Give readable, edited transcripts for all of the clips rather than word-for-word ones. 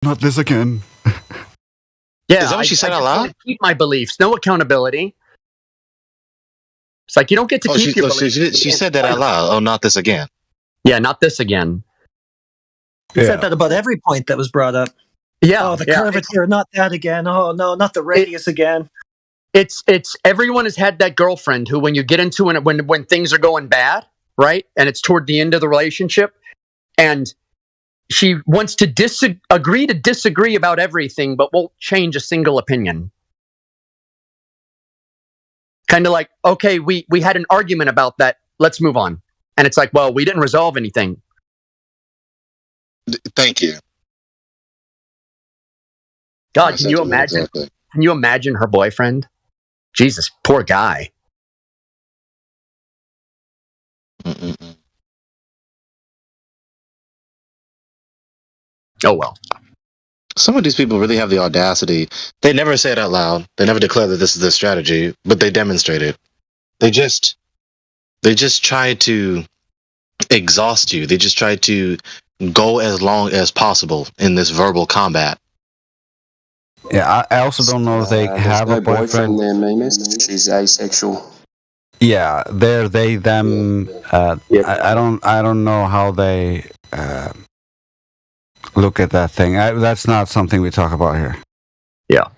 Not this again. Yeah, Is that what she said out loud? Keep my beliefs. No accountability. It's like you don't get to keep your beliefs. She said that out loud. Oh, not this again. Yeah, not this again. He said that about every point that was brought up. Yeah. Oh, the curvature, not that again. Oh no, not the radius again. It's everyone has had that girlfriend who, when you get into it, when things are going bad, right, and it's toward the end of the relationship, and she wants to disagree about everything, but won't change a single opinion. Kind of like, okay, we had an argument about that. Let's move on. And it's like, well, we didn't resolve anything. Thank you. God, can you imagine? Exactly. Can you imagine her boyfriend? Jesus, poor guy. Mm-mm-mm. Oh well. Some of these people really have the audacity. They never say it out loud. They never declare that this is their strategy, but they demonstrate it. They just try to exhaust you. They just try to go as long as possible in this verbal combat. Yeah, I also don't know if they have a boyfriend. There, Mimus. She's asexual. Yeah, they're they them. I don't know how they look at that thing. That's not something we talk about here. Yeah.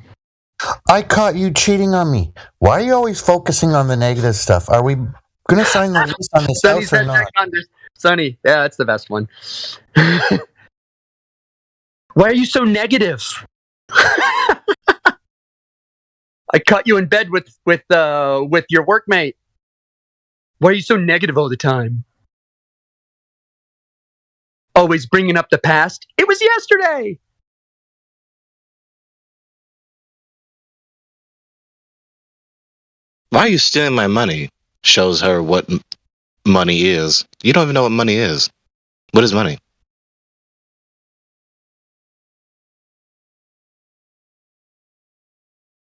I caught you cheating on me. Why are you always focusing on the negative stuff? Are we going to sign the lease on this house or not? Sonny, yeah, that's the best one. Why are you so negative? I caught you in bed with your workmate. Why are you so negative all the time? Always bringing up the past. It was yesterday. Why are you stealing my money? Shows her what money is. You don't even know what money is. What is money?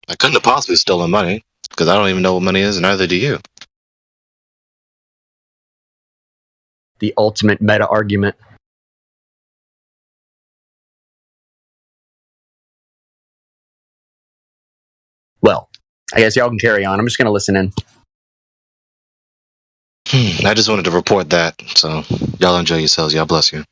I couldn't have possibly stolen money, because I don't even know what money is, and neither do you. The ultimate meta argument. Well, I guess y'all can carry on. I'm just going to listen in. I just wanted to report that, so y'all enjoy yourselves. y'all bless you.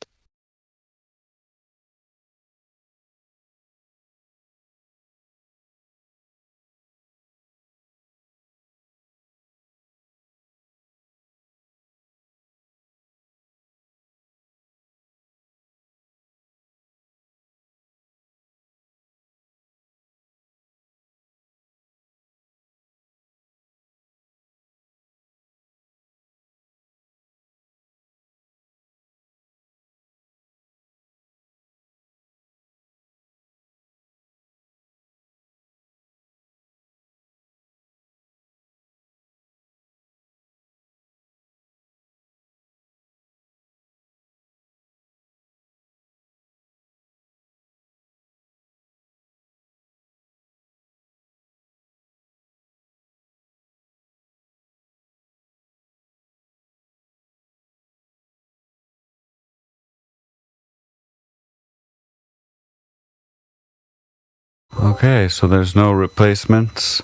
Okay, so there's no replacements.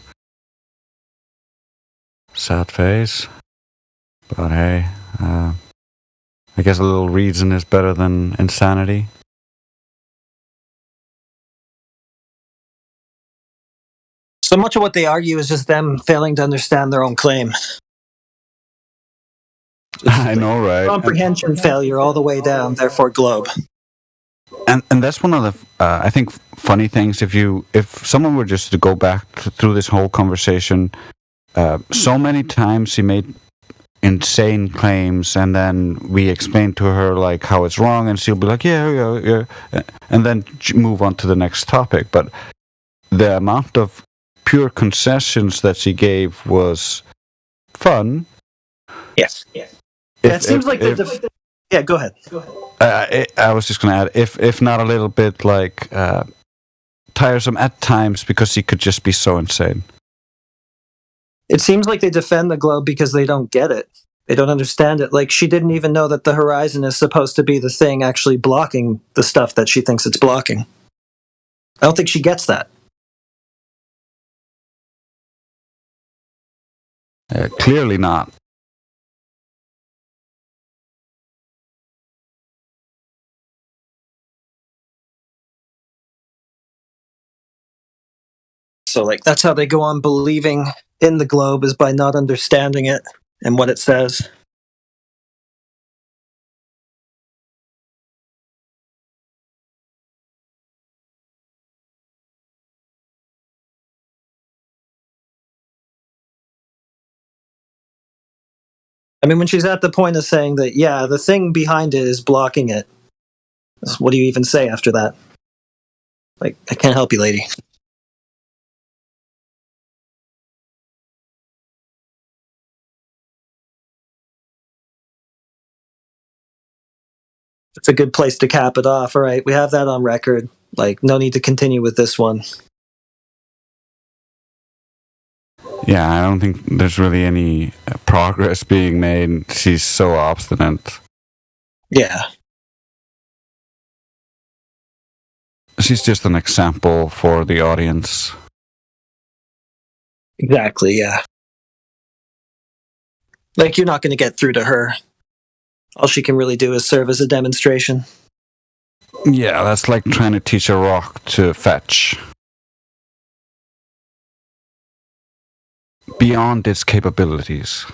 Sad face. But hey, I guess a little reason is better than insanity. So much of what they argue is just them failing to understand their own claim. I know, right? Comprehension failure all the way down, therefore globe. And that's one of the I think funny things. If someone were just to go back through this whole conversation, so many times he made insane claims, and then we explain to her like how it's wrong, and she'll be like, yeah, and then move on to the next topic. But the amount of pure concessions that she gave was fun. Yes. It seems like yeah, go ahead. I was just going to add, if not a little bit like tiresome at times, because he could just be so insane. It seems like they defend the globe because they don't get it. They don't understand it. Like, she didn't even know that the horizon is supposed to be the thing actually blocking the stuff that she thinks it's blocking. I don't think she gets that. Clearly not. So, like, that's how they go on believing in the globe, is by not understanding it and what it says. I mean, when she's at the point of saying that, yeah, the thing behind it is blocking it, what do you even say after that? Like, I can't help you, lady. It's a good place to cap it off. All right, we have that on record. Like, no need to continue with this one. Yeah, I don't think there's really any progress being made. She's so obstinate. Yeah. She's just an example for the audience. Exactly, yeah. Like, you're not going to get through to her. All she can really do is serve as a demonstration. Yeah, that's like trying to teach a rock to fetch. Beyond its capabilities.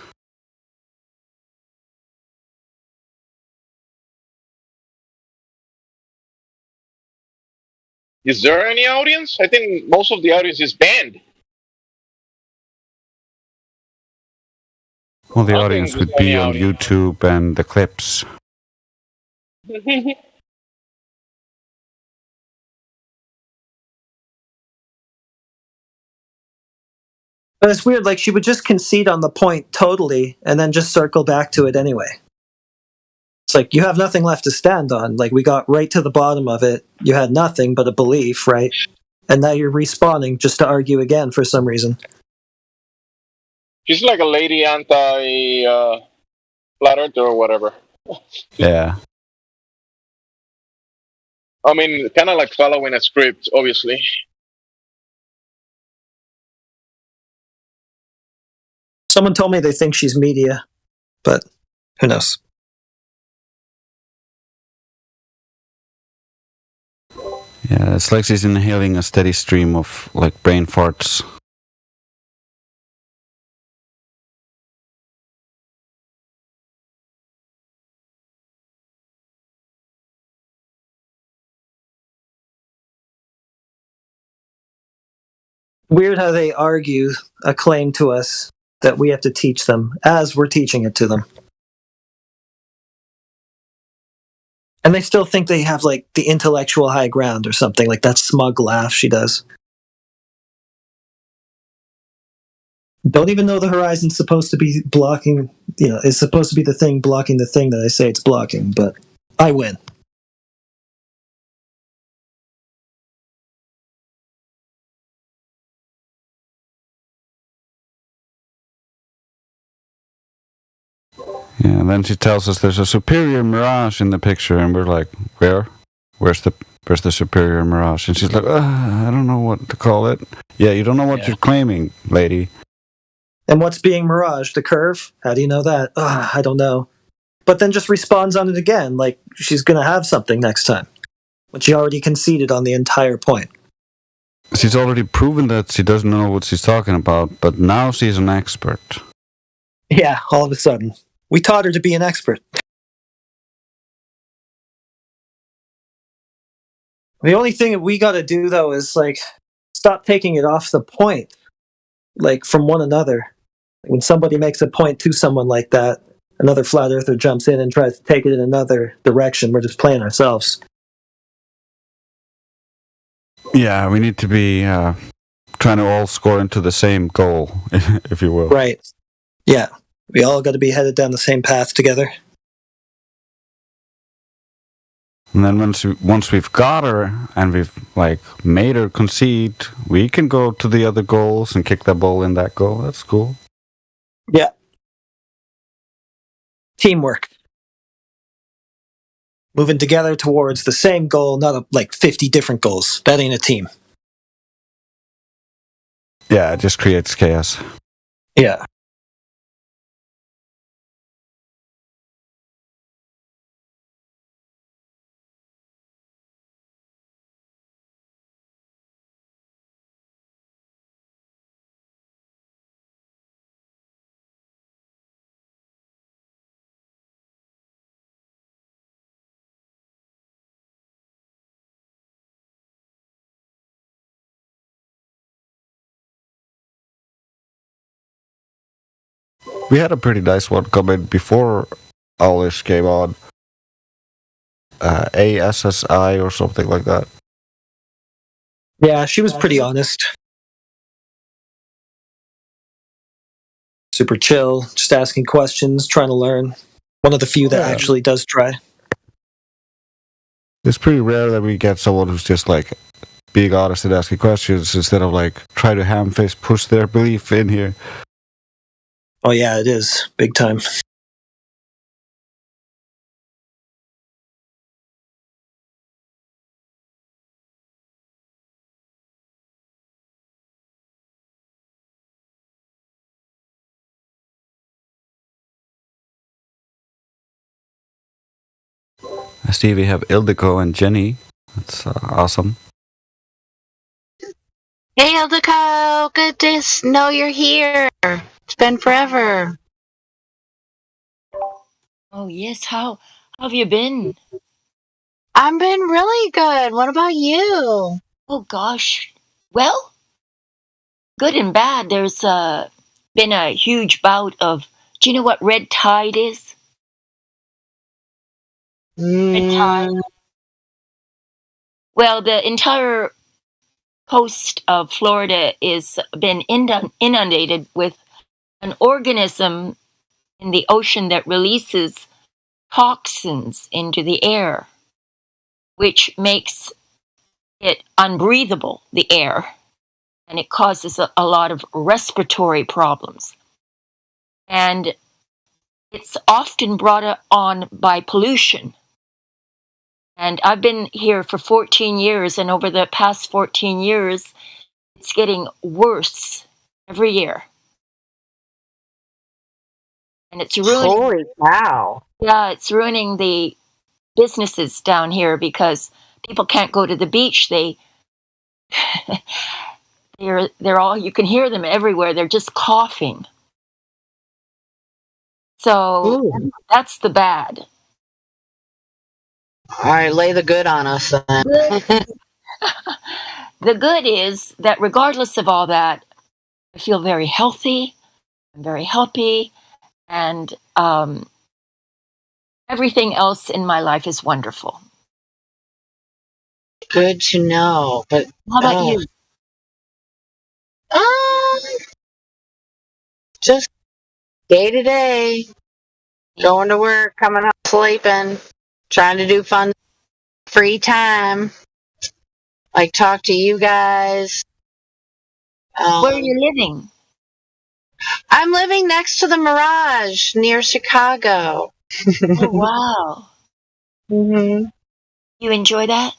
Is there any audience? I think most of the audience is banned. Well, the I don't audience think would there's be any on audience. YouTube and the clips. But it's weird, like, she would just concede on the point totally and then just circle back to it anyway. It's like, you have nothing left to stand on. Like, we got right to the bottom of it. You had nothing but a belief, right? And now you're respawning just to argue again for some reason. She's like a lady anti flat earth or whatever. Yeah. I mean, kind of like following a script, obviously. Someone told me they think she's media, but who knows? Yeah, it's like she's inhaling a steady stream of like brain farts. Weird how they argue a claim to us that we have to teach them as we're teaching it to them. And they still think they have like the intellectual high ground or something, like that smug laugh she does. Don't even know the horizon's supposed to be blocking, it's supposed to be the thing blocking the thing that I say it's blocking, but I win. Yeah, and then she tells us there's a superior mirage in the picture, and we're like, where? Where's the superior mirage? And she's like, I don't know what to call it. Yeah, you don't know what you're claiming, lady. And what's being miraged? The curve? How do you know that? I don't know. But then just responds on it again, like she's going to have something next time. When she already conceded on the entire point. She's already proven that she doesn't know what she's talking about, but now she's an expert. Yeah, all of a sudden. We taught her to be an expert. The only thing that we got to do, though, is like stop taking it off the point, like from one another. When somebody makes a point to someone like that, another flat earther jumps in and tries to take it in another direction. We're just playing ourselves. Yeah, we need to be trying to all score into the same goal, if you will. Right. Yeah. We all got to be headed down the same path together. And then once we've got her and we've like made her concede, we can go to the other goals and kick the ball in that goal. That's cool. Yeah. Teamwork. Moving together towards the same goal, not like 50 different goals. That ain't a team. Yeah, it just creates chaos. Yeah. We had a pretty nice one come in before all this came on. ASSI or something like that. Yeah, she was pretty honest. Super chill, just asking questions, trying to learn. One of the few that Yeah. actually does try. It's pretty rare that we get someone who's just like being honest and asking questions instead of like try to ham-faced push their belief in here. Oh yeah, it is. Big time. I see we have Ildiko and Jenny. That's awesome. Hey, Ildiko! Good to know you're here. It's been forever. Oh yes, how have you been? I've been really good. What about you? Oh gosh, well, good and bad. There's been a huge bout of. Do you know what red tide is? Red tide. Well, the entire coast of Florida is been inundated with an organism in the ocean that releases toxins into the air, which makes it unbreathable, the air, and it causes a lot of respiratory problems. And it's often brought on by pollution. And I've been here for 14 years, and over the past 14 years, it's getting worse every year. And it's ruining. Holy cow. Yeah, it's ruining the businesses down here because people can't go to the beach. They're all, you can hear them everywhere. They're just coughing. So Ooh. that's the bad. All right, lay the good on us then. The good is that regardless of all that, I feel very healthy. I'm very happy, and everything else in my life is wonderful. Good to know. But How about you? Just day to day, going to work, coming home, sleeping, trying to do fun, free time, like talk to you guys. Where are you living? I'm living next to the Mirage near Chicago. Oh, wow. Mm-hmm. You enjoy that?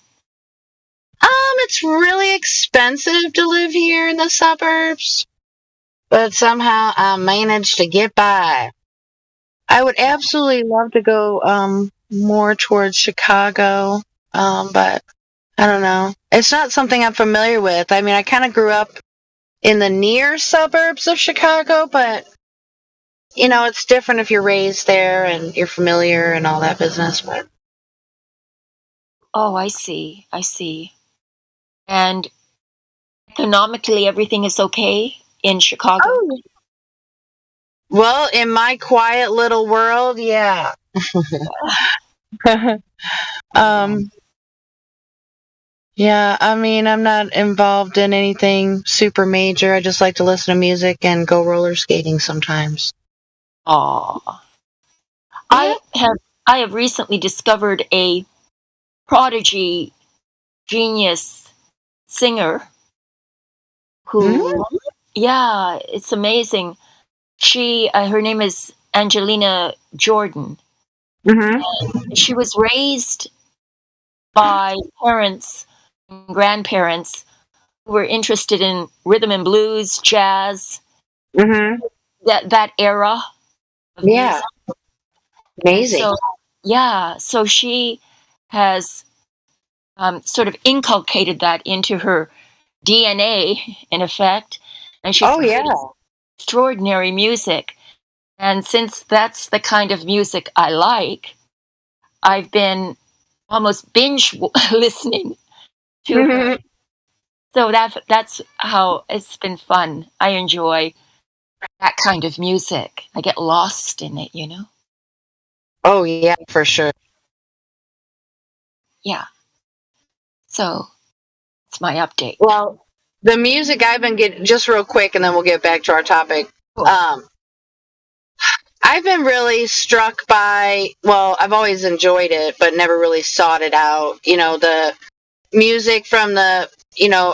It's really expensive to live here in the suburbs, but somehow I managed to get by. I would absolutely love to go more towards Chicago, but I don't know. It's not something I'm familiar with. I mean, I kind of grew up in the near suburbs of Chicago, but you know, it's different if you're raised there and you're familiar and all that business. But Oh, I see. I see. And economically, everything is okay in Chicago? oh, well, in my quiet little world, yeah. Yeah, I mean, I'm not involved in anything super major. I just like to listen to music and go roller skating sometimes. Aw. I have recently discovered a prodigy genius singer who, yeah, it's amazing. Her name is Angelina Jordan. Mm-hmm. She was raised by parents and grandparents who were interested in rhythm and blues, jazz, Mm-hmm. that era of Yeah. music. Amazing. So, yeah, so she has sort of inculcated that into her DNA, in effect, and she's created extraordinary music. And since that's the kind of music I like, I've been almost binge listening to her. So that's how it's been fun. I enjoy that kind of music. I get lost in it, you know? Oh, yeah, for sure. Yeah. So it's my update. Well, the music I've been getting, just real quick, and then we'll get back to our topic. I've been really struck by, well, I've always enjoyed it, but never really sought it out. You know, the music from the,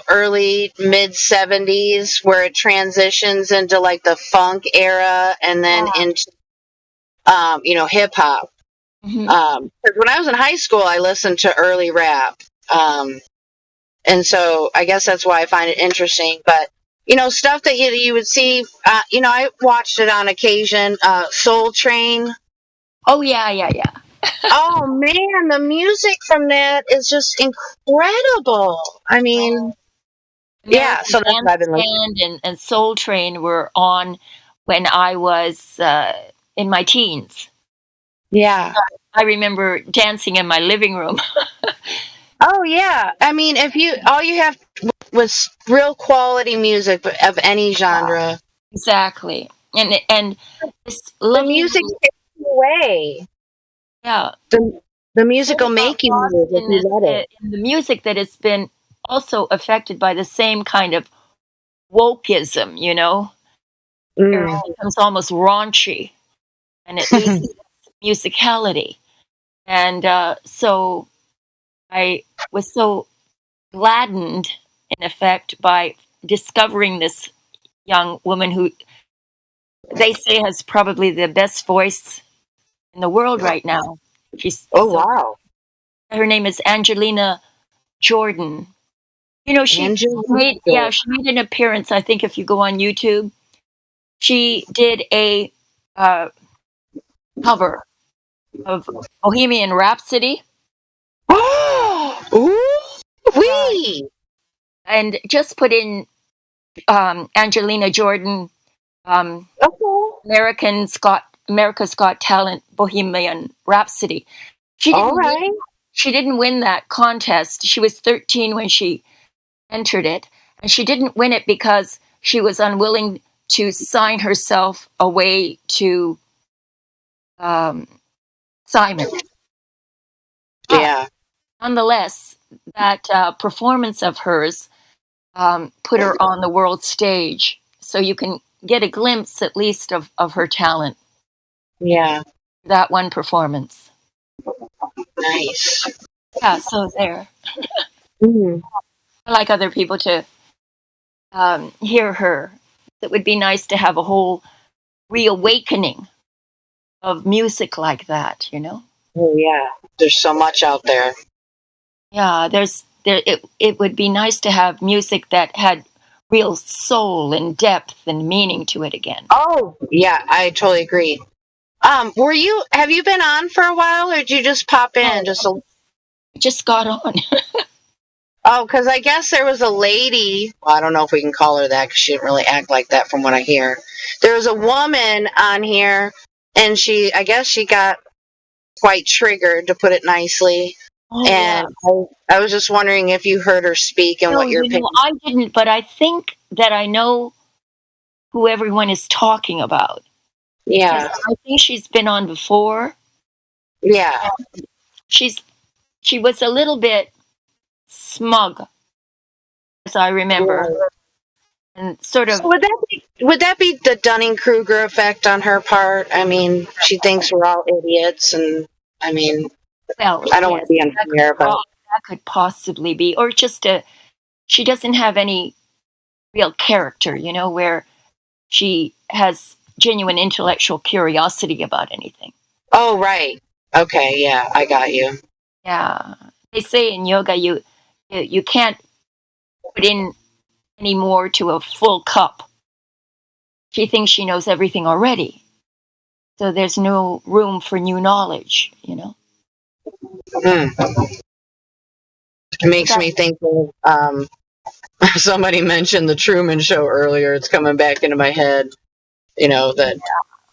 early mid 70s where it transitions into like the funk era and then into, hip hop. Mhm. 'Cause when I was in high school, I listened to early rap. And so I guess that's why I find it interesting. But, stuff that you would see, I watched it on occasion. Soul Train. Oh, yeah. Oh, man, the music from that is just incredible. I mean, yeah, so that's what I've been listening. Bandstand and Soul Train were on when I was in my teens. Yeah. I remember dancing in my living room. Oh, yeah. I mean, all you have was real quality music of any genre. Exactly. And this The lovely music takes you away. yeah. The music will make you move if you let it. The music that has been also affected by the same kind of wokeism, you know? Where it becomes almost raunchy and it loses musicality. And so I was so gladdened, in effect, by discovering this young woman who they say has probably the best voice in the world right now. She's wow. Her name is Angelina Jordan. You know, she made an appearance. I think if you go on YouTube, she did a cover of Bohemian Rhapsody. Ooh, wee! And just put in Angelina Jordan, America's Got Talent, Bohemian Rhapsody. She didn't win that contest. She was 13 when she entered it, and she didn't win it because she was unwilling to sign herself away to Simon. Yeah. Nonetheless, that performance of hers put her on the world stage, so you can get a glimpse at least of her talent. Yeah. That one performance. Nice. Yeah, so there. Mm. I like other people to hear her. It would be nice to have a whole reawakening of music like that, you know? Oh, yeah. There's so much out there. Yeah, it would be nice to have music that had real soul and depth and meaning to it again. Oh, yeah, I totally agree. Have you been on for a while, or did you just pop in? Just got on. Oh, because I guess there was a lady. Well, I don't know if we can call her that because she didn't really act like that from what I hear. There was a woman on here, and I guess she got quite triggered, to put it nicely. Oh, and yeah. I was just wondering if you heard her speak and what your opinion. I didn't, but I think that I know who everyone is talking about. Yeah. I think she's been on before. Yeah. She was a little bit smug, as I remember. Yeah. And sort of. So would that be the Dunning-Kruger effect on her part? I mean, she thinks we're all idiots, and I mean, well, I don't want to be unfair, but that could possibly be, or just she doesn't have any real character, you know, where she has genuine intellectual curiosity about anything. Oh, right. Okay, yeah, I got you. Yeah. They say in yoga you can't put in anymore to a full cup. She thinks she knows everything already. So there's no room for new knowledge, you know? It makes me think of somebody mentioned the Truman Show earlier. It's coming back into my head. You know, that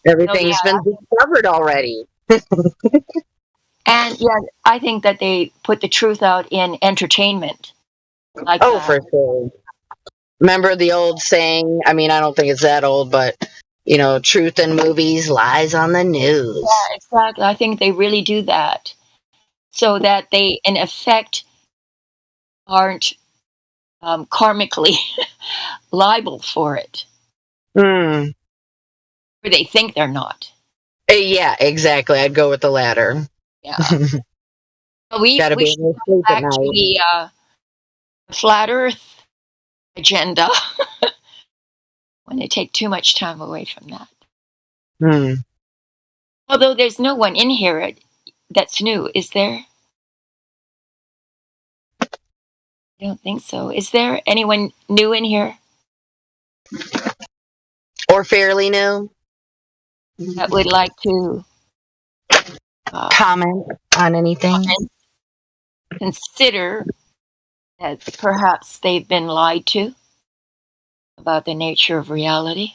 everything's been discovered already. And yeah, I think that they put the truth out in entertainment. Like Oh, for sure. Remember the old saying? I mean, I don't think it's that old, but, you know, truth in movies, lies on the news. Yeah, exactly. I think they really do that so that they, in effect, aren't karmically liable for it. Hmm. Or they think they're not. Yeah, exactly. I'd go with the latter. Yeah. We Gotta be should able to go sleep at back to night. the flat Earth agenda. When they take too much time away from that. Hmm. Although there's no one in here that's new, is there? I don't think so. Is there anyone new in here Or fairly new. that would like to Comment on anything? consider that perhaps they've been lied to about the nature of reality?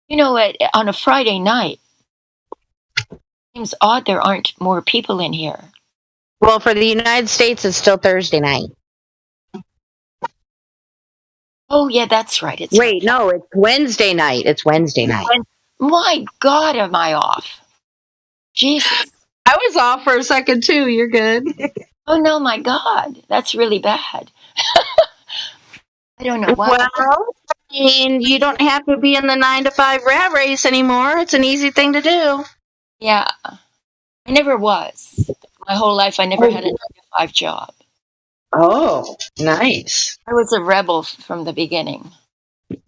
You know what? On a Friday night, it seems odd there aren't more people in here. Well, for the United States, it's still Thursday night. Oh, yeah, that's right. It's Wait, no, it's Wednesday night. It's Wednesday night. My God, am I off? Jesus. I was off for a second, too. You're good. Oh, no, my God. That's really bad. I don't know why. Well, I mean, you don't have to be in the 9-to-5 rat race anymore. It's an easy thing to do. Yeah, I never was. My whole life, I never had a 9-to-5 job. Oh, nice. I was a rebel from the beginning.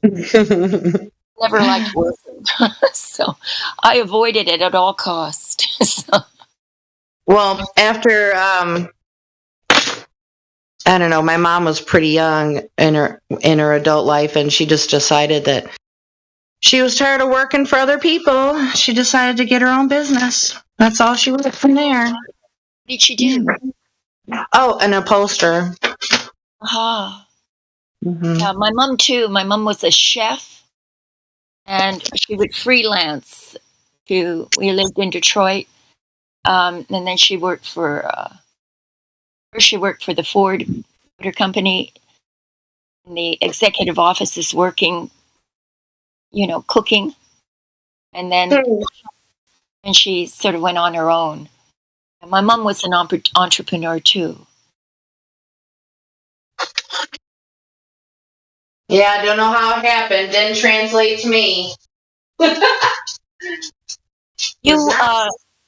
Never liked working. So I avoided it at all costs. Well, after, I don't know, my mom was pretty young in her adult life, and she just decided that she was tired of working for other people. She decided to get her own business. That's all she was from there. What did she do? Oh, an upholsterer. Aha. Mm-hmm. Yeah, my mom too. My mom was a chef, and she would freelance. We lived in Detroit, and then she worked for. First, she worked for the Ford Motor Company in the executive offices, working, cooking, and then she sort of went on her own. And my mom was an entrepreneur too. Yeah, I don't know how it happened. Didn't translate to me.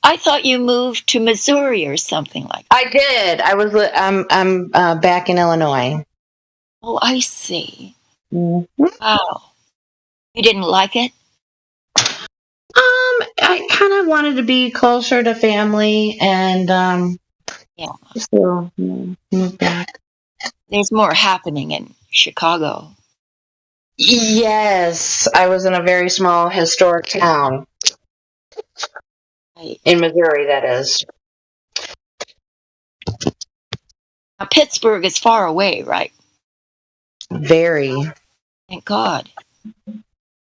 I thought you moved to Missouri or something like that. I did. I'm back in Illinois. Oh, I see. Mm-hmm. Wow. You didn't like it? I kind of wanted to be closer to family, and so moved back. There's more happening in Chicago. Yes, I was in a very small historic town. Right. In Missouri, that is. Now, Pittsburgh is far away, right? Very. Thank God.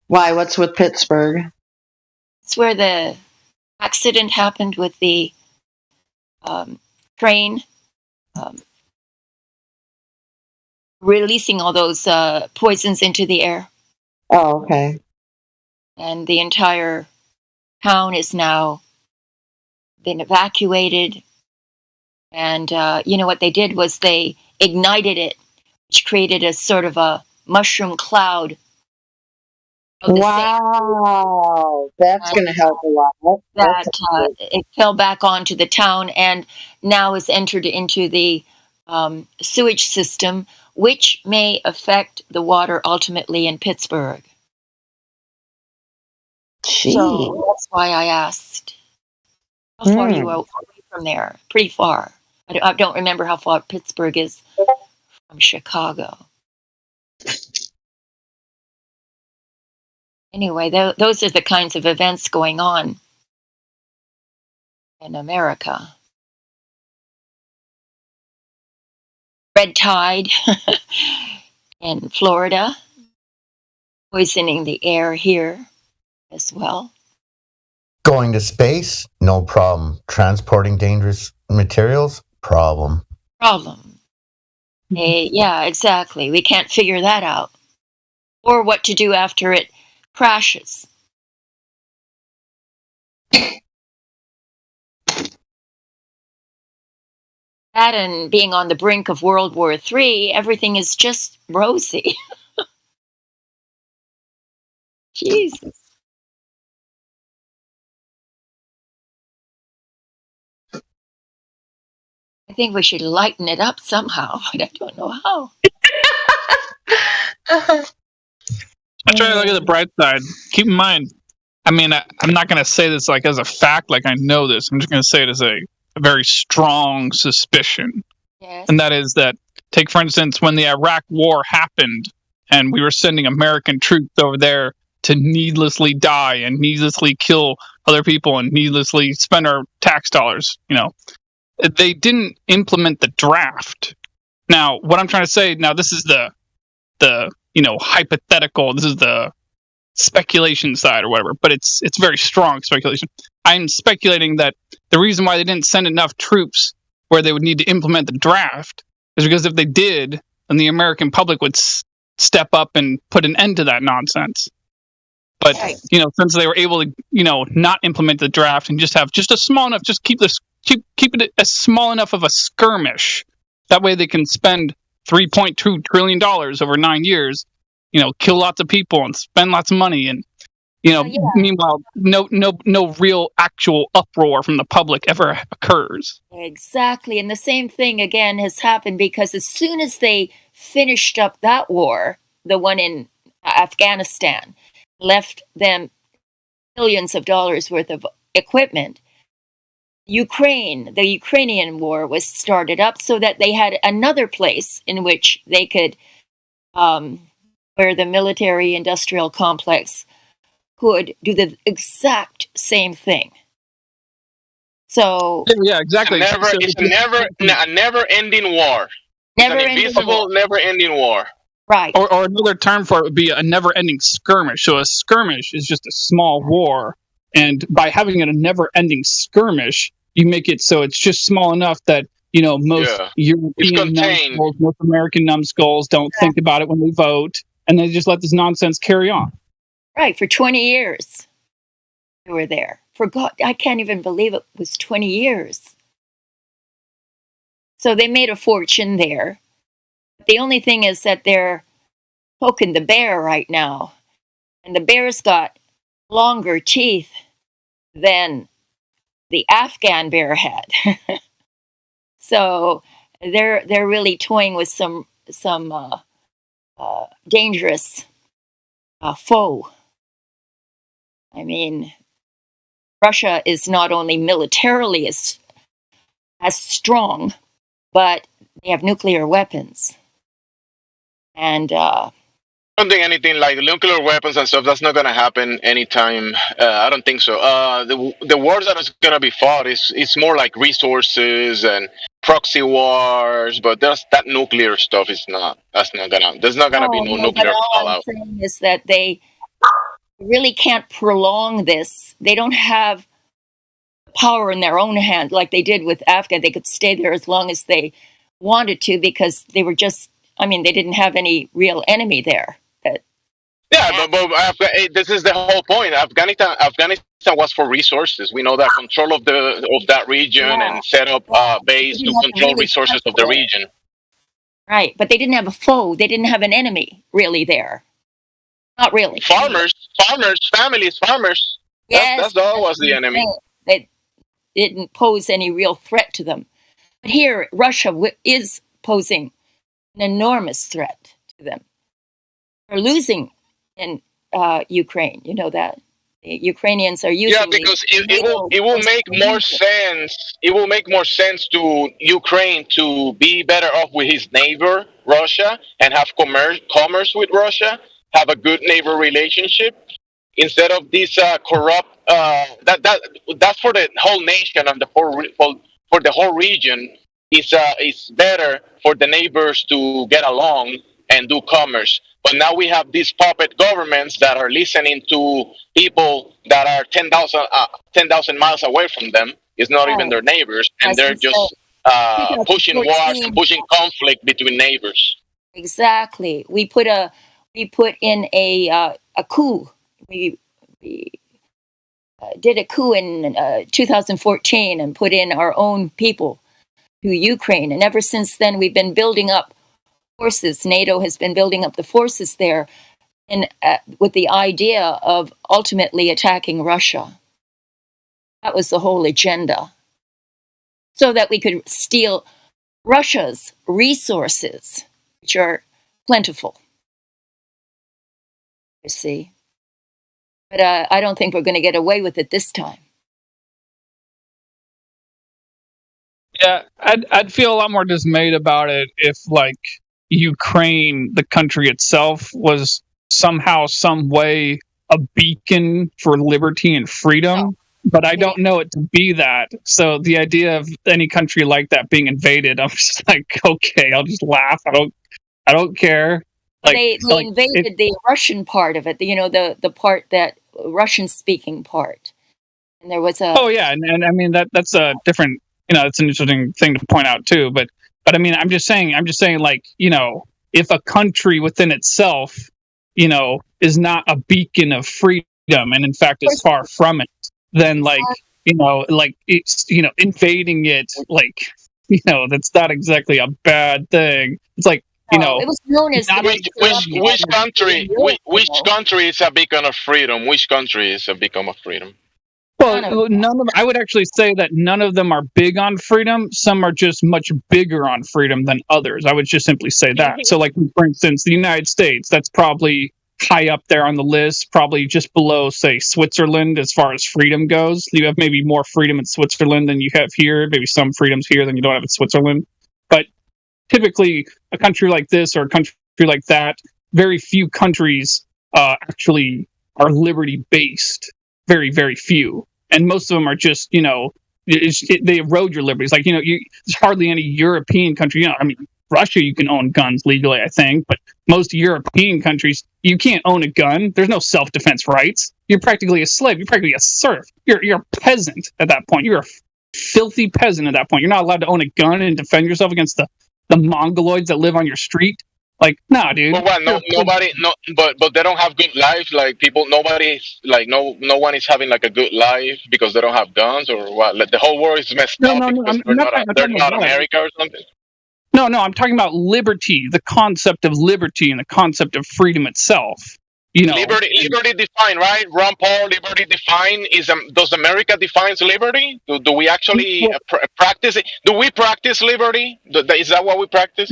Why? What's with Pittsburgh? It's where the accident happened with the train releasing all those poisons into the air. Oh, okay. And the entire town is now been evacuated. And you know what they did was they ignited it, which created a sort of a mushroom cloud. Wow, that's going to help a lot. That it fell back onto the town and now is entered into the sewage system, which may affect the water ultimately in Pittsburgh. Gee. So that's why I asked. How far are you away from there? Pretty far. I don't remember how far Pittsburgh is from Chicago. Anyway, those are the kinds of events going on in America. Red tide in Florida, poisoning the air here as well. Going to space, no problem. Transporting dangerous materials, problem. Yeah, exactly. We can't figure that out. Or what to do after it crashes. That and being on the brink of World War III, everything is just rosy. Jesus. I think we should lighten it up somehow, but I don't know how. I try to look at the bright side. Keep in mind, I mean, I'm not going to say this like as a fact, like I know this. I'm just going to say it as a very strong suspicion. Yes. And that is that, take for instance, when the Iraq War happened and we were sending American troops over there to needlessly die and needlessly kill other people and needlessly spend our tax dollars, they didn't implement the draft. Now, what I'm trying to say, now this is the hypothetical, this is the speculation side or whatever, but it's very strong speculation. I'm speculating that the reason why they didn't send enough troops where they would need to implement the draft is because if they did, then the American public would step up and put an end to that nonsense. But, Right. Since they were able to, not implement the draft and just have just a small enough, just keep it a small enough of a skirmish. That way they can spend $3.2 trillion over 9 years, kill lots of people and spend lots of money. And, meanwhile, no real actual uproar from the public ever occurs. Exactly. And the same thing again has happened because as soon as they finished up that war, the one in Afghanistan, left them billions of dollars worth of equipment, the Ukrainian war was started up so that they had another place in which they could, where the military industrial complex could do the exact same thing. So yeah, exactly. It's a never-ending war. It's an invisible, never-ending war. Right. Or another term for it would be a never-ending skirmish. So a skirmish is just a small war, and by having it a never-ending skirmish, you make it so it's just small enough that most European numbskulls, most American numbskulls don't think about it when they vote, and they just let this nonsense carry on. Right, for 20 years they were there. I can't even believe it was 20 years. So they made a fortune there. The only thing is that they're poking the bear right now. And the bear's got longer teeth than the Afghan bear had. So they're really toying with some dangerous foe. I mean, Russia is not only militarily as strong, but they have nuclear weapons. And I don't think anything like nuclear weapons and stuff, that's not going to happen anytime. I don't think so. The wars that is going to be fought it's more like resources and proxy wars, but that nuclear stuff there's not going to be no nuclear fallout. All I'm saying is that they really can't prolong this. They don't have power in their own hand like they did with Afghan. They could stay there as long as they wanted to because they were they didn't have any real enemy there. But this is the whole point. Afghanistan was for resources. We know that control of that region and set up base to control resources of the region. Right, but they didn't have a foe. They didn't have an enemy really there. Not really. Families. Yes, that was the enemy. It didn't pose any real threat to them. But here, Russia is posing an enormous threat to them. They're losing in Ukraine. You know that. The Ukrainians are usually... Yeah, because it will make more sense. It will make more sense to Ukraine to be better off with his neighbor Russia and have commerce with Russia, have a good neighbor relationship, instead of this corrupt. That's for the whole nation and for the whole region. It's better for the neighbors to get along and do commerce. But now we have these puppet governments that are listening to people that are 10,000 miles away from them. It's not even their neighbors, and As they're you just pushing wars and 2014. pushing conflict between neighbors. Exactly. We put in a coup. We did a coup in 2014 and put in our own people to Ukraine. And ever since then, we've been building up forces. NATO has been building up the forces there, and with the idea of ultimately attacking Russia. That was the whole agenda, so that we could steal Russia's resources, which are plentiful. You see. But I don't think we're going to get away with it this time. Yeah, I'd feel a lot more dismayed about it if, like, Ukraine, the country itself, was somehow, some way, a beacon for liberty and freedom. But I don't know it to be that. So the idea of any country like that being invaded, I'm just like, okay, I'll just laugh. I don't care. Like, they invaded the Russian part of it. The part that Russian-speaking part. And there was a. Oh yeah, and I mean that's a different. It's an interesting thing to point out too. But I mean, I'm just saying, like, if a country within itself, is not a beacon of freedom, and in fact is far from it, then like it's invading it, like, that's not exactly a bad thing. It's like, it was known as which country is a beacon of freedom? Which country is a beacon of freedom? Well, I would actually say that none of them are big on freedom. Some are just much bigger on freedom than others. I would just simply say that. So, like, for instance, the United States, that's probably high up there on the list, probably just below, say, Switzerland as far as freedom goes. You have maybe more freedom in Switzerland than you have here, maybe some freedoms here than you don't have in Switzerland. But typically, a country like this or a country like that, very few countries actually are liberty-based. Very, very few. And most of them are just, they erode your liberties. Like, there's hardly any European country. I mean, Russia, you can own guns legally, I think. But most European countries, you can't own a gun. There's no self-defense rights. You're practically a slave. You're practically a serf. You're a peasant at that point. You're a filthy peasant at that point. You're not allowed to own a gun and defend yourself against the Mongoloids that live on your street. Like, nah, dude. But what? But they don't have good life. Like, people, nobody's like, no one is having like a good life because they don't have guns, or what? Like, the whole world is messed up because they're not America or something. No, I'm talking about liberty, the concept of liberty and the concept of freedom itself. Liberty defined, right? Ron Paul, liberty defined does America defines liberty? Do we actually practice it? Do we practice liberty? Is that what we practice?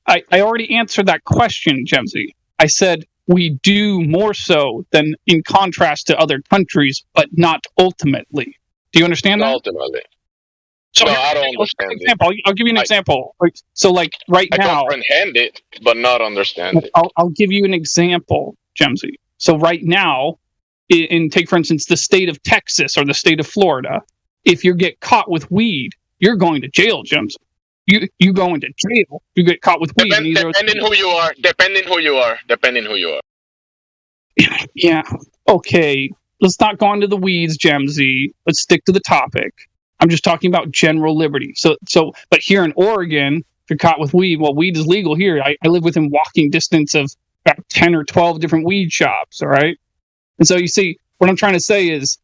I already answered that question, Jemsy. I said we do more so than in contrast to other countries, but not ultimately. Do you understand that? Ultimately. So no, I don't understand it. I'll give you an example. So, like, right now, I comprehend it, but not understand it. I'll give you an example, Jemsy. So right now, take for instance the state of Texas or the state of Florida. If you get caught with weed, you're going to jail, Jemsy. You go into jail. You get caught with weed. Depending who you are. Yeah. Okay. Let's not go into the weeds, Jemsy. Let's stick to the topic. I'm just talking about general liberty. So, but here in Oregon, if you're caught with weed, well, weed is legal here. I live within walking distance of about 10 or 12 different weed shops, all right? And so you see, what I'm trying to say is,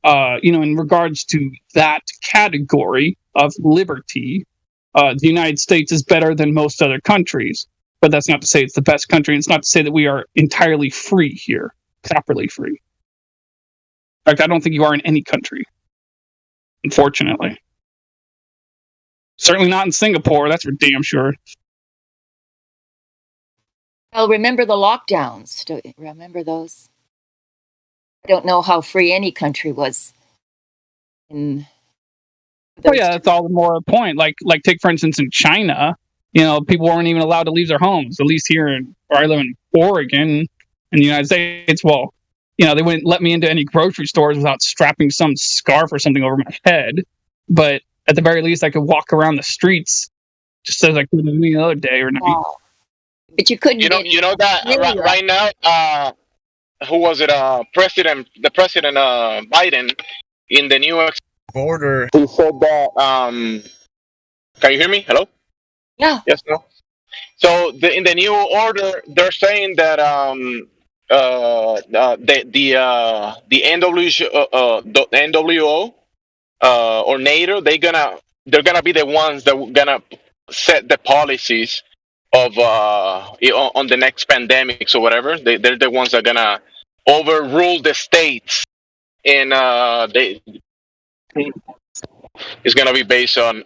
in regards to that category of liberty, the United States is better than most other countries. But that's not to say it's the best country. It's not to say that we are entirely free here, properly free. In fact, I don't think you are in any country, unfortunately. Certainly not in Singapore, that's for damn sure. Well, remember the lockdowns. Do you remember those? I don't know how free any country was. Well, yeah, that's all the more a point. Like take for instance in China, people weren't even allowed to leave their homes. At least here where I live in Oregon, in the United States, well, they wouldn't let me into any grocery stores without strapping some scarf or something over my head. But at the very least, I could walk around the streets just as I could any other day or night. Oh. But you couldn't. You know that right now, who was it? The President Biden in the new Border. he said that. Can you hear me? Hello. Yeah. Yes. No. So in the new order, they're saying that the NWO or NATO, they're gonna be the ones that gonna set the policies of on the next pandemics or whatever. They're the ones that are gonna overrule the states, and it's gonna be based on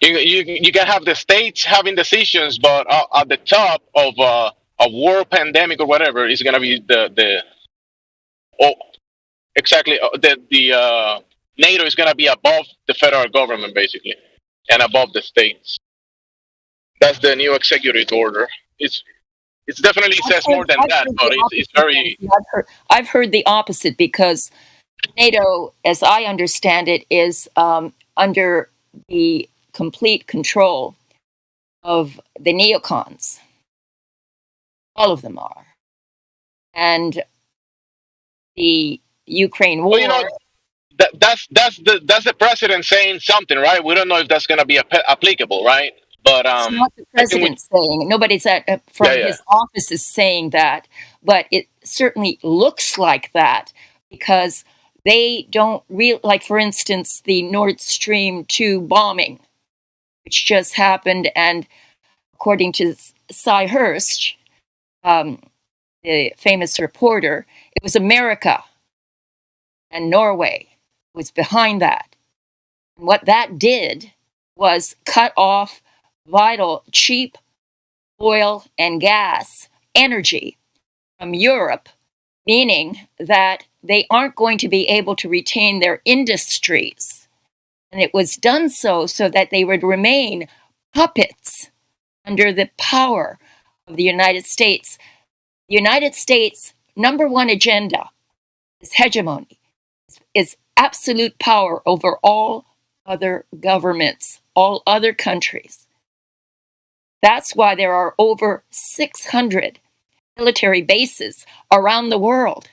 you can have the states having decisions, but at the top of a world pandemic or whatever is gonna be the NATO is gonna be above the federal government basically, and above the states. That's the new executive order. It's definitely says more than that, but it's very. I've heard the opposite, because NATO, as I understand it, is under the complete control of the neocons. All of them are, and the Ukraine war. Well, that's the president saying something, right? We don't know if that's going to be applicable, right? But it's not the president saying. Nobody's from his office is saying that, but it certainly looks like that, because they don't like, for instance, the Nord Stream 2 bombing, which just happened, and according to Cy Hurst, the famous reporter, it was America and Norway was behind that. And what that did was cut off vital, cheap oil and gas energy from Europe, meaning that they aren't going to be able to retain their industries. And it was done so that they would remain puppets under the power of the United States. The United States' number one agenda is hegemony, is absolute power over all other governments, all other countries. That's why there are over 600 military bases around the world.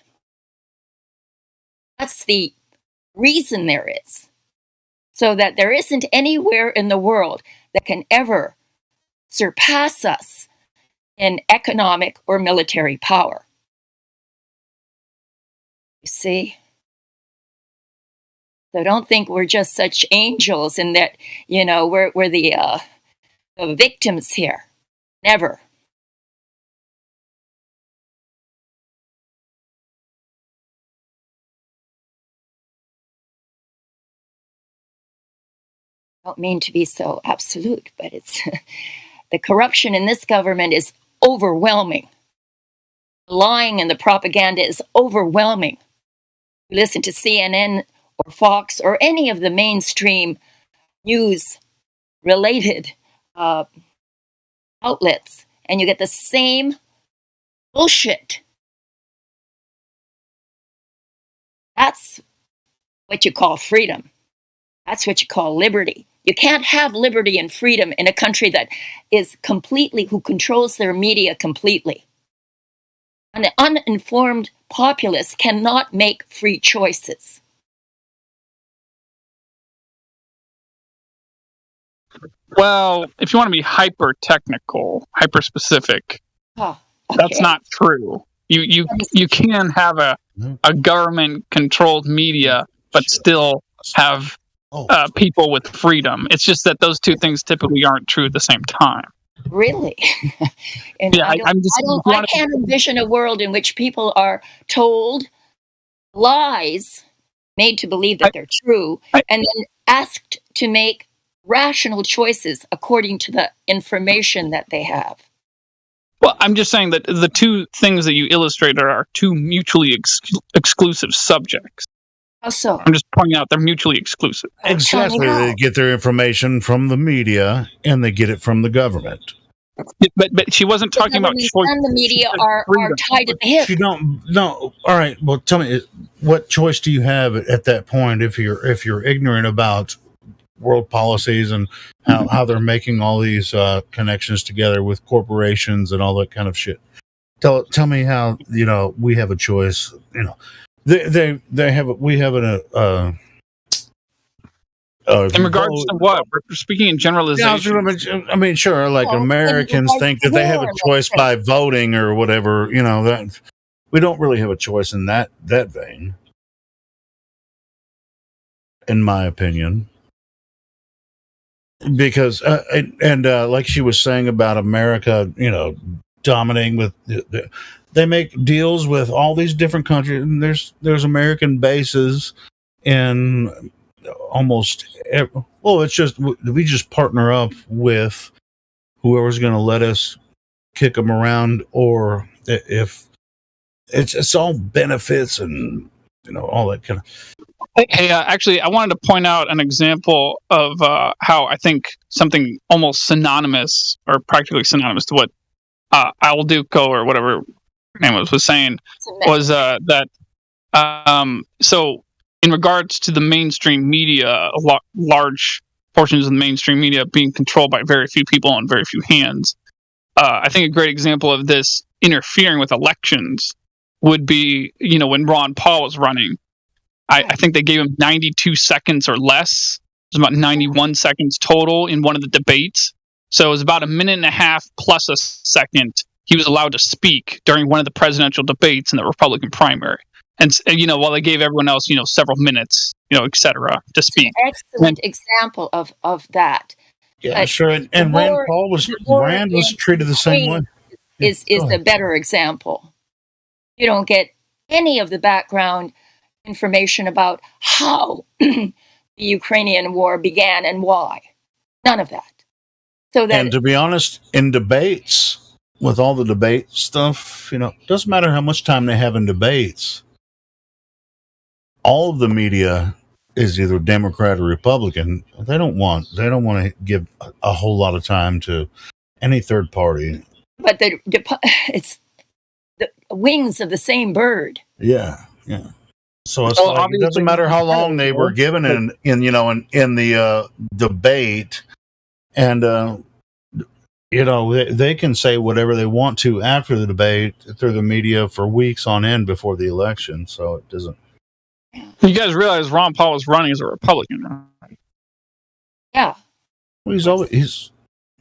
That's the reason there is. So that there isn't anywhere in the world that can ever surpass us in economic or military power. You see? So don't think we're just such angels and that, we're the victims here. Never. I don't mean to be so absolute, but it's the corruption in this government is overwhelming. The lying and the propaganda is overwhelming. You listen to CNN or Fox or any of the mainstream news-related outlets, and you get the same bullshit. That's what you call freedom. That's what you call liberty. You can't have liberty and freedom in a country that is who controls their media completely. An uninformed populace cannot make free choices. Well, if you want to be hyper technical, hyper specific, that's not true. You can have a government controlled media, but still have people with freedom. It's just that those two things typically aren't true at the same time. Really? And yeah, I can't envision a world in which people are told lies, made to believe that they're true, and then asked to make rational choices according to the information that they have. Well, I'm just saying that the two things that you illustrated are two mutually exclusive subjects. How so? I'm just pointing out they're mutually exclusive. Exactly. They get their information from the media and they get it from the government. But she wasn't talking about government choice. and the media She said are freedom. tied at the hip. You don't. No. All right. Well, tell me, what choice do you have at that point if you're ignorant about world policies and how they're making all these connections together with corporations and all that kind of shit? Tell me how we have a choice. They have we have in regards to what? We're speaking in generalization. Yeah, I mean, sure. Like Americans think that they have a choice by voting or whatever. That we don't really have a choice in that vein, in my opinion. Because like she was saying about America, dominating with they make deals with all these different countries, and there's American bases in almost it's just we just partner up with whoever's going to let us kick them around, or if it's all benefits and all that kind of. Hey, actually, I wanted to point out an example of how I think something almost synonymous or practically synonymous to what Al Duco or whatever her name was saying was that so in regards to the mainstream media, large portions of the mainstream media being controlled by very few people and very few hands, I think a great example of this interfering with elections would be, when Ron Paul was running. I think they gave him 92 seconds or less. It was about 91 seconds total in one of the debates. So it was about a minute and a half plus a second he was allowed to speak during one of the presidential debates in the Republican primary. And while they gave everyone else, several minutes, et cetera, to speak. Excellent example of that. Yeah, sure. And Rand was treated the same way. Is a better example. You don't get any of the background information about how the Ukrainian war began and why. None of that. And to be honest, in debates, with all the debate stuff, doesn't matter how much time they have in debates. All of the media is either Democrat or Republican. They don't want to give a whole lot of time to any third party. But it's the wings of the same bird. Yeah. So it's like, it doesn't matter how long they were given in the debate, and they can say whatever they want to after the debate through the media for weeks on end before the election. So it doesn't. You guys realize Ron Paul was running as a Republican, right? Yeah. Well, he's always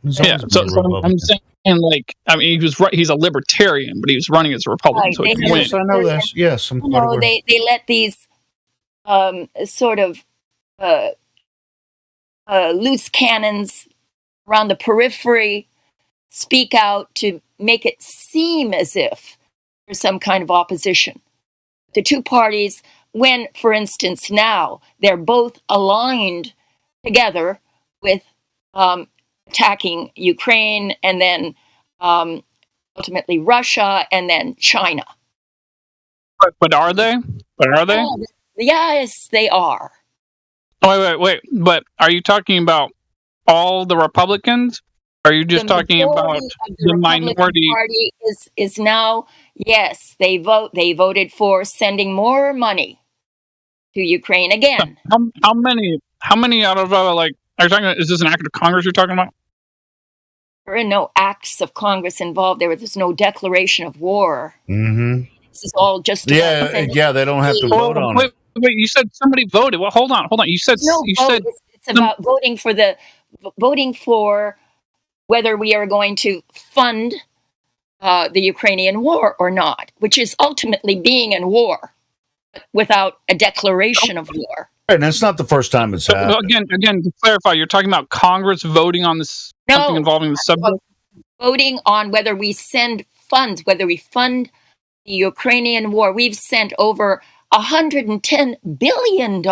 yeah. So I'm saying, he was right. He's a libertarian, but he was running as a Republican. Right. So yes, I know that. Yes, I'm quite aware. They let these sort of loose cannons around the periphery speak out to make it seem as if there's some kind of opposition. The two parties, when, for instance, now they're both aligned together with attacking Ukraine and then ultimately Russia and then China. But are they? Oh, yes, they are. Wait. But are you talking about all the Republicans? Or are you just talking about the minority? Party is now, yes, they voted for sending more money to Ukraine again. How many out of are you talking about, is this an act of Congress you're talking about? There are no acts of Congress involved. There's no declaration of war. Mm-hmm. This is all just they don't have to vote on it. Wait, you said somebody voted. Well, hold on. You said it's about voting for whether we are going to fund the Ukrainian war or not, which is ultimately being in war without a declaration of war. And it's not the first time it's happened. Again, to clarify, you're talking about Congress voting on this, something involving the subject? Voting on whether we send funds, whether we fund the Ukrainian war. We've sent over $110 billion.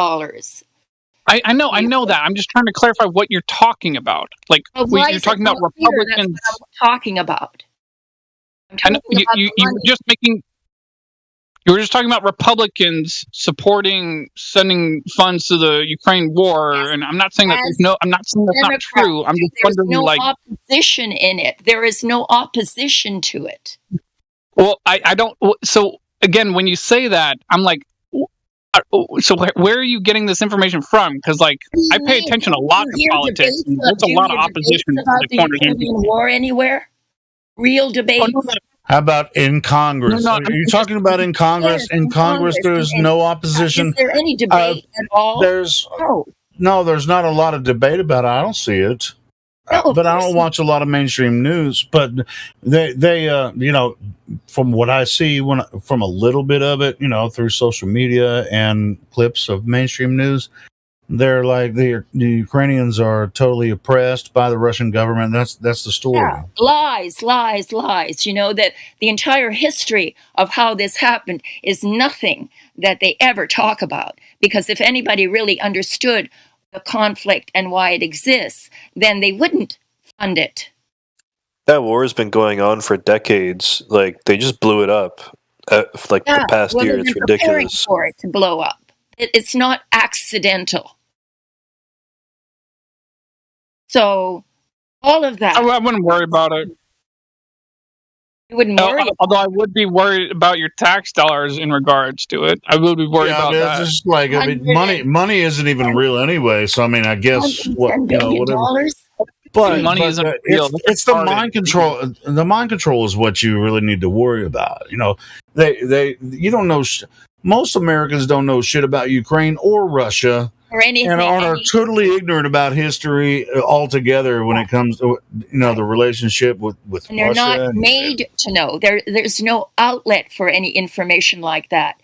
I know that. I'm just trying to clarify what you're talking about. You're talking about Republicans. That's what I'm talking about. You were just making. You were just talking about Republicans supporting sending funds to the Ukraine war, and I'm not saying that I'm not saying that's not true. I'm just There's wondering, no opposition in it. There is no opposition to it. Well, I don't. So again, when you say that, I'm like, so where are you getting this information from? Because like, I pay attention a lot to politics. And there's a lot of opposition about to the Ukrainian war anywhere. Real debate. How about in Congress? No, Are you talking about in Congress? Yes, in Congress, there's no opposition. Is there any debate at all? There's there's not a lot of debate about it. I don't see it. No, But I don't watch a lot of mainstream news. But they you know, from what I see from a little bit of it, you know, through social media and clips of mainstream news, they're like the Ukrainians are totally oppressed by the Russian government. That's the story. Yeah. Lies. You know, that the entire history of how this happened is nothing that they ever talk about. Because if anybody really understood the conflict and why it exists, then they wouldn't fund it. That war has been going on for decades. Like, they just blew it up. The past year, it's ridiculous. For it to blow up. It's not accidental. So, all of that. I wouldn't worry about it. You wouldn't worry. Although I would be worried about your tax dollars in regards to it. I would be worried about that. It's just like, I mean, money isn't even real anyway. So I mean, I guess whatever. But money isn't real. It's the mind control. The mind control is what you really need to worry about. You know, you don't know. Most Americans don't know shit about Ukraine or Russia. Or anything, and are totally ignorant about history altogether when it comes to, you know, the relationship with and they're Russia. Not made to know. There's no outlet for any information like that.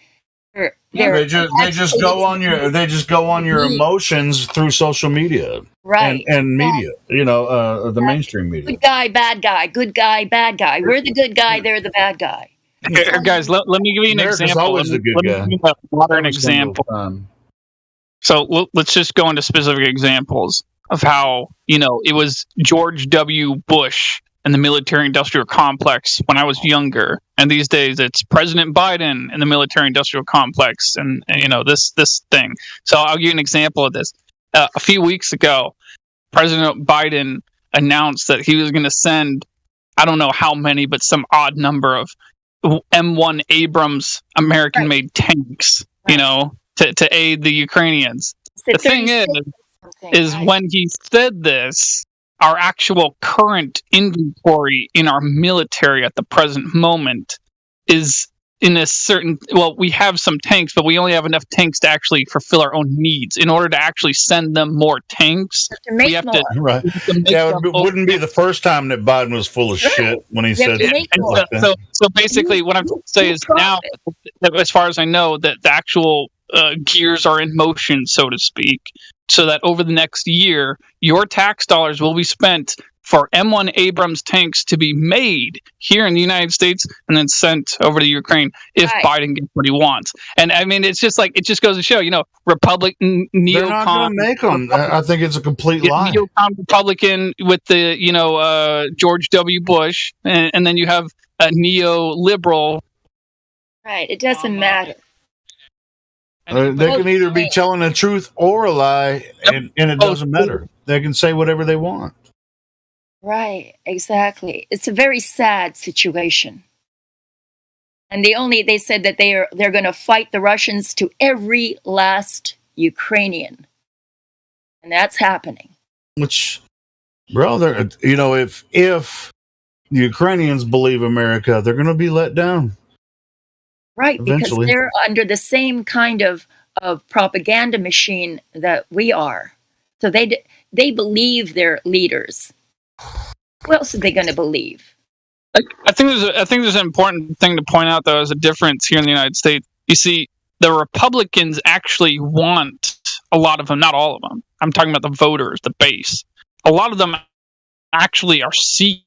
They just go on your emotions through social media, right? And media, you know, the mainstream media. Good guy, bad guy. Good guy, bad guy. We're the good guy. They're the bad guy. Here, guys, let me give you an example. Let me give you a modern example. So let's just go into specific examples of how, you know, it was George W. Bush and the military-industrial complex when I was younger, and these days it's President Biden and the military-industrial complex, and you know, this thing. So I'll give you an example of this. A few weeks ago, President Biden announced that he was going to send, I don't know how many, but some odd number of M1 Abrams American-made tanks, you know, to aid the Ukrainians. The thing is when he said this, our actual current inventory in our military at the present moment is in a certain, well, we have some tanks, but we only have enough tanks to actually fulfill our own needs. In order to actually send them more tanks, we have to. Right. Yeah, it wouldn't be the first time that Biden was full of shit when he said that. So basically, what I'm trying to say is now, as far as I know, that the actual gears are in motion, so to speak, so that over the next year, your tax dollars will be spent for M1 Abrams tanks to be made here in the United States and then sent over to Ukraine if Biden gets what he wants. And I mean, it's just like, it just goes to show, you know, Republican, neocon. They're not going to make them. I think it's a complete lie. Neocon Republican with the, you know, George W. Bush, and then you have a neoliberal. Right. It doesn't matter. They can either be telling the truth or a lie, and it doesn't matter. They can say whatever they want. Right, exactly. It's a very sad situation. And they said that they're going to fight the Russians to every last Ukrainian. And that's happening. Which, bro, you know, if the Ukrainians believe America, they're going to be let down. Right, eventually. Because they're under the same kind of propaganda machine that we are. So they believe their leaders. Who else are they going to believe? I think there's an important thing to point out, though, as a difference here in the United States. You see, the Republicans actually want a lot of them, not all of them. I'm talking about the voters, the base. A lot of them actually are seeking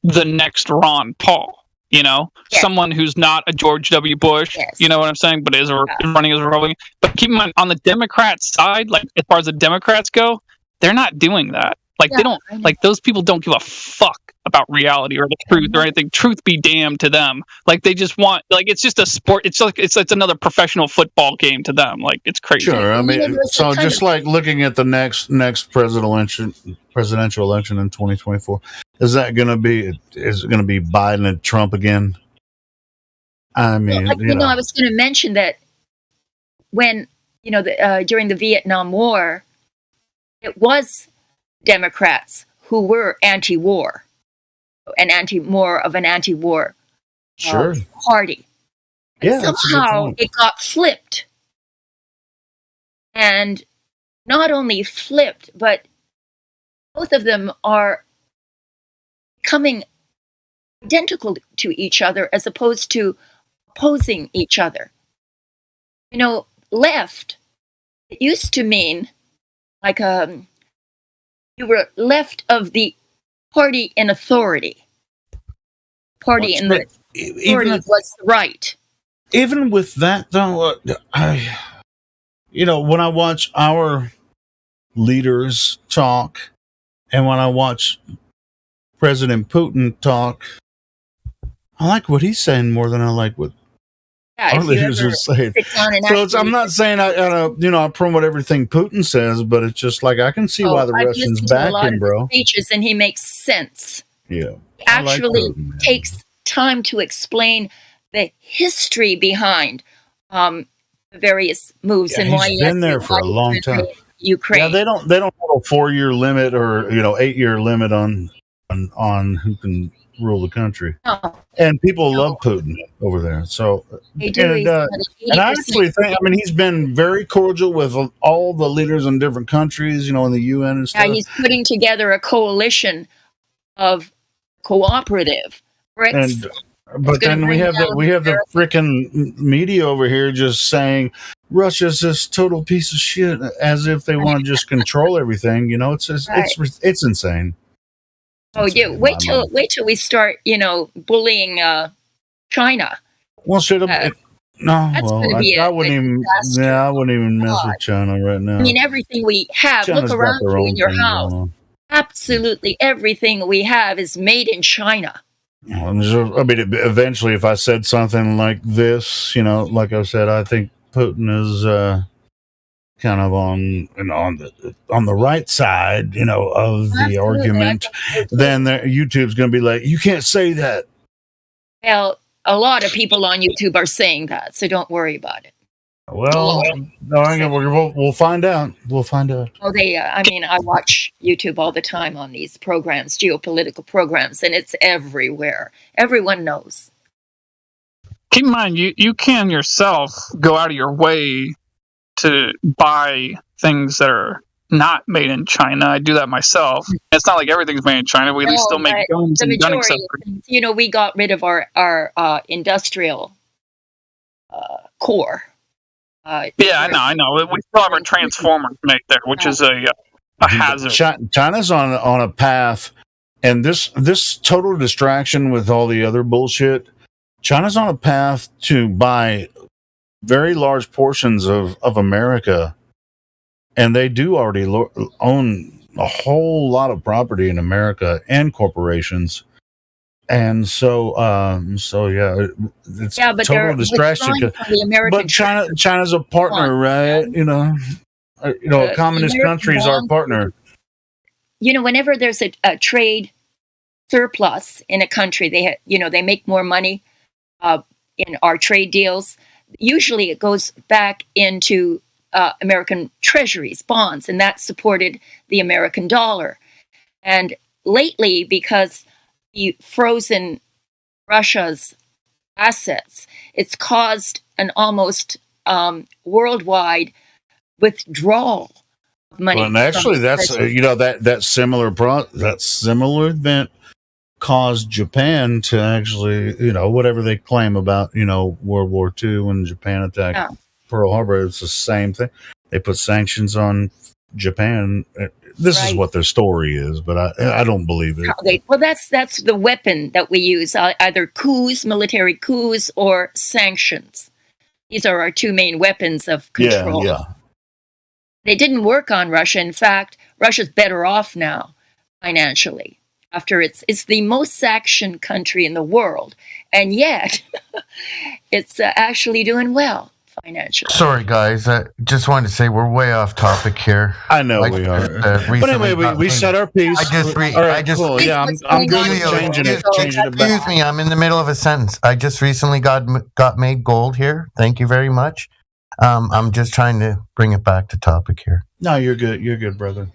the next Ron Paul. You know, someone who's not a George W. Bush, you know what I'm saying, but is running as a Republican. But keep in mind, on the Democrat side, like as far as the Democrats go, they're not doing that. Like they don't, like those people don't give a fuck about reality or the truth or anything. Truth be damned to them. Like they just want, like it's just a sport. It's like it's another professional football game to them. Like it's crazy. Sure, I mean, so just like looking at the next presidential election in 2024, is it going to be Biden and Trump again? I mean, well, I was going to mention that when during the Vietnam War, it was Democrats who were anti-war, more of an anti-war party. Yeah, somehow it got flipped, and not only flipped, but both of them are becoming identical to each other as opposed to opposing each other. Left, it used to mean like you were left of the party in authority. Party in the authority was the right. Even with that, though, when I watch our leaders talk, and when I watch President Putin talk, I like what he's saying more than I like what our leaders are saying. So I'm not saying I promote everything Putin says, but it's just like I can see why the Russians back him, bro. Speeches, and he makes sense. Yeah, he actually takes time to explain the history behind the various moves and why he's been there for a long time. Ukraine. Yeah, they don't have a 4-year limit or 8-year limit on who can rule the country. No. And people love Putin over there. So they do. And I actually think, he's been very cordial with all the leaders in different countries, in the UN and stuff. Yeah, he's putting together a coalition of cooperative BRICS. But then we have the freaking media over here just saying Russia's this total piece of shit, as if they want to just control everything. It's insane. Oh yeah! Wait till we start, bullying China. Well, I wouldn't even mess with China right now. I mean, everything we have. China's look around you in your house. Absolutely everything we have is made in China. Eventually, if I said something like this, like I said, I think Putin is kind of on the right side, of the argument. Then YouTube's going to be like, you can't say that. Well, a lot of people on YouTube are saying that, so don't worry about it. Well, we'll find out. We'll find out. Oh, I watch YouTube all the time on these programs, geopolitical programs, and it's everywhere. Everyone knows. Keep in mind, you can yourself go out of your way to buy things that are not made in China. I do that myself. It's not like everything's made in China. We still make guns and gun accessories. We got rid of our industrial core. Yeah, I know. We still have our transformers made there, which is a hazard. China's on a path, and this total distraction with all the other bullshit. China's on a path to buy very large portions of America, and they do already own a whole lot of property in America and corporations. And so yeah, it's total distraction. But China's a partner, right? A communist country is our partner. Whenever there's a trade surplus in a country, they make more money in our trade deals. Usually, it goes back into American treasuries, bonds, and that supported the American dollar. And lately, because he frozen Russia's assets, it's caused an almost worldwide withdrawal of money. Well, and actually, that's that similar event caused Japan to actually, whatever they claim about, World War II when Japan attacked Pearl Harbor, it's the same thing. They put sanctions on Japan. This is what their story is, but I don't believe it. Well, that's the weapon that we use, either coups, military coups, or sanctions. These are our two main weapons of control. Yeah. They didn't work on Russia. In fact, Russia's better off now financially after it's the most sanctioned country in the world, and yet it's actually doing well financially. Sorry, guys. I just wanted to say we're way off topic here. I know we are. But anyway, we said our piece. Cool. Yeah, I'm good at changing it back. Excuse me, I'm in the middle of a sentence. I just recently got made gold here. Thank you very much. I'm just trying to bring it back to topic here. No, you're good. You're good, brother.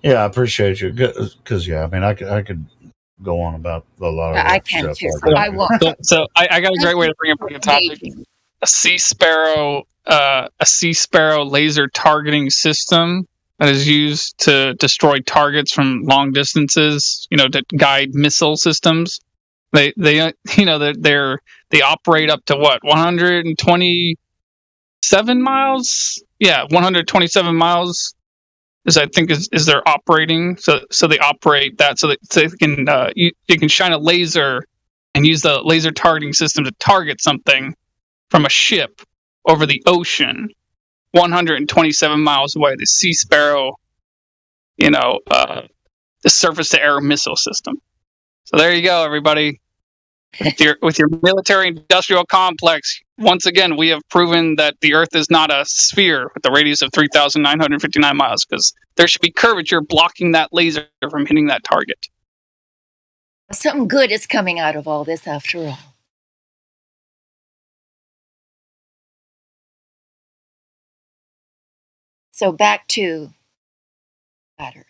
Yeah, I appreciate you. Because, I mean, I could go on about a lot of I can stuff. too. So I won't. So I got a great way to bring it back to topic. A Sea Sparrow laser targeting system that is used to destroy targets from long distances. To guide missile systems. They operate up to what, 127 miles? Yeah, 127 miles is their operating. So they operate that so they can you can shine a laser and use the laser targeting system to target something from a ship over the ocean, 127 miles away. The Sea Sparrow, the surface-to-air missile system. So there you go, everybody. With your military-industrial complex, once again, we have proven that the Earth is not a sphere with a radius of 3,959 miles, because there should be curvature blocking that laser from hitting that target. Something good is coming out of all this, after all. So back to Flat Earth.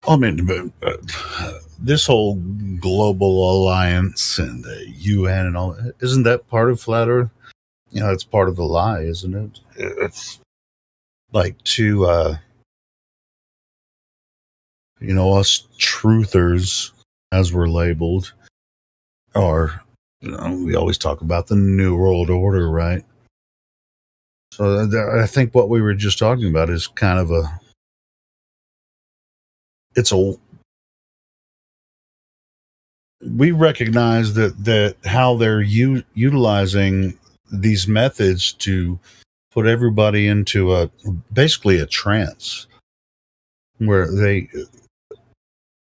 I mean, this whole global alliance and the UN and all, isn't that part of Flat Earth? It's part of the lie, isn't it? It's like to, us truthers, as we're labeled, or, we always talk about the New World Order, right? So I think what we were just talking about is kind of we recognize that how they're utilizing these methods to put everybody into basically a trance where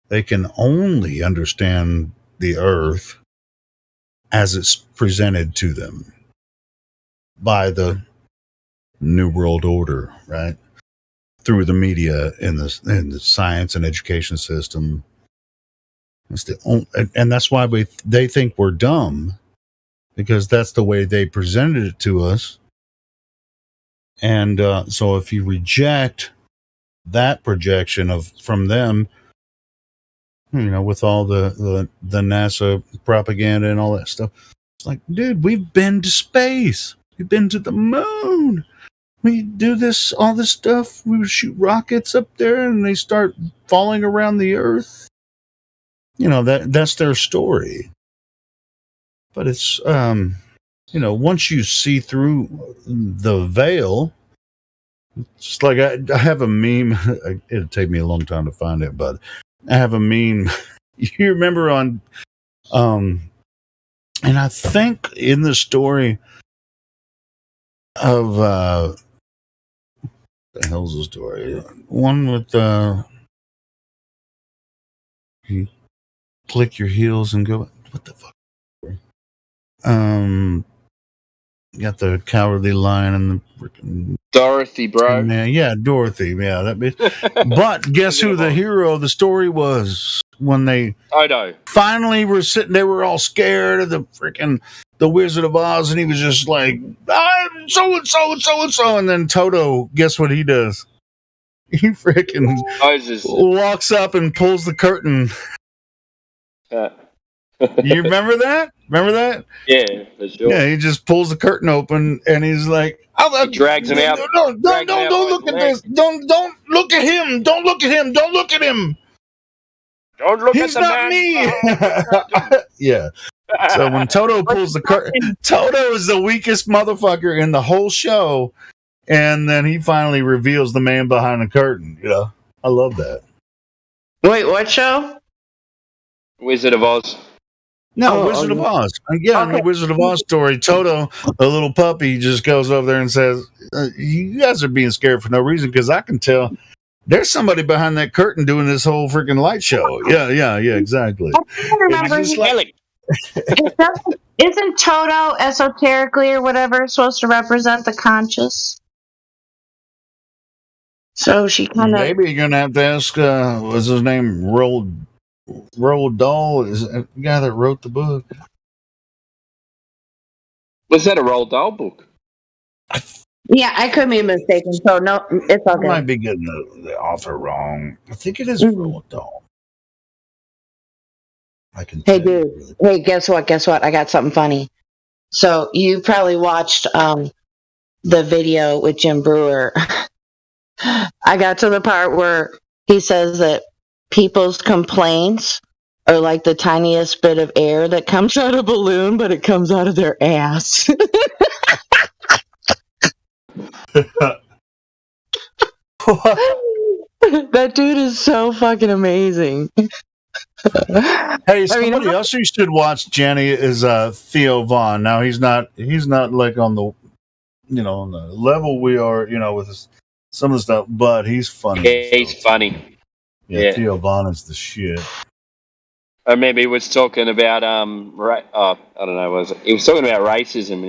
they can only understand the Earth as it's presented to them by the New World Order, right? Through the media in the science and education system. And that's why they think we're dumb, because that's the way they presented it to us. And so if you reject that projection from them, with all the NASA propaganda and all that stuff, it's like, dude, we've been to space. We've been to the moon. We do all this stuff. We would shoot rockets up there and they start falling around the Earth. That's their story. But it's, once you see through the veil, it's like I have a meme. It'll take me a long time to find it, but I have a meme. You remember on, and I think in the story of, the hell's the story? One with you click your heels and go. What the fuck? You got the Cowardly Lion and the freaking Dorothy, bro. Yeah, Dorothy. Yeah, that bitch. But guess who the hero of the story was when they finally were sitting? They were all scared of the Wizard of Oz, and he was just like, I'm so and so and so and so. And then Toto, guess what he does? He freaking walks up and pulls the curtain. You remember that? Yeah, for sure. Yeah, he just pulls the curtain open and he's like, he drags him out. Don't look at this. Don't look at him. Don't look at him. Don't look at him. Don't look He's at the not man. me. Yeah. So when Toto pulls the curtain, Toto is the weakest motherfucker in the whole show, and then he finally reveals the man behind the curtain. You know, I love that. Wait, what show? Wizard of Oz. No, Wizard of Oz. Yeah, in the Wizard of Oz story, Toto, the little puppy, just goes over there and says, "You guys are being scared for no reason because I can tell there's somebody behind that curtain doing this whole freaking light show." Yeah, exactly. I remember. It's just like, Isn't Toto esoterically or whatever supposed to represent the conscious? So she kind of. maybe you're gonna have to ask. What's his name? Roald Dahl is the guy that wrote the book. Was that a Roald Dahl book? Yeah, I could be mistaken. So no, it's I okay. might be getting the author wrong. I think it is Roald Dahl. I can. Hey, dude. Hey, guess what? I got something funny. So you probably watched the video with Jim Brewer. I got to the part where he says that people's complaints are like the tiniest bit of air that comes out of a balloon, but it comes out of their ass. That dude is so fucking amazing. Hey, somebody else you should watch, Jenny, is Theo Vaughn. Now he's not like on the on the level we are, with some of the stuff, but he's funny. Yeah, he's funny. Yeah, Theo Vaughn is the shit. Or maybe he was talking about I don't know, he was talking about racism,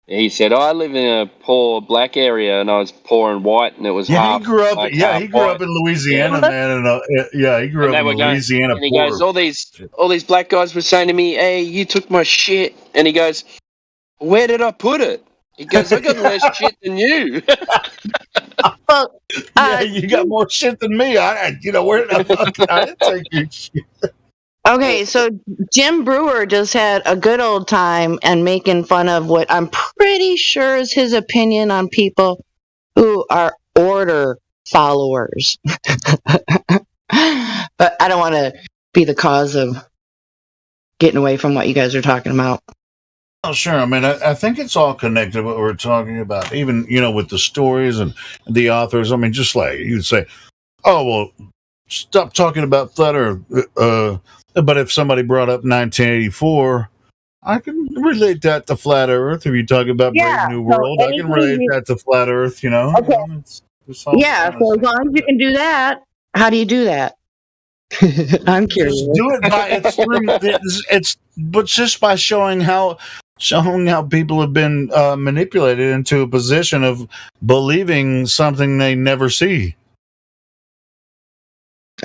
and he said, I live in a poor black area, and I was poor and white, and it was half. He grew up. Like, he grew up in Louisiana, man. And he grew up in Louisiana. And he goes, all these black guys were saying to me, "Hey, you took my shit," and he goes, "Where did I put it?" He goes, "I got less shit than you." Well, you got more shit than me. Where did I didn't take your shit. Okay, so Jim Brewer just had a good old time and making fun of what I'm pretty sure is his opinion on people who are order followers. But I don't want to be the cause of getting away from what you guys are talking about. Oh, sure. I mean, I think it's all connected, what we're talking about, even, with the stories and the authors. I mean, just like you'd say, oh, well, stop talking about Flat Earth. But if somebody brought up 1984, I can relate that to Flat Earth. If you talk about Brave New World, I can relate that to Flat Earth, Okay. It's all Yeah, so as long as you can do that, how do you do that? I'm curious. Just do it by but just by showing how people have been manipulated into a position of believing something they never see.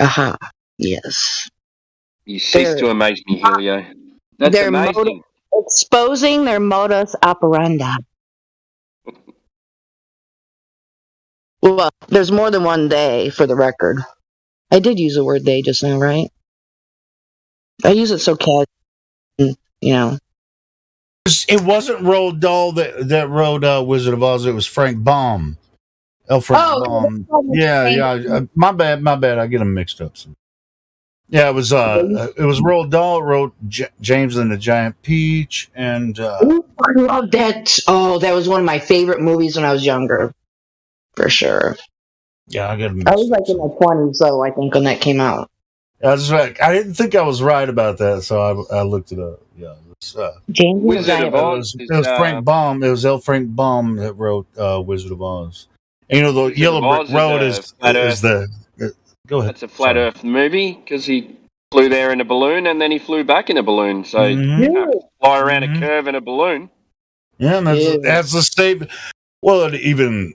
Aha. Yes. You cease to amaze me, Helio. That's amazing. Exposing their modus operandi. Well, there's more than one day, for the record. I did use the word "they" just now, right? I use it so casual, It wasn't Roald Dahl that wrote Wizard of Oz. It was Frank Baum. Frank Baum. Yeah. My bad. I get them mixed up. Yeah, it was Roald Dahl wrote James and the Giant Peach, and Ooh, I love that. Oh, that was one of my favorite movies when I was younger, for sure. Yeah, I get them. I was like in my 20s, though, I think, when that came out. That's right. I didn't think I was right about that, so I looked it up. Yeah, James Wizard of Oz. It was Frank Baum. It was L. Frank Baum that wrote Wizard of Oz. And the Yellow Brick Road is the. Go ahead. It's a Flat Earth movie because he flew there in a balloon and then he flew back in a balloon. So you fly around a curve in a balloon. Yeah, and that's the state. Well, even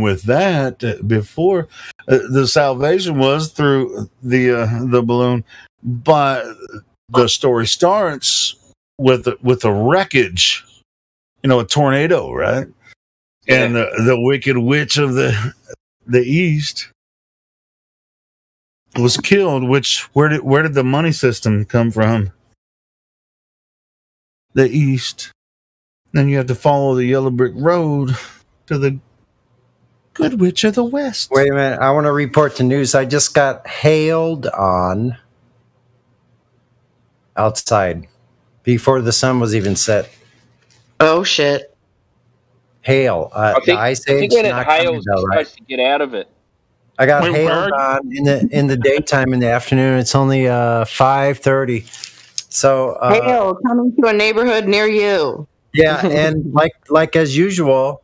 with that, before the salvation was through the balloon, but the story starts with the wreckage. A tornado, right? Yeah. And the Wicked Witch of the East was killed. Where did the money system come from? The East. Then you have to follow the Yellow Brick Road to the Good Witch of the West. Wait a minute. I want to report the news. I just got hailed on outside before the sun was even set. Oh, shit. Hail. I The ice think age when it not coming hails, though, you're right? supposed to get out of it. I got Wait, hailed where? on in the daytime. In the afternoon, it's only 5:30. So Hail coming to a neighborhood near you. yeah, and like as usual,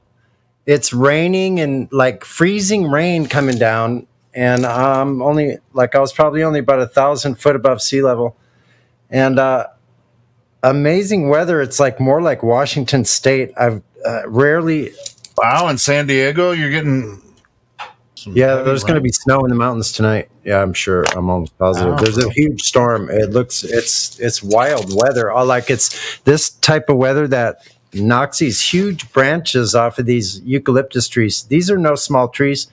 it's raining and like freezing rain coming down, and I was probably only about 1,000 foot above sea level, and amazing weather. It's like more like Washington State. I've rarely. Wow, in San Diego, you're getting. Yeah, there's going to be snow in the mountains tonight. Yeah, I'm sure. I'm almost positive. Wow. There's a huge storm. It's wild weather. It's this type of weather that knocks these huge branches off of these eucalyptus trees. These are no small trees.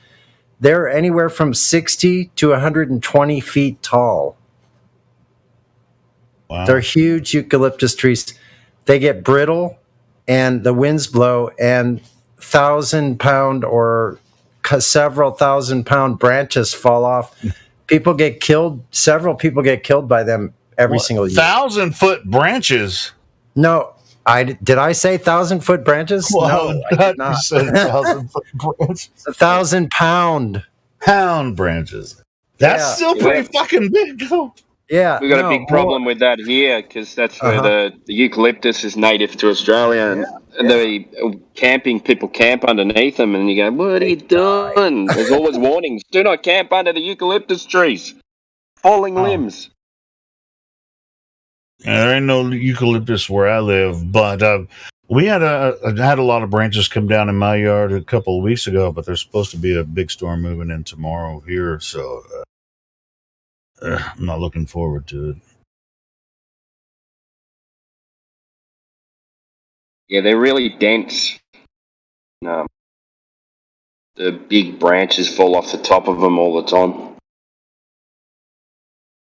They're anywhere from 60 to 120 feet tall. Wow. They're huge eucalyptus trees. They get brittle, and the winds blow, and 1,000-pound or several 1,000-pound branches fall off. People get killed. Several people get killed by them every single year. 1,000-foot branches. No, did I say 1,000-foot branches? Well, no, I did not. You said 1,000-foot branches. 1,000-pound branches. That's still pretty fucking big, though. Yeah, We've got a big problem with that here because that's where the eucalyptus is native to Australia, and the camping people camp underneath them, and you go, "What are you doing?" There's always warnings: do not camp under the eucalyptus trees, falling limbs. Yeah, there ain't no eucalyptus where I live, but we had a lot of branches come down in my yard a couple of weeks ago. But there's supposed to be a big storm moving in tomorrow here, so I'm not looking forward to it. Yeah, they're really dense. The big branches fall off the top of them all the time.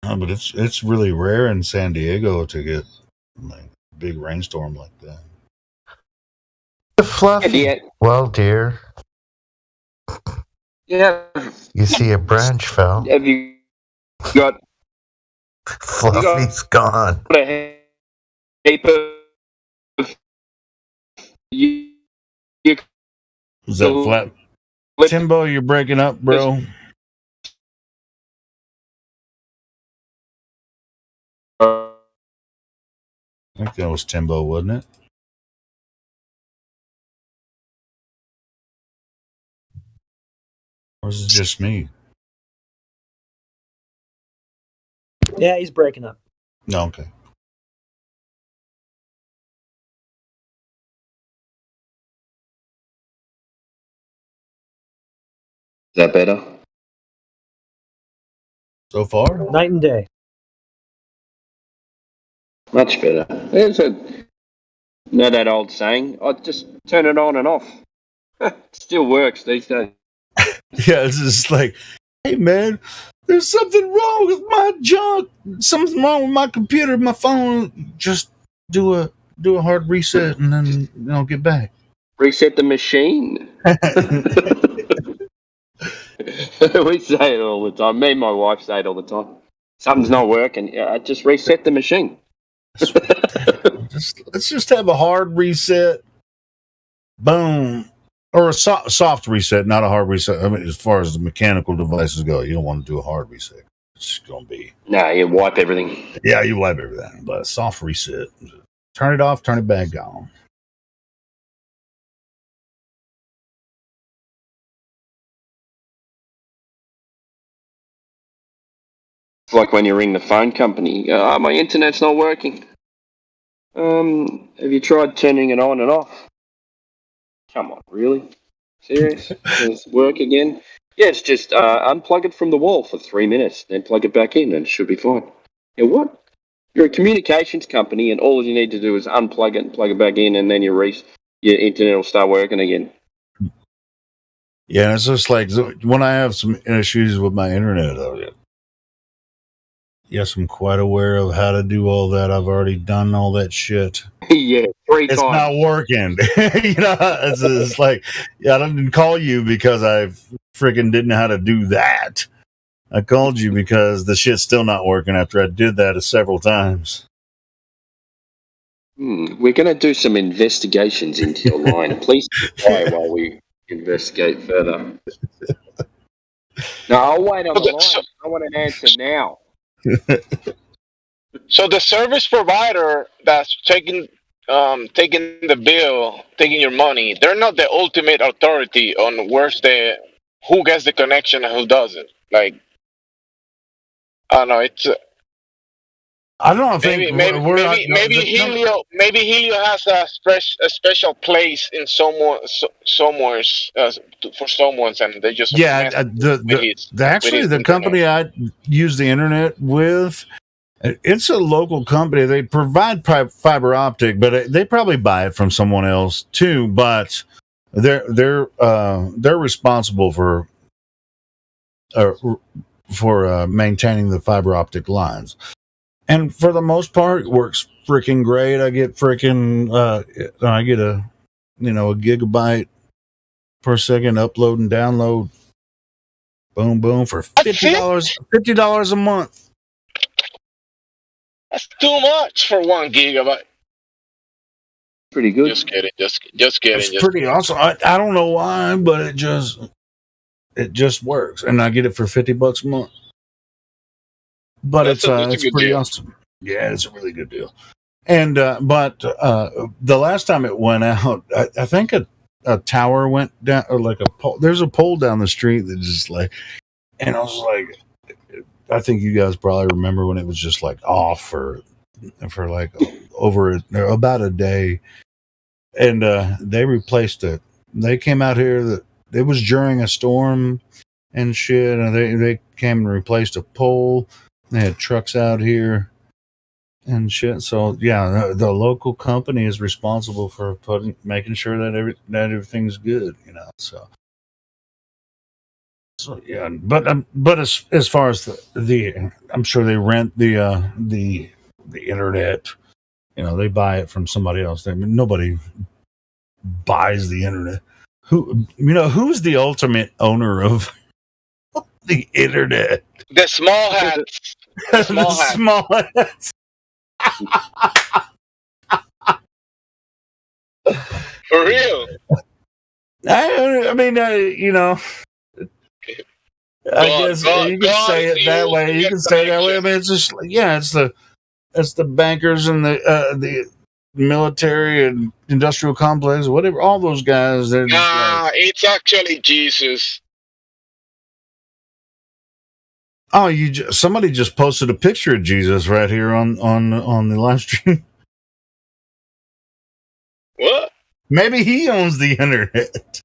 But it's really rare in San Diego to get like a big rainstorm like that. Fluffy. Well, dear. Yeah. You see a branch fell. Have you got? Fluffy's gone. A heap of Is that flat? Timbo, you're breaking up, bro. I think that was Timbo, wasn't it? Or is it just me? Yeah, he's breaking up. No, okay. Is that better? So far? Night and day. Much better. That old saying, I just turn it on and off. Still works these days. Yeah, it's just like, hey man, there's something wrong with my junk. Something wrong with my computer, my phone. Just do a hard reset and then get back. Reset the machine. We say it all the time. Me and my wife say it all the time. Something's not working. I just reset the machine. Let's just have a hard reset. Boom. Or a soft reset, not a hard reset. I mean, as far as the mechanical devices go, you don't want to do a hard reset. It's going to be... No, you wipe everything. Yeah, you wipe everything. But a soft reset. Turn it off, turn it back on. It's like when you ring the phone company, you go, my internet's not working. Have you tried turning it on and off? Come on, really? Serious? Does it work again? Yeah, it's just unplug it from the wall for 3 minutes, then plug it back in and it should be fine. Yeah, what? You're a communications company and all you need to do is unplug it and plug it back in and then your internet will start working again. Yeah, it's just like when I have some issues with my internet, yes, I'm quite aware of how to do all that. I've already done all that shit. Yeah, 3 it's times. not working. It's like, yeah, I didn't call you because I freaking didn't know how to do that. I called you because the shit's still not working after I did that several times. We're going to do some investigations into your line. Please stand by while we investigate further. No, I'll wait on the line. I want an answer now. So the service provider that's taking the bill, taking your money, they're not the ultimate authority on who gets the connection and who doesn't. Like, I don't know. It's I don't think maybe Helio has a special place in somewhere's for someone's, and they just mess the company I use the internet with, it's a local company. They provide fiber optic, but they probably buy it from someone else too. But they're responsible for maintaining the fiber optic lines. And for the most part, it works freaking great. I get a gigabyte per second upload and download. Boom, boom for $50 a month. That's too much for 1 gigabyte. Pretty good. Just kidding. Just kidding. It's pretty awesome. I don't know why, but it just works, and I get it for $50 a month. But it's pretty deal. Awesome. Yeah, it's a really good deal. And but the last time it went out, I think a tower went down, or like a pole. There's a pole down the street that just like, and I was like, I think you guys probably remember when it was just like off for like over about a day, and they replaced it. They came out here. It was during a storm and shit, and they came and replaced a pole. They had trucks out here and shit. So yeah, the local company is responsible for making sure that everything's good, So yeah, but as far as the I'm sure they rent the internet. They buy it from somebody else. Nobody buys the internet. Who's the ultimate owner of the internet? The small hats. The small hats. For real. I mean, I guess you can say it that way. You can say it that way. I mean, it's just it's the bankers and the military and industrial complex, whatever. All those guys. They're it's actually Jesus. Oh, somebody just posted a picture of Jesus right here on the live stream. What? Maybe he owns the internet.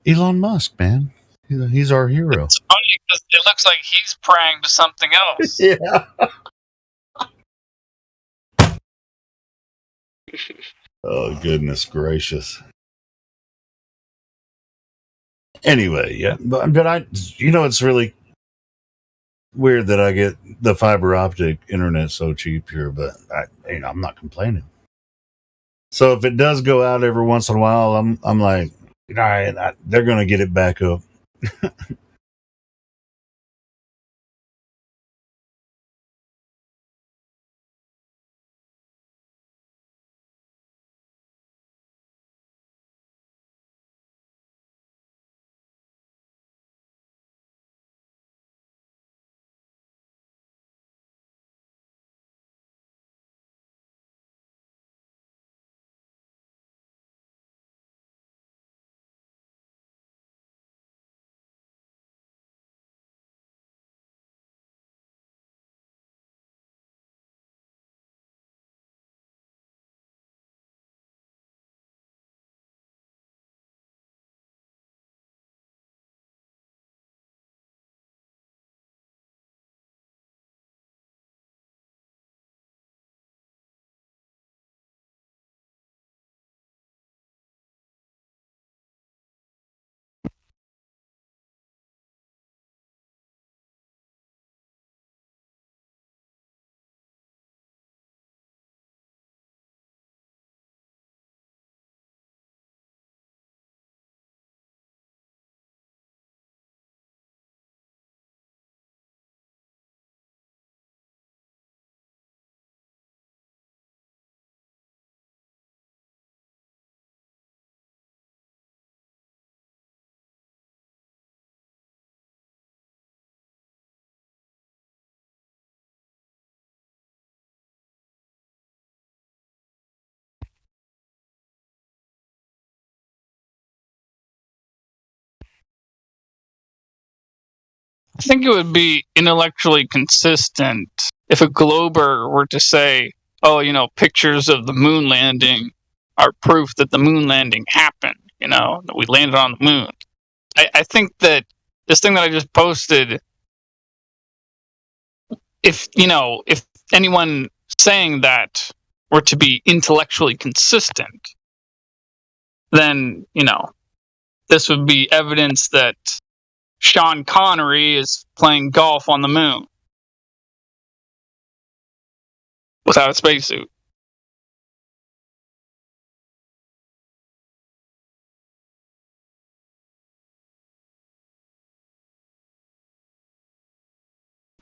Elon Musk, man. He's our hero. It's funny because it looks like he's praying to something else. Yeah. Oh, goodness gracious. Anyway, yeah. But it's really weird that I get the fiber optic internet so cheap here, but I'm not complaining. So if it does go out every once in a while, I'm like, all right, they're going to get it back up. I think it would be intellectually consistent if a glober were to say, oh, pictures of the moon landing are proof that the moon landing happened, that we landed on the moon. I think that this thing that I just posted, if anyone saying that were to be intellectually consistent, then, this would be evidence that Sean Connery is playing golf on the moon without a spacesuit.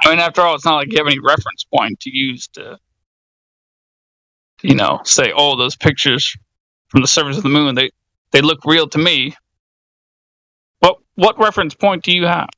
I mean, after all, it's not like you have any reference point to use to, say, oh, those pictures from the surface of the moon, they look real to me. What reference point do you have?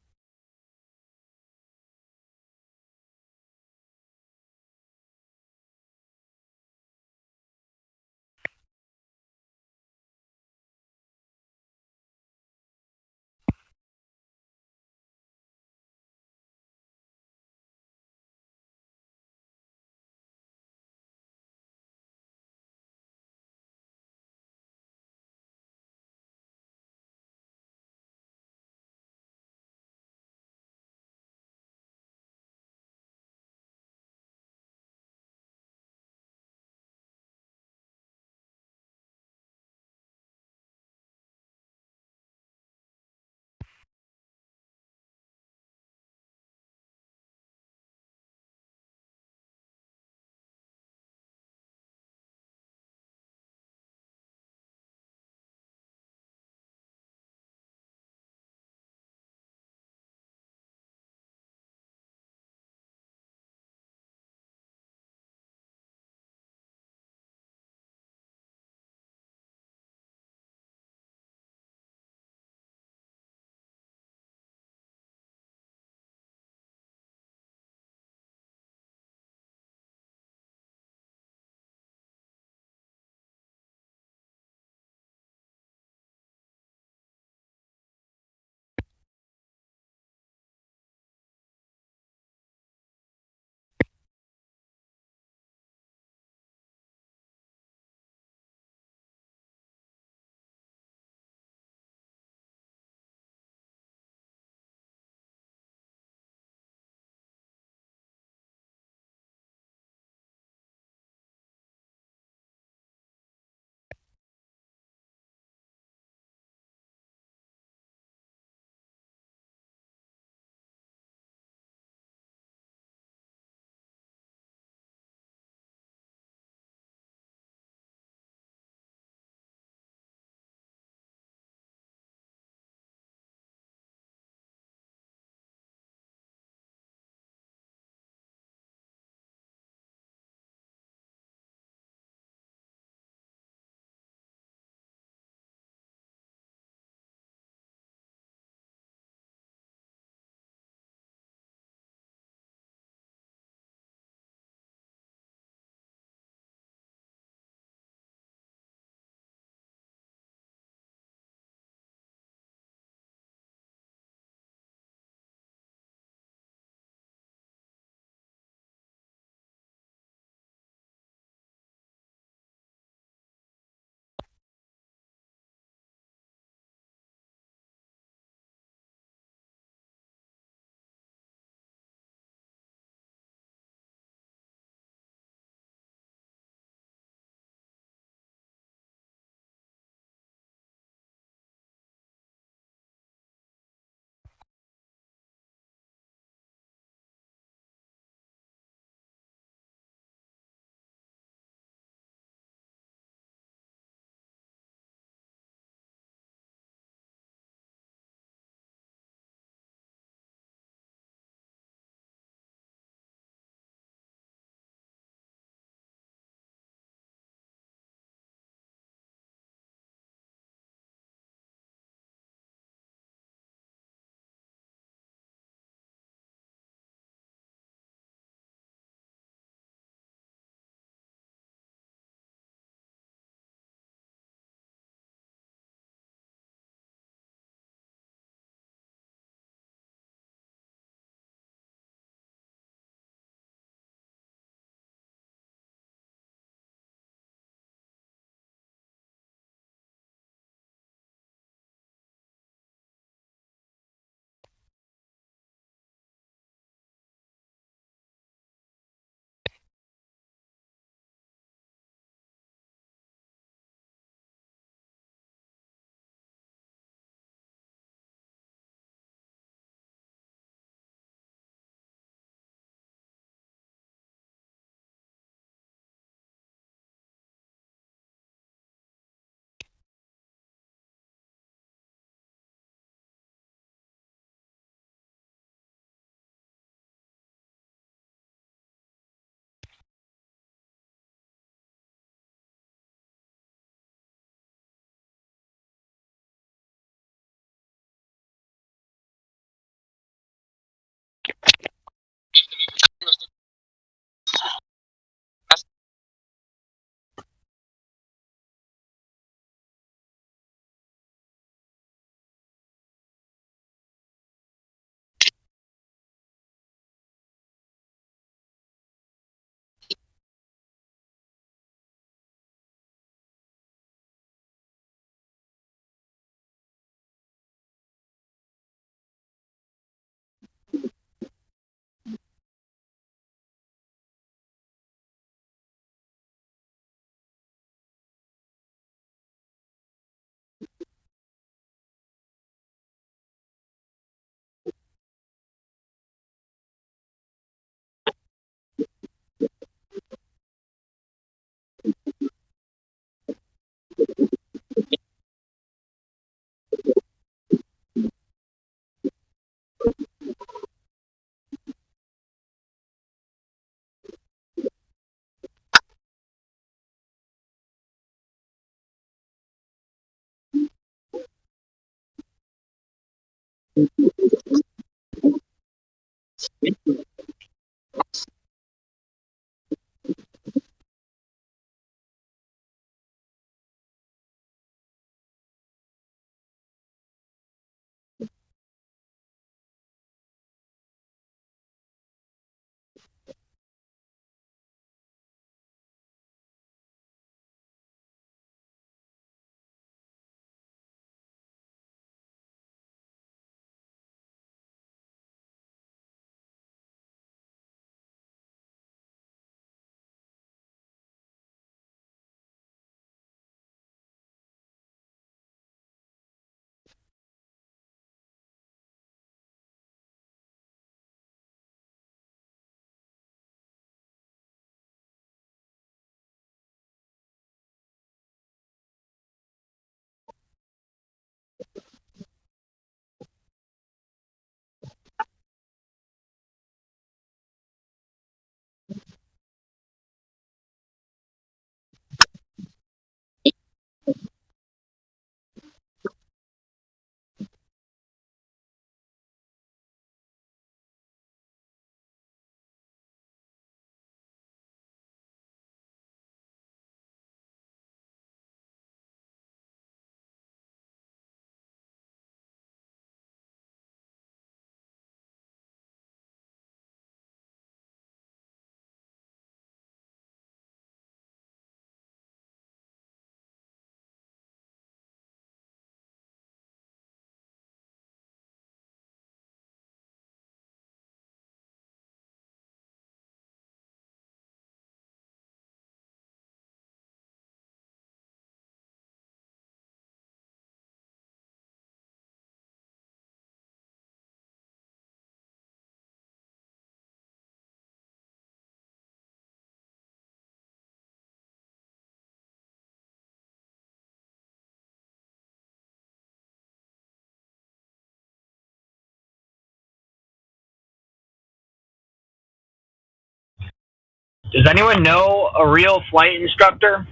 Does anyone know a real flight instructor,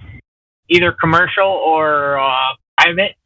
either commercial or private?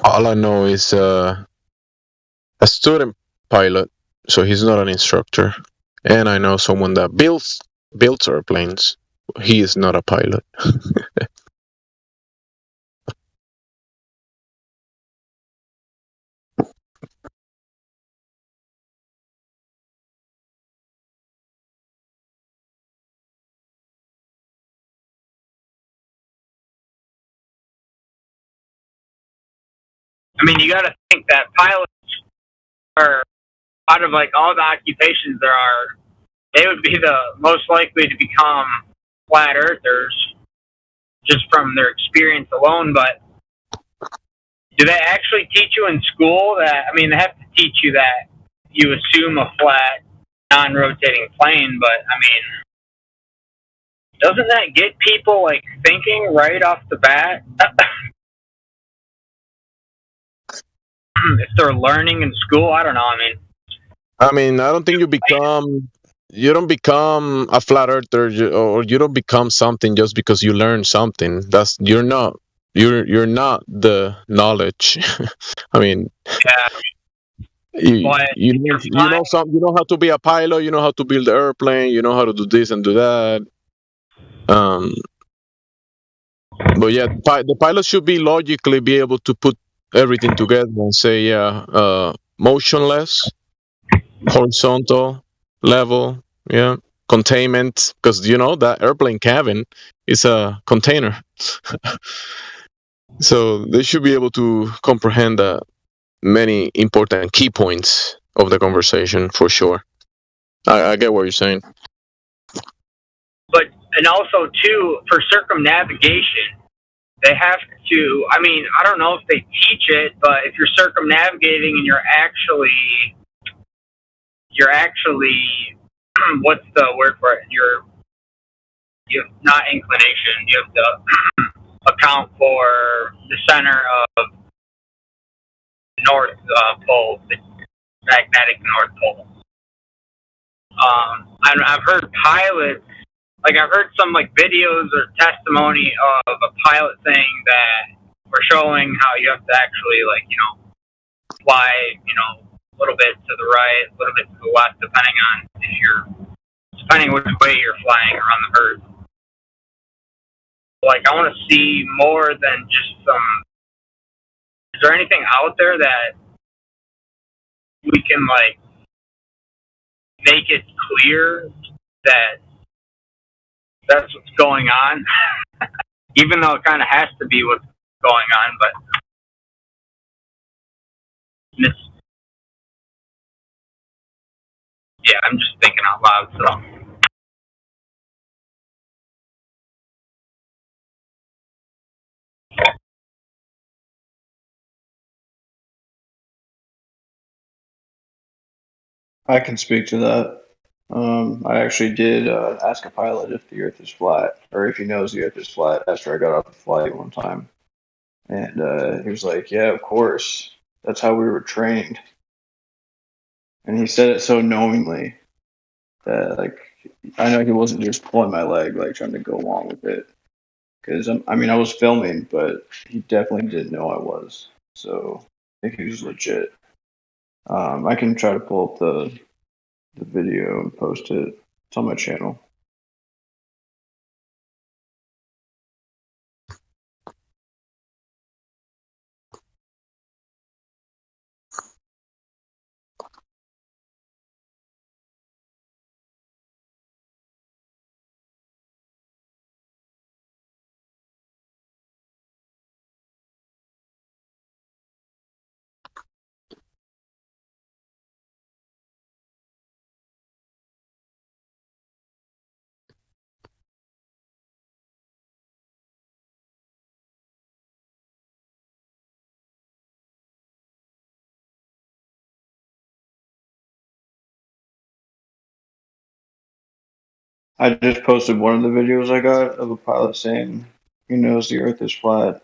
All I know is a student pilot, so he's not an instructor. And I know someone that builds airplanes. He is not a pilot. I mean, you got to think that pilots are, out of like all the occupations there are, they would be the most likely to become flat earthers just from their experience alone. But do they actually teach you in school that? I mean, they have to teach you that you assume a flat, non-rotating plane. But I mean, doesn't that get people like thinking right off the bat? If they're learning in school, I don't know. I don't think you don't become a flat earther, or you don't become something just because you learn something. You're not the knowledge. I mean, yeah. You know how to be a pilot. You know how to build an airplane. You know how to do this and do that. But yeah, the pilot should be logically be able to put everything together and say, yeah, motionless, horizontal, level, yeah, containment, because that airplane cabin is a container. So they should be able to comprehend many important key points of the conversation for sure. I get what you're saying. and also too for circumnavigation, they have to. I mean, I don't know if they teach it, but if you're circumnavigating and you're actually what's the word for it? You have not inclination. You have to account for the center of the North Pole, the magnetic North Pole. I've heard pilots, like I've heard some like videos or testimony of a pilot saying that we're showing how you have to actually fly, a little bit to the right, a little bit to the left, depending which way you're flying around the Earth. Like I want to see more than just some. Is there anything out there that we can like make it clear that that's what's going on? Even though it kind of has to be what's going on, but yeah, I'm just thinking out loud. So. I can speak to that. I actually did ask a pilot if the Earth is flat, or if he knows the Earth is flat, after I got off the flight one time. And he was like, yeah, of course. That's how we were trained. And he said it so knowingly that, like, I know he wasn't just pulling my leg, like, trying to go along with it. Because, I mean, I was filming, but he definitely didn't know I was. So I think he was legit. I can try to pull up the video and post it. It's on my channel. I just posted one of the videos I got of a pilot saying he knows the Earth is flat.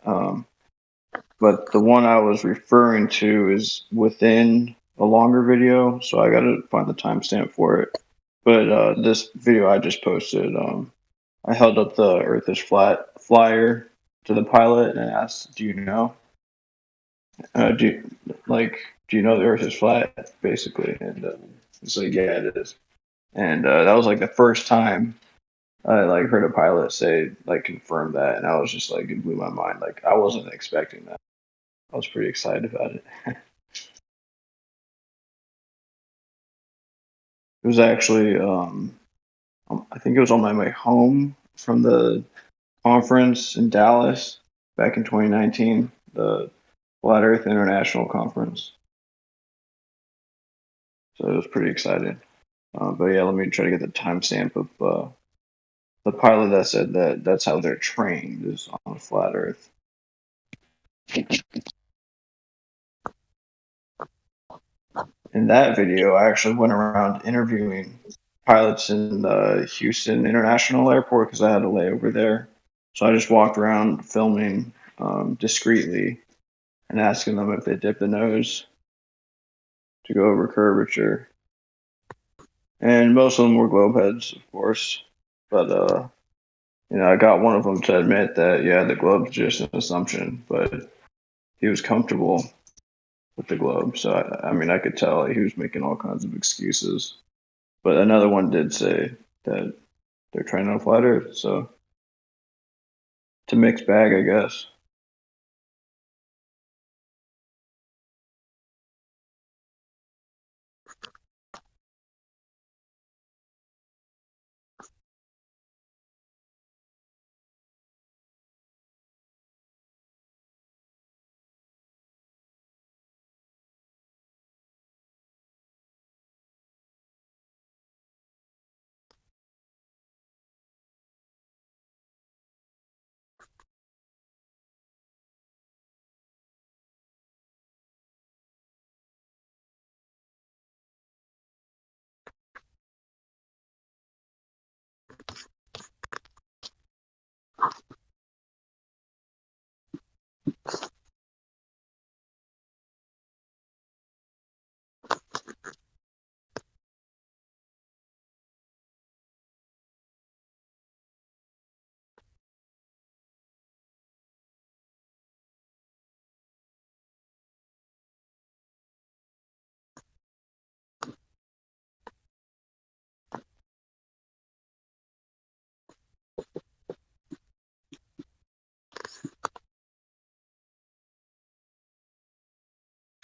But the one I was referring to is within a longer video, so I gotta find the timestamp for it. But this video I just posted, I held up the Earth is flat flyer to the pilot and asked, "Do you know? Do you know the Earth is flat?" Basically, and he's like, "Yeah, it is." And that was like the first time I like heard a pilot say like confirm that, and I was just like it blew my mind. Like I wasn't expecting that. I was pretty excited about it. It was actually I think it was on my way home from the conference in Dallas back in 2019, the Flat Earth International Conference. So it was pretty exciting. But yeah, let me try to get the timestamp of the pilot that said that that's how they're trained is on flat Earth. In that video, I actually went around interviewing pilots in the Houston International Airport because I had a layover there. So I just walked around filming discreetly and asking them if they dip the nose to go over curvature. And most of them were globe heads, of course. But I got one of them to admit that yeah, the globe's just an assumption, but he was comfortable with the globe. So I mean, I could tell he was making all kinds of excuses. But another one did say that they're trying on flat Earth. So it's a mixed bag, I guess.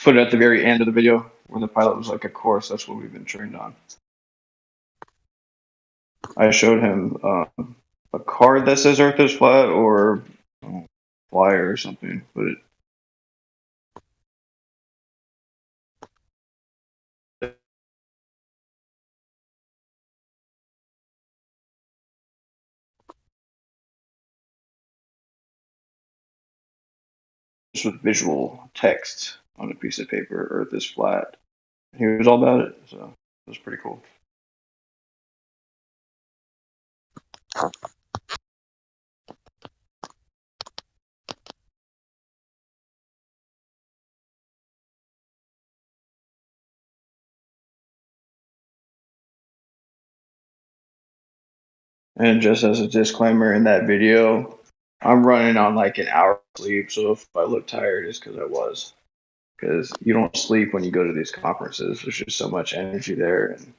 Put it at the very end of the video where the pilot was like, of course, that's what we've been trained on. I showed him a card that says Earth is flat or a flyer or something, but just with visual text on a piece of paper, Earth is flat. He was all about it, so it was pretty cool. And just as a disclaimer, in that video, I'm running on like an hour sleep, so if I look tired, it's because I was. Because you don't sleep when you go to these conferences. There's just so much energy there, and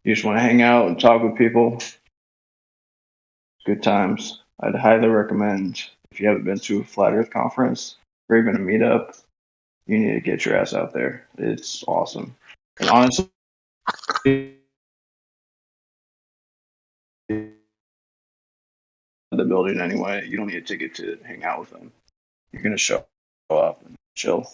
you just want to hang out and talk with people. Good times. I'd highly recommend, if you haven't been to a Flat Earth conference or even a meetup, you need to get your ass out there. It's awesome. And honestly, the building anyway, you don't need a ticket to hang out with them. You're going to show up and chill.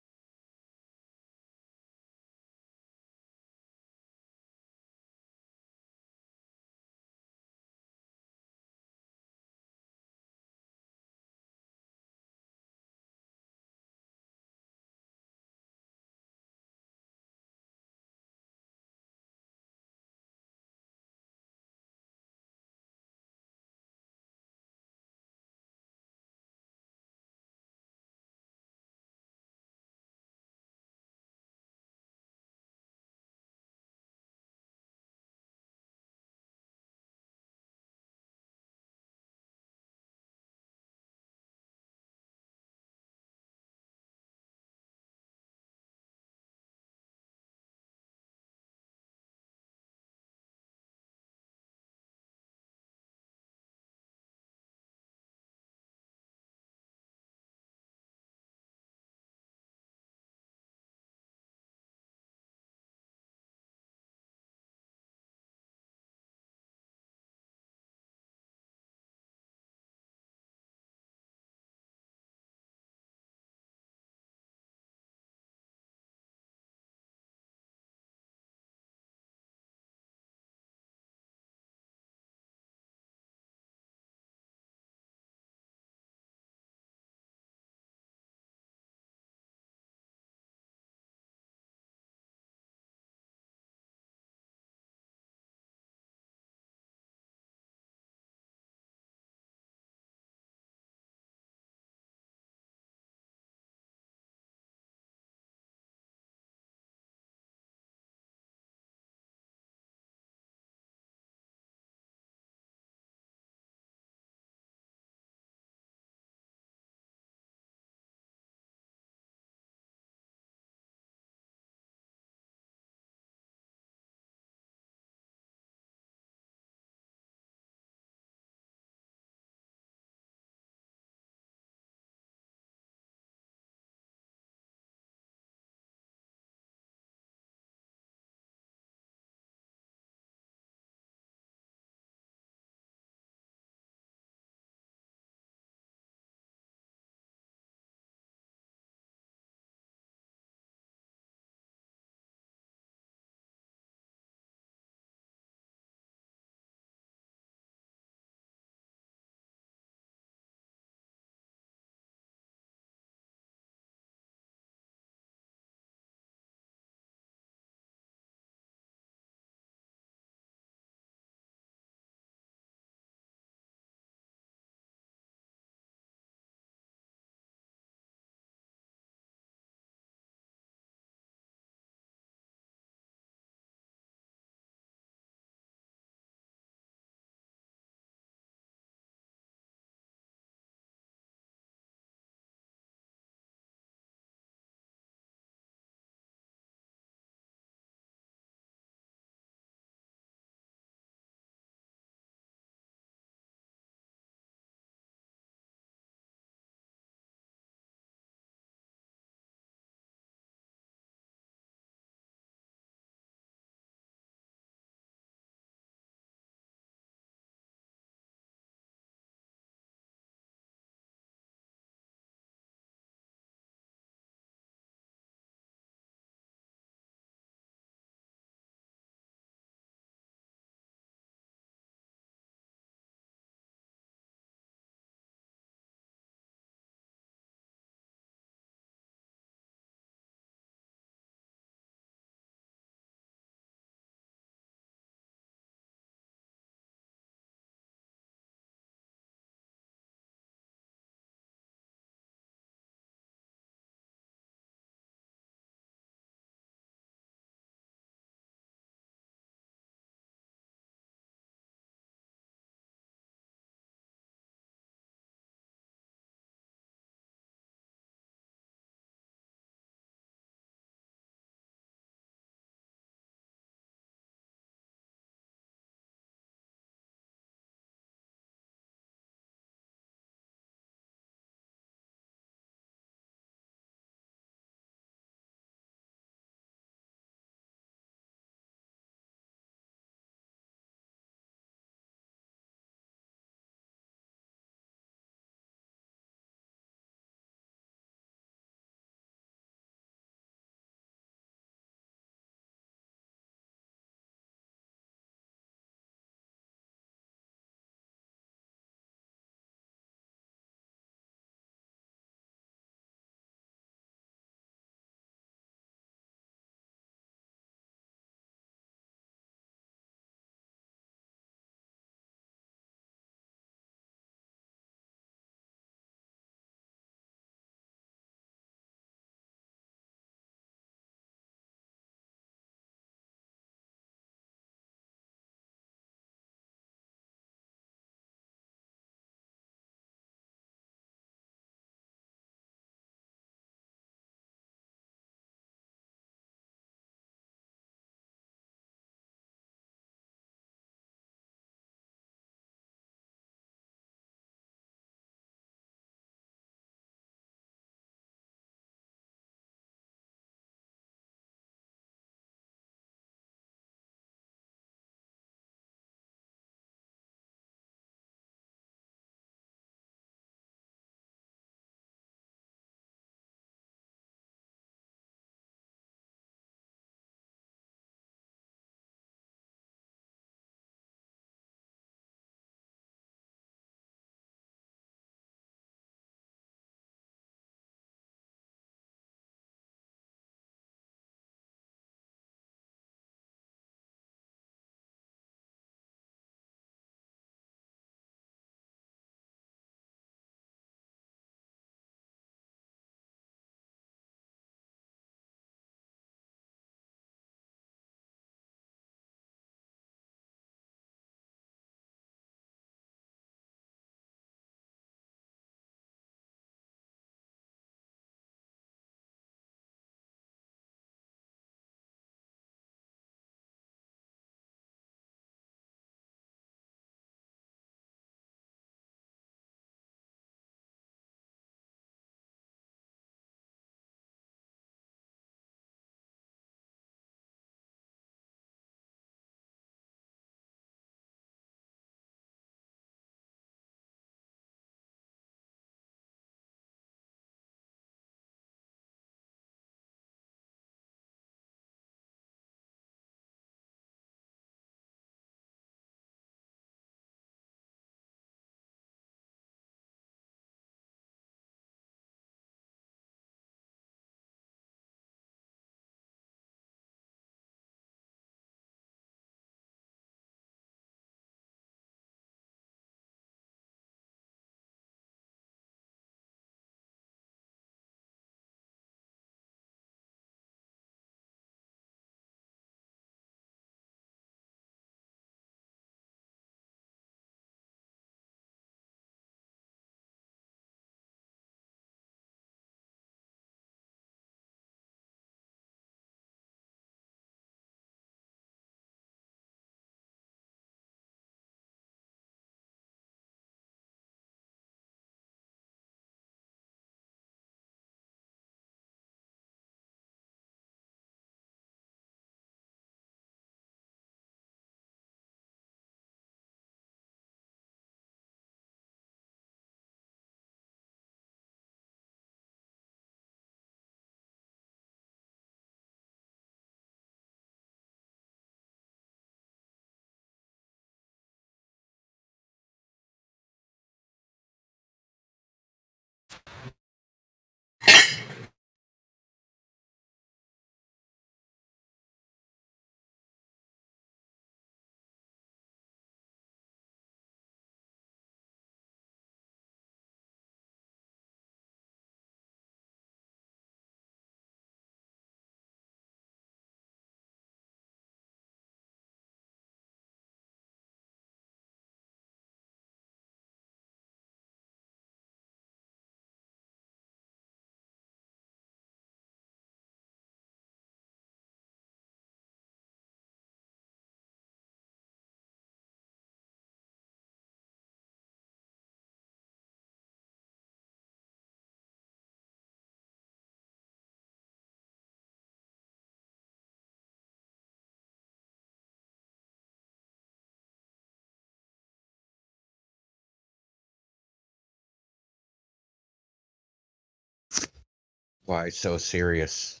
Why so serious?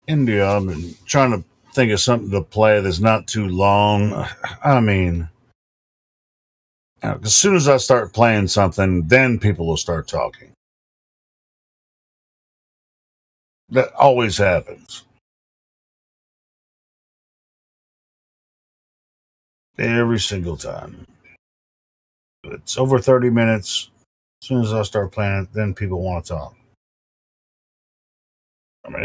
India, I've been trying to think of something to play that's not too long. I mean, as soon as I start playing something, then people will start talking. That always happens. Every single time. It's over 30 minutes. As soon as I start playing it, then people want to talk. I mean,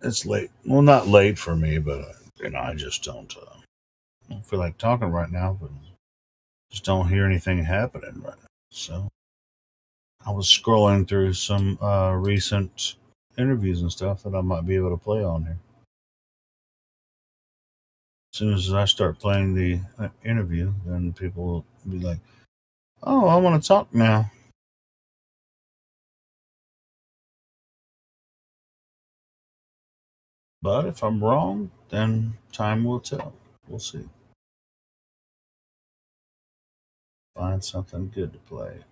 it's late. Well, not late for me, but I just don't feel like talking right now. But just don't hear anything happening right now. So I was scrolling through some recent interviews and stuff that I might be able to play on here. As soon as I start playing the interview, then people will be like, "Oh, I want to talk now." But if I'm wrong, then time will tell. We'll see. Find something good to play.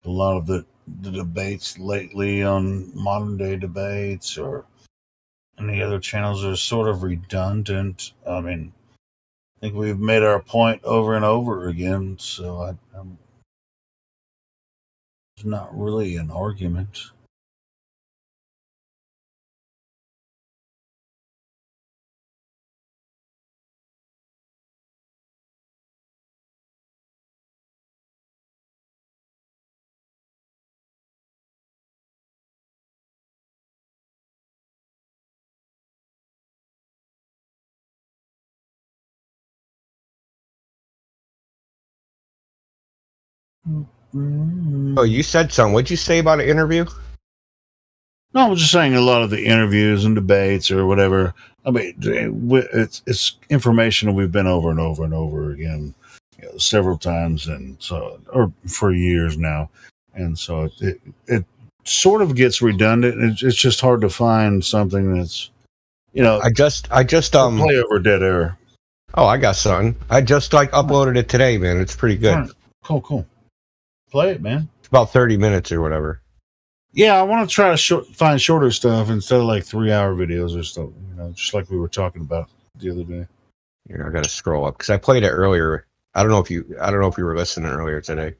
A lot of the debates lately on modern day debates or any other channels are sort of redundant. I mean, I think we've made our point over and over again, so it's not really an argument. Oh, you said something. What'd you say about an interview? No, I was just saying a lot of the interviews and debates or whatever. I mean, it's information we've been over and over and over again, several times, and so or for years now, and so it sort of gets redundant. It's just hard to find something that's I just play over dead air. Oh, I got something. I just uploaded it today, man. It's pretty good. Right. Cool. Play it, man. It's about 30 minutes or whatever. Yeah, I want to try to find shorter stuff instead of like 3-hour videos or stuff. Just like we were talking about the other day. Here, I got to scroll up because I played it earlier. I don't know if you were listening earlier today.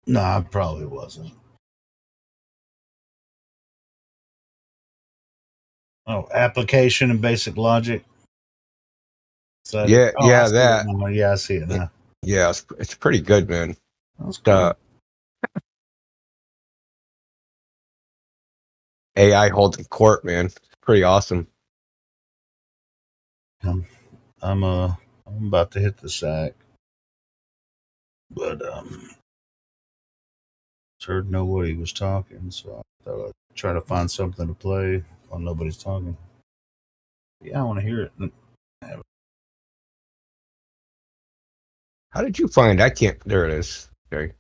No, I probably wasn't. Oh, application and basic logic. That. Yeah, I see it now. Yeah, it's pretty good, man. That's cool. AI holding court, man. It's pretty awesome. I'm about to hit the sack, but heard nobody was talking, so I thought I'd try to find something to play while nobody's talking. Yeah, I want to hear it. How did you find? I can't. There it is. Okay.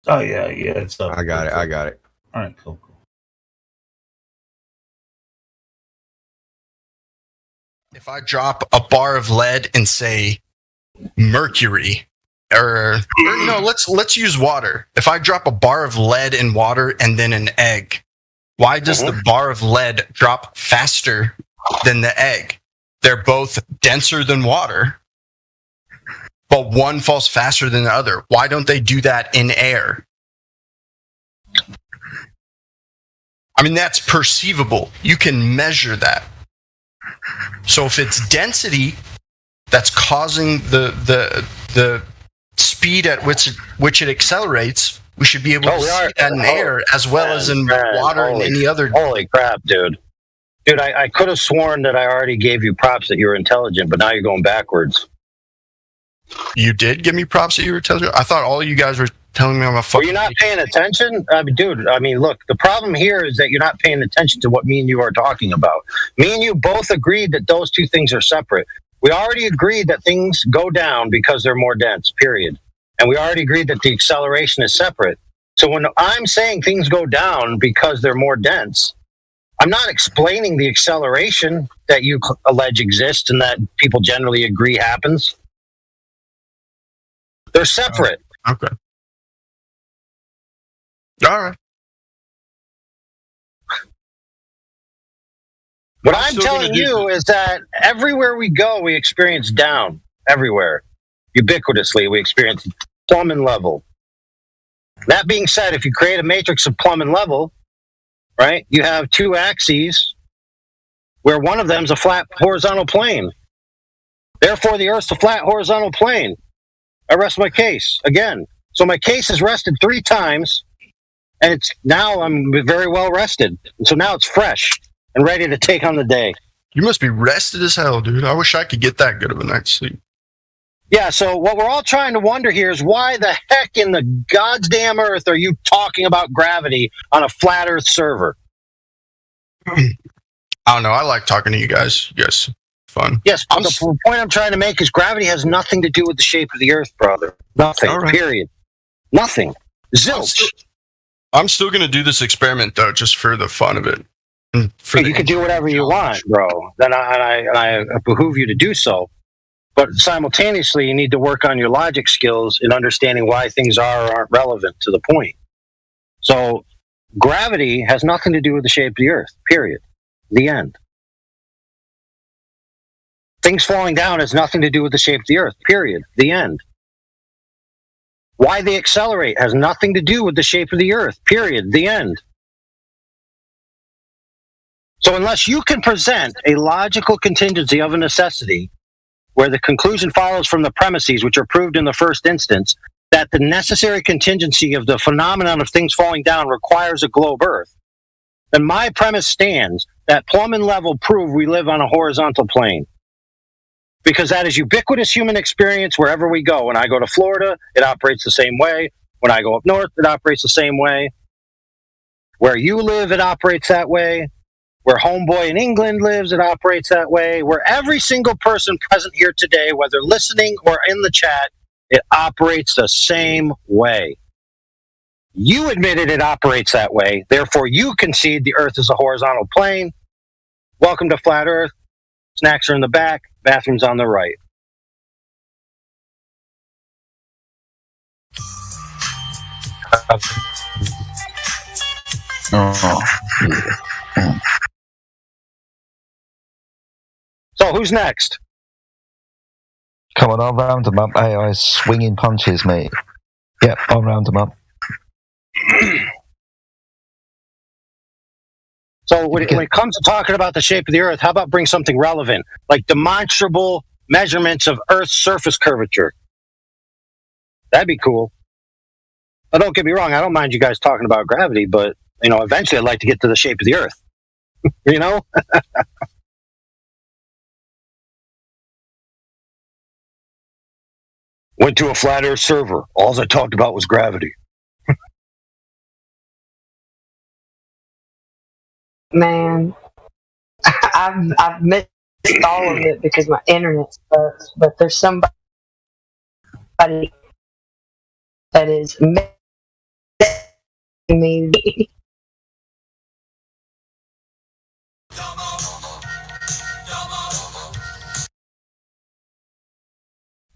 Oh yeah, it's up. I got it. I got it. All right, cool. If I drop a bar of lead and say mercury, or no, let's use water. If I drop a bar of lead in water and then an egg, why does the bar of lead drop faster than the egg? They're both denser than water, but one falls faster than the other. Why don't they do that in air? I mean, that's perceivable. You can measure that. So if it's density that's causing the speed at which it accelerates, we should be able to see that in air as well as in water and any other. Holy crap, dude! Dude, I could have sworn that I already gave you props that you were intelligent, but now you're going backwards. You did give me props that you were intelligent? I thought all you guys were telling me I'm a fucking... Were you not paying attention? I mean, dude, look, the problem here is that you're not paying attention to what me and you are talking about. Me and you both agreed that those two things are separate. We already agreed that things go down because they're more dense, period. And we already agreed that the acceleration is separate. So when I'm saying things go down because they're more dense, I'm not explaining the acceleration that you allege exists and that people generally agree happens. They're separate. Okay. All right. What I'm telling you is that everywhere we go, we experience down. Everywhere. Ubiquitously, we experience plumb and level. That being said, if you create a matrix of plumb and level, right, you have two axes where one of them is a flat horizontal plane. Therefore, the Earth's a flat horizontal plane. I rest my case again. So my case is rested 3 times, and it's now I'm very well rested. And so now it's fresh and ready to take on the day. You must be rested as hell, dude. I wish I could get that good of a night's sleep. Yeah, so what we're all trying to wonder here is why the heck in the goddamn earth are you talking about gravity on a flat Earth server? I don't know. I like talking to you guys. You guys fun. Yes, but the point I'm trying to make is gravity has nothing to do with the shape of the Earth, brother. Nothing, period. Nothing. Zilch. I'm still going to do this experiment, though, just for the fun of it. You can do whatever you want, bro. Then I behoove you to do so. But simultaneously, you need to work on your logic skills in understanding why things are or aren't relevant to the point. So, gravity has nothing to do with the shape of the Earth, period. The end. Things falling down has nothing to do with the shape of the Earth, period. The end. Why they accelerate has nothing to do with the shape of the Earth, period. The end. So unless you can present a logical contingency of a necessity where the conclusion follows from the premises which are proved in the first instance that the necessary contingency of the phenomenon of things falling down requires a globe Earth, then my premise stands that plumb and level prove we live on a horizontal plane. Because that is ubiquitous human experience wherever we go. When I go to Florida, it operates the same way. When I go up north, it operates the same way. Where you live, it operates that way. Where Homeboy in England lives, it operates that way. Where every single person present here today, whether listening or in the chat, it operates the same way. You admitted it operates that way. Therefore, you concede the Earth is a horizontal plane. Welcome to Flat Earth. Snacks are in the back. Bathrooms on the right. So who's next? Come on, I'll round them up. AI swinging punches, mate. Yep, I'll round them up. So when it comes to talking about the shape of the Earth, how about bring something relevant, like demonstrable measurements of Earth's surface curvature? That'd be cool. Now, don't get me wrong, I don't mind you guys talking about gravity, but eventually I'd like to get to the shape of the Earth. You know? Went to a flat Earth server. All I talked about was gravity. Man, I've missed all of it because my internet sucks. But there's somebody that is me.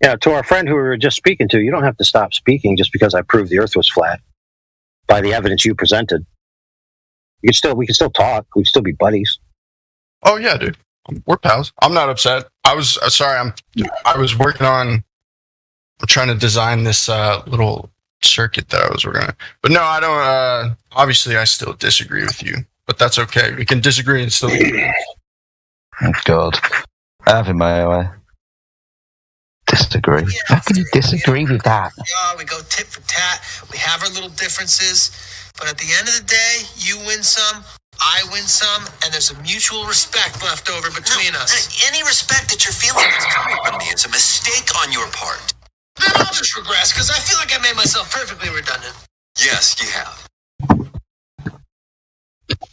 Yeah, to our friend who we were just speaking to, you don't have to stop speaking just because I proved the Earth was flat by the evidence you presented. We can still talk. We can still be buddies. Oh yeah, dude. We're pals. I'm not upset. I was sorry. I was working on. I'm trying to design this little circuit that I was working on. But no, I don't. Obviously, I still disagree with you. But that's okay. We can disagree and still be friends. Oh, God. Having my way. Disagree. How can you disagree with that? We go tit for tat. We have our little differences. But at the end of the day, you win some, I win some, and there's a mutual respect left over between us. Any respect that you're feeling that's coming from me is a mistake on your part. Then I'll just regress, because I feel like I made myself perfectly redundant. Yes, you have.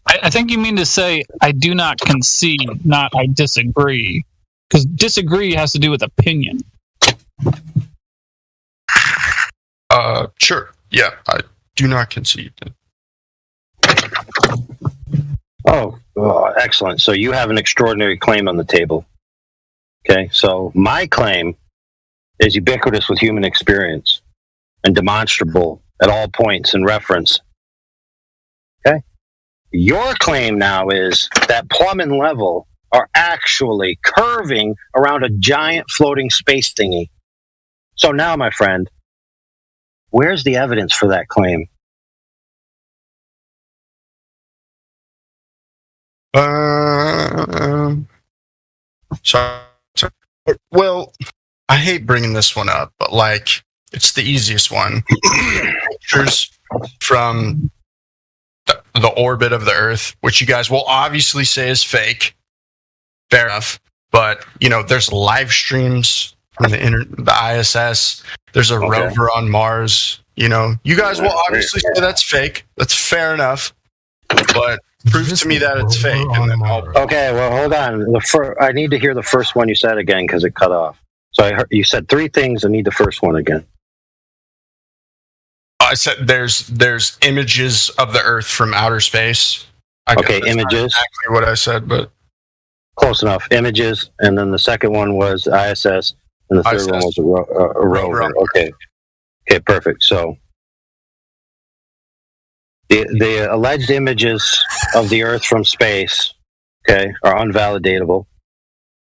I think you mean to say I do not concede, not I disagree. Because disagree has to do with opinion. Sure. Yeah, I do not concede. Oh, excellent. So you have an extraordinary claim on the table. Okay, so my claim is ubiquitous with human experience and demonstrable at all points in reference. Okay? Your claim now is that plumb and level are actually curving around a giant floating space thingy. So now, my friend, where's the evidence for that claim? Sorry. Well, I hate bringing this one up, but like, it's the easiest one. Pictures from the orbit of the Earth, which you guys will obviously say is fake. Fair enough. But, you know, there's live streams from the ISS. There's a rover on Mars. You know, you guys will obviously say that's fake. That's fair enough. But prove to me that it's fake. And then Okay, well, hold on. I need to hear the first one you said again because it cut off. So you said three things. I need the first one again. I said there's images of the Earth from outer space. Okay, images. Not exactly what I said, but close enough. Images, and then the second one was ISS, and the third one was a rover. Okay, perfect. So the alleged images of the Earth from space, okay, are unvalidatable.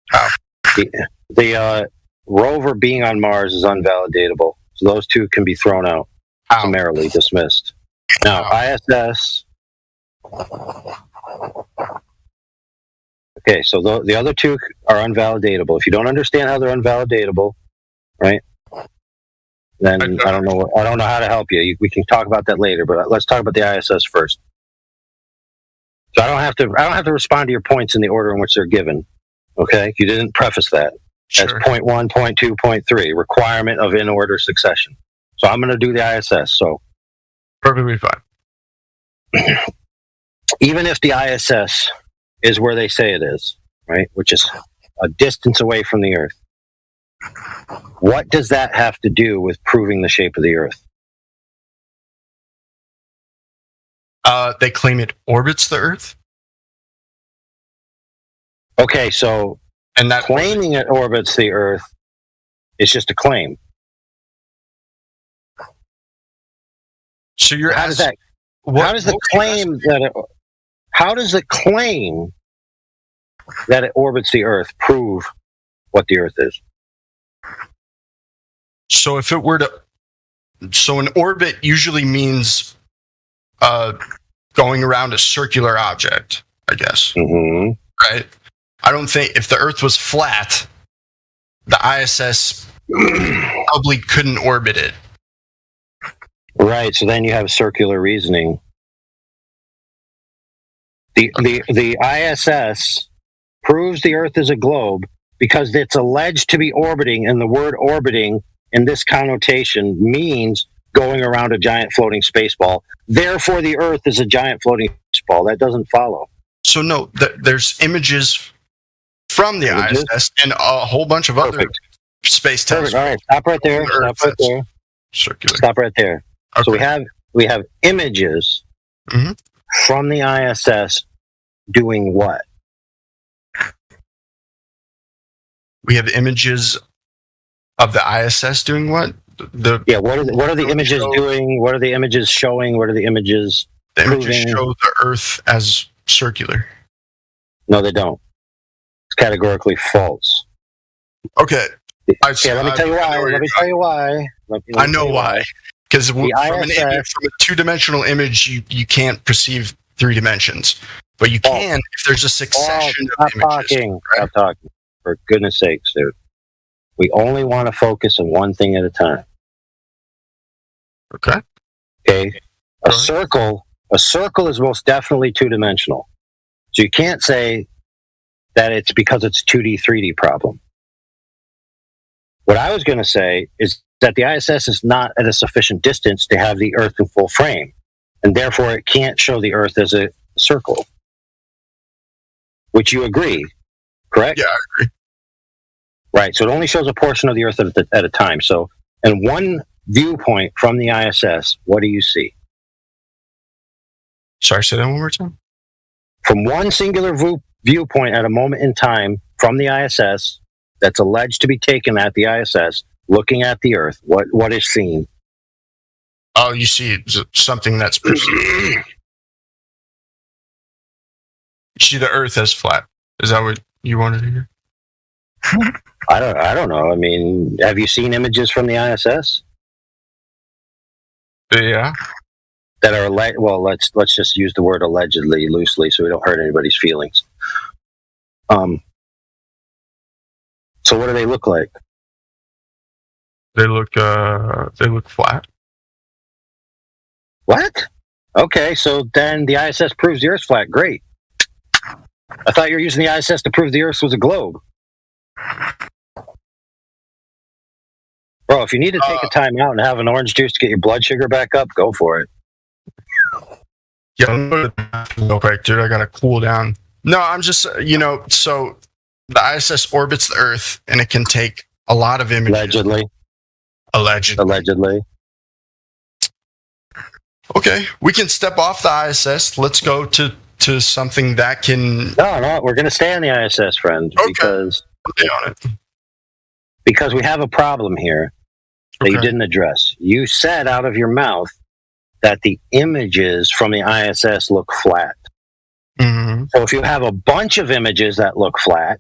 How? The rover being on Mars is unvalidatable. So those two can be thrown out. Summarily dismissed. Now, ISS. Okay, so the other two are unvalidatable. If you don't understand how they're unvalidatable, right? Then I don't know how to help you. We can talk about that later, but let's talk about the ISS first. So I don't have to respond to your points in the order in which they're given. Okay, you didn't preface that. That's point 1, point 2, point 3. Requirement of in order succession. So I'm going to do the ISS. So perfectly fine. Even if the ISS is where they say it is, right, which is a distance away from the Earth, what does that have to do with proving the shape of the Earth? They claim it orbits the Earth. Okay, so claiming it orbits the Earth is just a claim. So you're how does the claim that it orbits the Earth prove what the Earth is? So if it were to, so an orbit usually means going around a circular object, I guess. Mm-hmm. Right? I don't think if the Earth was flat, the ISS probably couldn't orbit it. Right, so then you have circular reasoning. The ISS proves the Earth is a globe because it's alleged to be orbiting, and the word orbiting in this connotation means going around a giant floating space ball. Therefore, the Earth is a giant floating space ball. That doesn't follow. So no, there's images from the ISS and a whole bunch of other space telescopes. All right, stop right there. Stop right there. circular. Stop right there. Okay. So we have images from the ISS doing what? We have images of the ISS doing what? What are the images doing? What are the images showing? What are the images images proving? show the Earth as circular. No, they don't. It's categorically false. Okay. Let me tell you why. I know why. Because from a two-dimensional image, you can't perceive 3 dimensions, but you can if there's a succession of images. Stop talking. For goodness sakes, dude. We only want to focus on one thing at a time. Okay. Okay. A circle is most definitely 2-dimensional. So you can't say that it's because it's 2D, 3D problem. What I was going to say is that the ISS is not at a sufficient distance to have the Earth in full frame, and therefore it can't show the Earth as a circle. Which you agree, correct? Yeah, I agree. Right, so it only shows a portion of the Earth at a time. So, in one viewpoint from the ISS, what do you see? Sorry, say that one more time. From one singular viewpoint at a moment in time from the ISS that's alleged to be taken at the ISS, looking at the Earth, what is seen? Oh, you see something that's perceived. You see the Earth as flat. Is that what you wanted to hear? I don't know. I mean, have you seen images from the ISS? Yeah. That are well, let's just use the word allegedly loosely, so we don't hurt anybody's feelings. So what do they look like? They look flat. What? Okay, so then the ISS proves the Earth's flat. Great. I thought you were using the ISS to prove the Earth was a globe. Bro, if you need to take a time out and have an orange juice to get your blood sugar back up, go for it. Yeah, I'm going to the bathroom real quick, dude. I got to cool down. No, I'm just, so the ISS orbits the Earth, and it can take a lot of images. Allegedly. Okay, we can step off the ISS. Let's go to something that can... No, we're going to stay on the ISS, friend. Okay. Because we have a problem here that you didn't address. You said out of your mouth that the images from the ISS look flat. Mm-hmm. So if you have a bunch of images that look flat,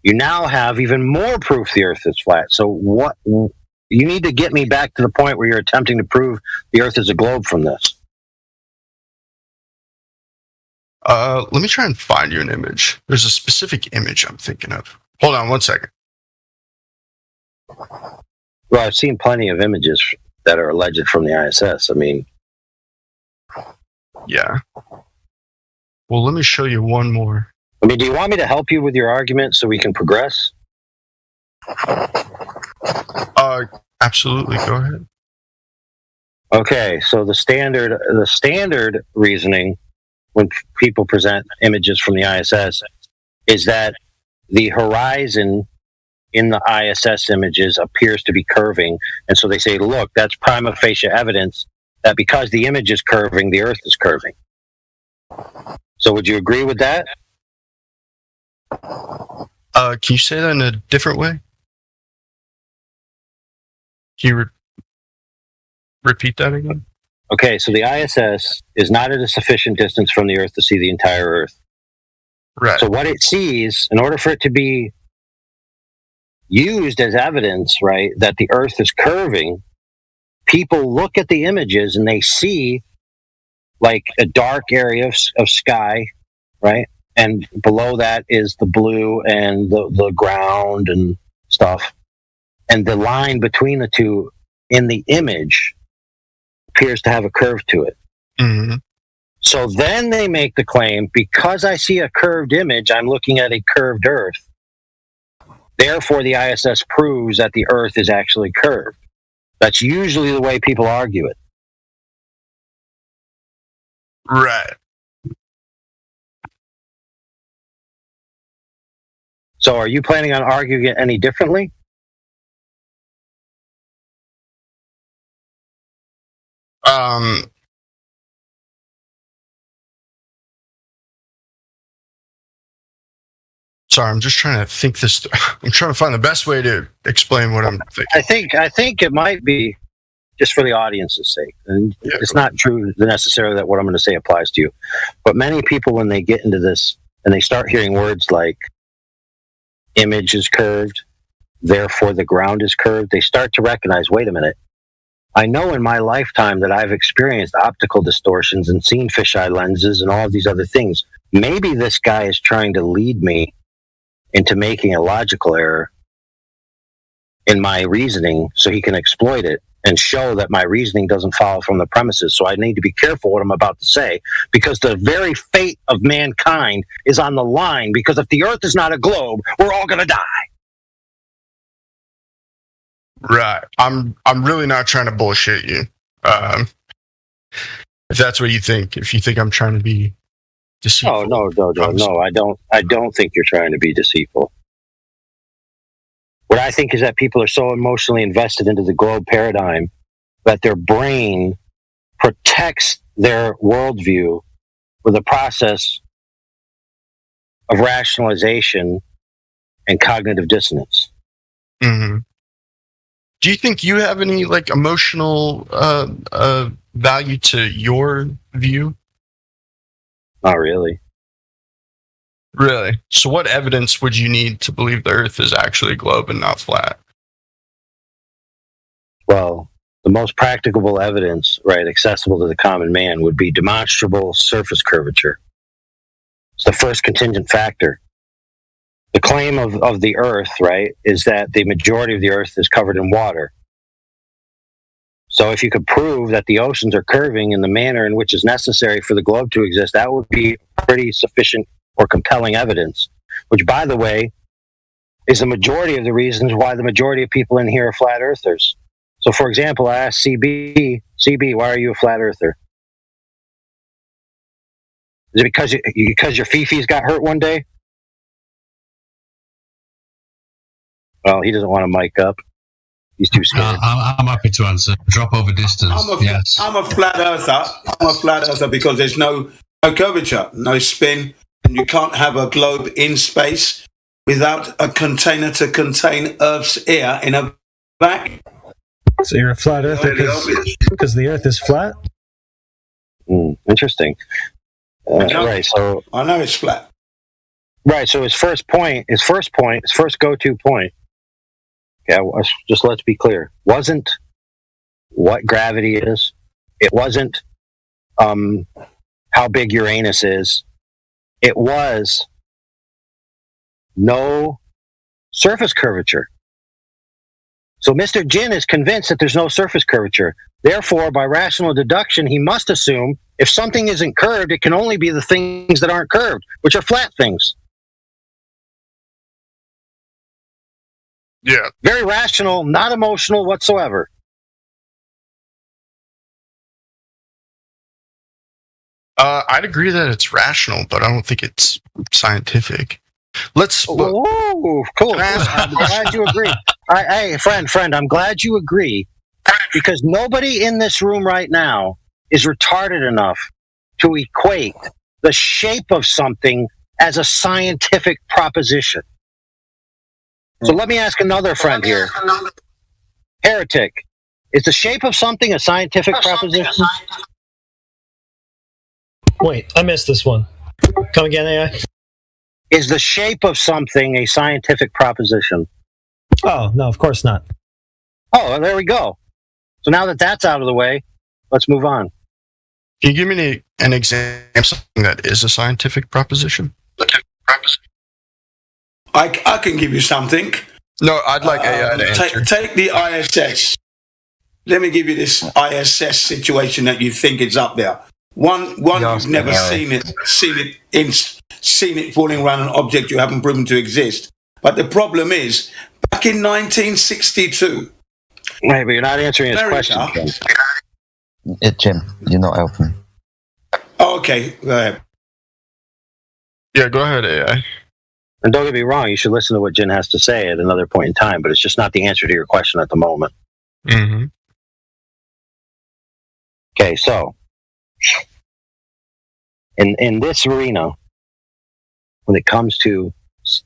you now have even more proof the Earth is flat. So what you need to get me back to the point where you're attempting to prove the Earth is a globe from this. Let me try and find you an image. There's a specific image I'm thinking of. Hold on 1 second. Well, I've seen plenty of images that are alleged from the ISS. I mean... Yeah. Well, let me show you one more. I mean, do you want me to help you with your argument so we can progress? Absolutely. Go ahead. Okay, so the standard reasoning when people present images from the ISS is that the horizon in the ISS images appears to be curving, and so they say, look, that's prima facie evidence that because the image is curving, the Earth is curving. So would you agree with that? Can you say that in a different way? Can you repeat that again? Okay, so the ISS is not at a sufficient distance from the Earth to see the entire Earth. Right. So what it sees, in order for it to be used as evidence, right, that the Earth is curving, people look at the images and they see like a dark area of sky, right? And below that is the blue and the ground and stuff. And the line between the two in the image appears to have a curve to it. Mm-hmm. So then they make the claim, because I see a curved image, I'm looking at a curved Earth. Therefore, the ISS proves that the Earth is actually curved. That's usually the way people argue it. Right. So are you planning on arguing it any differently? Sorry, I'm just trying to think this. I'm trying to find the best way to explain what I'm thinking. I think it might be just for the audience's sake, and it's not true necessarily that what I'm going to say applies to you. But many people, when they get into this and they start hearing words like "image is curved," therefore the ground is curved, they start to recognize, wait a minute. I know in my lifetime that I've experienced optical distortions and seen fisheye lenses and all of these other things. Maybe this guy is trying to lead me into making a logical error in my reasoning so he can exploit it and show that my reasoning doesn't follow from the premises. So I need to be careful what I'm about to say, because the very fate of mankind is on the line, because if the Earth is not a globe, we're all going to die. Right. I'm really not trying to bullshit you. If that's what you think, if you think I'm trying to be deceitful. No, I don't think you're trying to be deceitful. What I think is that people are so emotionally invested into the globe paradigm that their brain protects their worldview with a process of rationalization and cognitive dissonance. Mm-hmm. Do you think you have any like emotional value to your view? Not really. Really? So what evidence would you need to believe the Earth is actually a globe and not flat? Well, the most practicable evidence, right, accessible to the common man would be demonstrable surface curvature. It's the first contingent factor. The claim of the Earth, right, is that the majority of the Earth is covered in water. So if you could prove that the oceans are curving in the manner in which is necessary for the globe to exist, that would be pretty sufficient or compelling evidence, which, by the way, is the majority of the reasons why the majority of people in here are flat earthers. So, for example, I asked CB, why are you a flat earther? Is it because your Fifi's got hurt one day? Well, he doesn't want to mic up. He's too scared. I'm happy to answer. Drop over distance. Yes. I'm a flat earther. I'm a flat earther because there's no curvature, no spin, and you can't have a globe in space without a container to contain Earth's air in a vacuum. So you're a flat earther because the Earth is flat? Interesting. Right. So I know it's flat. Right. So his first go-to point. Yeah. Let's be clear. Wasn't what gravity is. It wasn't how big Uranus is. It was no surface curvature. So Mr. Jin is convinced that there's no surface curvature. Therefore, by rational deduction, he must assume if something isn't curved, it can only be the things that aren't curved, which are flat things. Yeah. Very rational, not emotional whatsoever. I'd agree that it's rational, but I don't think it's scientific. Oh, cool. I'm glad you agree. Hey, friend, I'm glad you agree, because nobody in this room right now is retarded enough to equate the shape of something as a scientific proposition. So let me ask another friend here. Heretic, is the shape of something a scientific proposition? Wait, I missed this one. Come again, AI? Is the shape of something a scientific proposition? Oh, no, of course not. Oh, well, there we go. So now that that's out of the way, let's move on. Can you give me an example of something that is a scientific proposition? I can give you something. No, I'd like AI to answer. Take the ISS. Let me give you this ISS situation that you think is up there. One who's never seen it falling around an object you haven't proven to exist. But the problem is, back in 1962. Right, but you're not answering his question. Jim, you're not helping. Oh, okay, go ahead. Yeah, go ahead, AI. And don't get me wrong, you should listen to what Jin has to say at another point in time, but it's just not the answer to your question at the moment. Mm-hmm. Okay, so in this arena, when it comes to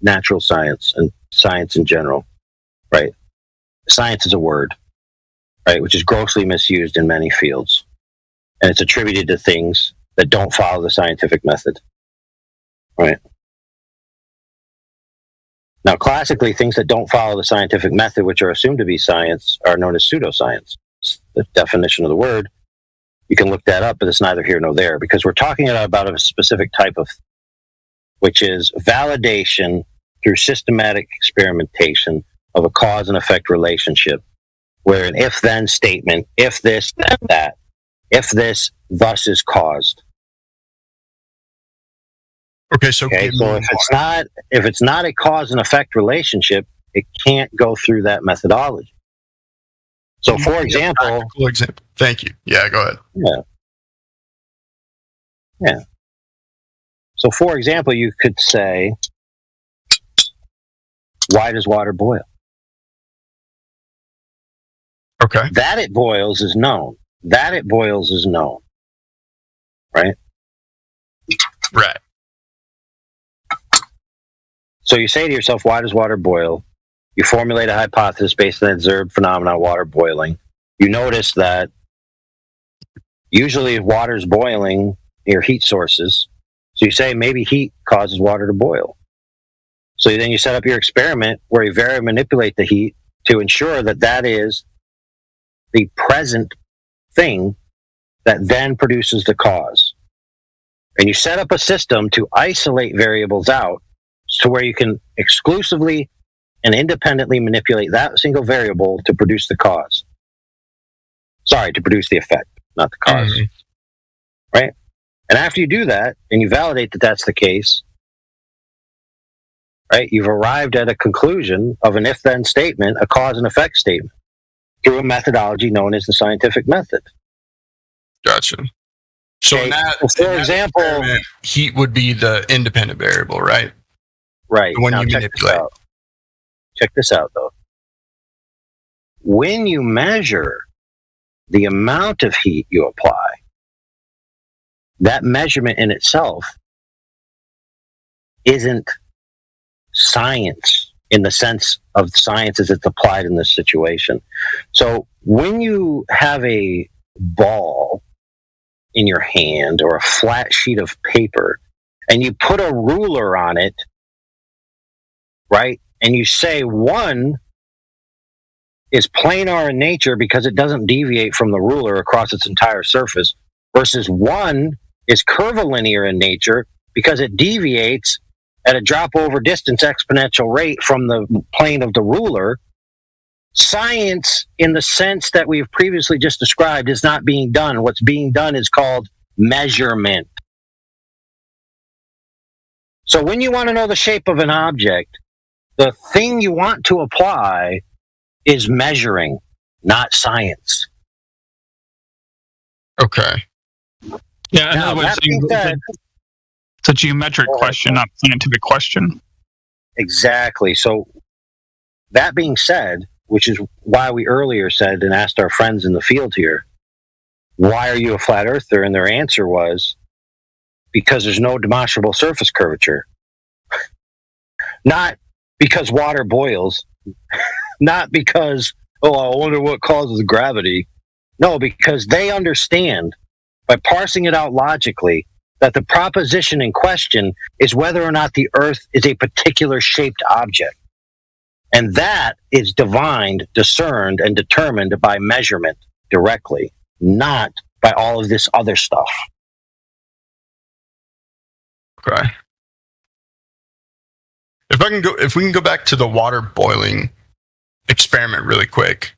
natural science and science in general, right? Science is a word, right, which is grossly misused in many fields. And it's attributed to things that don't follow the scientific method, right? Now, classically, things that don't follow the scientific method, which are assumed to be science, are known as pseudoscience. It's the definition of the word. You can look that up, but it's neither here nor there, because we're talking about a specific type of, which is validation through systematic experimentation of a cause and effect relationship, where an if-then statement, if this, then that, if this, thus is caused. Okay, so if it's not a cause and effect relationship, it can't go through that methodology. So, for example, thank you. Yeah, go ahead. Yeah. So, for example, you could say, why does water boil? Okay. That it boils is known. Right? Right. So you say to yourself, why does water boil? You formulate a hypothesis based on the observed phenomena of water boiling. You notice that usually if water's boiling near heat sources, so you say maybe heat causes water to boil. So then you set up your experiment where you manipulate the heat to ensure that that is the present thing that then produces the cause. And you set up a system to isolate variables out to where you can exclusively and independently manipulate that single variable to produce the cause. Sorry, to produce the effect, not the cause. Right? And after you do that, and you validate that that's the case, right, you've arrived at a conclusion of an if-then statement, a cause and effect statement, through a methodology known as the scientific method. Gotcha. So Okay, in that, for example, heat would be the independent variable, right? Right. When Now, you manipulate. Check this out, though. When you measure the amount of heat you apply, that measurement in itself isn't science in the sense of science as it's applied in this situation. So when you have a ball in your hand or a flat sheet of paper and you put a ruler on it, right, and you say one is planar in nature because it doesn't deviate from the ruler across its entire surface, versus one is curvilinear in nature because it deviates at a drop over distance exponential rate from the plane of the ruler. Science, in the sense that we've previously just described, is not being done. What's being done is called measurement. So when you want to know the shape of an object, the thing you want to apply is measuring, not science. Okay. Yeah, in Now, other words, that being said, it's a geometric question, not a scientific question. exactly. So that being said, which is why we earlier said and asked our friends in the field here, why are you a flat earther? And their answer was, because there's no demonstrable surface curvature. Not because water boils. Not because, oh, I wonder what causes gravity. No, because they understand, by parsing it out logically, that the proposition in question is whether or not the Earth is a particular shaped object. And that is divined, discerned, and determined by measurement directly, not by all of this other stuff. Okay. If we can go back to the water boiling experiment really quick.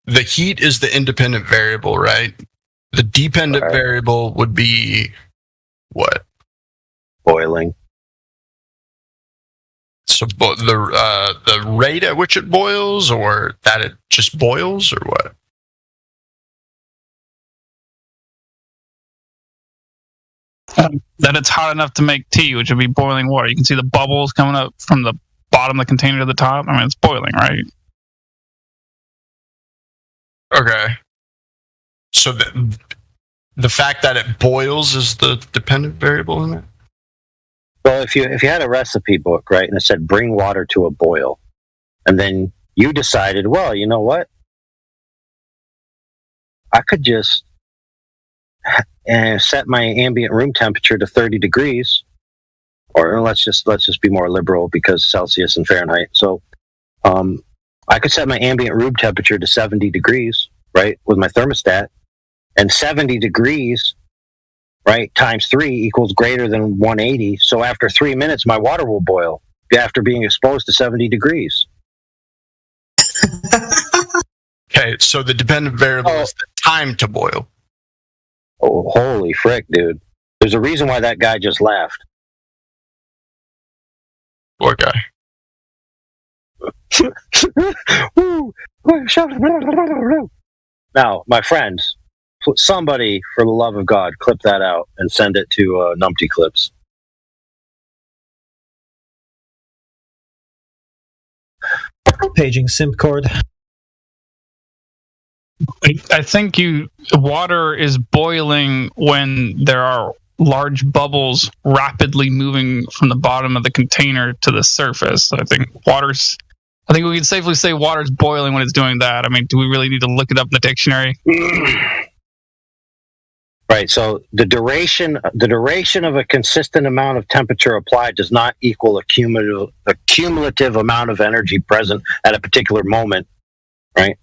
The heat is the independent variable, right? The dependent variable would be what? Boiling. So the rate at which it boils, or that it just boils, or what? That it's hot enough to make tea, which would be boiling water. You can see the bubbles coming up from the bottom of the container to the top. I mean, it's boiling, right? Okay. So the fact that it boils is the dependent variable in it? Well, if you had a recipe book, right, and it said bring water to a boil, and then you decided, well, you know what? I could just set my ambient room temperature to 30 degrees, or let's just be more liberal because Celsius and Fahrenheit. So I could set my ambient room temperature to 70 degrees, right, with my thermostat, and 70 degrees, right, times 3 equals greater than 180. So after 3 minutes, my water will boil after being exposed to 70 degrees. Okay, so the dependent variable is the time to boil. Oh, holy frick, dude. There's a reason why that guy just laughed. Poor guy. Now, my friends, somebody, for the love of God, clip that out and send it to Numpty Clips. Paging Simpcord. I think water is boiling when there are large bubbles rapidly moving from the bottom of the container to the surface. I think we can safely say water's boiling when it's doing that. I mean, do we really need to look it up in the dictionary? Right. So the duration of a consistent amount of temperature applied does not equal a cumulative amount of energy present at a particular moment. Right.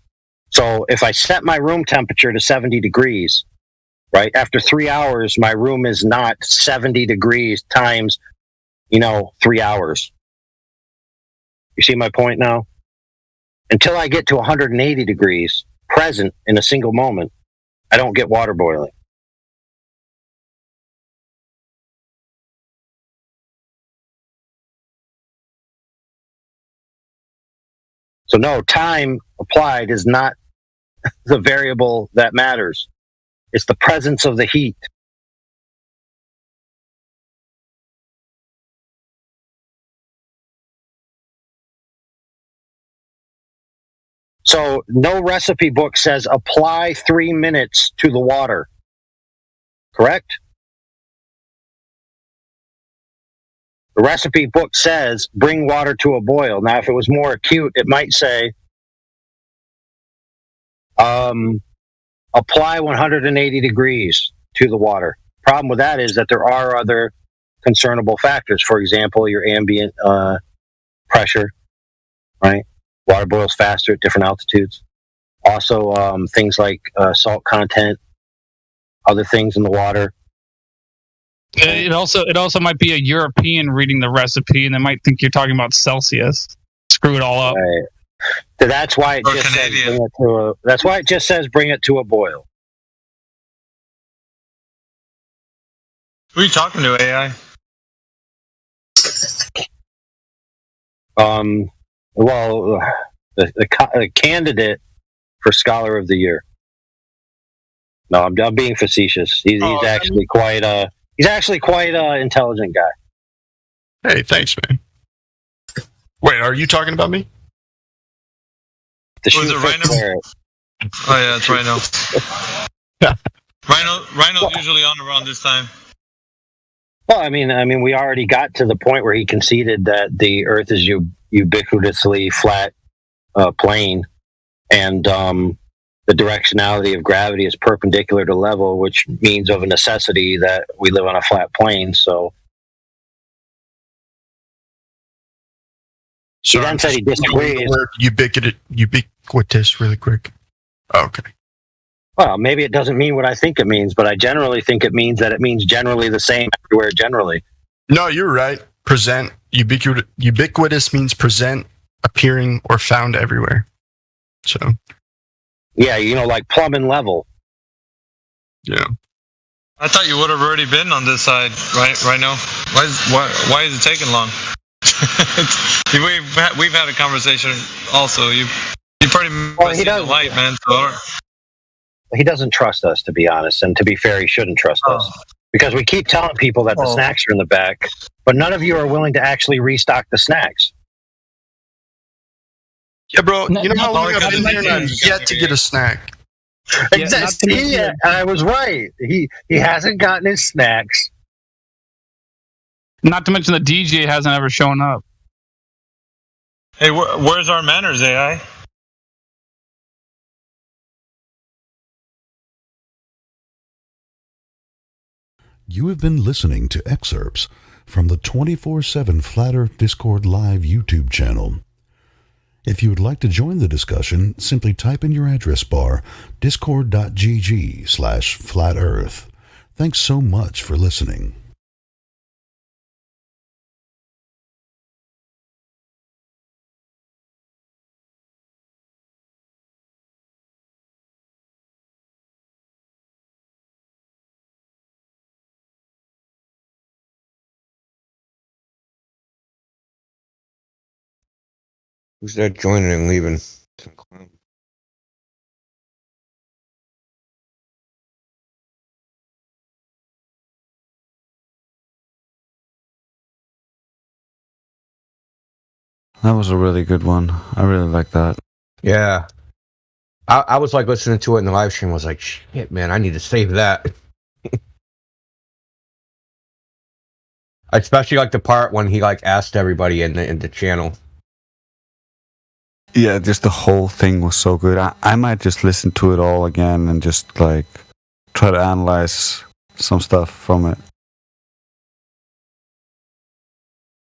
So if I set my room temperature to 70 degrees, right, after 3 hours, my room is not 70 degrees times, 3 hours. You see my point now? Until I get to 180 degrees present in a single moment, I don't get water boiling. So no, time applied is not the variable that matters. It's the presence of the heat. So no recipe book says apply 3 minutes to the water. Correct? The recipe book says bring water to a boil. Now, if it was more acute, it might say apply 180 degrees to the water. Problem with that is that there are other concernable factors. For example, your ambient pressure, right? Water boils faster at different altitudes. Also, things like salt content, other things in the water. It also might be a European reading the recipe, and they might think you're talking about Celsius. Screw it all up. Right. So that's why it just says bring it to a boil. Who are you talking to, AI? Well, the candidate for Scholar of the Year. No, I'm being facetious. He's actually quite a intelligent guy. Hey, thanks, man. Wait, are you talking about me? Was it Rhino? Oh yeah, it's Rhino. Rhino's usually on around this time. Well, I mean, we already got to the point where he conceded that the Earth is ubiquitously flat plane, and the directionality of gravity is perpendicular to level, which means of a necessity that we live on a flat plane. So he then said he disagrees. Ubiquitous, really quick. Oh, okay. Well, maybe it doesn't mean what I think it means, but I generally think it means generally the same everywhere generally. No, you're right. Present. Ubiquitous means present, appearing, or found everywhere. So. Yeah, like plumb and level. Yeah. I thought you would have already been on this side, right now. Why is it taking long? We've had a conversation also. You pretty much seen the light, man. So he doesn't trust us, to be honest, and to be fair, he shouldn't trust us because we keep telling people that the snacks are in the back, but none of you are willing to actually restock the snacks. Yeah, bro. You know how long I've been here and I've yet to get a snack. Exactly. I was right. He hasn't gotten his snacks. Not to mention the DJ hasn't ever shown up. Hey, where's our manners, AI? You have been listening to excerpts from the 24/7 Flat Earth Discord Live YouTube channel. If you would like to join the discussion, simply type in your address bar discord.gg/flatearth. Thanks so much for listening. Who's that joining and leaving? Some clown. That was a really good one. I really like that. Yeah. I was like listening to it in the live stream. I was like, shit, man, I need to save that. I especially like the part when he like asked everybody in the channel. Yeah, just the whole thing was so good. I might just listen to it all again and just like try to analyze some stuff from it.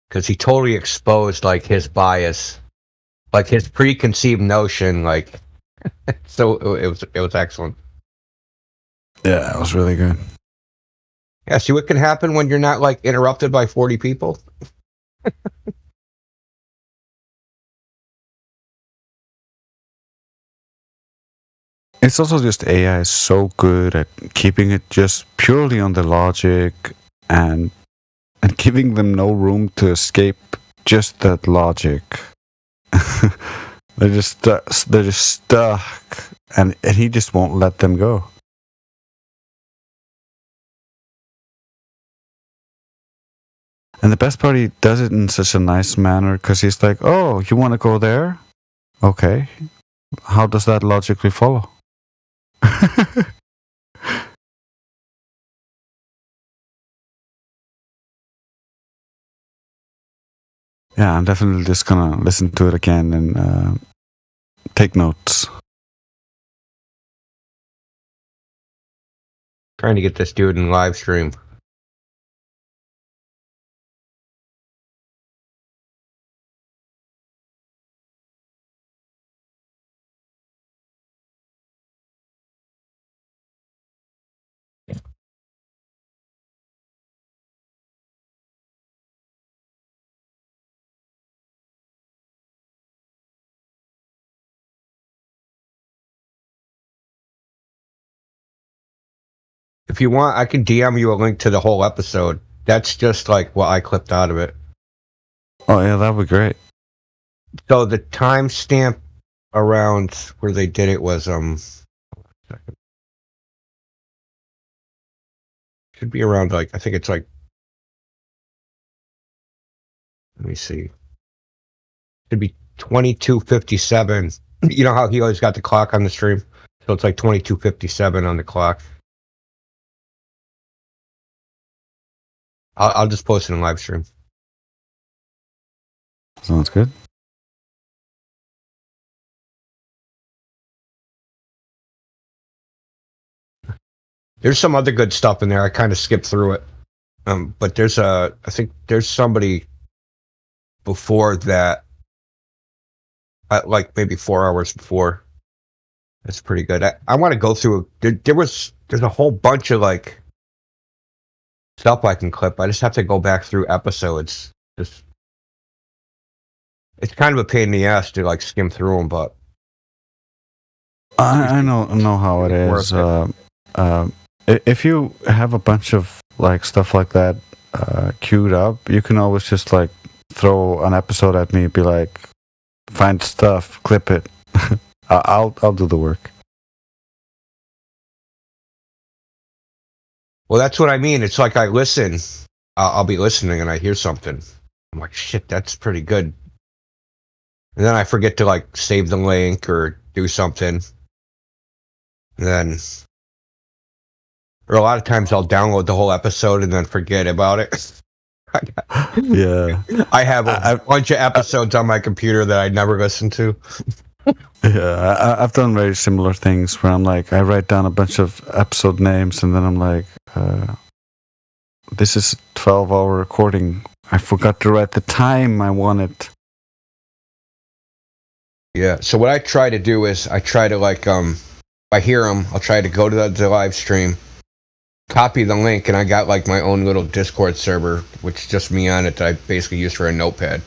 Because he totally exposed like his bias, like his preconceived notion, like so it was excellent. Yeah, it was really good. Yeah, see what can happen when you're not like interrupted by 40 people? It's also just AI is so good at keeping it just purely on the logic and giving them no room to escape just that logic. They're just stuck, and he just won't let them go. And the best part, he does it in such a nice manner because he's like, "Oh, you want to go there? Okay. How does that logically follow?" Yeah, I'm definitely just gonna listen to it again and take notes. Trying to get this dude in live stream. If you want, I can DM you a link to the whole episode. That's just like what I clipped out of it. Oh yeah, that'd be great. So the timestamp around where they did it was should be around like I think it's like, let me see. Should be 22:57. You know how he always got the clock on the stream? So it's like 22:57 on the clock. I'll just post it in live stream. Sounds good. There's some other good stuff in there. I kind of skipped through it. But I think there's somebody before that, like maybe 4 hours before. That's pretty good. I want to go through. There's a whole bunch of like stuff I can clip. I just have to go back through episodes. It's kind of a pain in the ass to like skim through them, but I know how it is. If you have a bunch of like stuff like that queued up, you can always just like throw an episode at me and be like, find stuff, clip it. I'll do the work. Well, that's what I mean. It's like I listen. I'll be listening and I hear something. I'm like, shit, that's pretty good. And then I forget to like save the link or do something. then, or a lot of times I'll download the whole episode and then forget about it. Yeah. I have a bunch of episodes on my computer that I never listened to. Yeah, I've done very similar things where I'm like, I write down a bunch of episode names and then I'm like, this is a 12-hour recording. I forgot to write the time I wanted. Yeah, so what I try to do is I try to like, if I hear them, I'll try to go to the live stream, copy the link, and I got like my own little Discord server, which is just me on it that I basically use for a notepad,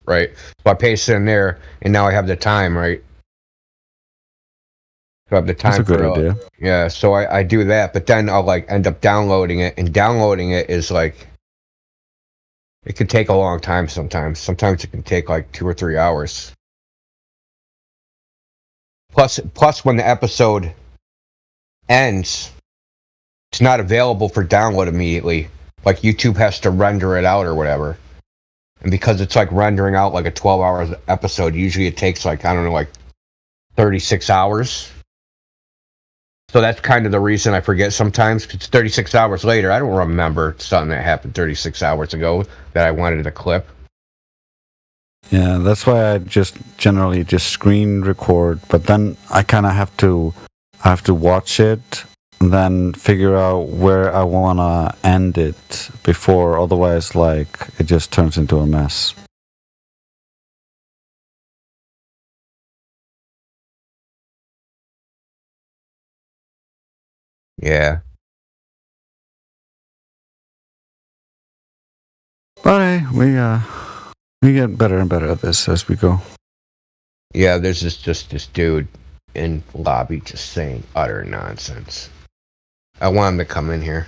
right? So I paste it in there, and now I have the time, right? So I have the time. That's a good idea. Yeah, so I do that, but then I'll like end up downloading it, and downloading it is like, it can take a long time sometimes. Sometimes it can take like 2 or 3 hours. Plus when the episode ends, it's not available for download immediately. Like YouTube has to render it out or whatever. And because it's like rendering out like a 12-hour episode, usually it takes like, I don't know, like 36 hours. So that's kind of the reason I forget sometimes. It's 36 hours later. I don't remember something that happened 36 hours ago that I wanted to clip. Yeah, that's why I just generally just screen record, but then I kind of have to watch it and then figure out where I want to end it before, otherwise like it just turns into a mess. Yeah. But hey, we get better and better at this as we go. Yeah, there's this dude in lobby just saying utter nonsense. I want him to come in here.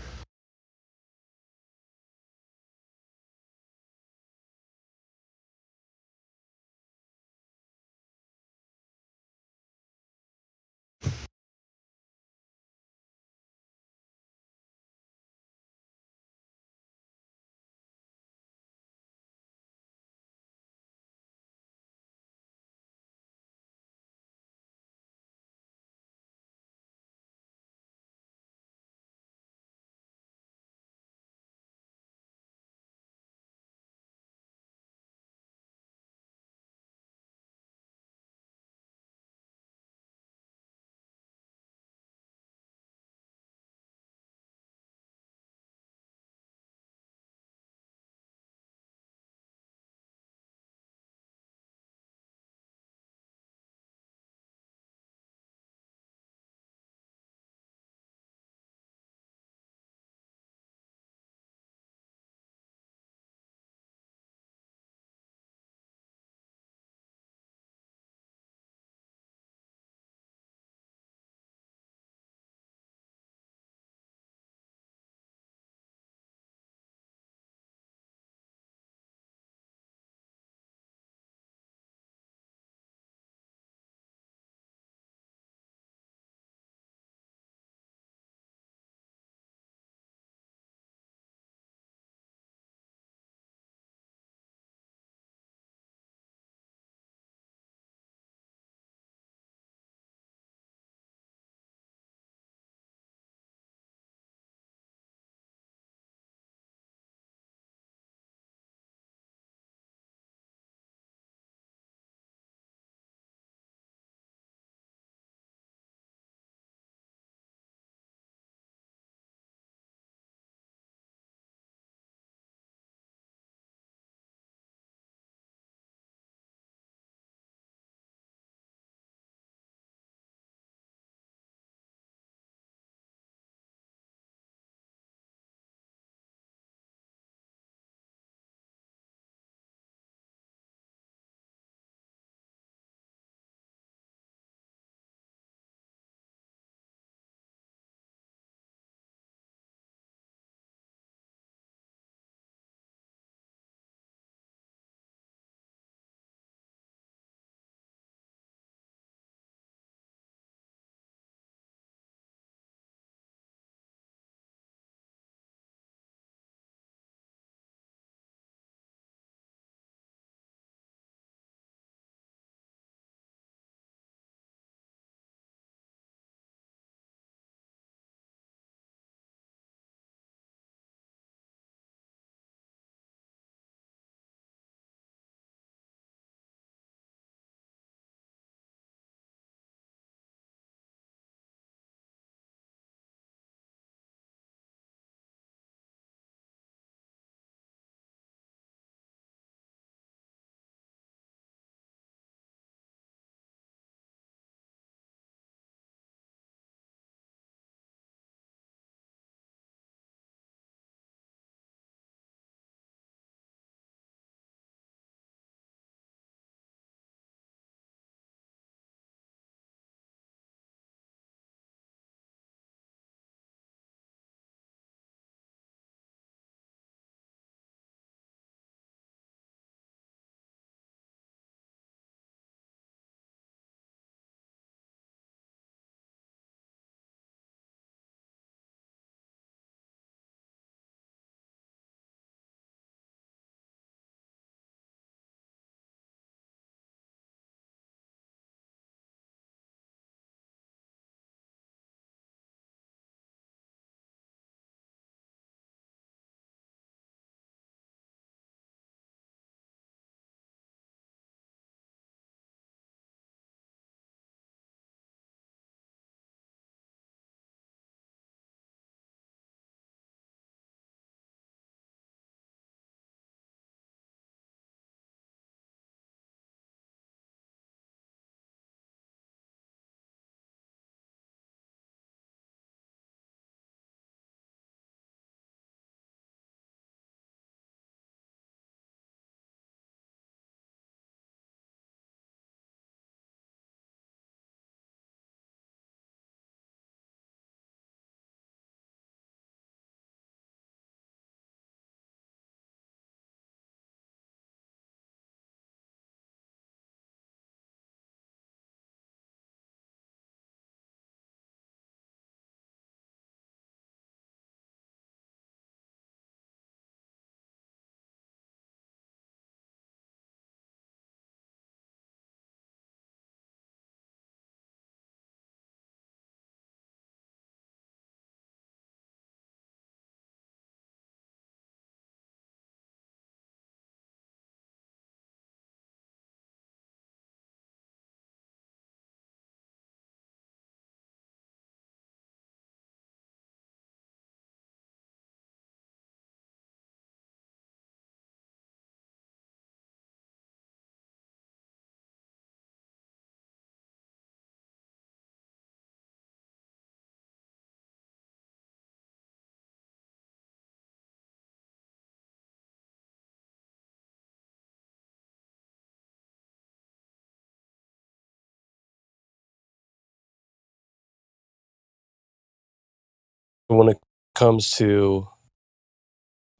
when it comes to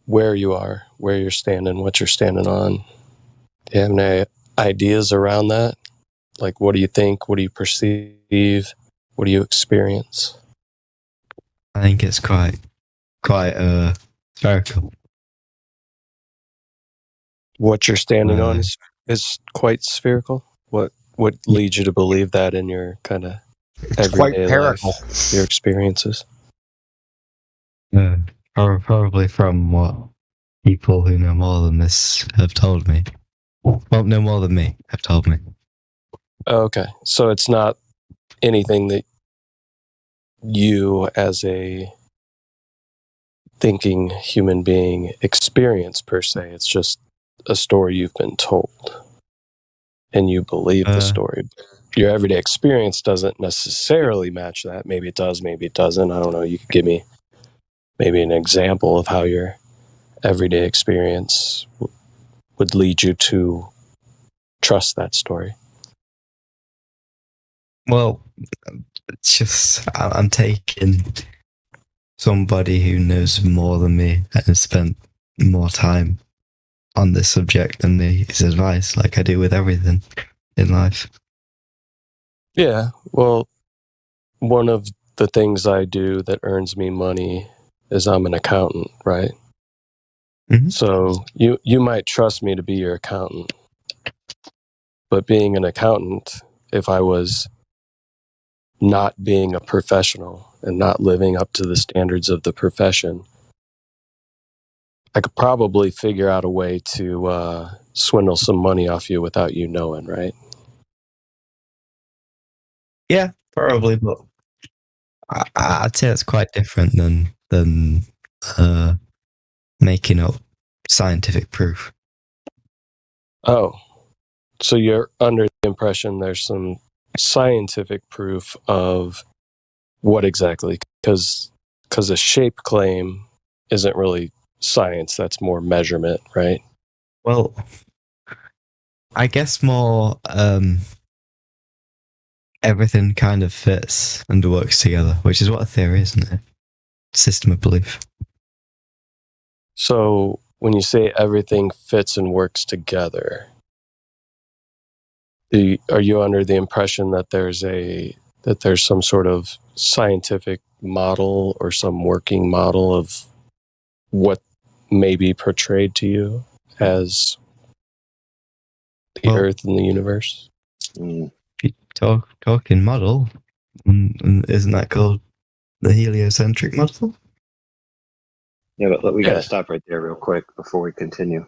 where you are, where you're standing, what you're standing on, do you have any ideas around that? Like, what do you think? What do you perceive? What do you experience? I think it's quite spherical. What you're standing on is quite spherical. What leads you to believe that in your kind of everyday life, your experiences? Probably from what people who know more than this have told me. Well, no more than me have told me. Okay, so it's not anything that you, as a thinking human being, experience per se. It's just a story you've been told, and you believe the story. Your everyday experience doesn't necessarily match that. Maybe it does, maybe it doesn't. I don't know. You could give me maybe an example of how your everyday experience would lead you to trust that story. Well, it's just I'm taking somebody who knows more than me and has spent more time on this subject than his advice, like I do with everything in life. Yeah, well, one of the things I do that earns me money is I'm an accountant, right? Mm-hmm. So you might trust me to be your accountant, but being an accountant, if I was not being a professional and not living up to the standards of the profession, I could probably figure out a way to swindle some money off you without you knowing, right? Yeah, probably, but I'd say it's quite different than making up scientific proof. Oh, so you're under the impression there's some scientific proof of what exactly? Because a shape claim isn't really science, that's more measurement, right? Well, I guess more everything kind of fits and works together, which is what a theory is, isn't it? System of belief. So when you say everything fits and works together, are you under the impression that there's some sort of scientific model or some working model of what may be portrayed to you as the Earth and the universe? Talking model, isn't that called the heliocentric model? Yeah, but we got to stop right there real quick before we continue.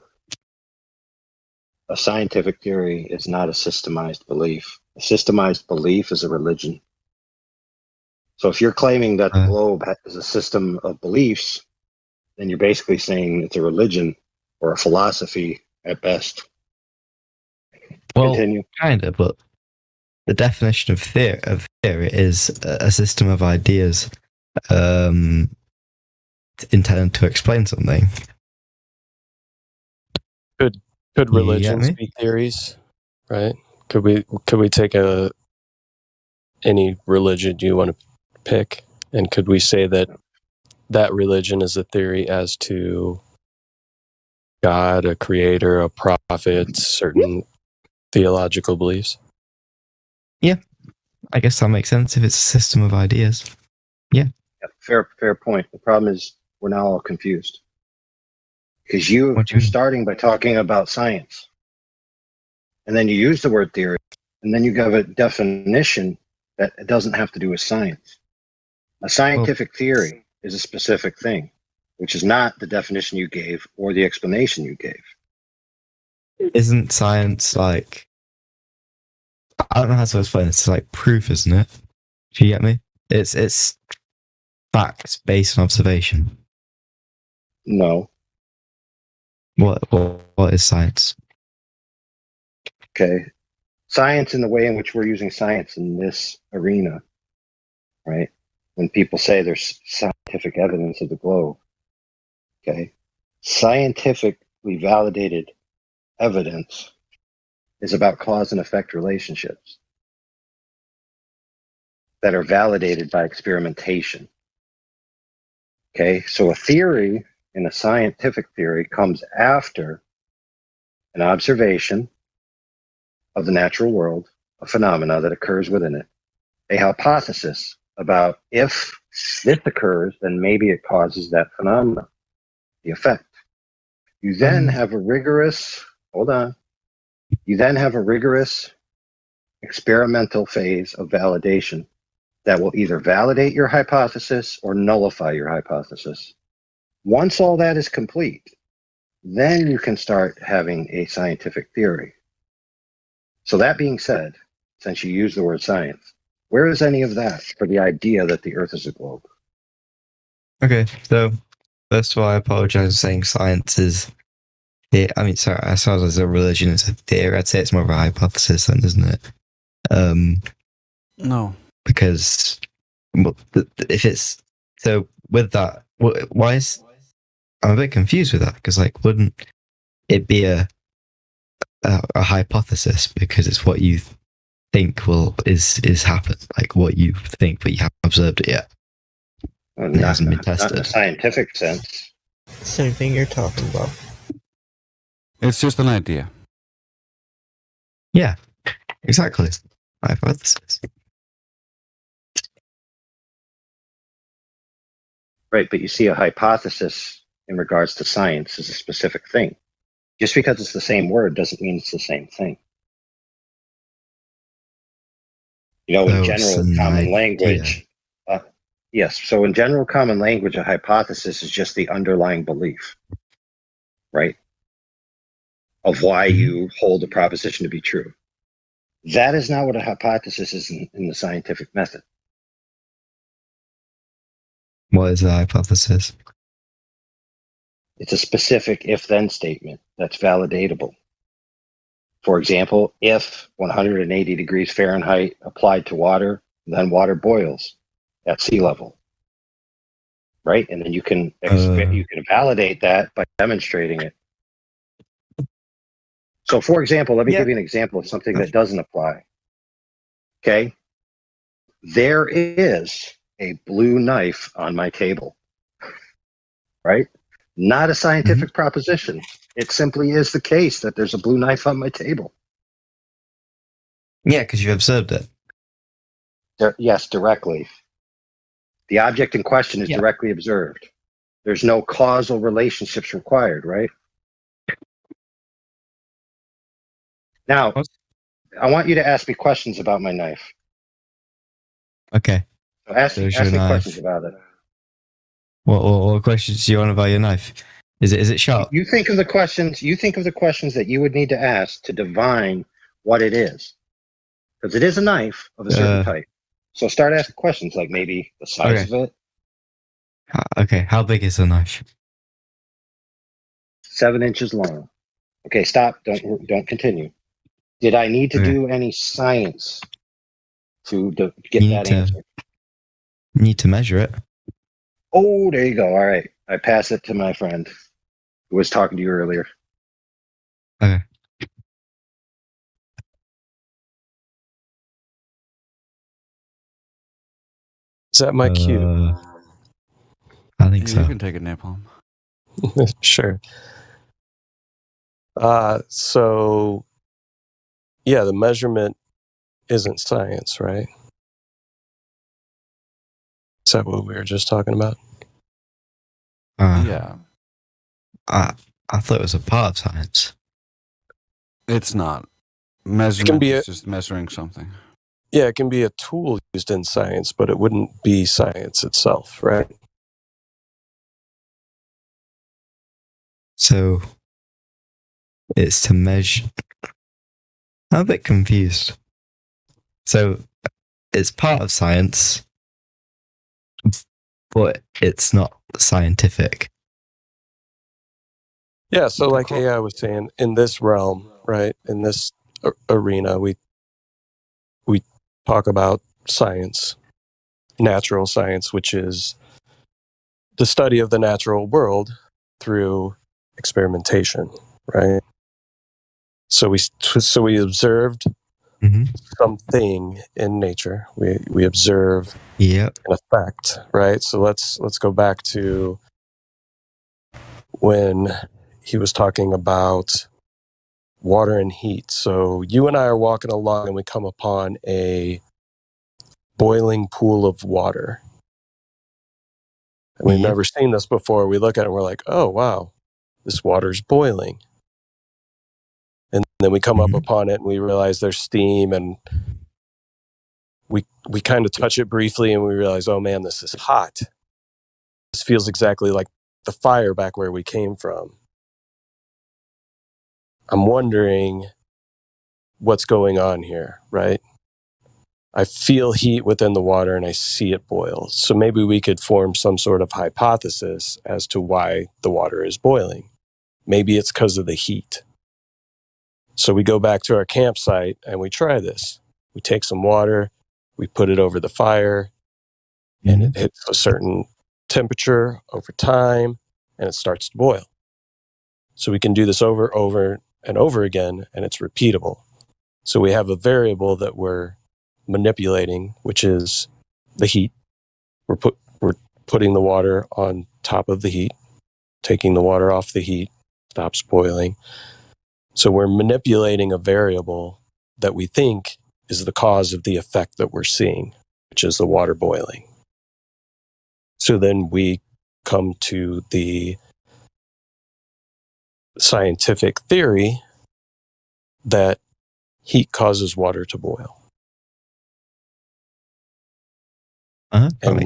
A scientific theory is not a systemized belief. A systemized belief is a religion. So if you're claiming that the globe is a system of beliefs, then you're basically saying it's a religion or a philosophy at best. Well, Continue. kind of, but the definition of theory is a system of ideas intended to explain something. Could religions be theories, right? Could we take any religion you want to pick, and could we say that religion is a theory as to God, a creator, a prophet, certain theological beliefs? Yeah, I guess that makes sense if it's a system of ideas. Yeah. Fair point. The problem is we're now all confused. Because you're starting by talking about science. And then you use the word theory, and then you give a definition that it doesn't have to do with science. A scientific theory is a specific thing, which is not the definition you gave or the explanation you gave. Isn't science like... I don't know how to explain it. It's like proof, isn't it? Do you get me? It's facts based on observation. No. What is science? Okay. Science in the way in which we're using science in this arena, right? When people say there's scientific evidence of the globe, okay? Scientifically validated evidence is about cause and effect relationships that are validated by experimentation. Okay, so a theory in a scientific theory comes after an observation of the natural world, a phenomena that occurs within it, a hypothesis about if this occurs, then maybe it causes that phenomena, the effect. You then have a rigorous, you then have a rigorous experimental phase of validation that will either validate your hypothesis or nullify your hypothesis. Once all that is complete, then you can start having a scientific theory. So that being said, since you use the word science, where is any of that for the idea that the Earth is a globe? Okay, so first of all, I apologize for saying science is. I mean, sorry, as far as a religion, it's a theory. I'd say it's more of a hypothesis, then, isn't it? No, because if it's so with that, why is I'm a bit confused with that? Because like, wouldn't it be a hypothesis because it's what you think is happen, like what you think, but you haven't observed it yet. Well, It hasn't been not in tested. a scientific sense. Same thing you're talking about. it's just an idea. Yeah, exactly. Hypothesis. Right, but you see, a hypothesis in regards to science is a specific thing. Just because it's the same word doesn't mean it's the same thing. You know, in Oh, it's general an common idea. language, yes. So in general common language, a hypothesis is just the underlying belief, right? Of why you hold a proposition to be true. That is not what a hypothesis is in the scientific method. What is a hypothesis? It's a specific if-then statement that's validatable. For example, if 180 degrees Fahrenheit applied to water, then water boils at sea level, right? And then you can validate that by demonstrating it. So, for example, let me give you an example of something that doesn't apply. Okay, there is a blue knife on my table, right? Not a scientific proposition. It simply is the case that there's a blue knife on my table. Yeah, because you observed it. Yes, directly. The object in question is directly observed. There's no causal relationships required, right? Now, I want you to ask me questions about my knife. Okay. So ask There's me your knife. questions about it. What questions do you want about your knife? Is it sharp? You think of the questions. You think of the questions that you would need to ask to divine what it is, because it is a knife of a certain type. So start asking questions like maybe the size of it. Okay, how big is the knife? 7 inches long. Okay, stop. Don't continue. Did I need to do any science to get that answer? Need to measure it. Oh, there you go. All right. I pass it to my friend who was talking to you earlier. Okay. Is that my cue? I think You can take a nap home. Sure. So, yeah, the measurement isn't science, right? Is that what we were just talking about? Yeah. I thought it was a part of science. It's not. Measurement can be is just measuring something. Yeah, it can be a tool used in science, but it wouldn't be science itself, right? So it's to measure. I'm a bit confused. So it's part of science, but it's not scientific. Yeah, so like AI was saying, in this realm, right, in this arena, we talk about science, natural science, which is the study of the natural world through experimentation, right? So we observed something in nature. We observe an effect, right? So let's go back to when he was talking about water and heat. So you and I are walking along and we come upon a boiling pool of water. And we've never seen this before. We look at it and we're like, oh, wow, this water's boiling. And then we come up upon it and we realize there's steam, and we kind of touch it briefly and we realize, oh man, this is hot. This feels exactly like the fire back where we came from. I'm wondering what's going on here, right? I feel heat within the water and I see it boil. So maybe we could form some sort of hypothesis as to why the water is boiling. Maybe it's because of the heat. So we go back to our campsite and we try this. We take some water, we put it over the fire, and it hits a certain temperature over time, and it starts to boil. So we can do this over and over again, and it's repeatable. So we have a variable that we're manipulating, which is the heat. We're putting the water on top of the heat, taking the water off the heat, stops boiling. So we're manipulating a variable that we think is the cause of the effect that we're seeing, which is the water boiling. So then we come to the scientific theory that heat causes water to boil. And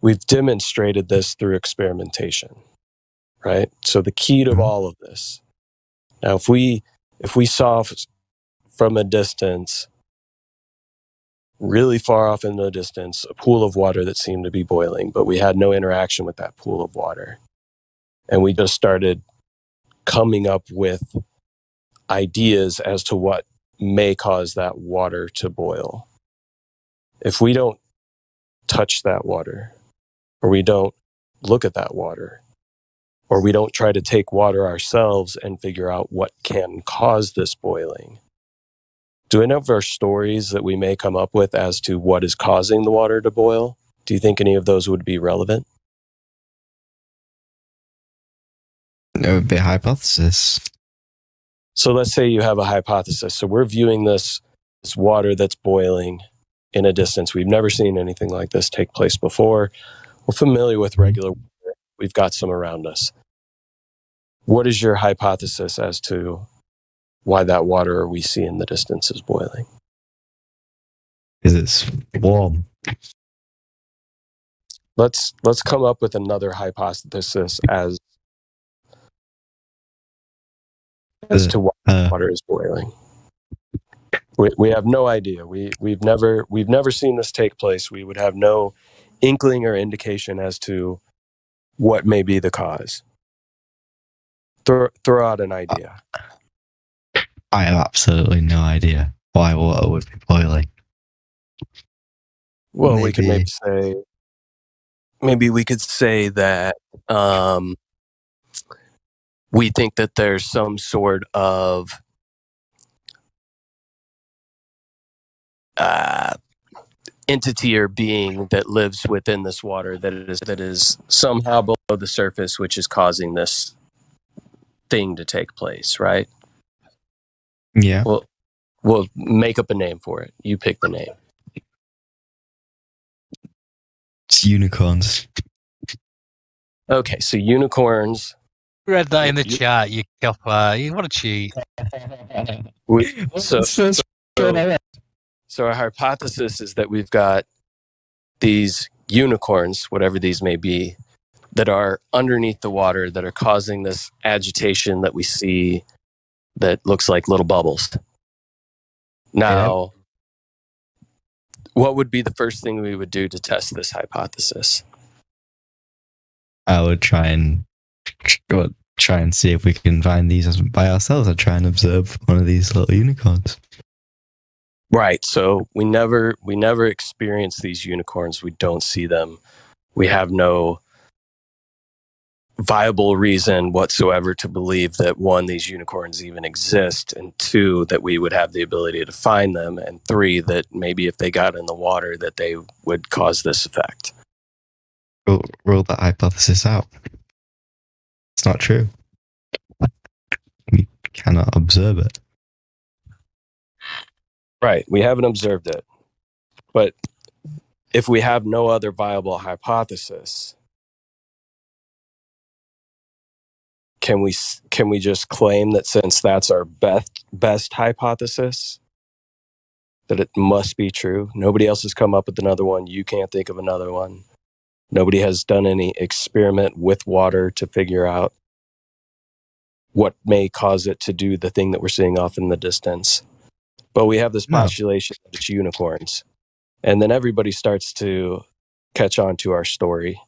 we've demonstrated this through experimentation, right? So the key to all of this. Now, if we saw from a distance, really far off in the distance, a pool of water that seemed to be boiling, but we had no interaction with that pool of water, and we just started coming up with ideas as to what may cause that water to boil. If we don't touch that water, or we don't look at that water, or we don't try to take water ourselves and figure out what can cause this boiling, do any of our stories that we may come up with as to what is causing the water to boil, do you think any of those would be relevant? It would be a hypothesis. So let's say you have a hypothesis. So we're viewing this water that's boiling in a distance. We've never seen anything like this take place before. We're familiar with regular water. We've got some around us. What is your hypothesis as to why that water we see in the distance is boiling? Because it's warm. Let's come up with another hypothesis as to why water is boiling. We have no idea. We've never seen this take place. We would have no inkling or indication as to what may be the cause. Throw out an idea. I have absolutely no idea why water would be boiling. Well, we could maybe we could say that we think that there's some sort of entity or being that lives within this water that is somehow below the surface, which is causing this thing to take place, right? Yeah. We'll make up a name for it. You pick the name. It's unicorns. Okay, so unicorns. Read that in the chat, you copper. You want to cheat. So our hypothesis is that we've got these unicorns, whatever these may be, that are underneath the water that are causing this agitation that we see that looks like little bubbles. Now, what would be the first thing we would do to test this hypothesis? I would try and see if we can find these by ourselves. I'd try and observe one of these little unicorns. Right. So we never experience these unicorns. We don't see them. We have no viable reason whatsoever to believe that, one, these unicorns even exist, and two, that we would have the ability to find them, and three, that maybe if they got in the water that they would cause this effect. Rule that hypothesis out. It's not true. We cannot observe it. Right, we haven't observed it. But if we have no other viable hypothesis, can we just claim that since that's our best hypothesis, that it must be true? Nobody else has come up with another one. You can't think of another one. Nobody has done any experiment with water to figure out what may cause it to do the thing that we're seeing off in the distance. But we have this postulation that it's unicorns. And then everybody starts to catch on to our story.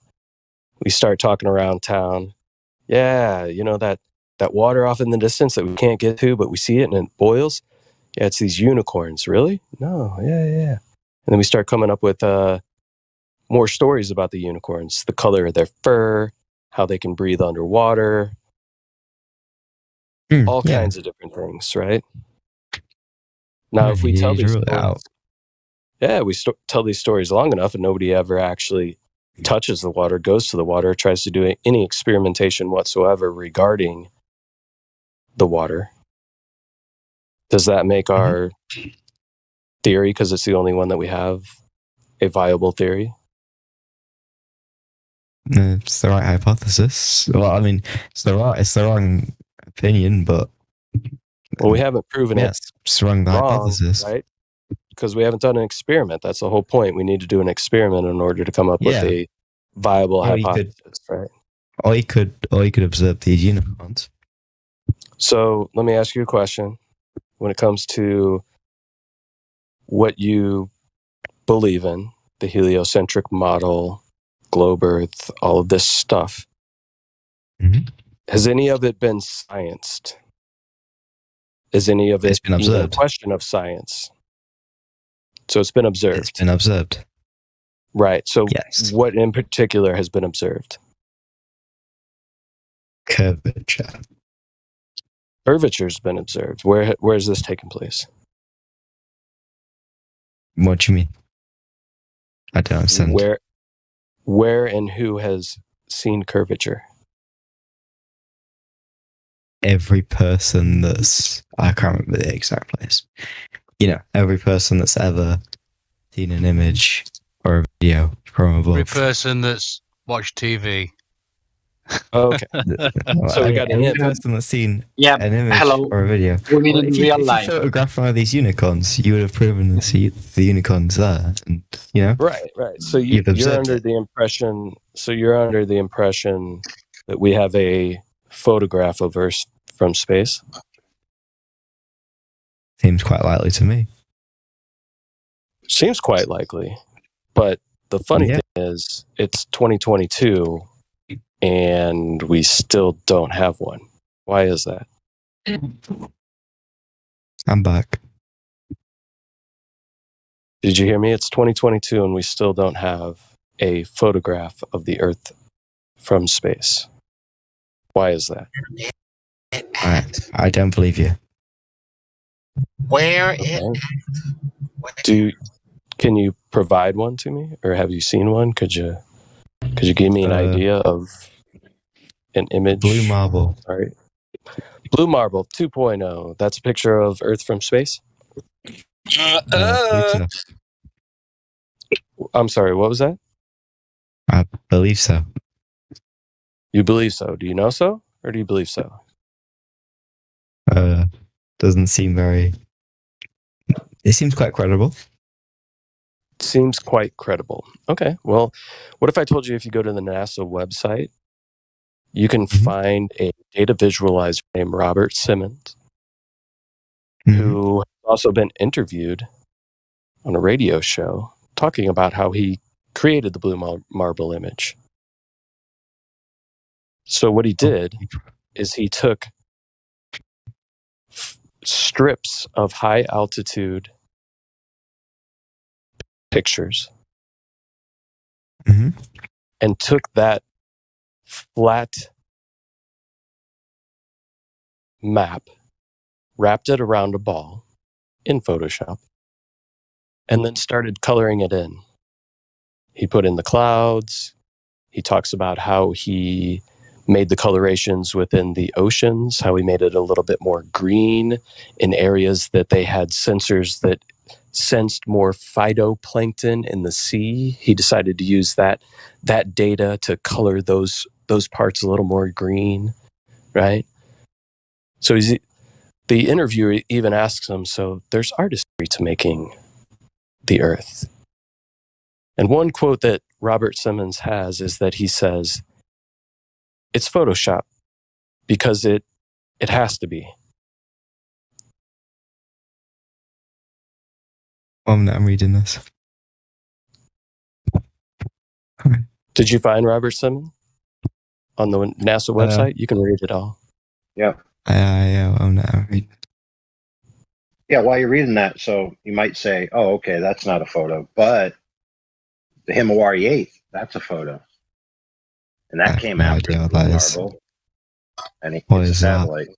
We start talking around town. Yeah, you know, that water off in the distance that we can't get to, but we see it and it boils. Yeah, it's these unicorns. Really? No, yeah. And then we start coming up with more stories about the unicorns, the color of their fur, how they can breathe underwater, all kinds of different things, right? Now, if we tell these stories, tell these stories long enough and nobody ever actually touches the water, goes to the water, tries to do any experimentation whatsoever regarding the water, does that make our theory, because it's the only one that we have, a viable theory? It's the right hypothesis. Well, I mean, it's the wrong opinion, but we haven't proven it. It's the wrong hypothesis, right? Because we haven't done an experiment. That's the whole point. We need to do an experiment in order to come up with a viable hypothesis, right? Or you could observe these unicorns. So let me ask you a question. When it comes to what you believe in, the heliocentric model, globe Earth, all of this stuff, has any of it been scienced? Is any of it been observed? A question of science? So it's been observed. It's been observed. Right. So what in particular has been observed? Curvature. Curvature's been observed. Where is this taking place? What do you mean? I don't understand. Where and who has seen curvature? Every person I can't remember the exact place. You know, every person that's ever seen an image or a video from above. Every person that's watched TV. Okay. So we got every person that's seen an image or a video. We mean in real if life. you photograph one of these unicorns, you would have proven the unicorns there, and you know. Right. So you're under the impression. So you're under the impression that we have a photograph of Earth from space. Seems quite likely to me. Seems quite likely, but the funny thing is, it's 2022. And we still don't have one. Why is that? I'm back. Did you hear me? It's 2022 and we still don't have a photograph of the Earth from space. Why is that? I don't believe you. Where Can you provide one to me, or have you seen one? Could you give me an idea of an image? Blue Marble. All right. Blue Marble 2.0. That's a picture of Earth from space? I'm sorry, what was that? I believe so. You believe so? Do you know so? Or do you believe so? Doesn't seem very... It seems quite credible. Seems quite credible. Okay, well, what if I told you if you go to the NASA website, you can find a data visualizer named Robert Simmons, who has also been interviewed on a radio show talking about how he created the blue marble image. So what he did is he took strips of high altitude pictures and took that flat map, wrapped it around a ball in Photoshop, and then started coloring it in. He put in the clouds. He talks about how he made the colorations within the oceans, how he made it a little bit more green in areas that they had sensors that sensed more phytoplankton in the sea. He decided to use that data to color those parts a little more green, right? So the interviewer even asks him, so there's artistry to making the Earth. And one quote that Robert Simmons has is that he says, it's Photoshop because it has to be. I'm reading this. Did you find Robert Simmons on the NASA website? You can read it all. Yeah. I'm not reading. Yeah, while you're reading that, so you might say, oh, okay, that's not a photo. But the Himawari 8, that's a photo. And that came after the Blue Marble. And it's a satellite.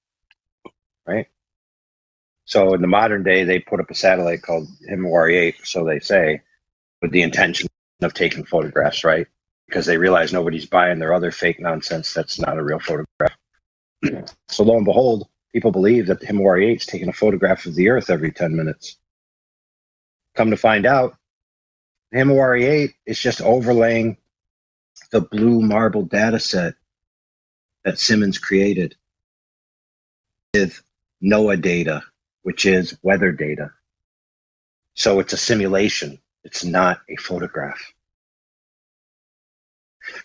Right? So in the modern day, they put up a satellite called Himawari 8, so they say, with the intention of taking photographs, right? Because they realize nobody's buying their other fake nonsense that's not a real photograph. So lo and behold, people believe that the Himawari 8 is taking a photograph of the Earth every 10 minutes. Come to find out, the Himawari 8 is just overlaying the Blue Marble data set that Simmons created with NOAA data, which is weather data. So it's a simulation. It's not a photograph.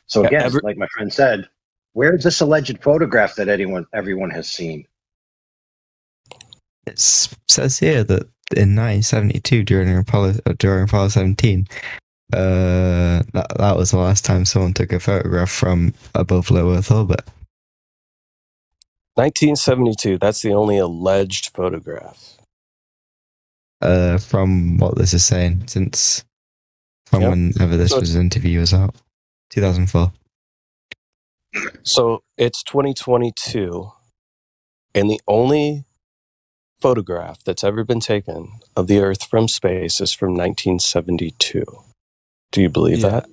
So again, like my friend said, where's this alleged photograph that everyone has seen? It says here that in 1972, during Apollo 17, that was the last time someone took a photograph from above low Earth orbit. 1972, that's the only alleged photograph. From what this is saying, whenever this interview was out, 2004. So it's 2022, and the only photograph that's ever been taken of the Earth from space is from 1972. Do you believe that?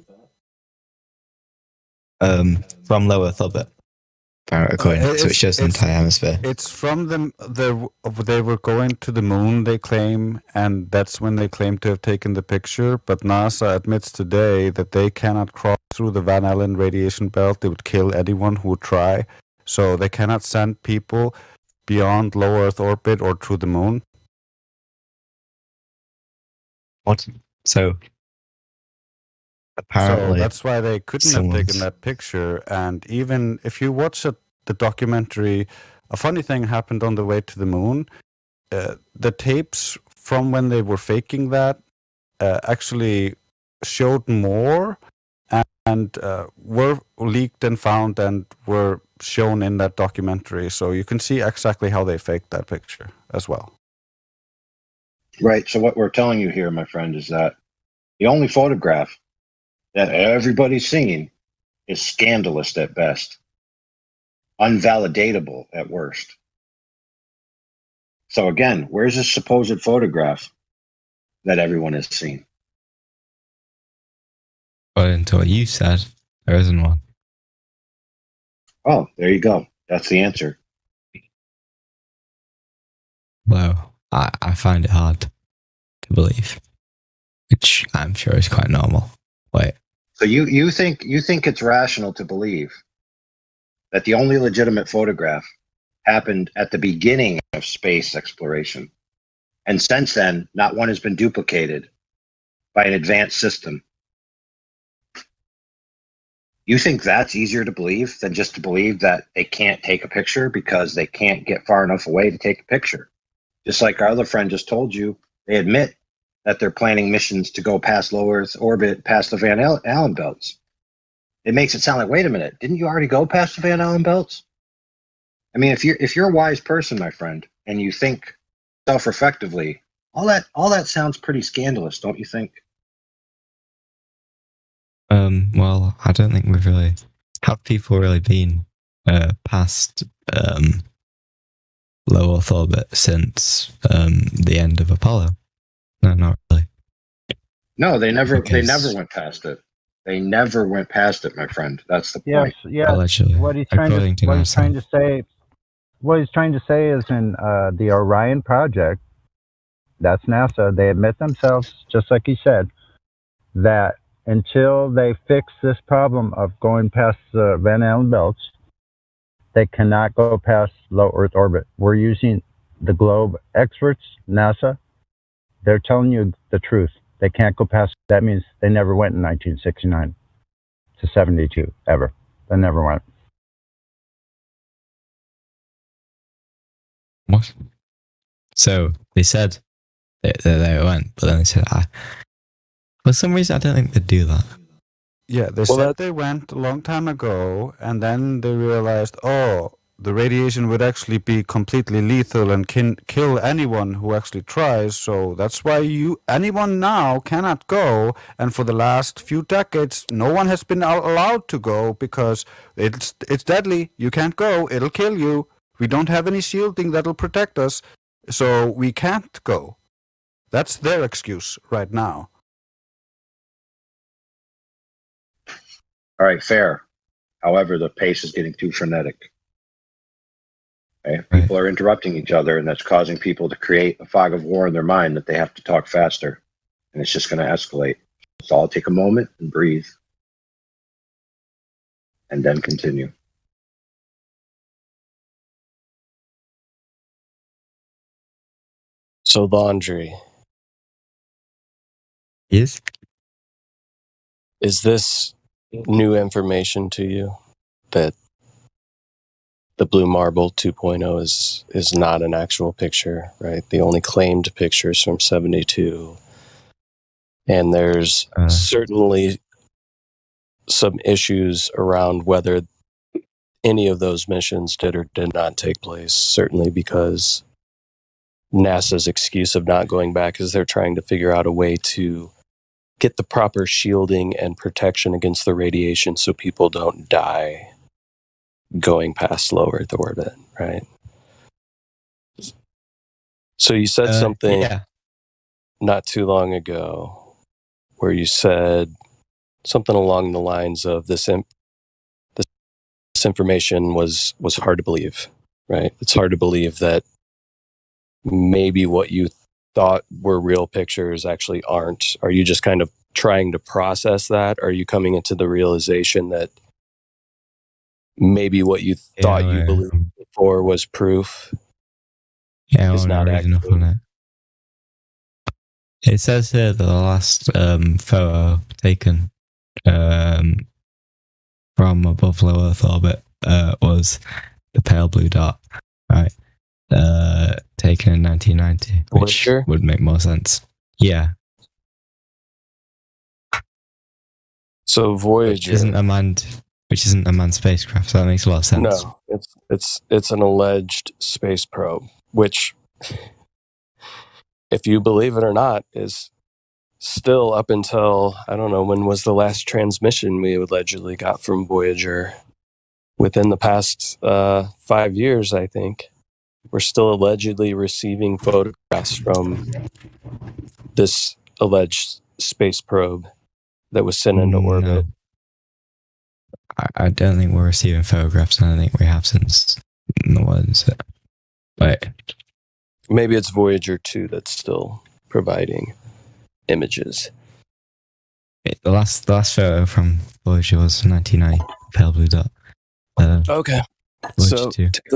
From low Earth orbit. According to it shows the entire hemisphere. It's from them. They were going to the moon, they claim, and that's when they claim to have taken the picture. But NASA admits today that they cannot cross through the Van Allen radiation belt. It would kill anyone who would try. So they cannot send people beyond low Earth orbit or through the moon. What? So apparently, so that's why they couldn't have taken that picture. And even if you watch the documentary, a funny thing happened on the way to the moon. The tapes from when they were faking that actually showed more and were leaked and found and were shown in that documentary. So you can see exactly how they faked that picture as well. Right. So what we're telling you here, my friend, is that the only photograph that everybody's seen is scandalous at best, unvalidatable at worst. So again, where's this supposed photograph that everyone has seen? Well, until what you said, there isn't one. Oh, there you go. That's the answer. Well, I find it hard to believe, which I'm sure is quite normal. Wait. So you think it's rational to believe that the only legitimate photograph happened at the beginning of space exploration, and since then, not one has been duplicated by an advanced system? You think that's easier to believe than just to believe that they can't take a picture because they can't get far enough away to take a picture? Just like our other friend just told you, they admit that they're planning missions to go past low Earth orbit, past the Van Allen belts. It makes it sound like, wait a minute, didn't you already go past the Van Allen belts? I mean, if you're a wise person, my friend, and you think self-reflectively, all that sounds pretty scandalous, don't you think? Well, I don't think we've really have people really been past low Earth orbit since the end of Apollo. No, not really. No, they never Because- went past it. They never went past it, my friend. That's the Yes, point. yes. Allegedly. What he's trying According to what he's NASA. trying to say, what he's trying to say is in the Orion project, that's NASA. They admit themselves, just like he said, that until they fix this problem of going past the Van Allen belts, they cannot go past low Earth orbit. We're using the globe experts, NASA. They're telling you the truth. They can't go past. That means they never went in 1969 to 72 ever. They never went. What? So they said they went, but then they said, for some reason, I don't think they'd do that. Yeah, they said they went a long time ago, and then they realized, oh, the radiation would actually be completely lethal and can kill anyone who actually tries. So that's why anyone now cannot go. And for the last few decades, no one has been allowed to go because it's deadly. You can't go. It'll kill you. We don't have any shielding that'll protect us, so we can't go. That's their excuse right now. All right, fair. However, the pace is getting too frenetic. Okay? People are interrupting each other, and that's causing people to create a fog of war in their mind that they have to talk faster, and it's just going to escalate. So I'll take a moment and breathe, and then continue. So laundry. Yes. Is this new information to you that the Blue Marble 2.0 is not an actual picture, right? The only claimed pictures from 72. And there's certainly some issues around whether any of those missions did or did not take place, certainly because NASA's excuse of not going back is they're trying to figure out a way to get the proper shielding and protection against the radiation so people don't die going past low Earth orbit, right? So you said something not too long ago where you said something along the lines of this information was hard to believe, right? It's hard to believe that maybe what you thought were real pictures actually aren't. Are you just kind of trying to process that? Are you coming into the realization that maybe what you thought you believed before was proof? Yeah, is not enough on it. It says here that the last photo taken from above low Earth orbit was the pale blue dot, right? Taken in 1990, which would make more sense. Yeah. So Voyager, which isn't a manned spacecraft. So that makes a lot of sense. No, it's an alleged space probe, which, if you believe it or not, is still up until, I don't know, when was the last transmission we allegedly got from Voyager? Within the past 5 years, I think. We're still allegedly receiving photographs from this alleged space probe that was sent into orbit. I don't think we're receiving photographs, and I think we have since the ones. But maybe it's Voyager 2 that's still providing images. The last photo from Voyager was 1990, pale blue dot. Okay. Voyager So 2. take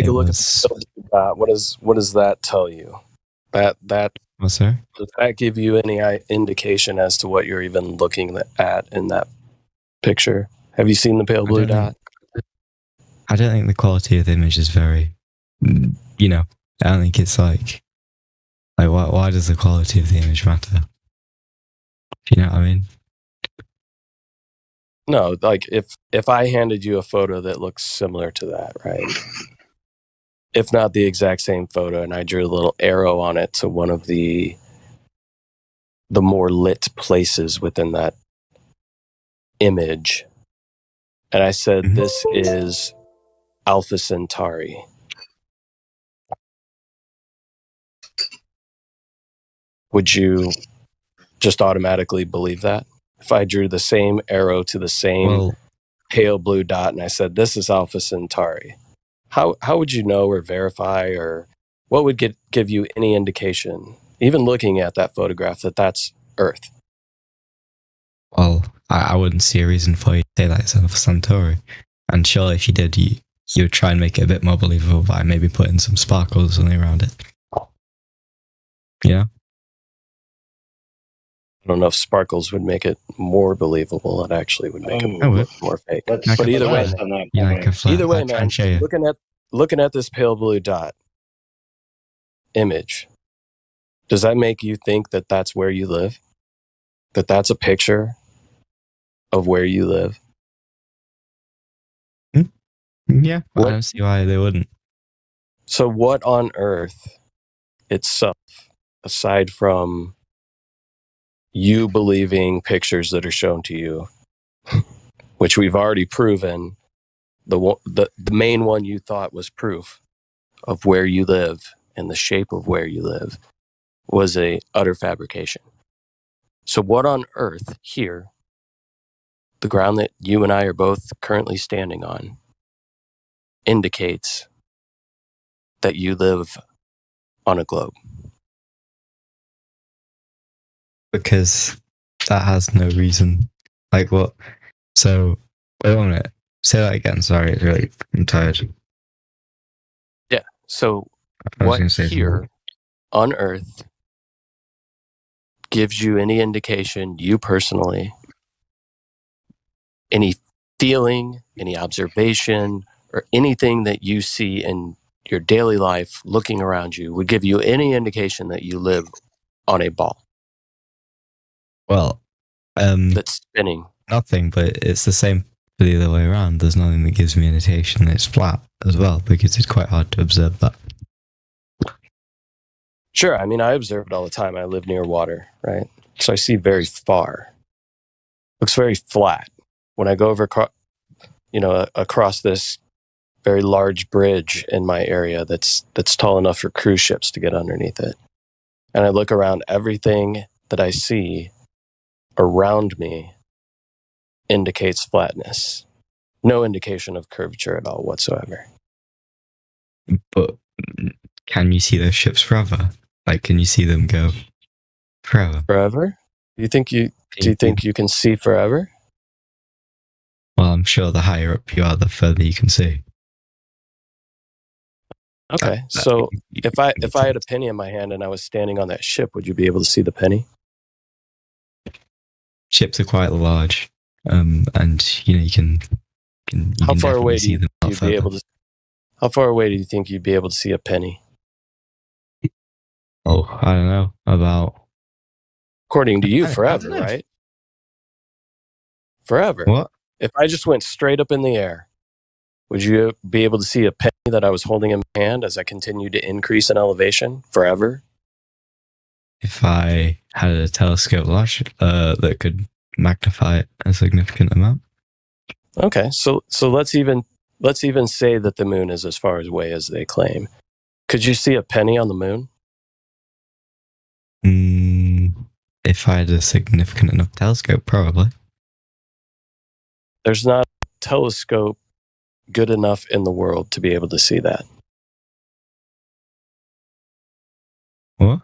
a look at that. What does that tell you? What's that? Does that give you any indication as to what you're even looking at in that picture? Have you seen the pale blue dot? I don't think the quality of the image is very, I don't think it's like why does the quality of the image matter? You know what I mean? No, like if I handed you a photo that looks similar to that, right? If not the exact same photo, and I drew a little arrow on it to one of the more lit places within that image, and I said, this is Alpha Centauri. would you just automatically believe that? If I drew the same arrow to the same pale blue dot and I said, this is Alpha Centauri, how would you know or verify, or what would give you any indication, even looking at that photograph, that that's Earth? Well, I wouldn't see a reason for you to say that it's Alpha Centauri. And sure, if you did, you would try and make it a bit more believable by maybe putting some sparkles or something around it. Yeah. I don't know if sparkles would make it more believable. It actually would make it more fake. But either way, man, looking at this pale blue dot image, does that make you think that that's where you live? That that's a picture of where you live? Yeah, I don't see why they wouldn't. So what on Earth itself, aside from you believing pictures that are shown to you, which we've already proven, the main one you thought was proof of where you live and the shape of where you live, was a utter fabrication. So what on Earth here, the ground that you and I are both currently standing on, indicates that you live on a globe? Because that has no reason. Like what? So, wait a minute. Say that again. Sorry, I'm tired. Yeah. So, what here on Earth gives you any indication, you personally, any feeling, any observation, or anything that you see in your daily life looking around you would give you any indication that you live on a ball? Well, that's spinning. Nothing, but it's the same for the other way around. There's nothing that gives me an indication that it's flat as well, because it's quite hard to observe that. Sure, I mean, I observe it all the time. I live near water, right? So I see very far. Looks very flat. When I go over, across this very large bridge in my area that's tall enough for cruise ships to get underneath it, and I look around, everything that I see around me indicates flatness. No indication of curvature at all whatsoever. But can you see those ships forever? Like, can you see them go forever? Forever? Do you think you can see forever? Well, I'm sure the higher up you are, the further you can see. Okay, so if I had a penny in my hand and I was standing on that ship, would you be able to see the penny? Ships are quite large, and you can. How far away do you think you'd be able to see a penny? Oh, I don't know. About, according to you, forever, right? Forever. What? If I just went straight up in the air, would you be able to see a penny that I was holding in my hand as I continued to increase in elevation forever? If I had a telescope large that could magnify it a significant amount. Okay, so let's even say that the moon is as far away as they claim. Could you see a penny on the moon? If I had a significant enough telescope, probably. There's not a telescope good enough in the world to be able to see that. What?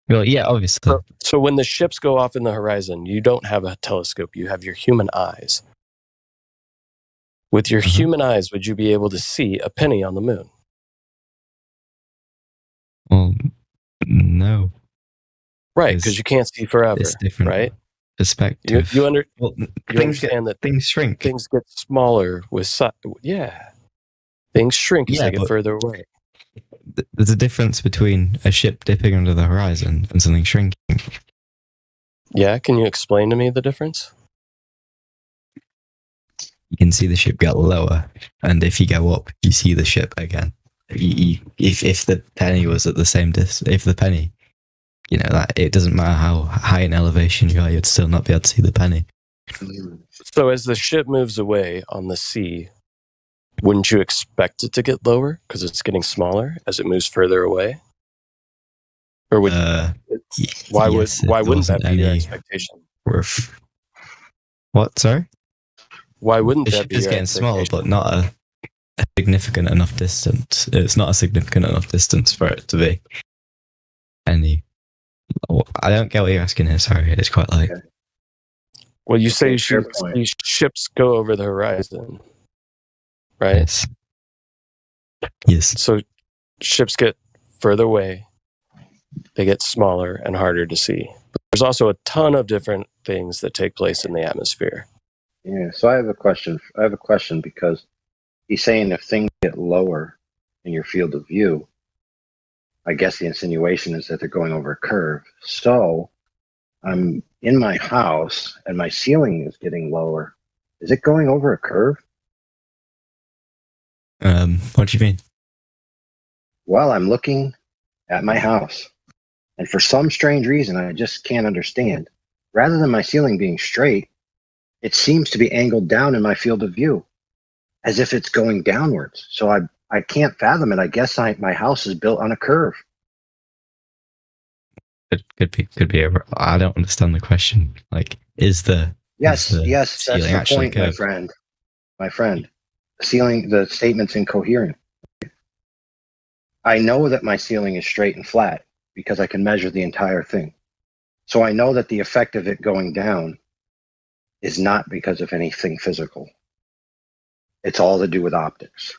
Well, yeah, obviously. So when the ships go off in the horizon, you don't have a telescope. You have your human eyes. With your human eyes, would you be able to see a penny on the moon? Well, no. Right, because you can't see forever, it's different, right? Perspective. You things understand that things shrink. Things get smaller with things shrink as they get further away. There's a difference between a ship dipping under the horizon and something shrinking. Yeah, can you explain to me the difference? You can see the ship get lower, and if you go up, you see the ship again. If the penny was at the same distance, if the penny, that it doesn't matter how high in elevation you are, you'd still not be able to see the penny. So as the ship moves away on the sea, wouldn't you expect it to get lower because it's getting smaller as it moves further away? Or would why yes, why there wouldn't that wasn't be your any expectation? What? Sorry. Why wouldn't The that ship be is your getting smaller, expectation? but not a significant enough distance. It's not a significant enough distance for it to be any. I don't get what you're asking here. Sorry, it's quite late. Well, you say fair point. these ships go over the horizon, right? Yes. Yes. So ships get further away, they get smaller and harder to see. But there's also a ton of different things that take place in the atmosphere. Yeah, so I have a question because he's saying if things get lower in your field of view, I guess the insinuation is that they're going over a curve. So I'm in my house and my ceiling is getting lower. Is it going over a curve? What do you mean? Well, I'm looking at my house, and for some strange reason I just can't understand, rather than my ceiling being straight, it seems to be angled down in my field of view, as if it's going downwards. So I can't fathom it. I guess my house is built on a curve. It could be. I don't understand the question. Like, is the Yes, is the that's ceiling the actually point, my curved? friend. My friend, the statement's incoherent. I know that my ceiling is straight and flat because I can measure the entire thing. So I know that the effect of it going down is not because of anything physical. It's all to do with optics.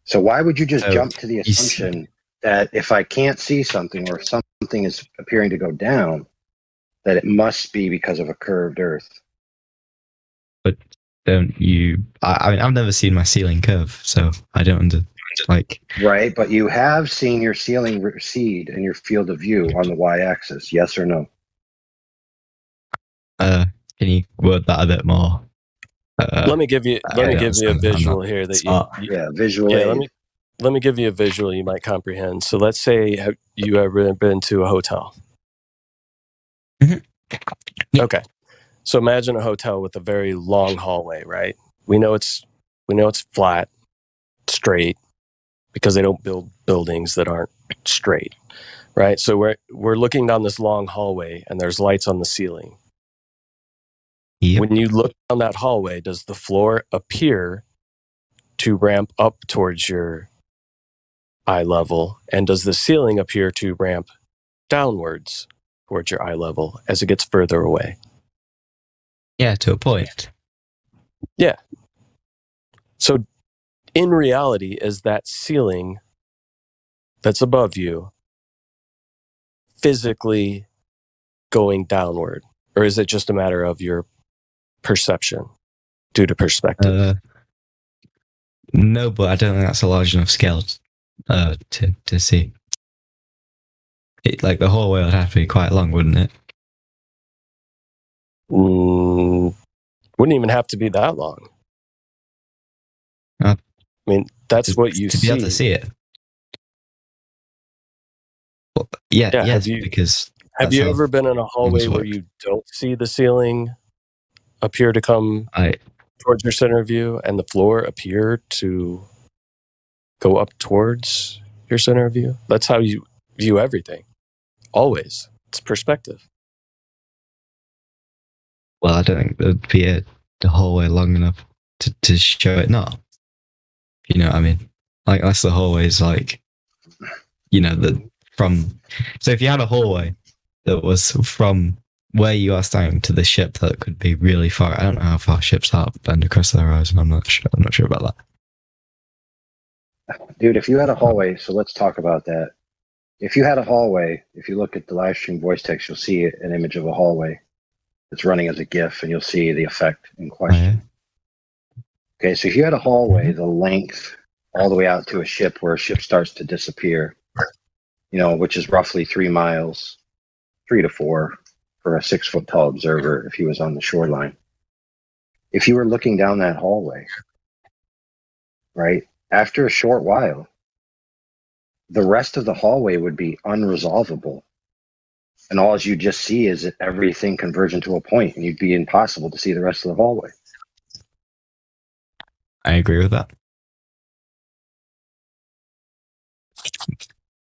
So why would you just So, jump to the you see- assumption that if I can't see something or if something is appearing to go down, that it must be because of a curved Earth? But don't you? I mean, I've never seen my ceiling curve, so I don't like. Right, but you have seen your ceiling recede in your field of view on the y-axis, yes or no? Can you word that a bit more? Let me give you I a don't understand. I'm visual not here that smart. Yeah, visual Yeah, aid. let me give you a visual you might comprehend. So let's say you ever been to a hotel. Okay. So imagine a hotel with a very long hallway, right? We know it's flat, straight, because they don't build buildings that aren't straight, right? So we're looking down this long hallway and there's lights on the ceiling. Yep. When you look down that hallway, does the floor appear to ramp up towards your eye level? And does the ceiling appear to ramp downwards towards your eye level as it gets further away? Yeah, to a point. Yeah. So in reality, is that ceiling that's above you physically going downward? Or is it just a matter of your perception due to perspective? No, but I don't think that's a large enough scale to see. Like the hallway would have to be quite long, wouldn't it? Wouldn't even have to be that long. I mean, that's what you to see. be able to see it. Well, yes, have you ever been in a hallway where you don't see the ceiling appear to come towards your center of view and the floor appear to go up towards your center of view? That's how you view everything. Always. It's perspective. Well, I don't think there'd be the hallway long enough to show it not. You know what I mean? Like, unless the hallway's like, you know, so if you had a hallway that was from where you are standing to the ship that could be really far. I don't know how far ships are bend across the horizon. I'm not sure about that. Dude, if you had a hallway, so let's talk about that. If you had a hallway, if you look at the live stream voice text, you'll see an image of a hallway that's running as a GIF, and you'll see the effect in question. Okay, so if you had a hallway, the length all the way out to a ship where a ship starts to disappear, you know, which is roughly 3 miles, 3 to 4 for a 6 foot tall observer if he was on the shoreline. If you were looking down that hallway, right, after a short while, the rest of the hallway would be unresolvable. And all you just see is everything converging to a point, and you'd be impossible to see the rest of the hallway. I agree with that.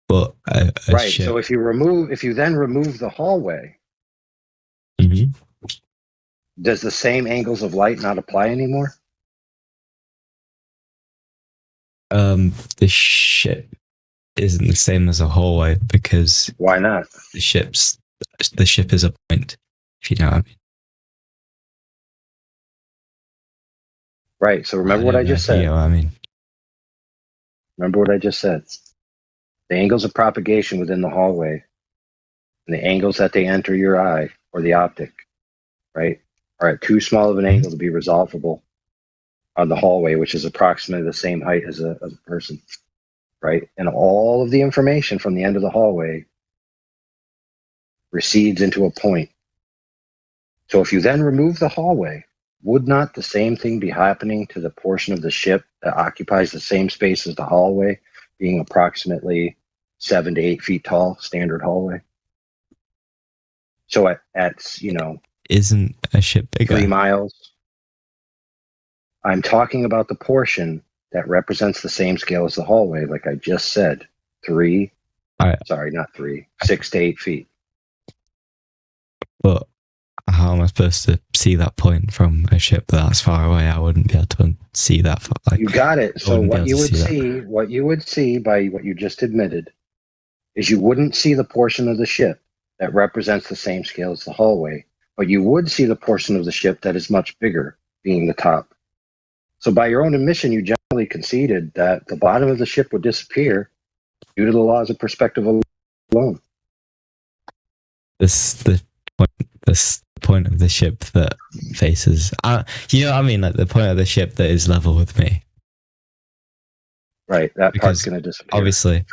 But a Right. ship. So if you then remove the hallway, Mhm. does the same angles of light not apply anymore? The ship isn't the same as a hallway because why not? The ship is a point. If you know what I mean. Right. So remember what I just said. You know what I mean. Remember what I just said. The angles of propagation within the hallway and the angles that they enter your eye or the optic, right, are at too small of an angle to be resolvable on the hallway, which is approximately the same height as a person, right? And all of the information from the end of the hallway recedes into a point. So if you then remove the hallway, would not the same thing be happening to the portion of the ship that occupies the same space as the hallway, being approximately 7 to 8 feet tall, standard hallway? So at isn't a ship bigger? 3 miles. I'm talking about the portion that represents the same scale as the hallway, like I just said. 6 to 8 feet. But how am I supposed to see that point from a ship that's far away? I wouldn't be able to see that. You got it. So what you would see by what you just admitted is you wouldn't see the portion of the ship that represents the same scale as the hallway, but you would see the portion of the ship that is much bigger, being the top. So by your own admission, you generally conceded that the bottom of the ship would disappear due to the laws of perspective alone. The point of the ship that faces, you know what I mean, like the point of the ship that is level with me. Right, that part's going to disappear. Obviously,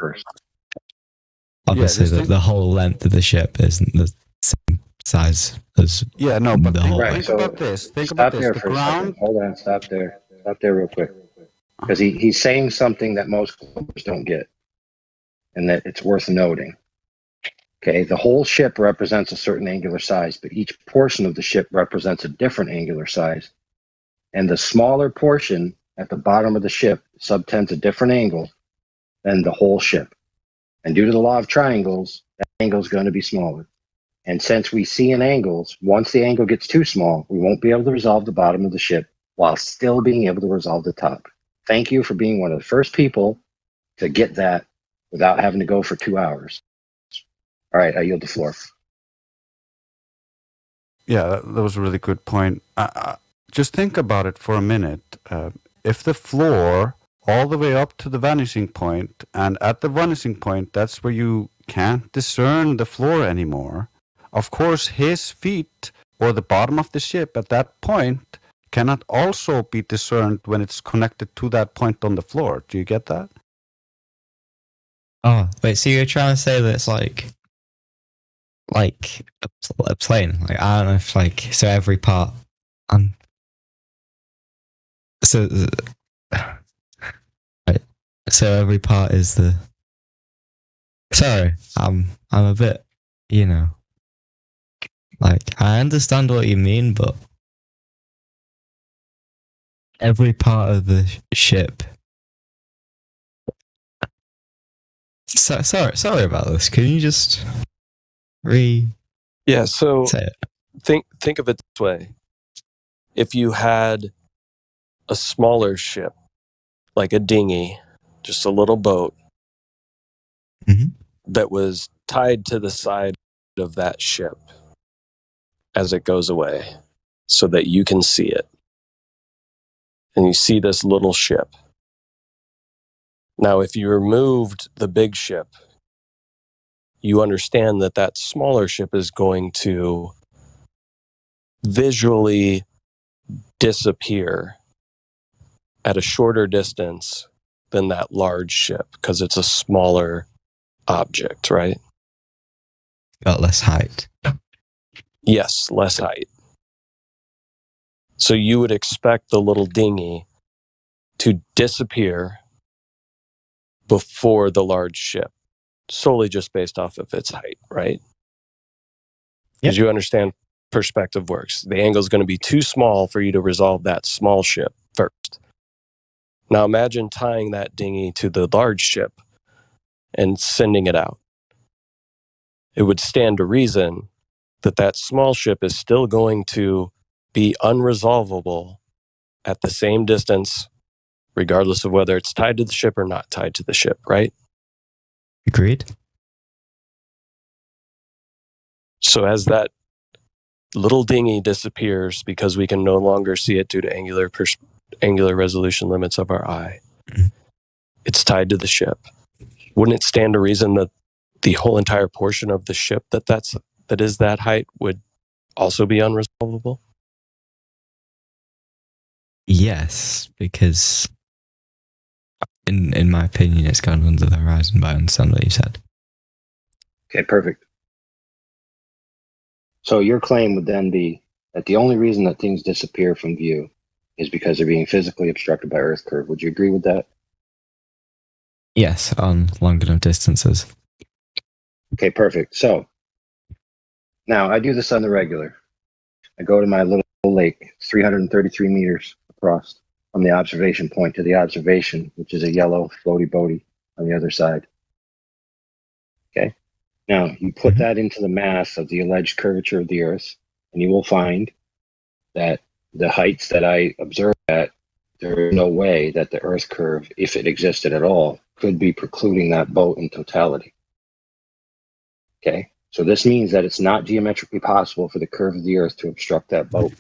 the whole length of the ship isn't the same size as but the whole. think about this. Think Stop about this. there The for a ground. second. Hold on, stop there real quick. Because he's saying something that most clubbers don't get, and that it's worth noting. Okay, the whole ship represents a certain angular size, but each portion of the ship represents a different angular size. And the smaller portion at the bottom of the ship subtends a different angle than the whole ship. And due to the law of triangles, that angle is going to be smaller. And since we see in angles, once the angle gets too small, we won't be able to resolve the bottom of the ship while still being able to resolve the top. Thank you for being one of the first people to get that without having to go for 2 hours. All right, I yield the floor. Yeah, that was a really good point. Just think about it for a minute. If the floor all the way up to the vanishing point, and at the vanishing point, that's where you can't discern the floor anymore. Of course, his feet or the bottom of the ship at that point cannot also be discerned when it's connected to that point on the floor. Do you get that? Oh, wait, so you're trying to say that it's like a plane? Like, I don't know if so every part. So every part is the. Sorry, I'm a bit, I understand what you mean, but every part of the ship. Sorry about this. Can you just Yeah, so say it? Think of it this way. If you had a smaller ship, like a dinghy, just a little boat, that was tied to the side of that ship as it goes away so that you can see it. And you see this little ship. Now, if you removed the big ship, you understand that that smaller ship is going to visually disappear at a shorter distance than that large ship because it's a smaller object, right? Got less height. Yes, less height. So you would expect the little dinghy to disappear before the large ship, solely just based off of its height, right? Because you understand perspective works. The angle is going to be too small for you to resolve that small ship first. Now imagine tying that dinghy to the large ship and sending it out. It would stand to reason that that small ship is still going to be unresolvable at the same distance, regardless of whether it's tied to the ship or not tied to the ship, right? Agreed. So as that little dinghy disappears because we can no longer see it due to angular resolution limits of our eye, it's tied to the ship. Wouldn't it stand to reason that the whole entire portion of the ship that is that height would also be unresolvable? Yes, because in my opinion, it's gone under the horizon, but I understand what you said. Okay, perfect. So your claim would then be that the only reason that things disappear from view is because they're being physically obstructed by Earth curve. Would you agree with that? Yes, on long enough distances. Okay, perfect. So now I do this on the regular. I go to my little lake, 333 meters across from the observation point to the observation, which is a yellow floaty boaty on the other side. Okay. Now you put that into the math of the alleged curvature of the Earth, and you will find that the heights that I observed at, there is no way that the Earth curve, if it existed at all, could be precluding that boat in totality. Okay, so this means that it's not geometrically possible for the curve of the Earth to obstruct that boat.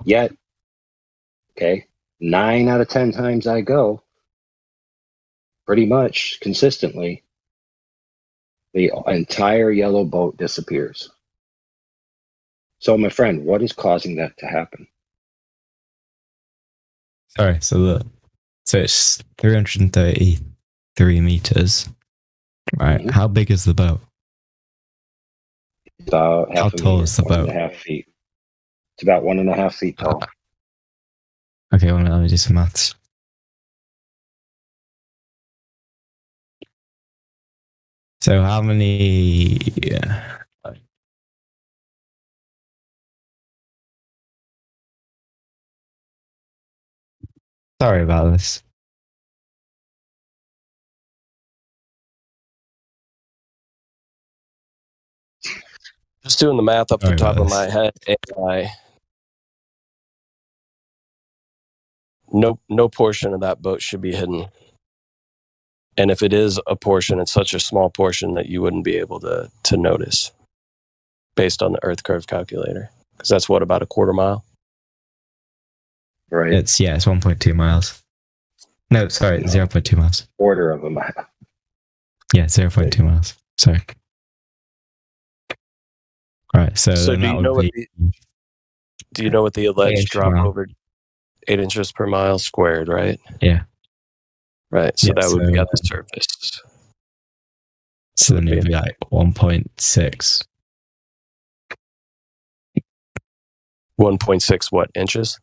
Yet, okay, 9 out of 10 times I go, pretty much consistently, the entire yellow boat disappears. So, my friend, what is causing that to happen? Sorry, so it's 333 meters. Right. Mm-hmm. How big is the boat? About how tall is the boat? 1.5 feet. It's about 1.5 feet tall. Okay, well, let me do some maths. So how many? Sorry about this. Just doing the math up the top of my head, no portion of that boat should be hidden. And if it is a portion, it's such a small portion that you wouldn't be able to notice based on the Earth curve calculator. Because that's what, about a quarter mile? Right. It's 1.2 miles. No, sorry, 0.2 miles. Quarter of a mile. Yeah, 0.2 miles. Sorry. Right, so do that you know would be... Do you know what the alleged drop mile. over 8 inches per mile squared, right? Yeah. Right, so that would be at the surface. So then it would be like 1.6. 1.6 what, inches?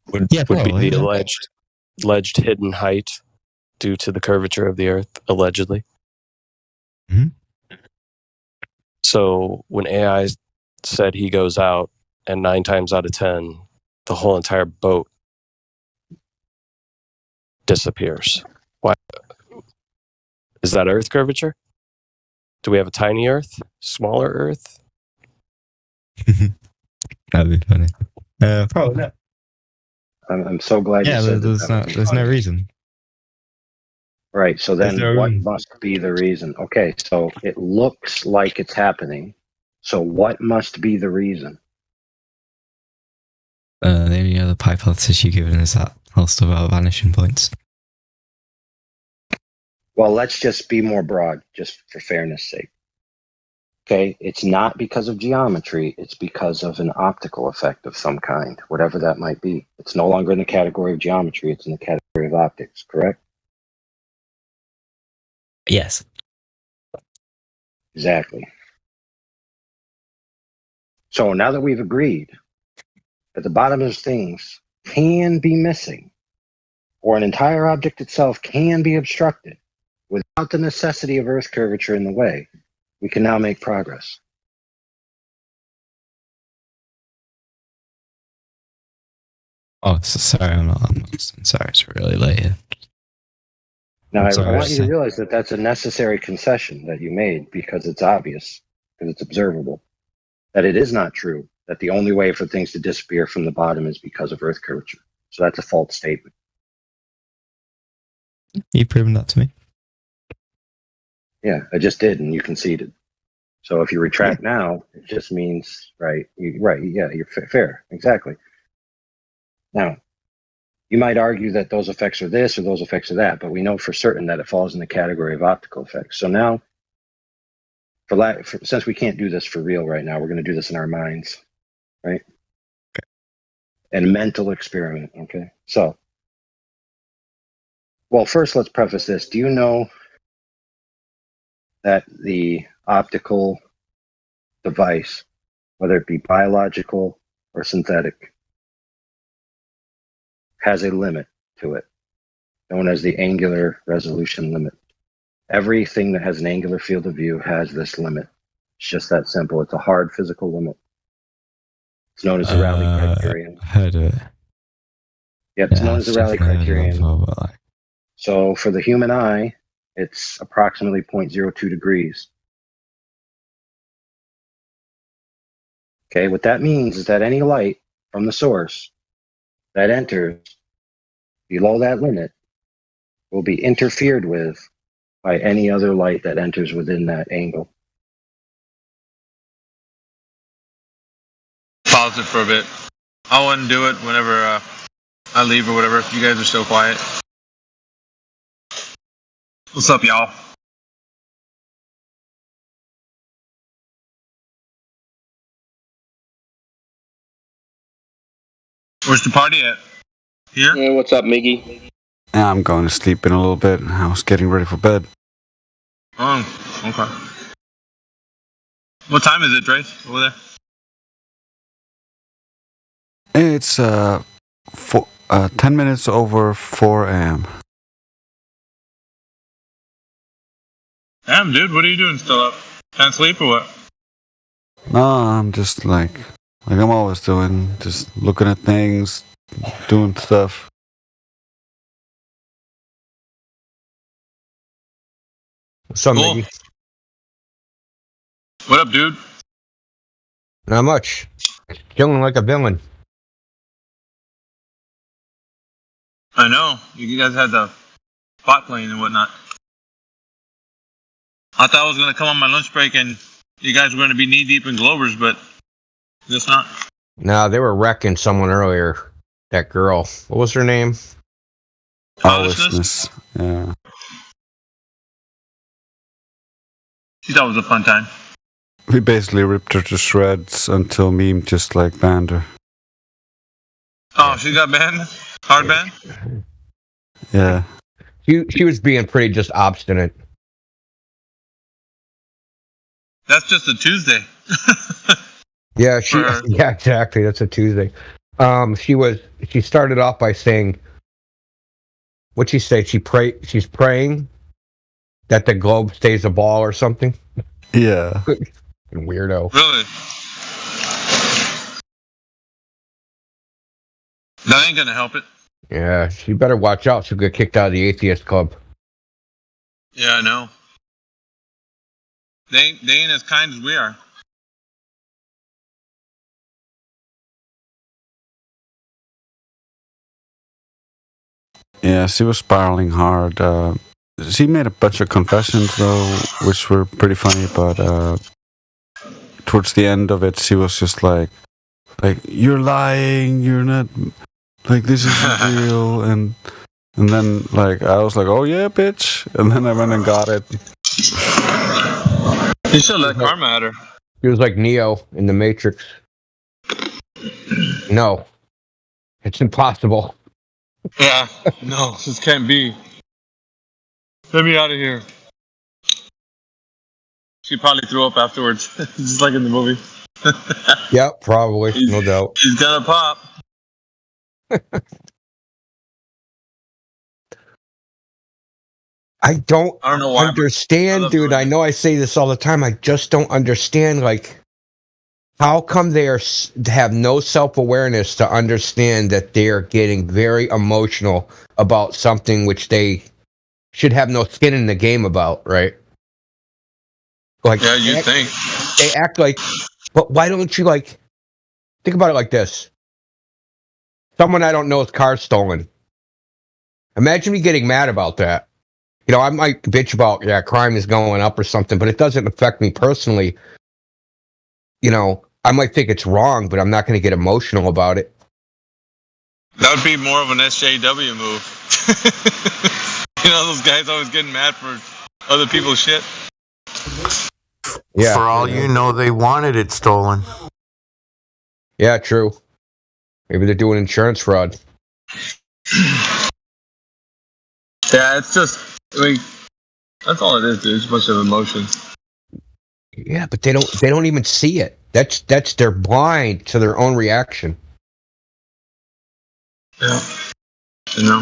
Would be the alleged hidden height due to the curvature of the Earth, allegedly. Mm-hmm. So when AI said he goes out, and 9 times out of 10, the whole entire boat disappears. Why? Is that Earth curvature? Do we have a tiny Earth? Smaller Earth? That'd be funny. Probably not. I'm so glad you said that. There's no reason. Right, so then what must be the reason? Okay, so it looks like it's happening. So what must be the reason? The only other hypothesis you've given is that whole stuff about vanishing points. Well, let's just be more broad, just for fairness' sake. Okay, it's not because of geometry, it's because of an optical effect of some kind, whatever that might be. It's no longer in the category of geometry, it's in the category of optics, correct? Yes. Exactly. So now that we've agreed that the bottom of things can be missing, or an entire object itself can be obstructed without the necessity of Earth curvature in the way, we can now make progress. Oh, sorry, I'm not. Sorry, it's really late here. Now, I'm I sorry, want you to Sam. realize that that's a necessary concession that you made because it's obvious, because it's observable, that it is not true that the only way for things to disappear from the bottom is because of Earth curvature. So that's a false statement. You've proven that to me. Yeah, I just did, and you conceded. So if you retract now, it just means, right, yeah, you're fair, exactly. Now, you might argue that those effects are this or those effects are that, but we know for certain that it falls in the category of optical effects. So now, since we can't do this for real right now, we're going to do this in our minds, right? Okay. And mental experiment, okay? So, well, first let's preface this. Do you know that the optical device, whether it be biological or synthetic, has a limit to it, known as the angular resolution limit? Everything that has an angular field of view has this limit. It's just that simple. It's a hard physical limit. It's known as the Rayleigh criterion. I heard of it. Yep, it's known as the Rayleigh criterion. So for the human eye, it's approximately 0.02 degrees. Okay, what that means is that any light from the source that enters below that limit will be interfered with by any other light that enters within that angle. Pause it for a bit. I'll undo it whenever I leave or whatever. If you guys are still quiet. What's up, y'all? Where's the party at? Here? Hey, what's up, Miggy? Yeah, I'm going to sleep in a little bit. I was getting ready for bed. Oh, okay. What time is it, Trace? Over there? It's 10 minutes over 4 a.m. Damn, dude, what are you doing still up? Can't sleep or what? No, I'm just like I'm always doing, just looking at things, doing stuff. What's up, Cool. Mickey? What up, dude? Not much. Killing like a villain. I know. You guys had the spot playing and whatnot. I thought I was going to come on my lunch break and you guys were going to be knee deep in Globers, but just not. No, they were wrecking someone earlier. That girl. What was her name? Powerlessness. Yeah. She thought it was a fun time. We basically ripped her to shreds until Meme just like banned her. Oh, she got banned? Hard banned? Yeah. She was being pretty just obstinate. That's just a Tuesday. Yeah, yeah, exactly. That's a Tuesday. She started off by saying, what'd she say? She's praying that the globe stays a ball or something. Yeah. Really? Weirdo. That ain't gonna help it. Yeah, she better watch out. She'll get kicked out of the atheist club. Yeah, I know. They ain't as kind as we are. Yeah, she was spiraling hard. She made a bunch of confessions though, which were pretty funny, but towards the end of it, she was just like, you're lying, you're not, like, this isn't real, and then, like, I was like, oh yeah, bitch, and then I went and got it. You should let karma at her. He was like Neo in the Matrix. No. It's impossible. Yeah, no, this can't be. Get me out of here. She probably threw up afterwards, just like in the movie. Yep, probably, no doubt. She's gonna pop. I don't know why, understand, dude. I know I say this all the time. I just don't understand, like, How come have no self-awareness to understand that they're getting very emotional about something which they should have no skin in the game about, right? Like, yeah, you think. They act like, but why don't you, like, think about it like this. Someone I don't know's car stolen. Imagine me getting mad about that. You know, I might bitch about, yeah, crime is going up or something, but it doesn't affect me personally. You know, I might think it's wrong, but I'm not going to get emotional about it. That would be more of an SJW move. You know, those guys always getting mad for other people's shit. Yeah. For all you know, they wanted it stolen. Yeah, true. Maybe they're doing insurance fraud. Yeah, it's just, I mean, that's all it is, dude. It's a bunch of emotions. Yeah, but they don't even see it. That's they're blind to their own reaction. Yeah. You know.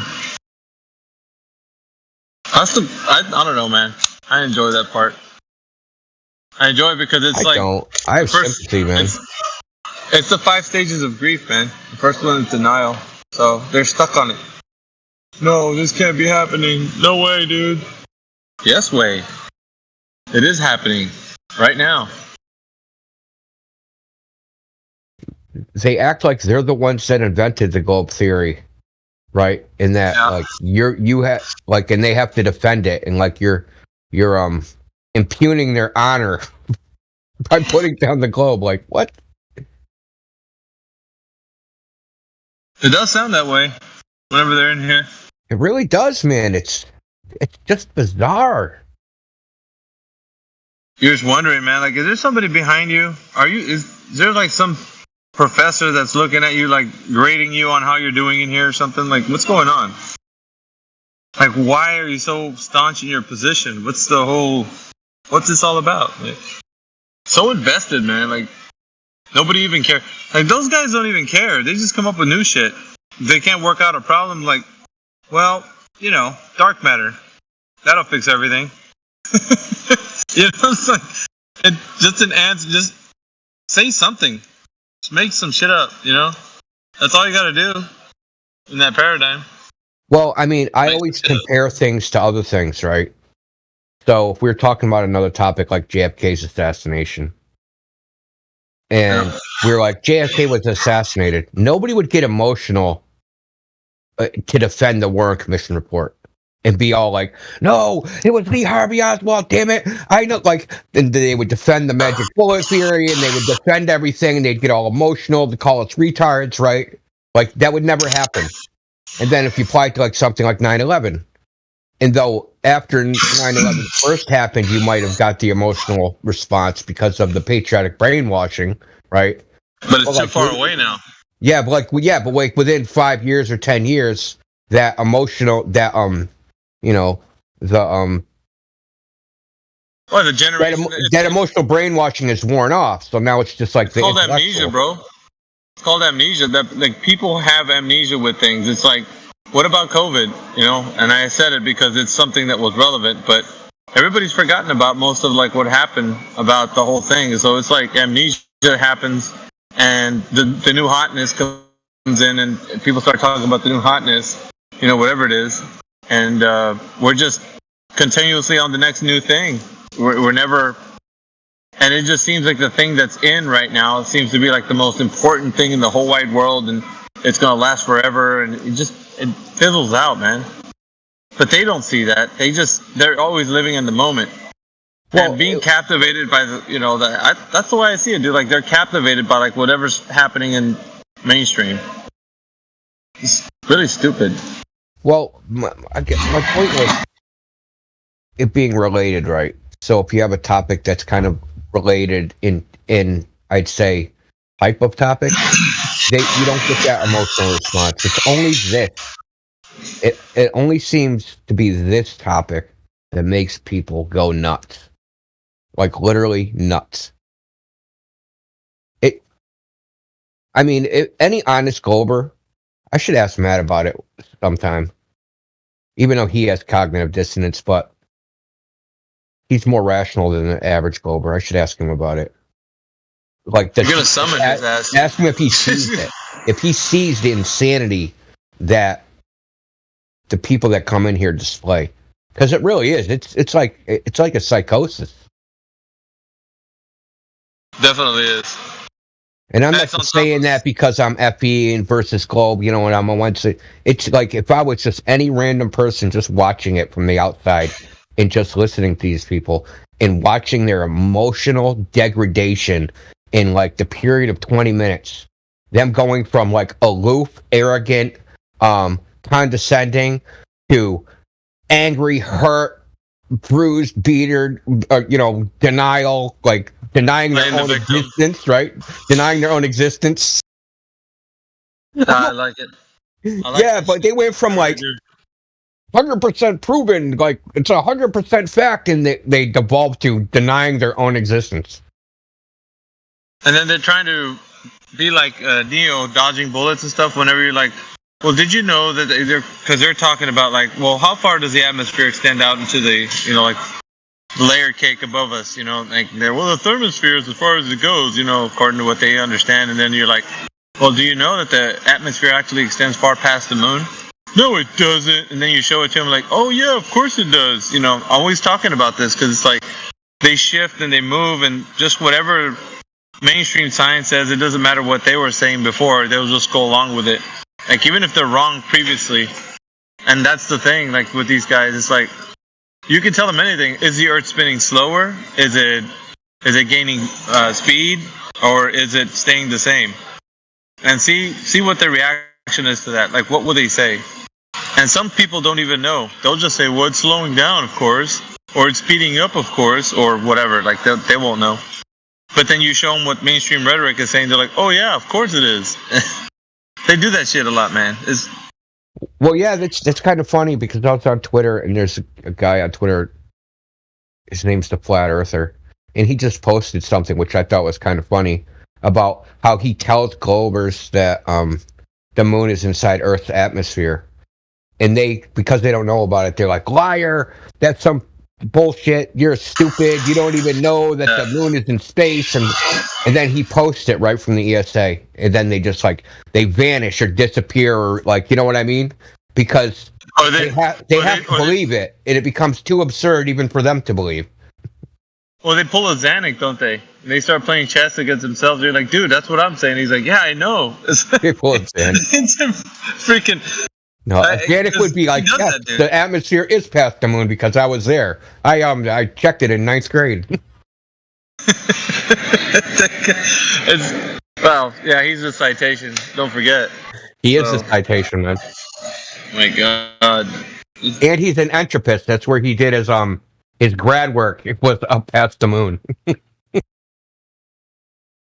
I don't know, man. I enjoy that part. I enjoy it because it's I have sympathy, man. It's the 5 stages of grief, man. The first one is denial. So they're stuck on it. No, this can't be happening. No way, dude. Yes way. It is happening right now. They act like they're the ones that invented the globe theory, right? In that, like, you have, like, and they have to defend it, and like you're impugning their honor by putting down the globe. Like, what? It does sound that way whenever they're in here. It really does, man. It's just bizarre. You're just wondering, man, like, is there somebody behind you? Is there like some professor that's looking at you, like, grading you on how you're doing in here or something? Like, what's going on? Like, why are you so staunch in your position? What's this all about? Like, so invested, man. Like, nobody even cares. Like, those guys don't even care. They just come up with new shit. They can't work out a problem, like, well, you know, dark matter. That'll fix everything. You know, it's like, just an answer. Just say something. Just make some shit up, you know? That's all you gotta do in that paradigm. Well, I mean, I always compare things to other things, right? So if we're talking about another topic like JFK's assassination, and we're like, JFK was assassinated, nobody would get emotional to defend the Warren Commission report and be all like, no, it was Lee Harvey Oswald, damn it. I know, like, and they would defend the magic bullet theory, and they would defend everything, and they'd get all emotional to call us retards, right? Like, that would never happen. And then if you apply it to, like, something like 9/11, and though after 9/11 first happened, you might have got the emotional response because of the patriotic brainwashing, right? But it's too far away now. Yeah, but within 5 years or 10 years, that emotional, that you know, the the generation that emotional brainwashing is worn off. So now it's just like it's called amnesia, bro. It's called amnesia. That, like, people have amnesia with things. It's like, what about COVID? You know, and I said it because it's something that was relevant, but everybody's forgotten about most of, like, what happened about the whole thing. So it's like amnesia happens, and the new hotness comes in, and people start talking about the new hotness, you know, whatever it is, and we're just continuously on the next new thing. We're never, and it just seems like the thing that's in right now seems to be like the most important thing in the whole wide world, and it's gonna last forever, and it fizzles out, man. But they don't see that. They're always living in the moment. Well, and being captivated by that's the way I see it, dude. Like, they're captivated by, like, whatever's happening in mainstream. It's really stupid. Well, my point was it being related, right? So if you have a topic that's kind of related in I'd say type of topic, you don't get that emotional response. It's only this. It only seems to be this topic that makes people go nuts. Like, literally nuts. Any honest Glober, I should ask Matt about it sometime. Even though he has cognitive dissonance, but he's more rational than the average Glober. I should ask him about it. like You're gonna summon his ass. Ask him if he sees it. If he sees the insanity that the people that come in here display, because it really is. It's like a psychosis. Definitely is. And I'm not just saying that because I'm FE and versus Globe, you know, and I'm on one side. It's like if I was just any random person just watching it from the outside and just listening to these people and watching their emotional degradation in like the period of 20 minutes, them going from like aloof, arrogant, condescending to angry, hurt, bruised, beatered, denial, like denying their own existence, right? Denying their own existence. I like it. But they went from like 100% proven, like it's 100% fact, and they devolved to denying their own existence. And then they're trying to be like Neo, dodging bullets and stuff. Whenever you're like, well, did you know that they're talking about like, well, how far does the atmosphere extend out into the, like layer cake above us, like the thermosphere is as far as it goes, according to what they understand. And then you're like, well, do you know that the atmosphere actually extends far past the moon? No, it doesn't. And then you show it to them like, oh yeah, of course it does. Always talking about this because it's like they shift and they move, and just whatever mainstream science says, it doesn't matter what they were saying before, they'll just go along with it. Like even if they're wrong previously. And that's the thing, like with these guys, it's like you can tell them anything. Is the Earth spinning slower? Is it gaining speed, or is it staying the same? And see what their reaction is to that. Like, what will they say? And some people don't even know. They'll just say, "Well, it's slowing down, of course," or "It's speeding up, of course," or whatever. Like they won't know. But then you show them what mainstream rhetoric is saying. They're like, "Oh yeah, of course it is." They do that shit a lot, man. Well, yeah, that's kind of funny because I was on Twitter and there's a guy on Twitter. His name's the Flat Earther, and he just posted something which I thought was kind of funny about how he tells Globers that the moon is inside Earth's atmosphere, and because they don't know about it, they're like, liar. That's some bullshit. You're stupid. You don't even know that the moon is in space, and then he posts it right from the ESA, and then they just like they vanish or disappear, or like, you know what I mean? Because they have to believe it, and it becomes too absurd even for them to believe. Well, they pull a Xanax, don't they? And they start playing chess against themselves. They're like, dude, that's what I'm saying. He's like, yeah, I know. They pull a Xanax. It's freaking. No, Xanax would be like, yes, the atmosphere is past the moon because I was there. I checked it in 9th grade. Yeah, he's a citation. Don't forget. He is a citation, man. My God. And he's an entropist. That's where he did his grad work. It was up past the moon.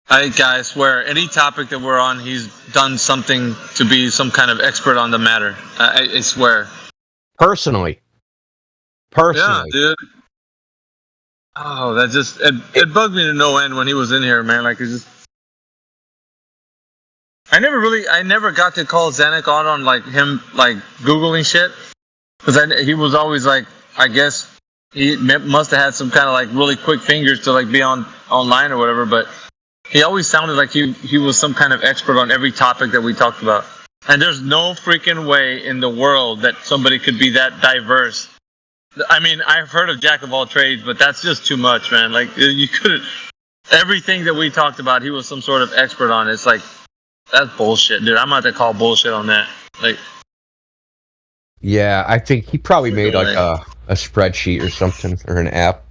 I swear, any topic that we're on, he's done something to be some kind of expert on the matter. I swear. Personally. Yeah, dude. Oh, that just it bugged me to no end when he was in here, man. Like it's just. I never got to call Xanax on like him like Googling shit, because he was always like, I guess he must have had some kind of like really quick fingers to like be online or whatever, but he always sounded like he was some kind of expert on every topic that we talked about. And there's no freaking way in the world that somebody could be that diverse. I mean, I've heard of Jack of all trades, but that's just too much, man. Like you couldn't. Everything that we talked about, he was some sort of expert on. It's like, that's bullshit, dude. I'm about to call bullshit on that. Like, yeah, I think he probably made like a spreadsheet or something, or an app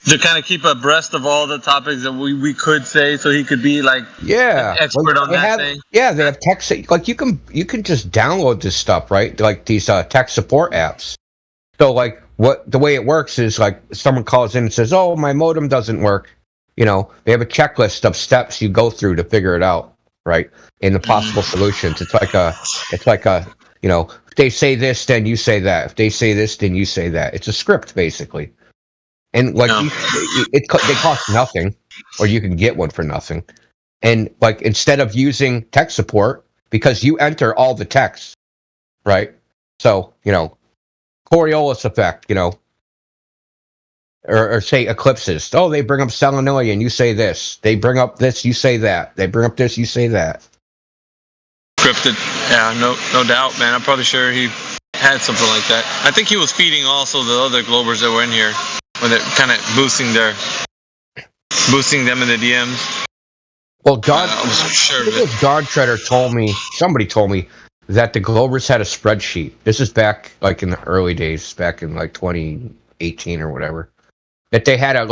to kind of keep abreast of all the topics that we could say, so he could be like an expert on that thing. Yeah, they have text. Like you can just download this stuff, right? Like these tech support apps. So like the way it works is like someone calls in and says, "Oh, my modem doesn't work." They have a checklist of steps you go through to figure it out, right? And the possible solutions. It's like a, if they say this, then you say that. If they say this, then you say that. It's a script, basically. And like, they cost nothing, or you can get one for nothing. And like, instead of using tech support, because you enter all the text, right? So, Coriolis effect, or say eclipses. Oh, they bring up Selenoia and you say this. They bring up this, you say that. They bring up this, you say that. Scripted. Yeah, no doubt, man. I'm probably sure he had something like that. I think he was feeding also the other Globers that were in here when they're kind of boosting them in the DMs. Well, Don Treader somebody told me that the Globers had a spreadsheet. This is back like in the early days, back in like 2018 or whatever. That they had a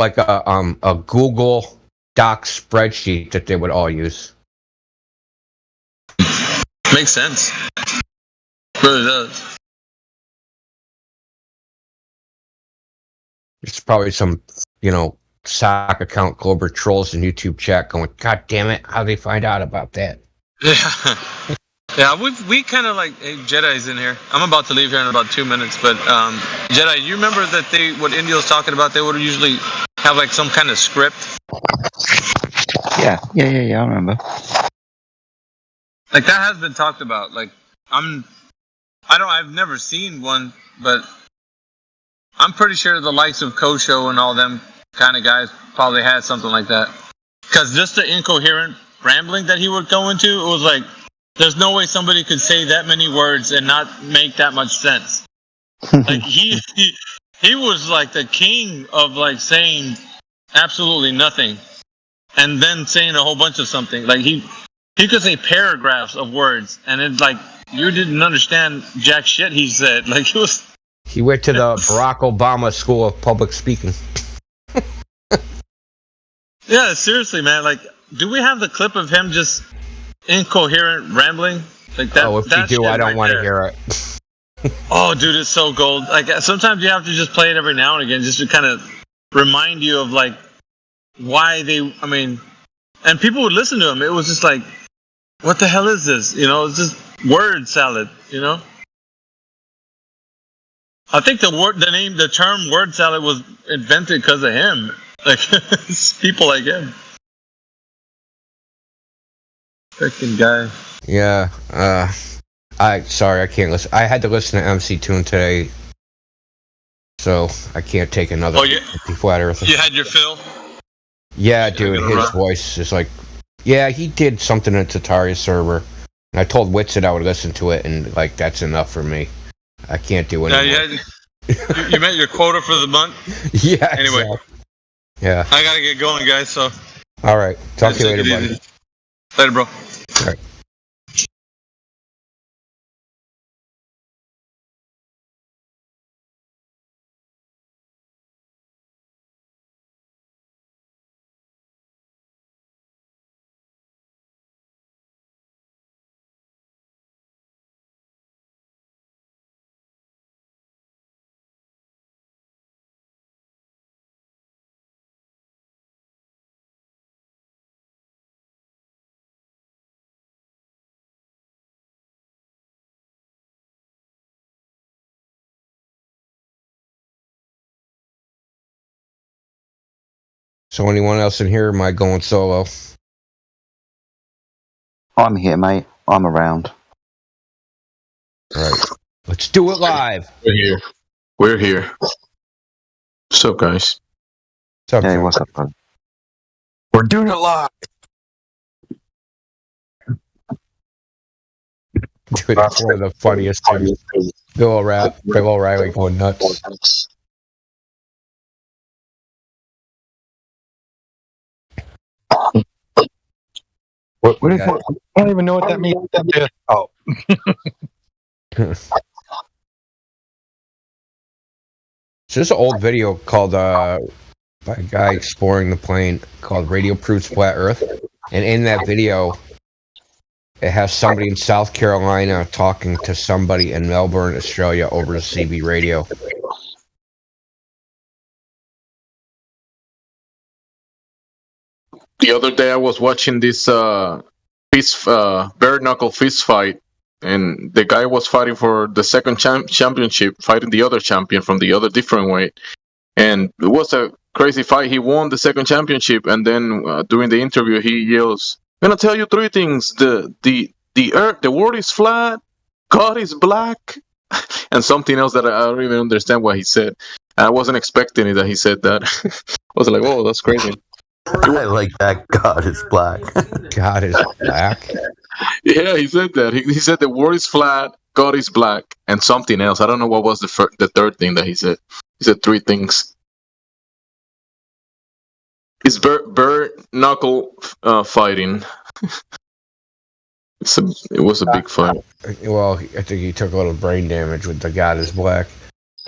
Google Doc spreadsheet that they would all use. Makes sense. It really does. It's probably some, sock account Glober trolls in YouTube chat going, God damn it, how'd they find out about that? Yeah. Yeah, we kind of like, hey, Jedi's in here. I'm about to leave here in about 2 minutes, but Jedi, you remember that what India was talking about? They would usually have like some kind of script. Yeah, I remember. Like that has been talked about. Like I've never seen one, but I'm pretty sure the likes of Kosho and all them kind of guys probably had something like that. Because just the incoherent rambling that he would go into, it was like, there's no way somebody could say that many words and not make that much sense. Like he was like the king of like saying absolutely nothing and then saying a whole bunch of something. Like he could say paragraphs of words and it's like you didn't understand jack shit he said. Like it was. He went to the Barack Obama School of Public Speaking. Yeah, seriously, man. Like, do we have the clip of him just incoherent rambling like that? Oh, if you do, I don't want to hear it. Oh, dude, it's so gold. Like sometimes you have to just play it every now and again just to kind of remind you of like why and people would listen to him. It was just like, what the hell is this? It's just word salad, I think the term word salad was invented because of him. Like people like him. Freaking guy. Yeah. I can't listen. I had to listen to MC Toon today, so I can't take another Flat Earther. You had your fill? Yeah, dude, his voice is like, yeah, he did something in Tataria server. And I told Wits that I would listen to it, and like that's enough for me. I can't do anymore. Yeah, you met your quota for the month? Yeah. Anyway. Exactly. Yeah. I gotta get going, guys, so. All right. Talk to you later, buddy. Later, bro. All right. So anyone else in here? Am I going solo? I'm here, mate. I'm around. All right. Let's do it live. We're here. What's up, guys? What's up, hey, what's up, bud? We're doing it live. Dude, that's one of the funniest things. Bill O'Reilly going nuts. What is that? I don't even know what that means. Oh. So there's an old video called by a guy exploring the plane called Radio Proves Flat Earth. And in that video, it has somebody in South Carolina talking to somebody in Melbourne, Australia over the CB radio. The other day I was watching this bare knuckle fist fight, and the guy was fighting for the second championship, fighting the other champion from the other different weight, and it was a crazy fight. He won the second championship, and then during the interview he yells, "I'm gonna tell you three things: the earth, the world is flat, God is black," and something else that I don't even understand what he said. I wasn't expecting it that he said that. I was like, "Oh, that's crazy." I like that. God is black. God is black. Yeah, he said that. He said the world is flat, God is black, and something else. I don't know what was the third thing that he said. He said 3 things. It's bare knuckle fighting. It was a big fight. Well, I think he took a little brain damage with the God is black.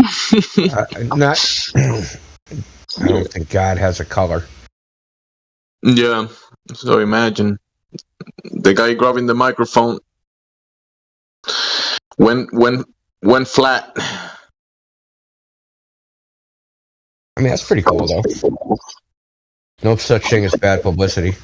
I don't think God has a color. Yeah. So imagine the guy grabbing the microphone went flat. I mean, that's pretty cool, though. No such thing as bad publicity.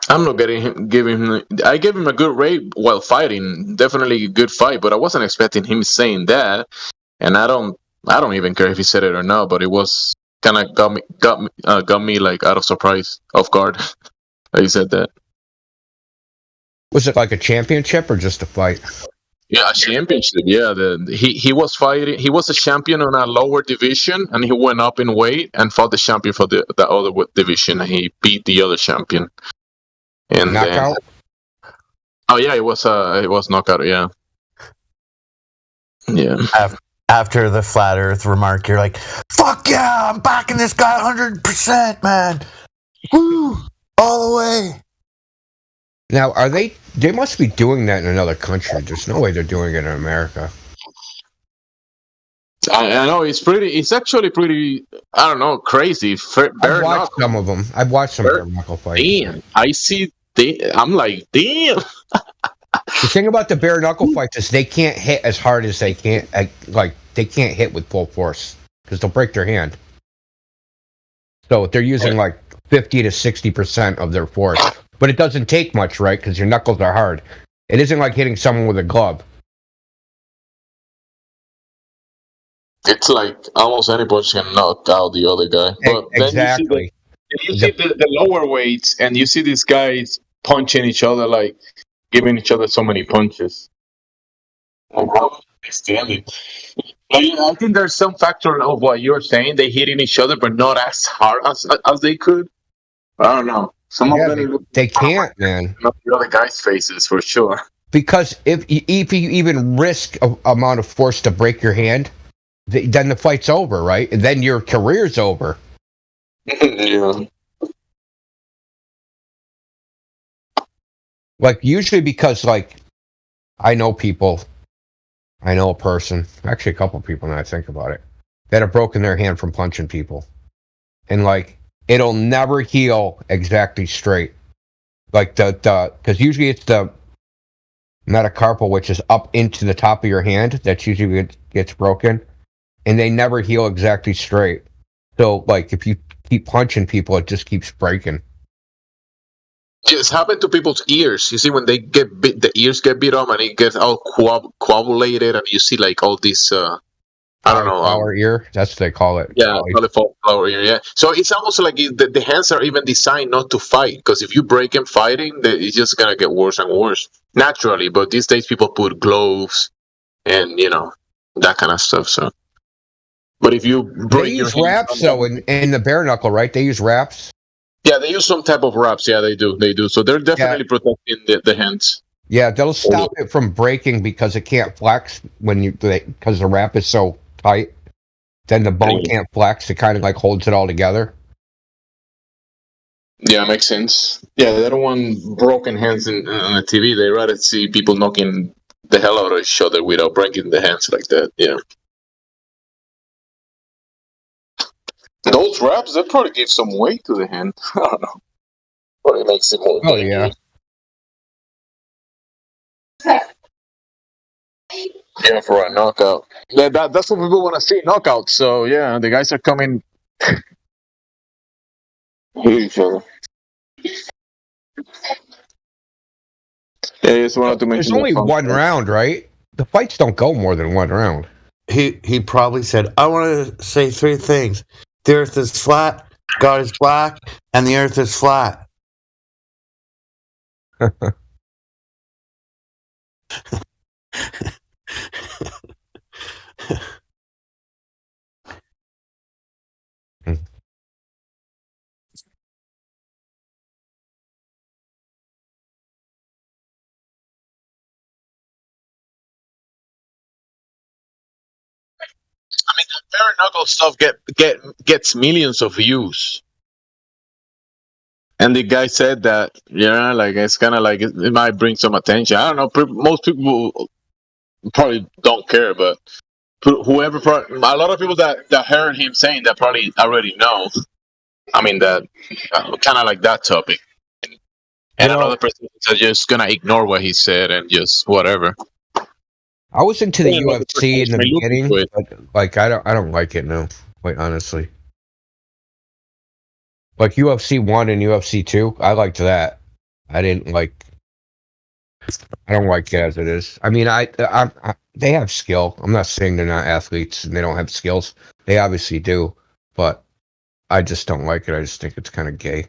I'm not giving him. I gave him a good rate while fighting. Definitely a good fight, but I wasn't expecting him saying that. And I don't even care if he said it or not. But it was kind of got me like out of surprise, off guard. That he said that. Was it like a championship or just a fight? Yeah, a championship. Yeah, he was fighting. He was a champion on a lower division, and he went up in weight and fought the champion for the other division. And he beat the other champion. And knockout. Oh yeah, it was knockout. Yeah. Yeah. After the flat Earth remark, you're like, "Fuck yeah, I'm backing this guy 100%, man. Woo, all the way." Now, are they? They must be doing that in another country. There's no way they're doing it in America. I know it's actually pretty. I don't know, crazy. I've watched some of them. I've watched some bare knuckle fights. Damn, I see. I'm like, damn. The thing about the bare knuckle fights is they can't hit as hard as they can't. Like they can't hit with full force because they'll break their hand. So they're using like 50 to 60% of their force, but it doesn't take much, right? Because your knuckles are hard. It isn't like hitting someone with a glove. It's like almost anybody can knock out the other guy. But exactly. Then you see the lower weights, and you see these guys punching each other, like giving each other so many punches. I think there's some factor of what you're saying. They hitting each other, but not as hard as they could. I don't know. Some of them they can't, man. Not the other guys' faces for sure. Because if you even risk an amount of force to break your hand, then the fight's over, right? And then your career's over. Yeah. Like usually because like I know a person, actually a couple people now I think about it, that have broken their hand from punching people. And like it'll never heal exactly straight. Like because usually it's the metacarpal, which is up into the top of your hand, that's usually gets broken. And they never heal exactly straight. So, like, if you keep punching people, it just keeps breaking. It's happened to people's ears. You see, when they get bit, the ears get beat up and it gets all coagulated, and you see, like, all this, I don't know. Flower ear? That's what they call it. Yeah, flower ear, yeah. So it's almost like the hands are even designed not to fight, because if you break them fighting, it's just going to get worse and worse, naturally. But these days, people put gloves and, that kind of stuff, so. But if you break they use wraps though in the bare knuckle, right? They use wraps. Yeah, they use some type of wraps. Yeah, they do. So they're definitely protecting the hands. Yeah, they'll stop it from breaking because it can't flex because the wrap is so tight. Then the bone can't flex. It kind of like holds it all together. Yeah, makes sense. Yeah, they don't want broken hands on the TV. They rather see people knocking the hell out of each other without breaking the hands like that. Yeah. Those wraps, that probably give some weight to the hand. I don't know. Probably makes it more. Oh, yeah. Yeah, for a knockout. That's what people want to see, knockouts. So, yeah, the guys are coming. Hit each other. Yeah, I just wanted to mention. There's only one round, right? The fights don't go more than one round. He probably said, "I want to say 3 things. The earth is flat, God is black, and the earth is flat." I mean, the bare knuckle stuff gets millions of views. And the guy said that, like it's kind of like it might bring some attention. I don't know. Most people probably don't care, but whoever, a lot of people that heard him saying that probably already know. I mean, that kind of like that topic. And another person is just gonna ignore what he said and just whatever. I was into the UFC in the beginning, but like I don't like it now, quite honestly. Like UFC 1 and UFC 2, I liked that. I don't like it as it is. I mean, they have skill. I'm not saying they're not athletes and they don't have skills. They obviously do, but I just don't like it. I just think it's kind of gay.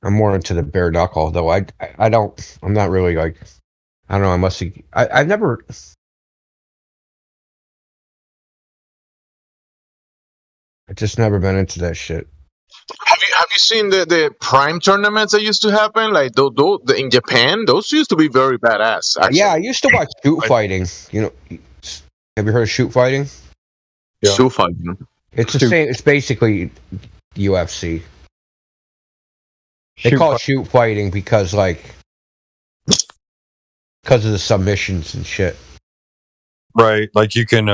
I'm more into the bare knuckle, though. I'm not really like, I don't know. I've never. I've just never been into that shit. Have you seen the Prime tournaments that used to happen? Like in Japan, those used to be very badass. Actually. Yeah, I used to watch shoot fighting. Have you heard of shoot fighting? Yeah. Shoot fighting. It's the same. It's basically UFC. They call it shoot fighting because of the submissions and shit. Right, like you can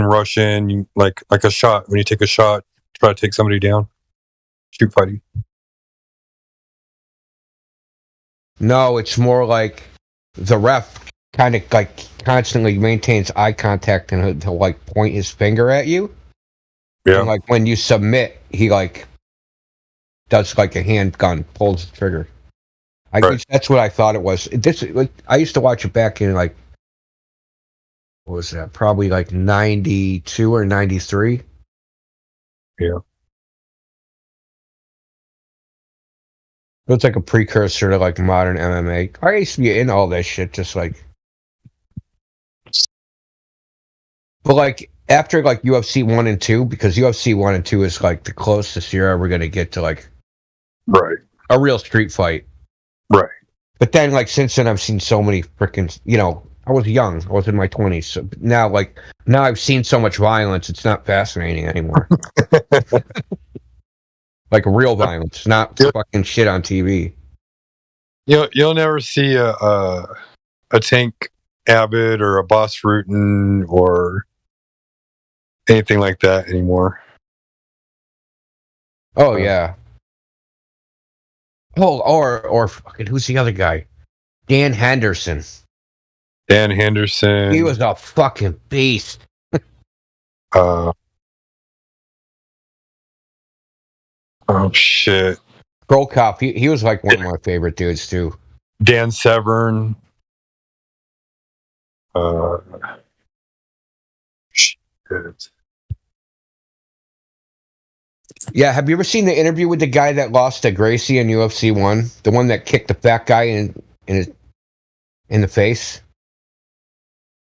rush in, like a shot. When you take a shot, try to take somebody down. Shoot fighting. No, it's more like the ref kind of like constantly maintains eye contact and he'll like point his finger at you. Yeah. And like when you submit, he like does like a handgun, pulls the trigger. That's what I thought it was. I used to watch it back in like, what was that? Probably like 92 or 93. Yeah. It's like a precursor to like modern MMA. I used to be in all that shit, just like. But like after like UFC 1 and 2, because UFC 1 and 2 is like the closest you're ever gonna get to like a real street fight. Right. But then like since then I've seen so many freaking, I was young. I was in my 20s. So now I've seen so much violence, it's not fascinating anymore. Like real violence, not fucking shit on TV. You'll never see a Tank Abbott or a Boss Rutan or anything like that anymore. Oh yeah. Oh, or fucking who's the other guy? Dan Henderson. Dan Henderson. He was a fucking beast. Oh shit. Pro Cop. He was like one of my favorite dudes too. Dan Severn. Shit. Yeah, have you ever seen the interview with the guy that lost to Gracie in UFC 1? The one that kicked the fat guy in the face?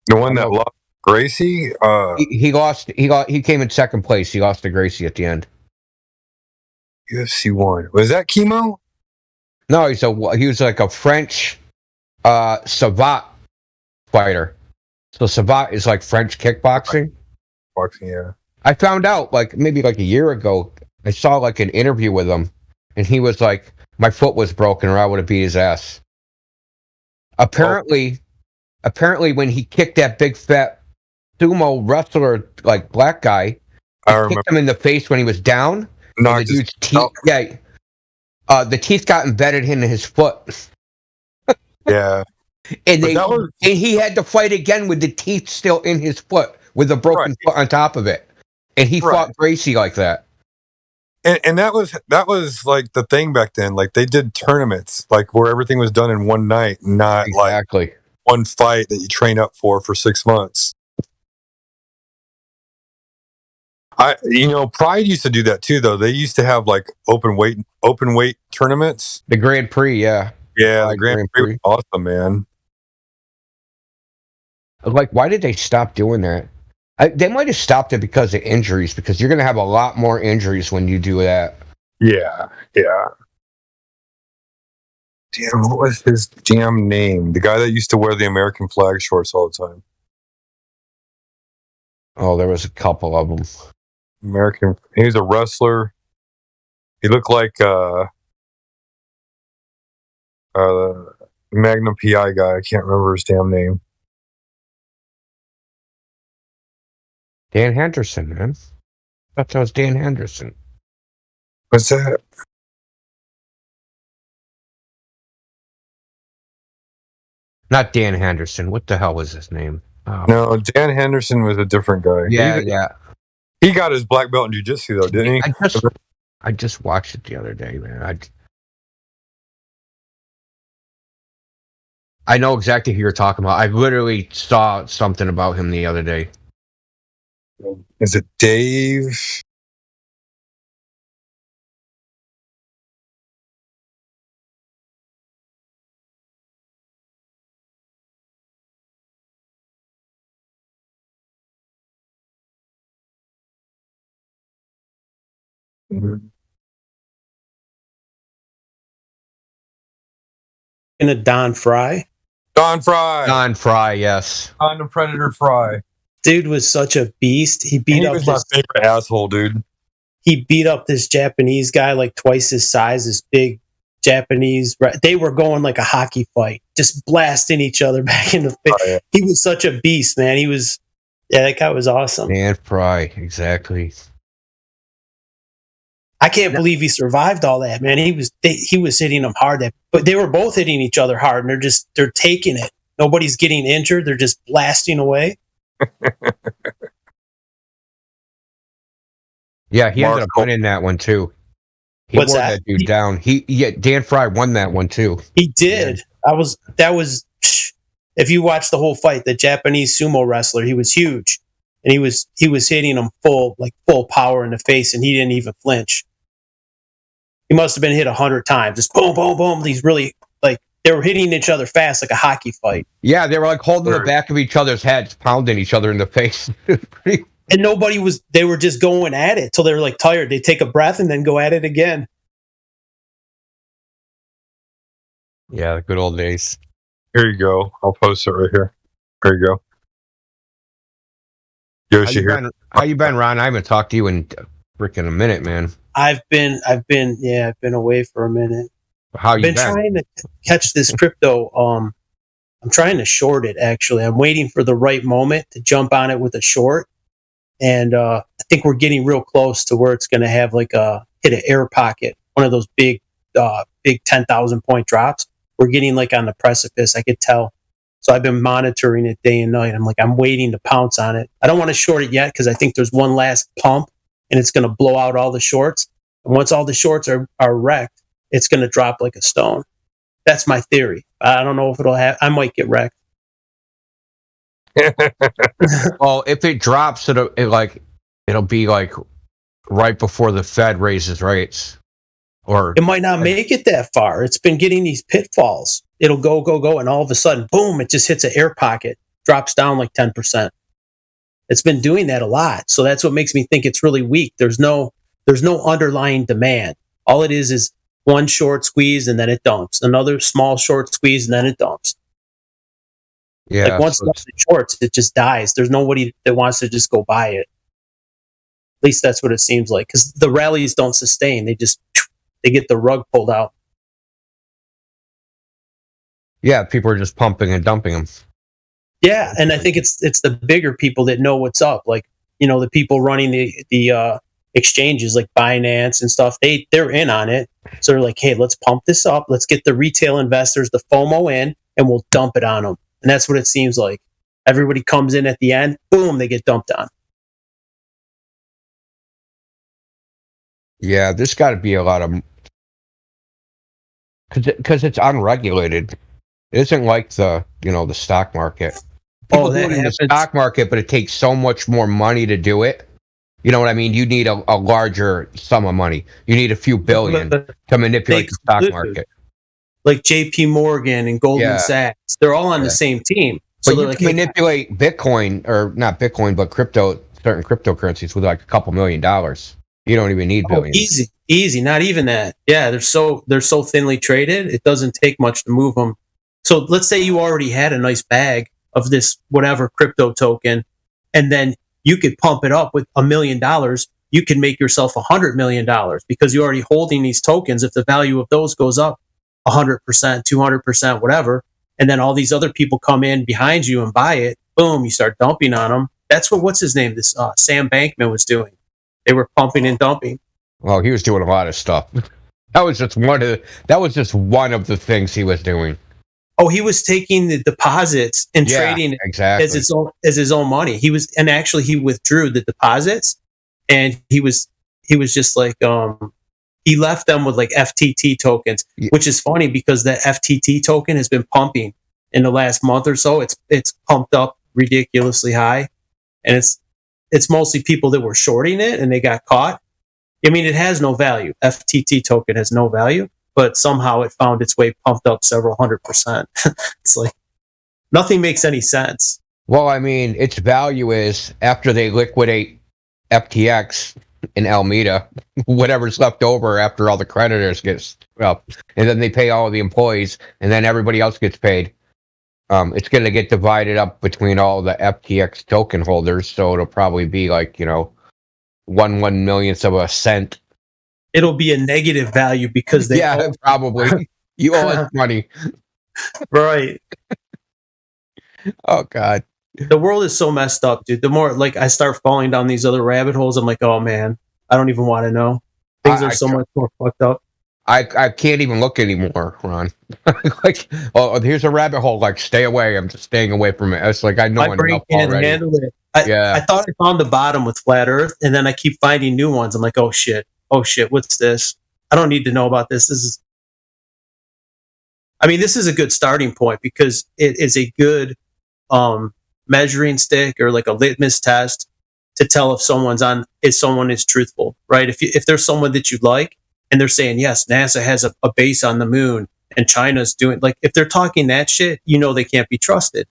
The one that lost Gracie? He lost. He came in second place. He lost to Gracie at the end. UFC 1. Was that Chemo? No, he was like a French Savate fighter. So Savate is like French kickboxing. Boxing, yeah. I found out like maybe like a year ago. I saw like an interview with him, and he was like, "My foot was broken, or I would have beat his ass." Apparently, when he kicked that big fat sumo wrestler, like black guy, he kicked him in the face when he was down. The dude's teeth, the teeth got embedded into his foot. Yeah, and he had to fight again with the teeth still in his foot, with a broken foot on top of it. And he fought Gracie like that. And that was like the thing back then. Like they did tournaments, like where everything was done in one night, not like one fight that you train up for 6 months. Pride used to do that too, though. They used to have like open weight tournaments. The Grand Prix, yeah. Yeah, the Grand Prix was awesome, man. Like, why did they stop doing that? They might have stopped it because of injuries, because you're going to have a lot more injuries when you do that. Yeah. Damn, what was his damn name? The guy that used to wear the American flag shorts all the time. Oh, there was a couple of them. He was a wrestler. He looked like Magnum PI guy. I can't remember his damn name. Dan Henderson, man. I thought that was Dan Henderson. What's that? Not Dan Henderson. What the hell was his name? Oh. No, Dan Henderson was a different guy. Yeah. He got his black belt in jiu-jitsu, though, didn't he? I just watched it the other day, man. I know exactly who you're talking about. I literally saw something about him the other day. Is it Dave? In a Don Fry. Don Fry, yes. Don the Predator Fry. Dude was such a beast. He was my favorite asshole, dude. He beat up this Japanese guy like twice his size, this big Japanese. They were going like a hockey fight, just blasting each other back in the face. Oh, yeah. He was such a beast, man. That guy was awesome. Dan Fry, exactly. I can't believe he survived all that, man. He was hitting them hard, but they were both hitting each other hard, and they're taking it. Nobody's getting injured. They're just blasting away. Yeah, he ended up winning that one too. He wore that dude down. Dan Fry won that one too. He did. If you watch the whole fight, the Japanese sumo wrestler, he was huge, and he was hitting him full power in the face, and he didn't even flinch. He must have been hit 100 times. Just boom, boom, boom. These really they were hitting each other fast like a hockey fight. Yeah, they were like holding the back of each other's heads, pounding each other in the face. And they were just going at it till they were like tired. They'd take a breath and then go at it again. Yeah, the good old days. Here you go. I'll post it right here. There you go. Yoshi here. How you been, Ron? I haven't talked to you in freaking a minute, man. I've been away for a minute. How you been? Trying to catch this crypto. I'm trying to short it, actually. I'm waiting for the right moment to jump on it with a short. And I think we're getting real close to where it's going to have hit an air pocket, one of those big 10,000 point drops. We're getting on the precipice. I could tell. So I've been monitoring it day and night. I'm waiting to pounce on it. I don't want to short it yet because I think there's one last pump and it's going to blow out all the shorts. And once all the shorts are wrecked, it's going to drop like a stone. That's my theory. I don't know if it'll I might get wrecked. Well, if it drops, it'll be right before the Fed raises rates, or it might not make it that far. It's been getting these pitfalls. It'll go, and all of a sudden, boom! It just hits an air pocket, drops down like 10%. It's been doing that a lot, so that's what makes me think it's really weak. There's no underlying demand. All it is one short squeeze and then it dumps. Another small short squeeze and then it dumps. Yeah. Once it's shorts, it just dies. There's nobody that wants to just go buy it. At least that's what it seems like. Because the rallies don't sustain. They get the rug pulled out. Yeah, people are just pumping and dumping them. Yeah, and I think it's the bigger people that know what's up. The people running the exchanges like Binance and stuff, they're in on it. So they're like, hey, let's pump this up. Let's get the retail investors, the FOMO in, and we'll dump it on them. And that's what it seems like. Everybody comes in at the end, boom, they get dumped on. Yeah, there's got to be a lot of... Because it's unregulated. It isn't like the stock market. People do it in the stock market, but it takes so much more money to do it You know what I mean? You need a larger sum of money. You need a few billion to manipulate the stock market. Like J.P. Morgan and Goldman Yeah. Sachs, they're all on the same team. So But they're you like, can hey, manipulate Bitcoin, or not Bitcoin, but certain cryptocurrencies with like a couple $1 million. You don't even need billions. easy, not even that. Yeah, they're so thinly traded. It doesn't take much to move them. So let's say you already had a nice bag of this whatever crypto token, and then you could pump it up with $1 million. You can make yourself $100 million because you're already holding these tokens. If the value of those goes up 100%, 200%, whatever, and then all these other people come in behind you and buy it, boom, you start dumping on them. That's what's his name? This Sam Bankman was doing. They were pumping and dumping. Well, he was doing a lot of stuff. That was just one of the things he was doing. Oh, he was taking the deposits and trading exactly as his own money. He withdrew the deposits, and he was just like he left them with like FTT tokens, which is funny because that FTT token has been pumping in the last month or so. It's pumped up ridiculously high, and it's mostly people that were shorting it and they got caught. I mean, it has no value. FTT token has no value, but somehow it found its way pumped up several 100%. It's like nothing makes any sense. Well, I mean, its value is after they liquidate FTX in Alameda, whatever's left over after all the creditors get up, and then they pay all of the employees, and then everybody else gets paid. It's going to get divided up between all the FTX token holders, so it'll probably be like, one millionth of a cent. It'll be a negative value because they probably you owe us money, right? Oh God, the world is so messed up, dude. The more like I start falling down these other rabbit holes, I'm like, oh man, I don't even want to know. Things are so much more fucked up. I can't even look anymore, Ron. Like, oh, here's a rabbit hole. Like, stay away. I'm just staying away from it. It's like I know my brain enough can't already. handle it. I thought I found the bottom with flat Earth, and then I keep finding new ones. I'm like, oh shit, what's this? I don't need to know about this. This is a good starting point because it is a good measuring stick or like a litmus test to tell if someone is truthful, right? If there's someone that you like and they're saying, yes, NASA has a base on the moon and China's doing, like, if they're talking that shit, they can't be trusted.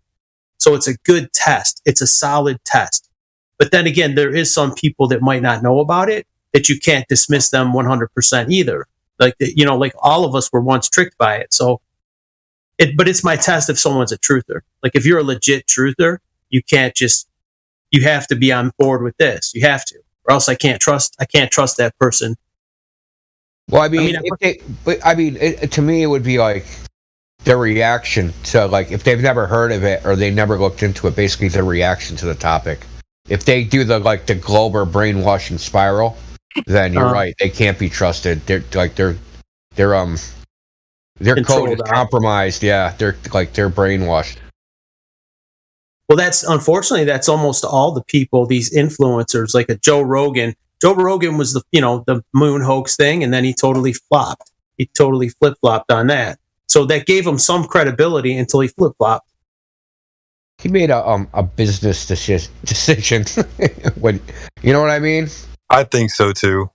So it's a good test. It's a solid test. But then again, there is some people that might not know about it, that you can't dismiss them 100% either. Like, like all of us were once tricked by it. So but it's my test if someone's a truther. Like if you're a legit truther, you have to be on board with this. You have to, or else I can't trust that person. Well, to me, it would be like their reaction to, like, if they've never heard of it or they never looked into it, basically their reaction to the topic. If they do the global brainwashing spiral, then you're right. They can't be trusted. They're code is compromised. Yeah, they're brainwashed. Well, that's almost all the people, these influencers, like a Joe Rogan. Joe Rogan was the moon hoax thing, and then he totally flopped. He totally flip-flopped on that. So that gave him some credibility until he flip-flopped. He made a business decision. When, you know what I mean? I think so too.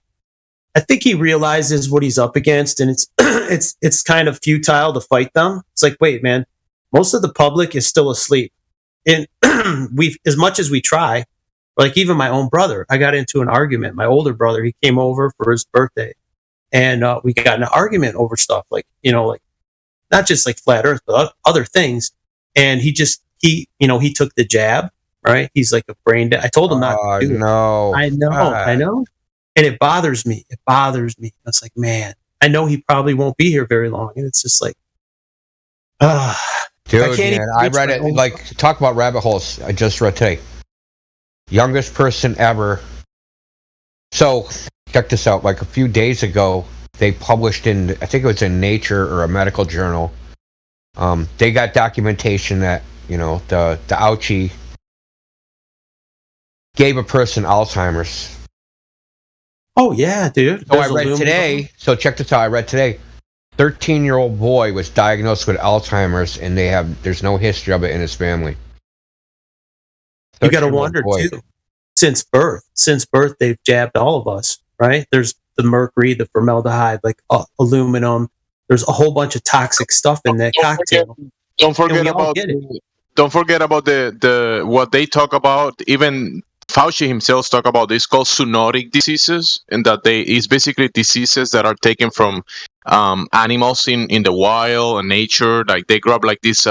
I think he realizes what he's up against, and it's kind of futile to fight them. It's like, wait, man, most of the public is still asleep. And as much as we try, like even my own brother, I got into an argument. My older brother, he came over for his birthday, and we got in an argument over stuff like not just like flat Earth, but other things. And he took the jab, right? He's like a brain dead. I told him not to do it. I know. And it bothers me. It's like, man, I know he probably won't be here very long. And it's just like, dude, man, I read it. Like, talk about rabbit holes. I just read today. Youngest person ever. So, check this out. Like a few days ago, they published I think it was in Nature or a medical journal. They got documentation that, the Fauci gave a person Alzheimer's. Oh, yeah, dude. So I read today. So check this out. I read today. 13-year-old boy was diagnosed with Alzheimer's, and there's no history of it in his family. You got to wonder too. since birth. Since birth, they've jabbed all of us, right? There's the mercury, the formaldehyde, like aluminum. There's a whole bunch of toxic stuff in that cocktail. Don't forget we all about get it. don't forget about the what they talk about. Even Fauci himself talk about this called zoonotic diseases, and that is basically diseases that are taken from animals in the wild and nature. Like they grab like these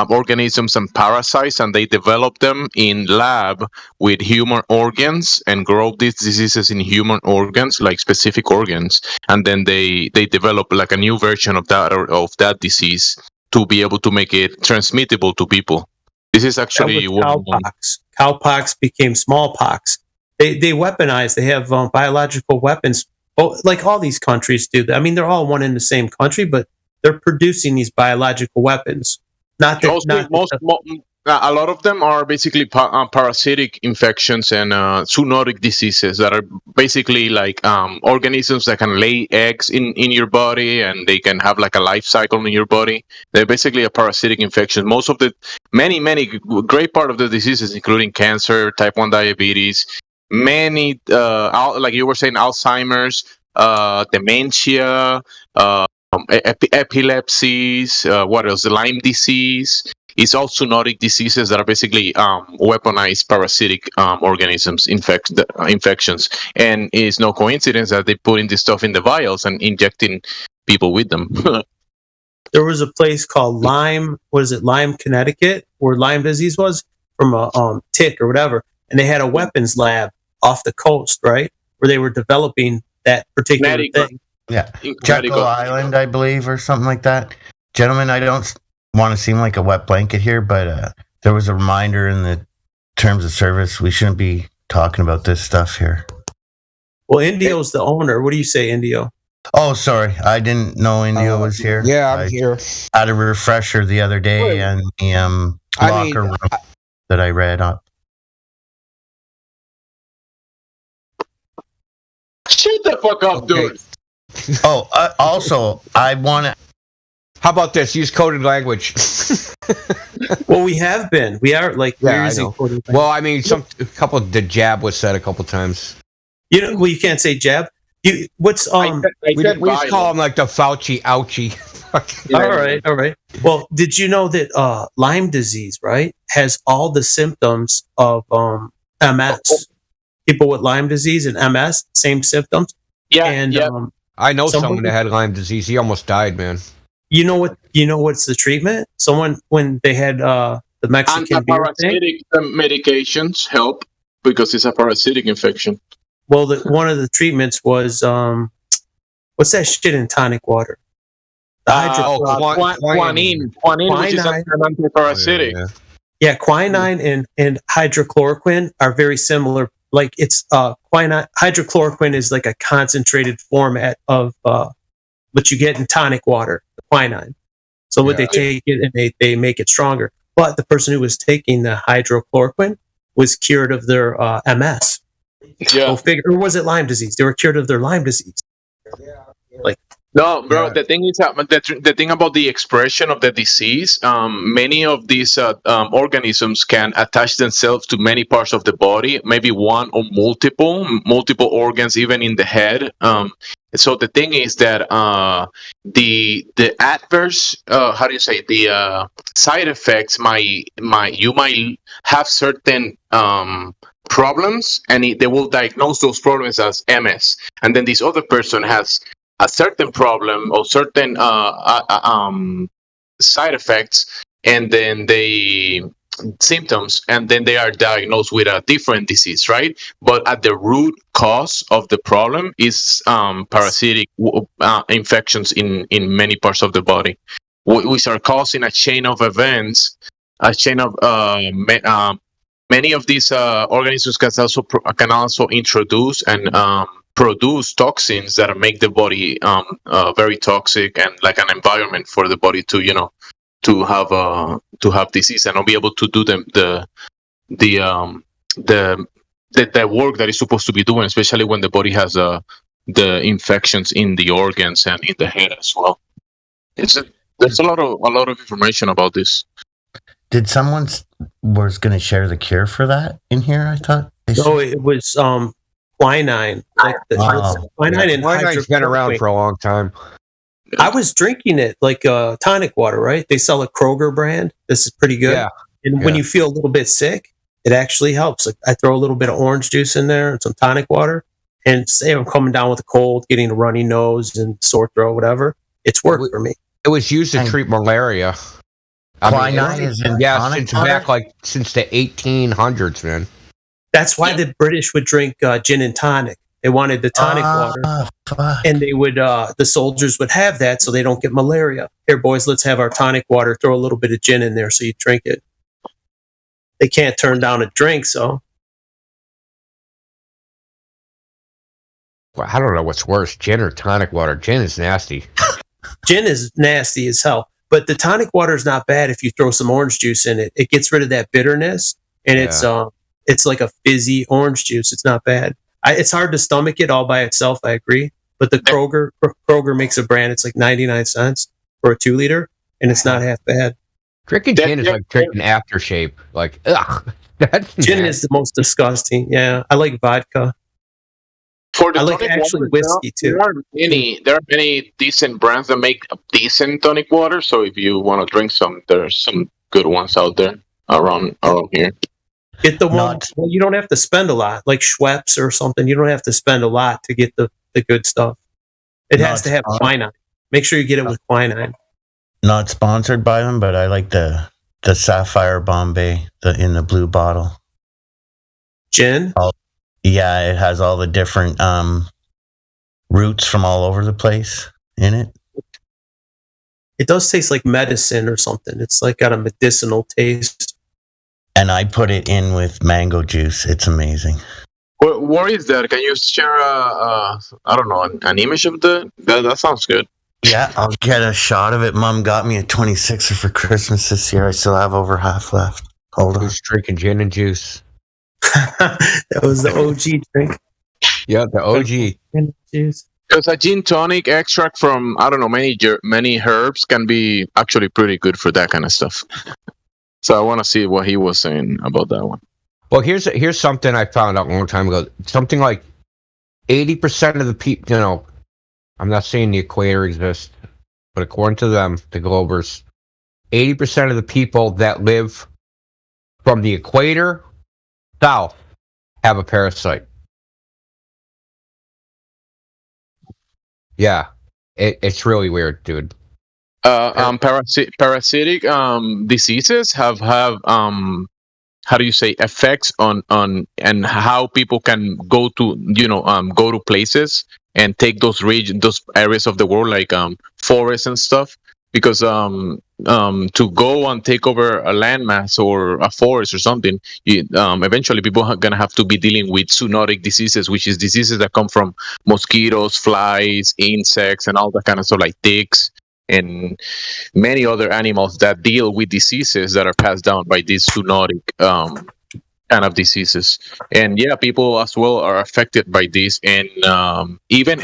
organisms and parasites, and they develop them in lab with human organs and grow these diseases in human organs, like specific organs, and then they develop like a new version of that disease to be able to make it transmittable to people. This is actually cowpox. Cowpox became smallpox. They weaponize. They have biological weapons, like all these countries do. I mean, they're all one in the same country, but they're producing these biological weapons. Not that. A lot of them are basically parasitic infections and zoonotic diseases that are basically like organisms that can lay eggs in your body, and they can have like a life cycle in your body. They're basically a parasitic infection. Most of the many great part of the diseases, including cancer, type 1 diabetes, many like you were saying, Alzheimer's, dementia, epilepsies, what else? Lyme disease. It's all zoonotic diseases that are basically weaponized parasitic organisms, infections. And it's no coincidence that they put in this stuff in the vials and injecting people with them. There was a place called Lyme, Connecticut, where Lyme disease was from a tick or whatever. And they had a weapons lab off the coast, right? Where they were developing that particular thing. Yeah. Jekyll Island, I believe, or something like that. Gentlemen, I don't want to seem like a wet blanket here, but there was a reminder in the terms of service. We shouldn't be talking about this stuff here. Well, Indio's the owner. What do you say, Indio? Oh, sorry. I didn't know Indio was here. Yeah, I'm here. Had a refresher the other day and the locker room that I read up. Shut the fuck up, dude. Oh, also, I want to. How about this? Use coded language. Well, we have been. We are like we're using coded language. Well, I mean, the jab was said a couple times. Well, you can't say jab. What's we call him like the Fauci ouchie. All right. Well, did you know that Lyme disease, right, has all the symptoms of MS? People with Lyme disease and MS, same symptoms. Yeah, and I know someone that had Lyme disease. He almost died, man. You know what's the treatment? Someone when they had the Mexican beer thing. Medications help because it's a parasitic infection. Well, one of the treatments was what's that shit in tonic water? Quinine, which is an antiparasitic. Yeah, quinine and hydrochloroquine are very similar. Like it's quinine. Hydrochloroquine is like a concentrated format of what you get in tonic water, the quinine. So what they take it and they make it stronger. But the person who was taking the hydrochloroquine was cured of their MS. Yeah. Or was it Lyme disease? They were cured of their Lyme disease. Like no, bro. The thing is, the thing about the expression of the disease, many of these organisms can attach themselves to many parts of the body, maybe one or multiple organs, even in the head. So the thing is that the adverse, how do you say, the side effects you might have certain problems, and they will diagnose those problems as MS, and then this other person has a certain problem or certain side effects, and then symptoms, and then they are diagnosed with a different disease, right? But at the root cause of the problem is parasitic infections in many parts of the body, which are causing a chain of events, a chain of many of these organisms can also introduce and produce toxins that make the body very toxic and like an environment for the body to have disease and not be able to do the work that it's supposed to be doing, especially when the body has the infections in the organs and in the head as well. There's a lot of information about this. Did someone was going to share the cure for that in here? I thought. No, it was quinine. Like the quinine and Quinine's been around hydrochloroquine. for a long time. I was drinking it like tonic water, right? They sell a Kroger brand. This is pretty good. Yeah. And when Yeah. you feel a little bit sick, it actually helps. Like I throw a little bit of orange juice in there and some tonic water. And say I'm coming down with a cold, getting a runny nose and sore throat, whatever. It's worked for me. It was used to treat malaria. Quinine is in tonic water? Since the 1800s, man. That's why the British would drink gin and tonic. They wanted the tonic water, and they would the soldiers would have that so they don't get malaria. Here, boys, let's have our tonic water. Throw a little bit of gin in there so you drink it. They can't turn down a drink, so Well, I don't know what's worse, gin or tonic water. Gin is nasty. gin is nasty as hell. But the tonic water is not bad if you throw some orange juice in it. It gets rid of that bitterness, and it's like a fizzy orange juice. It's not bad. It's hard to stomach it all by itself. I agree, but the Kroger makes a brand. It's like 99 cents for a 2-liter, and it's not half bad. Drinking gin is like drinking aftershave. Like, ugh. That's Gin nasty. is the most disgusting. Yeah, I like vodka. For the I like tonic actually water, whiskey too. There are many decent brands that make decent tonic water. So if you want to drink some, there's some good ones out there around here. Get the one. Well, you don't have to spend a lot, like Schweppes or something. You don't have to spend a lot to get the good stuff. It has to have quinine. Make sure you get it with quinine. Not sponsored by them, but I like the Sapphire Bombay in the blue bottle. Gin? Yeah, it has all the different roots from all over the place in it. It does taste like medicine or something. It's like got a medicinal taste. And I put it in with mango juice. It's amazing. What is that? Can you share I don't know, an image of that sounds good. Yeah, I'll get a shot of it. Mom got me a 26er for Christmas this year. I still have over half left. Hold on. Who's drinking gin and juice? That was the OG drink. Yeah, the OG. Because a gin tonic extract from, I don't know, many herbs can be actually pretty good for that kind of stuff. So I want to see what he was saying about that one. Well, here's something I found out a long time ago. Something like 80% of the people, I'm not saying the equator exists, but according to them, the Globers, 80% of the people that live from the equator south have a parasite. Yeah, it's really weird, dude. Parasitic diseases have how do you say, effects on and how people can go to places and take those areas of the world like forests and stuff, because to go and take over a landmass or a forest or something, eventually people are gonna have to be dealing with zoonotic diseases, which is diseases that come from mosquitoes, flies, insects, and all that kind of stuff, like ticks and many other animals that deal with diseases that are passed down by these zoonotic kind of diseases. And yeah, people as well are affected by this, and even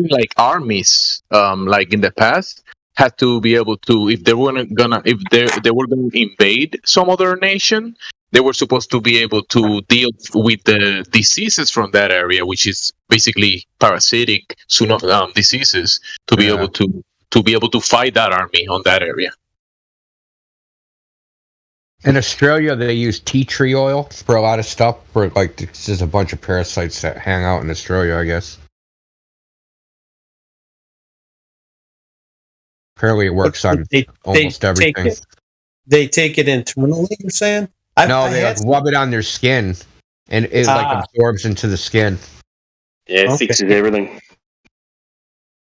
like armies, like in the past, had to be able to, if they were gonna invade some other nation, they were supposed to be able to deal with the diseases from that area, which is basically parasitic diseases, to be able to fight that army on that area. In Australia, they use tea tree oil for a lot of stuff. For like, there's a bunch of parasites that hang out in Australia, I guess. Apparently, it works on almost everything. They take it internally, you're saying? No, they rub it on their skin, and it like absorbs into the skin. Yeah, it fixes everything.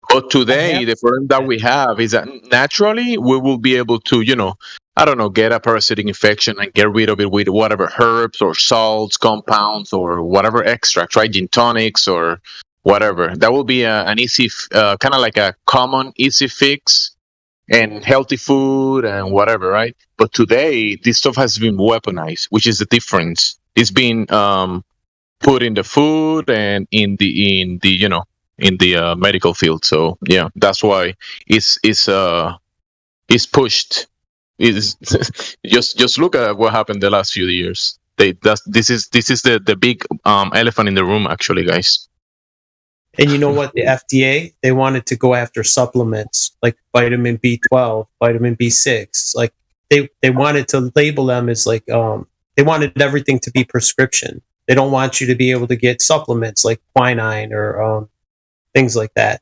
But today, the problem that we have is that naturally we will be able to, get a parasitic infection and get rid of it with whatever herbs or salts, compounds, or whatever extracts, right? Gin tonics or whatever. That will be an easy, kind of like a common, easy fix, and healthy food and whatever, right? But today, this stuff has been weaponized, which is the difference. It's been put in the food and in the medical field. So yeah, that's why it's pushed. Is just look at what happened the last few years. This is the big elephant in the room, actually, guys. And you know what? The FDA, they wanted to go after supplements like vitamin B12, vitamin B6. Like they wanted to label them as like they wanted everything to be prescription. They don't want you to be able to get supplements like quinine or things like that.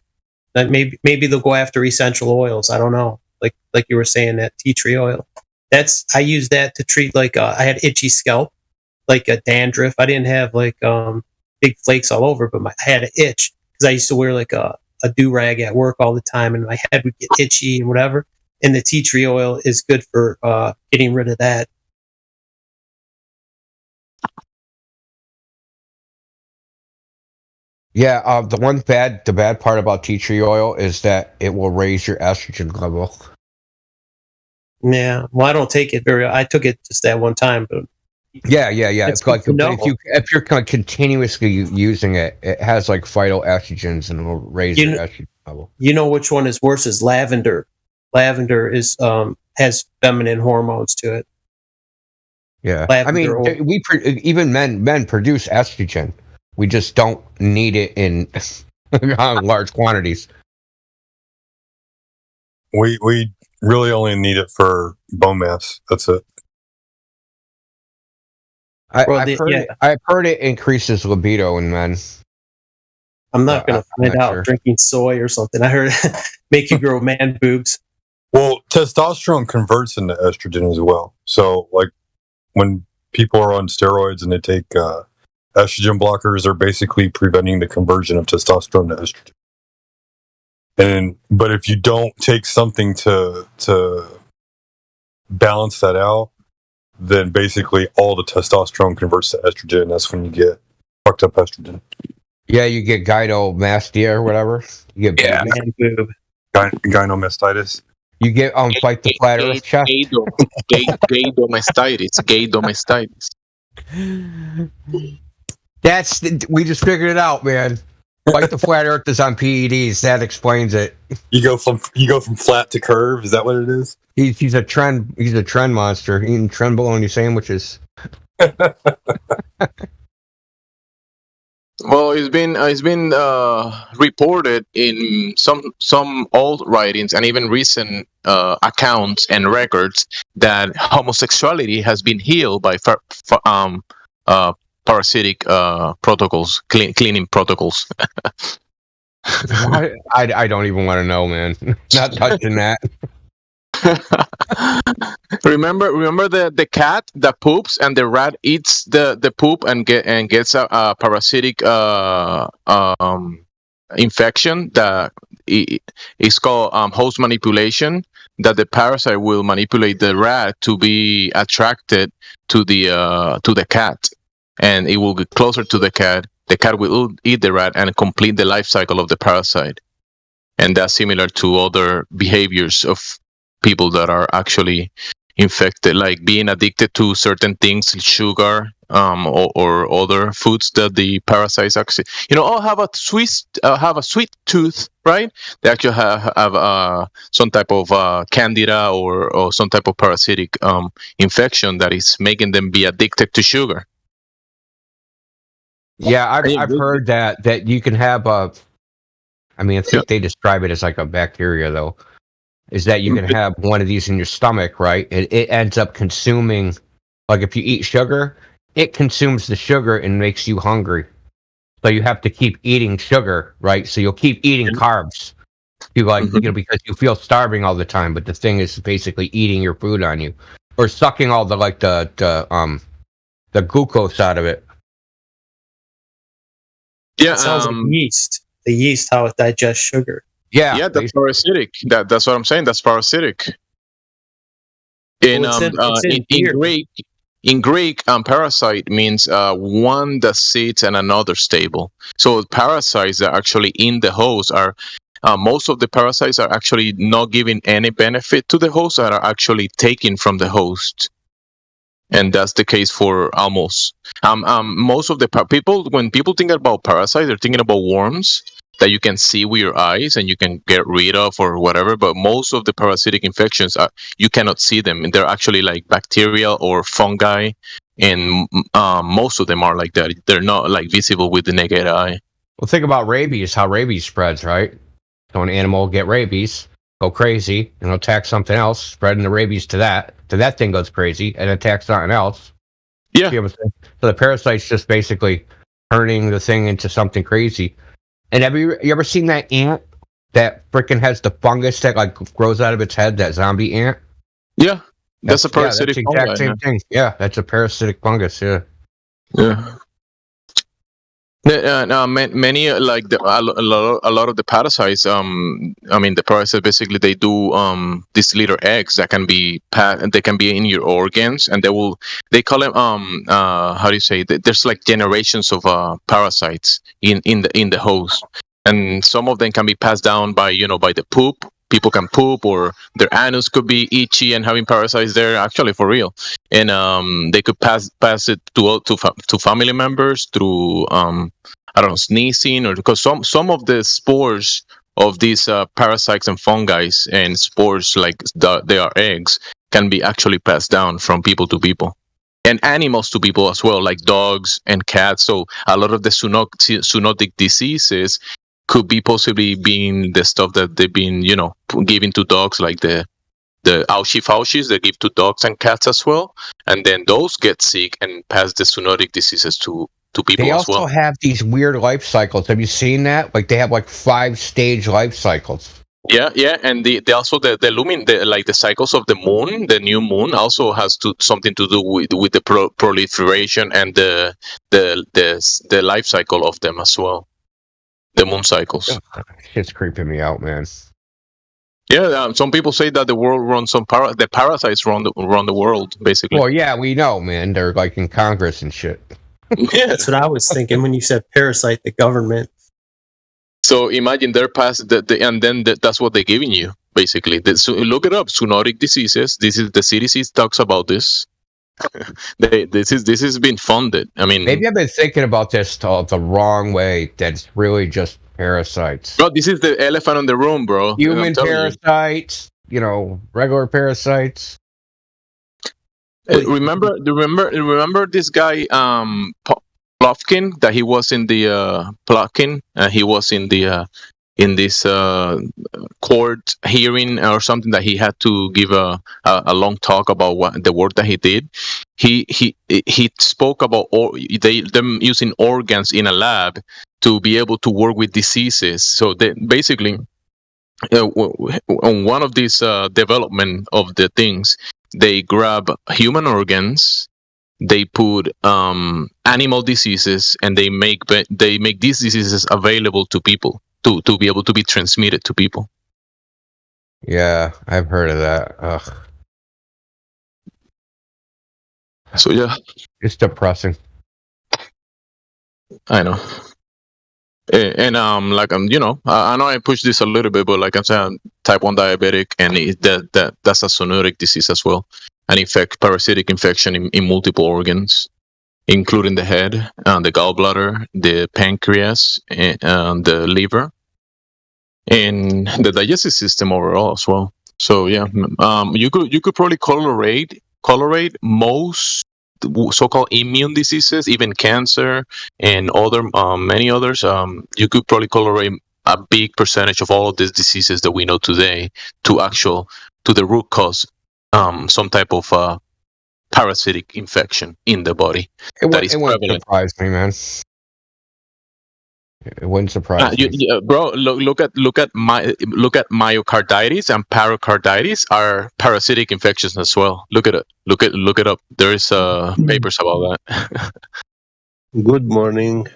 That maybe they'll go after essential oils. I don't know. Like you were saying, that tea tree oil. I use that to treat like I had itchy scalp, like a dandruff. I didn't have like big flakes all over, but I had an itch because I used to wear like a do rag at work all the time, and my head would get itchy and whatever. And the tea tree oil is good for getting rid of that. Yeah, the bad part about tea tree oil is that it will raise your estrogen level. Yeah, well, I don't take it I took it just that one time, but yeah. It's like if you're kind of continuously using it, it has like phytoestrogens and it will raise your estrogen level. You know which one is worse is lavender. Lavender is has feminine hormones to it. Yeah, Lavender I mean, even men produce estrogen. We just don't need it in large quantities. We really only need it for bone mass. That's it. I've heard it increases libido in men. I'm not going to find out sure. drinking soy or something. I heard make you grow man boobs. Well, testosterone converts into estrogen as well. So, like, when people are on steroids and they take estrogen blockers, they're basically preventing the conversion of testosterone to estrogen. But if you don't take something to balance that out, then basically all the testosterone converts to estrogen. That's when you get fucked up estrogen. Yeah, you get gynecomastia or whatever. You get man boob. Gynomastitis. You get fight the flat earth chest. Gay domestitis. We just figured it out, man. Like the flat earth is on PEDs. That explains it. You go from flat to curve. Is that what it is? He's a trend monster eating trend bologna sandwiches. Well, it's been reported in some old writings and even recent accounts and records that homosexuality has been healed by parasitic protocols, cleaning protocols. I don't even want to know, man. Not touching that. Remember the cat that poops and the rat eats the poop and gets a parasitic infection that is called host manipulation. That the parasite will manipulate the rat to be attracted to the cat, and it will get closer to the cat. The cat will eat the rat and complete the life cycle of the parasite. And that's similar to other behaviors of people that are actually infected, like being addicted to certain things, sugar, or other foods that the parasites actually, have a sweet tooth, right? They actually have some type of candida or some type of parasitic infection that is making them be addicted to sugar. Yeah, I've heard that you can have I think they describe it as like a bacteria, though. Is that you can have one of these in your stomach, right? It ends up consuming, like if you eat sugar, it consumes the sugar and makes you hungry. So you have to keep eating sugar, right? So you'll keep eating carbs. Because you feel starving all the time, but the thing is basically eating your food on you, or sucking all the glucose out of it. Yeah, it sounds like yeast. The yeast, how it digests sugar. Yeah, that's parasitic. That's what I'm saying. That's parasitic. In Greek, parasite means one that sits and another stable. So parasites that are actually in the host are most of the parasites are actually not giving any benefit to the host, that are actually taken from the host. And that's the case for almost most of the people. When people think about parasites, they're thinking about worms that you can see with your eyes and you can get rid of or whatever. But most of the parasitic infections, you cannot see them. And they're actually like bacteria or fungi and most of them are like that. They're not like visible with the naked eye. Well, think about rabies. How rabies spreads, right? So an animal will get rabies, go crazy, and it'll attack something else, spreading the rabies to that. So that thing goes crazy and attacks something else. Yeah. So the parasite's just basically turning the thing into something crazy. And have you ever seen that ant that freaking has the fungus that like grows out of its head? That zombie ant. Yeah, that's a parasitic that's the exact fungi, same yeah. thing. Yeah, that's a parasitic fungus. Yeah. Yeah. Many like a lot of the parasites. I mean, the parasites basically they do these little eggs that can be they can be in your organs, and they call them how do you say? There's like generations of parasites in the host, and some of them can be passed down by by the poop. People can poop, or their anus could be itchy and having parasites there. Actually, for real, and they could pass it to family members through I don't know, sneezing, or because some of the spores of these parasites and fungi and spores, like they are eggs, can be actually passed down from people to people, and animals to people as well, like dogs and cats. So a lot of the zoonotic diseases could be possibly being the stuff that they've been, giving to dogs, like the Faucis they give to dogs and cats as well, and then those get sick and pass the zoonotic diseases to people They as well. also have these weird life cycles. Have you seen that? Like they have like 5-stage life cycles. Yeah, and they also the the cycles of the moon, the new moon, also has something to do with the proliferation and the life cycle of them as well. The moon cycles. Shit's creeping me out, man. Yeah, some people say that the world runs the parasites run the world, basically. Well, yeah, we know, man. They're like in Congress and shit. Yeah. That's what I was thinking when you said parasite, the government. So imagine they're past and then that's what they're giving you, basically. So look it up, zoonotic diseases. This is the CDC talks about this. This has been funded. I mean, Maybe I've been thinking about this the wrong way. That's really just parasites. Bro, this is the elephant in the room, bro. Human I'm telling you. parasites, regular parasites. Remember this guy Plotkin, that he was in the Plotkin, he was in the in this court hearing or something, that he had to give a long talk about the work that he did. He spoke about them using organs in a lab to be able to work with diseases. So they basically on one of these development of the things, they grab human organs, they put animal diseases, and they make these diseases available to people to be able to be transmitted to people. Yeah, I've heard of that. Ugh. So yeah, it's depressing. I know. And I know I pushed this a little bit, but like I'm saying, type 1 diabetic, and that's a zoonotic disease as well, an parasitic infection in multiple organs, including the head, the gallbladder, the pancreas, and the liver, and the digestive system overall as well. So yeah, you could probably colorate most so-called immune diseases, even cancer and other many others. You could probably colorate a big percentage of all of these diseases that we know today to the root cause, some type of parasitic infection in the body that is wouldn't prevalent. surprise me, man. It wouldn't surprise me. Bro, look at myocarditis and pericarditis are parasitic infections as well. Look at it. Look it up. There is papers about that. Good morning.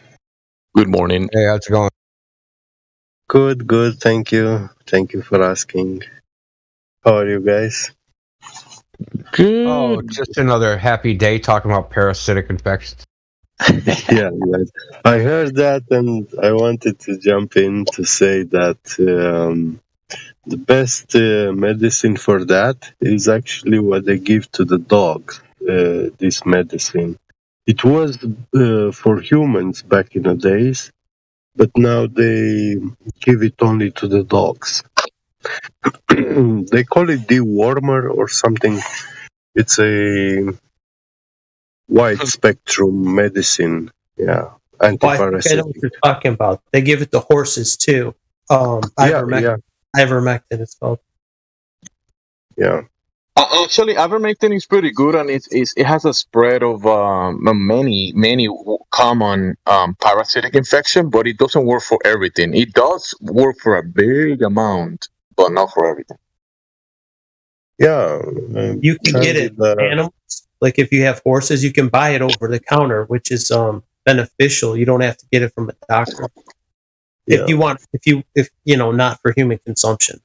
Good morning. Hey, how's it going? Good. Thank you for asking. How are you guys? Good. Oh, just another happy day talking about parasitic infections. Yeah, I heard that, and I wanted to jump in to say that the best medicine for that is actually what they give to the dogs. This medicine, it was for humans back in the days, but now they give it only to the dogs. They call it dewormer or something. It's a wide spectrum medicine. Yeah, Well, I think I know antiparasitic. what you're talking about. They give it to horses too. Ivermectin it's called. Yeah. Actually, ivermectin is pretty good, and it has a spread of many common parasitic infection, but it doesn't work for everything. It does work for a big amount, but not for everything. Yeah, You can get it animals. Like if you have horses, you can buy it over the counter, which is beneficial. You don't have to get it from a doctor. If you want, if not for human consumption.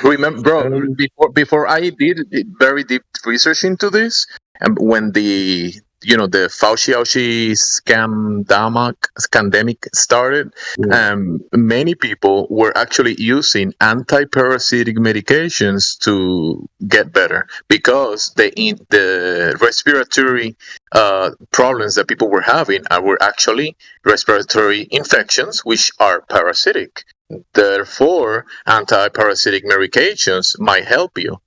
Remember, bro, before I did very deep research into this, and when the Fauci scandemic started, many people were actually using anti-parasitic medications to get better because the respiratory problems that people were having were actually respiratory infections, which are parasitic. Therefore, anti-parasitic medications might help you.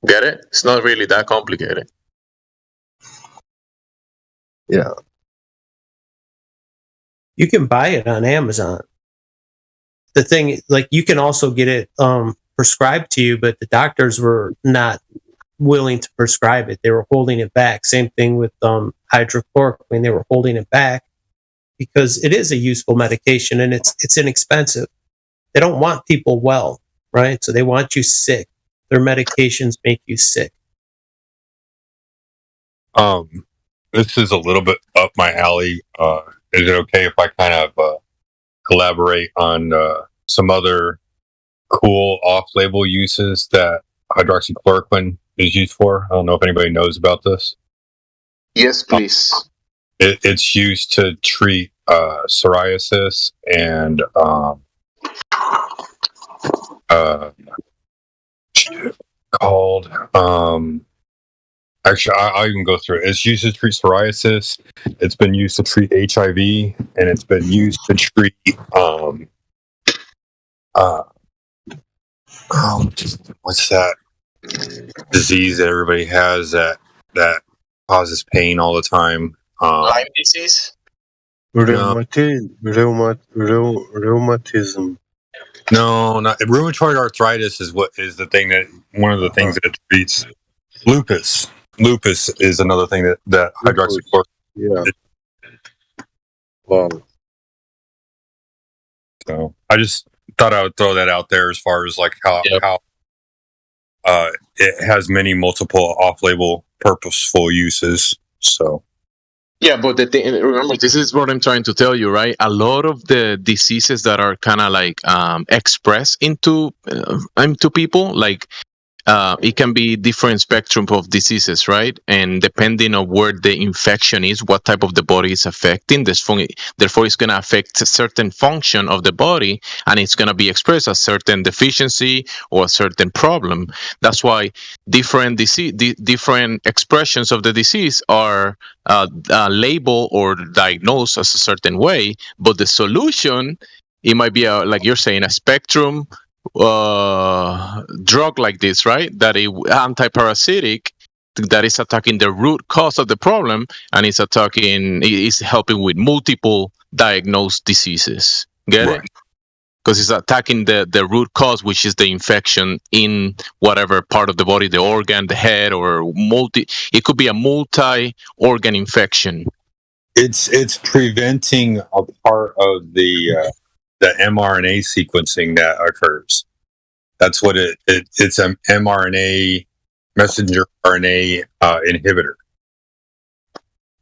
Get it? It's not really that complicated. Yeah. You can buy it on Amazon. The thing, like, you can also get it prescribed to you, but the doctors were not willing to prescribe it. They were holding it back. Same thing with hydrochloroquine. They were holding it back because it is a useful medication and it's inexpensive. They don't want people well, right? So they want you sick. Their medications make you sick. This is a little bit up my alley. Is it okay if I kind of collaborate on some other cool off-label uses that hydroxychloroquine is used for? I don't know if anybody knows about this. Yes, please. It's used to treat psoriasis and called actually I'll even go through it. It's used to treat psoriasis. It's been used to treat HIV, and it's been used to treat what's that disease that everybody has that causes pain all the time? Lyme disease. Rheumatism. No, not rheumatoid arthritis is the thing that one of the things that it treats. Lupus. Lupus is another thing that hydroxychloroquine. Yeah. Wow. So I just thought I would throw that out there as far as like how it has many multiple off-label purposeful uses. So. Yeah, but the thing, remember, this is what I'm trying to tell you, right? A lot of the diseases that are kind of like expressed into people, like it can be different spectrum of diseases, right? And depending on where the infection is, what type of the body is affecting, therefore it's going to affect a certain function of the body, and it's going to be expressed as certain deficiency or a certain problem. That's why different different expressions of the disease are labeled or diagnosed as a certain way, but the solution, it might be like you're saying, a spectrum drug like this, right? That is anti-parasitic, that is attacking the root cause of the problem, and is helping with multiple diagnosed diseases. Get it? Because it's attacking the root cause, which is the infection in whatever part of the body, the organ, the head, or it could be a multi-organ infection. It's preventing a part of the mRNA sequencing that occurs. That's what it's an mRNA messenger RNA inhibitor.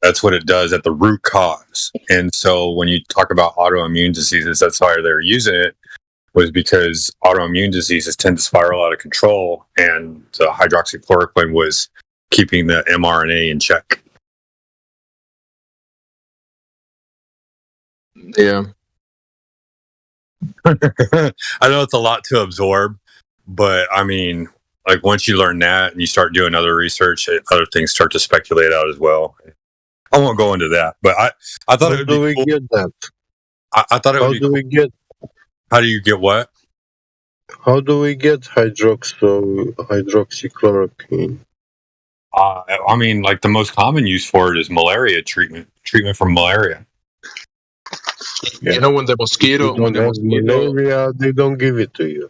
That's what it does at the root cause. And so when you talk about autoimmune diseases, that's why they're using it, was because autoimmune diseases tend to spiral out of control, and the hydroxychloroquine was keeping the mRNA in check. Yeah. I know it's a lot to absorb, but I mean, like once you learn that and you start doing other research, other things start to speculate out as well. I won't go into that, but I thought it would be cool. Get that? I thought it would be cool. How do you get what? How do we get hydroxychloroquine? I mean, like the most common use for it is malaria treatment for malaria. You know, when the mosquito, If you don't have malaria, they don't give it to you.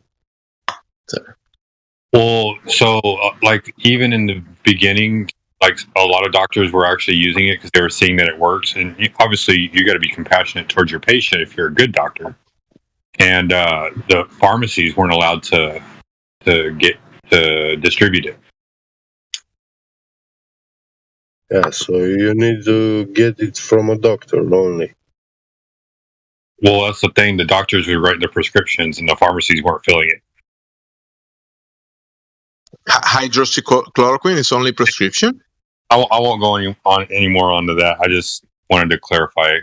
Well, so like even in the beginning, like a lot of doctors were actually using it because they were seeing that it works. And obviously, you got to be compassionate towards your patient if you're a good doctor. And the pharmacies weren't allowed to distribute it. Yeah, so you need to get it from a doctor only. Well, that's the thing. The doctors would write the prescriptions, and the pharmacies weren't filling it. Hydroxychloroquine is only prescription? I won't go any more onto that. I just wanted to clarify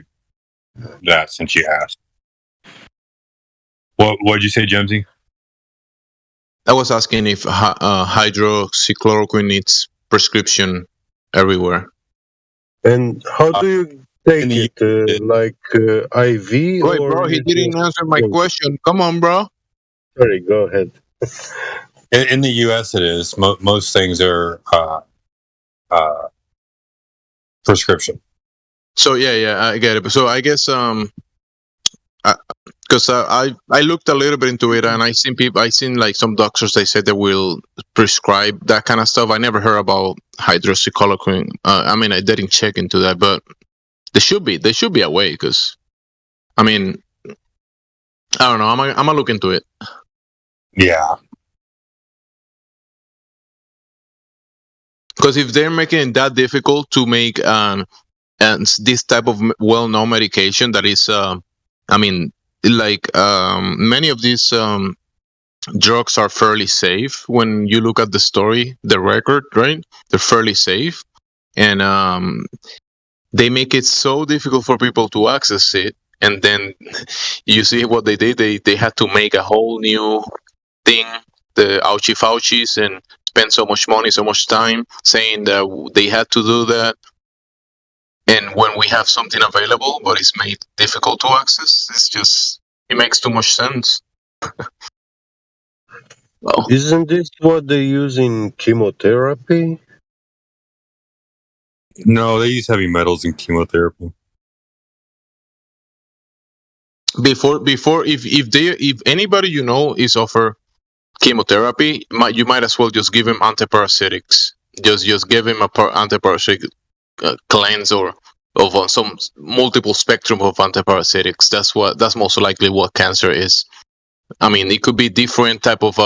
that since you asked. What did you say, Jemsy? I was asking if hydroxychloroquine is prescription everywhere. And how do you take it? Like IV? Wait, bro, he didn't answer my question. Come on, bro. Sorry, go ahead. In the U.S., it is. Most things are prescription. So yeah, I get it. So I guess because I looked a little bit into it, and I seen like some doctors, they said they will prescribe that kind of stuff. I never heard about hydroxychloroquine. I mean, I didn't check into that, but there should be a way, because I mean, I don't know. I'm gonna look into it. Yeah. Because if they're making it that difficult to make this type of well-known medication that is, I mean, like many of these drugs are fairly safe. When you look at the story, the record, right? They're fairly safe, and they make it so difficult for people to access it. And then you see what they did. They had to make a whole new thing, the Ouchie Faucis, and spend so much money, so much time saying that they had to do that. And when we have something available, but it's made difficult to access, it makes too much sense. Well, isn't this what they use in chemotherapy? No, they use heavy metals in chemotherapy. Before, if anybody you know is offered chemotherapy, you might as well just give him antiparasitics. Just give him a antiparasitic cleanse or of some multiple spectrum of antiparasitics. That's most likely what cancer is. I mean, it could be different type of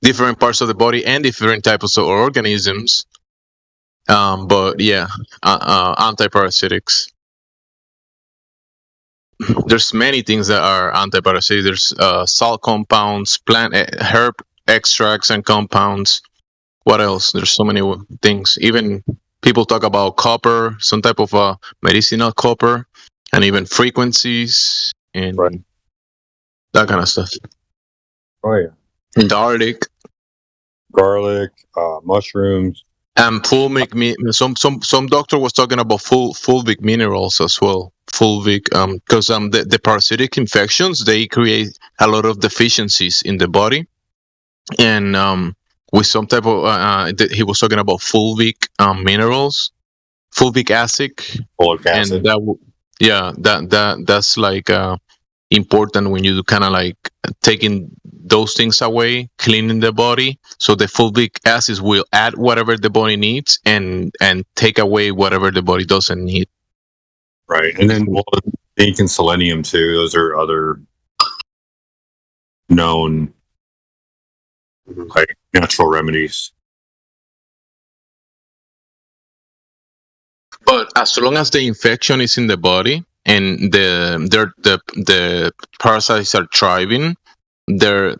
different parts of the body and different types of organisms. But yeah, antiparasitics. There's many things that are antiparasitic. There's salt compounds, plant herb extracts and compounds. What else? There's so many things. Even people talk about copper, some type of medicinal copper, and even frequencies and that kind of stuff. Oh yeah, garlic, mushrooms, and fulvic. Some doctor was talking about fulvic minerals as well. Fulvic, because the parasitic infections, they create a lot of deficiencies in the body, and with some type of he was talking about fulvic minerals, fulvic acid, and that's like important when you kind of like taking those things away, cleaning the body, so the fulvic acid will add whatever the body needs and take away whatever the body doesn't need. Right, and then zinc and selenium too. Those are other known like natural remedies. But as long as the infection is in the body and the parasites are thriving, the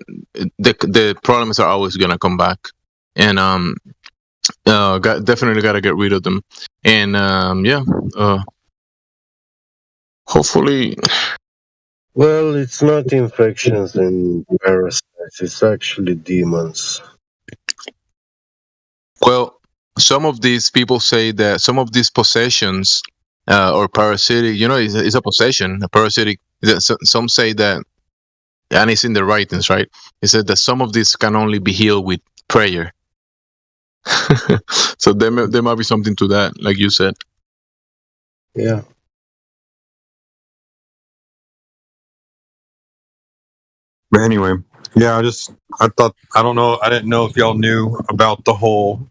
problems are always gonna come back, and definitely gotta get rid of them, and hopefully. Well, it's not infections and parasites, it's actually demons. Well, some of these people say that some of these possessions or parasitic, it's a possession, a parasitic. Some say that, and it's in the writings, right? It said that some of these can only be healed with prayer. So there might be something to that, like you said. Yeah. But anyway, yeah, I don't know, I didn't know if y'all knew about the whole,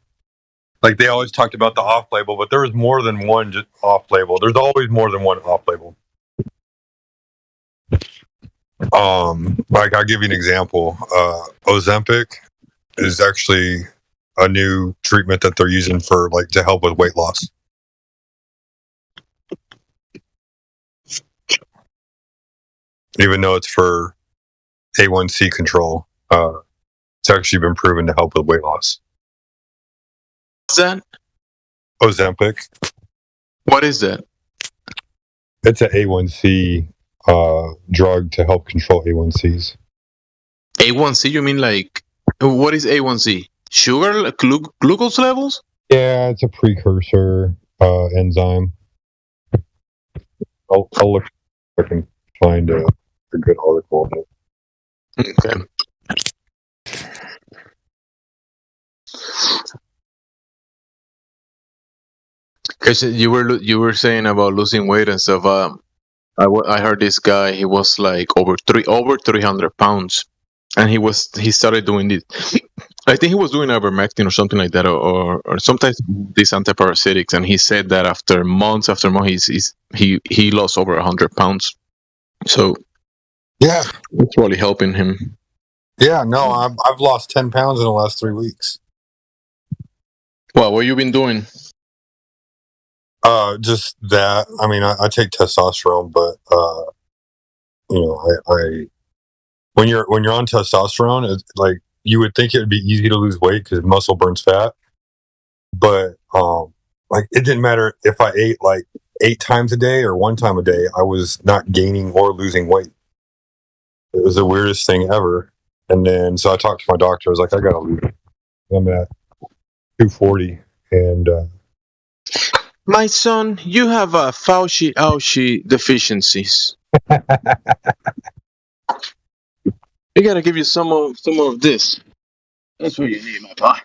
like they always talked about the off label, but there was more than one just off label. There's always more than one off label. Like I'll give you an example. Ozempic is actually a new treatment that they're using for like to help with weight loss. Even though it's for A1C control, it's actually been proven to help with weight loss. What's that? Ozempic. What is that? It's an A1C drug to help control A1Cs. A1C? You mean like what is A1C? Sugar, like glucose levels? Yeah, it's a precursor enzyme. I'll look if I can find a good article on it. Okay. Because you were saying about losing weight and stuff. I heard this guy. He was like over 300 pounds, and he started doing this. I think he was doing ivermectin or something like that, or sometimes these antiparasitics. And he said that after months, he lost over 100 pounds. So yeah, it's really helping him. Yeah, no, I've lost 10 pounds in the last 3 weeks. Well, what you been doing? Just that. I mean, I take testosterone, but you know, I when you're on testosterone, it's like you would think it would be easy to lose weight because muscle burns fat, but like it didn't matter if I ate like 8 times a day or 1 time a day, I was not gaining or losing weight. It was the weirdest thing ever. And then so I talked to my doctor. I was like, I gotta lose. I'm at 240, and My son, you have a Fauci deficiencies. You gotta give you some of this. That's what you need, my boy.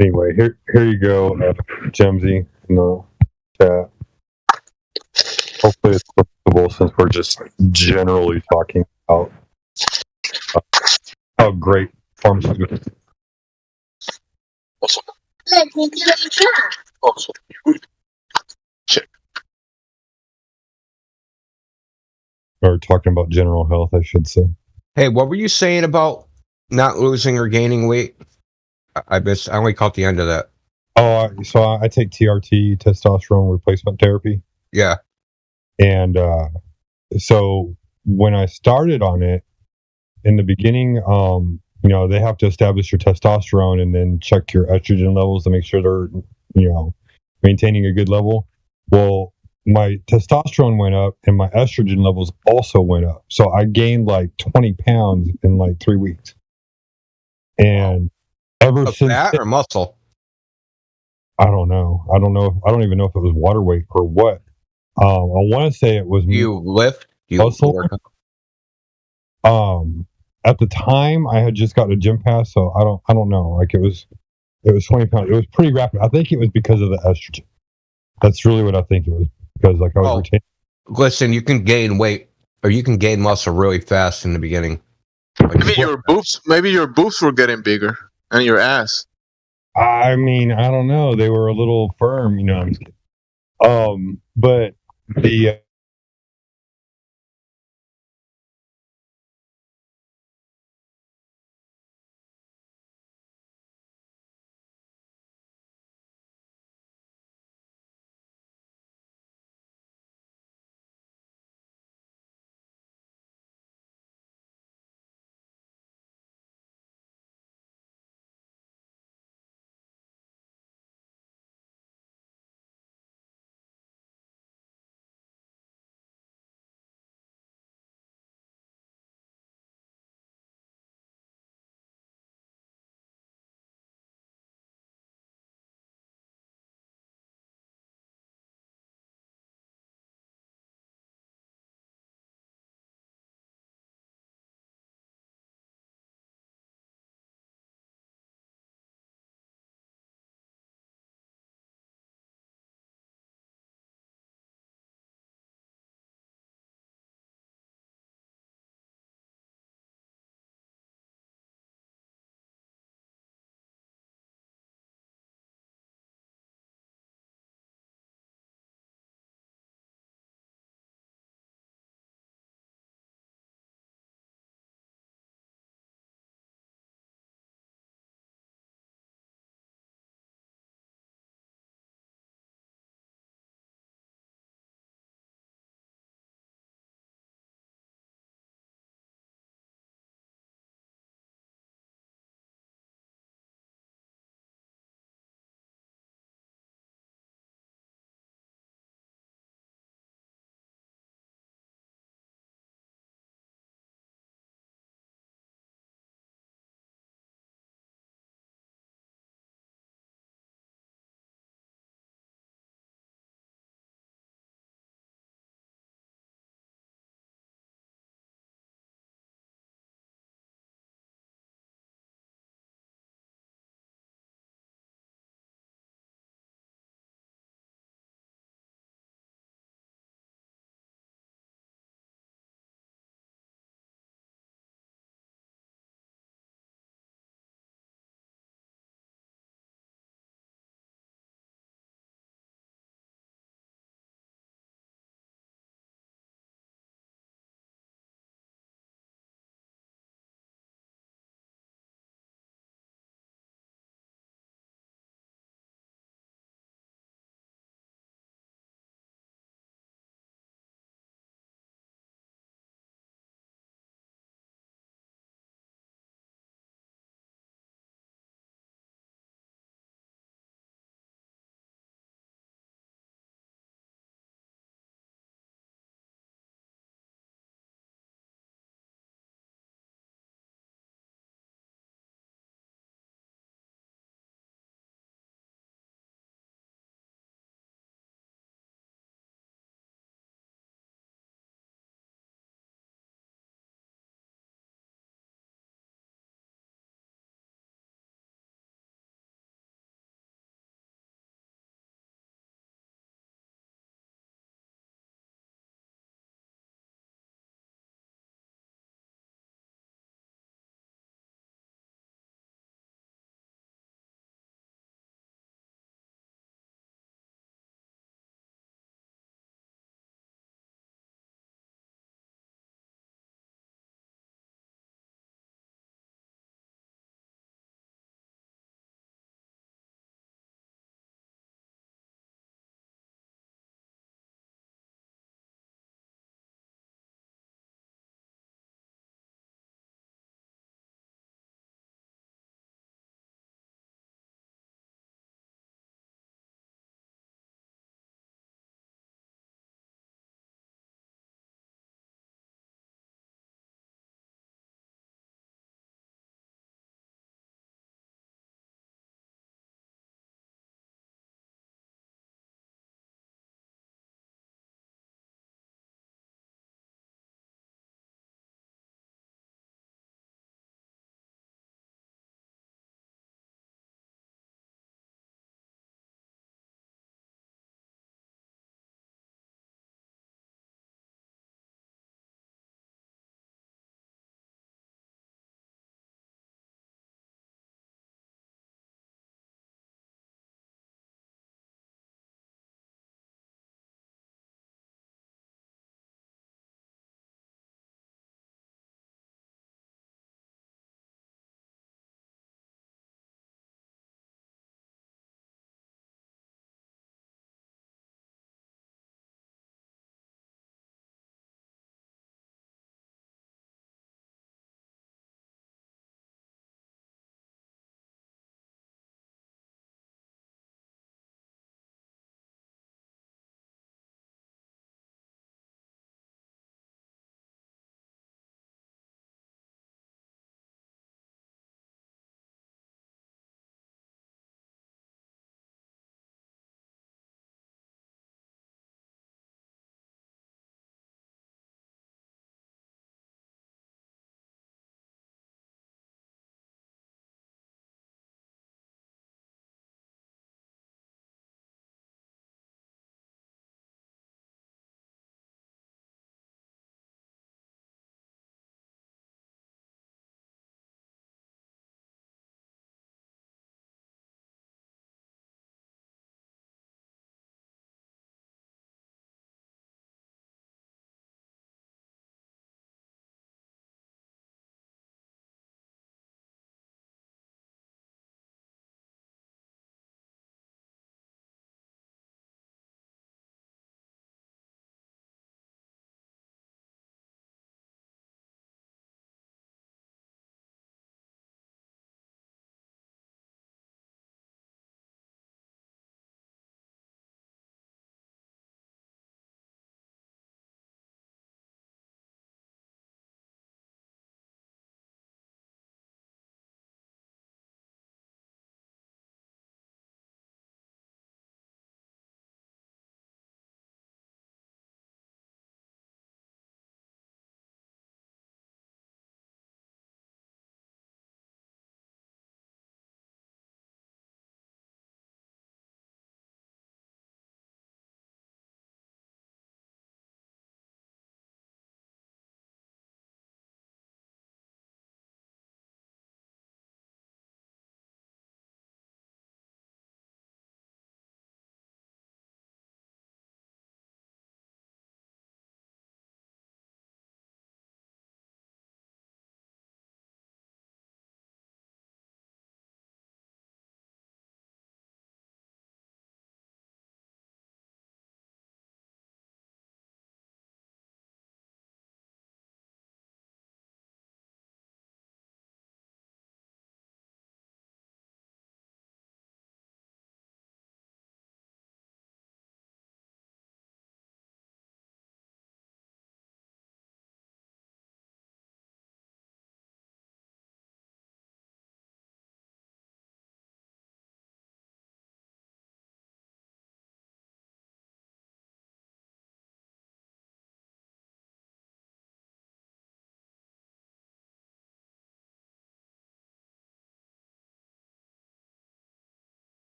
anyway, here you go, Gemsy, in the chat. Hopefully it's applicable since we're just generally talking about how great pharmaceuticals. Let me do a job. Or talking about general health, I should say. Hey, what were you saying about not losing or gaining weight? I only caught the end of that. Oh, so I take TRT, testosterone replacement therapy. Yeah. And so when I started on it, in the beginning, you know, they have to establish your testosterone and then check your estrogen levels to make sure they're, you know, maintaining a good level. Well, my testosterone went up and my estrogen levels also went up. So I gained like 20 pounds in like 3 weeks. And ever since fat or muscle? I don't know. I don't even know if it was water weight or what. I want to say it was. You lift? Muscle. At the time, I had just gotten a gym pass, so I don't know. Like it was 20 pounds. It was pretty rapid. I think it was because of the estrogen. That's really what I think it was, because like I was retaining. Listen, you can gain weight or you can gain muscle really fast in the beginning. Maybe your boobs were getting bigger and your ass. I mean, I don't know. They were a little firm, you know. But the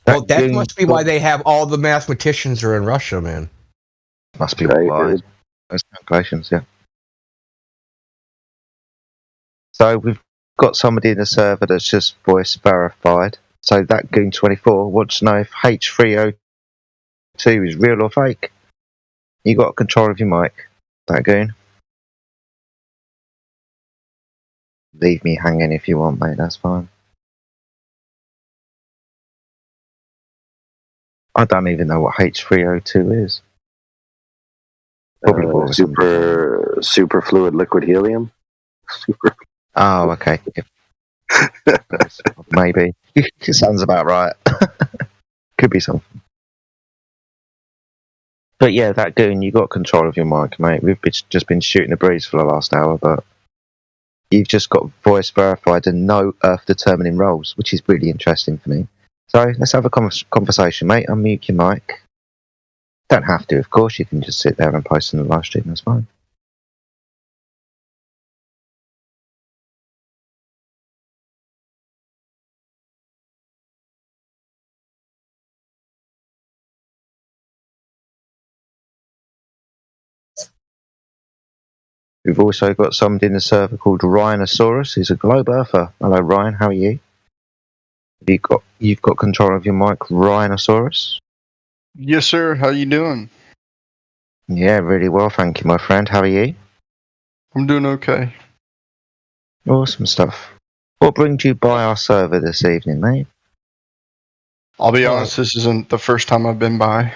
Well, that must be why they have all the mathematicians are in Russia, man. Must be why. Those calculations, yeah. So we've got somebody in the server that's just voice verified. So that Goon24 wants to know if H302 is real or fake. You got control of your mic, that Goon. Leave me hanging if you want, mate, that's fine. I don't even know what H302 is. Probably super fluid liquid helium. Oh, okay. Maybe. It sounds about right. Could be something. But yeah, that Goon, you got control of your mic, mate. We've just been shooting the breeze for the last hour, but you've just got voice verified and no Earth determining roles, which is really interesting for me. So let's have a conversation, mate. Unmute your mic. Don't have to, of course. You can just sit there and post in the live stream. That's fine. We've also got somebody in the server called Rhinosaurus. He's a globe earther. Hello, Ryan. How are you? You've got control of your mic, Rhinosaurus. Yes, sir. How you doing? Yeah, really well, thank you, my friend. How are you? I'm doing okay. Awesome stuff. What brings you by our server this evening, mate? I'll be honest, this isn't the first time I've been by.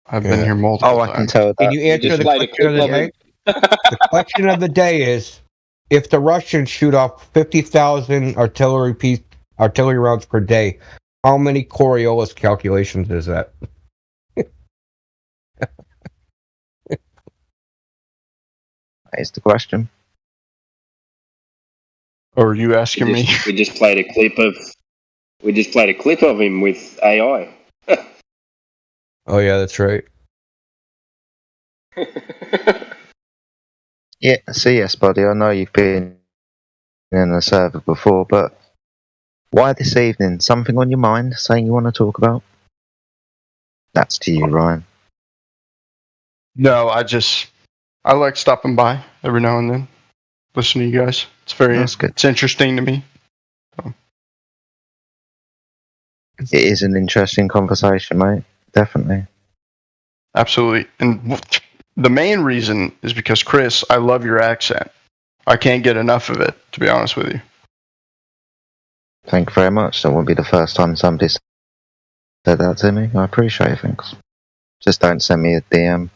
I've been here multiple times. I can tell that. Can you answer the question of the day? The question of the day is, if the Russians shoot off 50,000 artillery rounds per day, how many Coriolis calculations is that? That is the question. Or are you asking me? We just played a clip of him with AI. Oh yeah, that's right. Yeah, so yes, buddy, I know you've been in the server before, but why this evening? Something on your mind, saying you want to talk about? That's to you, Ryan. No, I like stopping by every now and then. Listen to you guys. That's good. It's interesting to me. It is an interesting conversation, mate. Definitely. Absolutely. And the main reason is because, Chris, I love your accent. I can't get enough of it, to be honest with you. Thank you very much. That won't be the first time somebody said that to me. I appreciate it, thanks. Just don't send me a DM.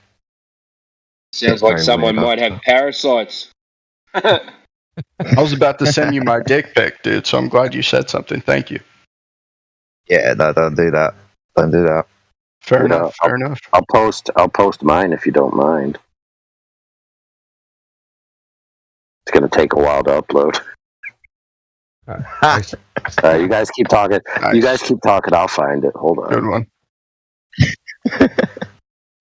Sounds like someone might have parasites. I was about to send you my dick pic, dude, so I'm glad you said something. Thank you. Yeah, no, don't do that. Don't do that. Fair enough. I'll post mine if you don't mind. It's gonna take a while to upload. You guys keep talking. Nice. You guys keep talking. I'll find it. Hold on. Good one.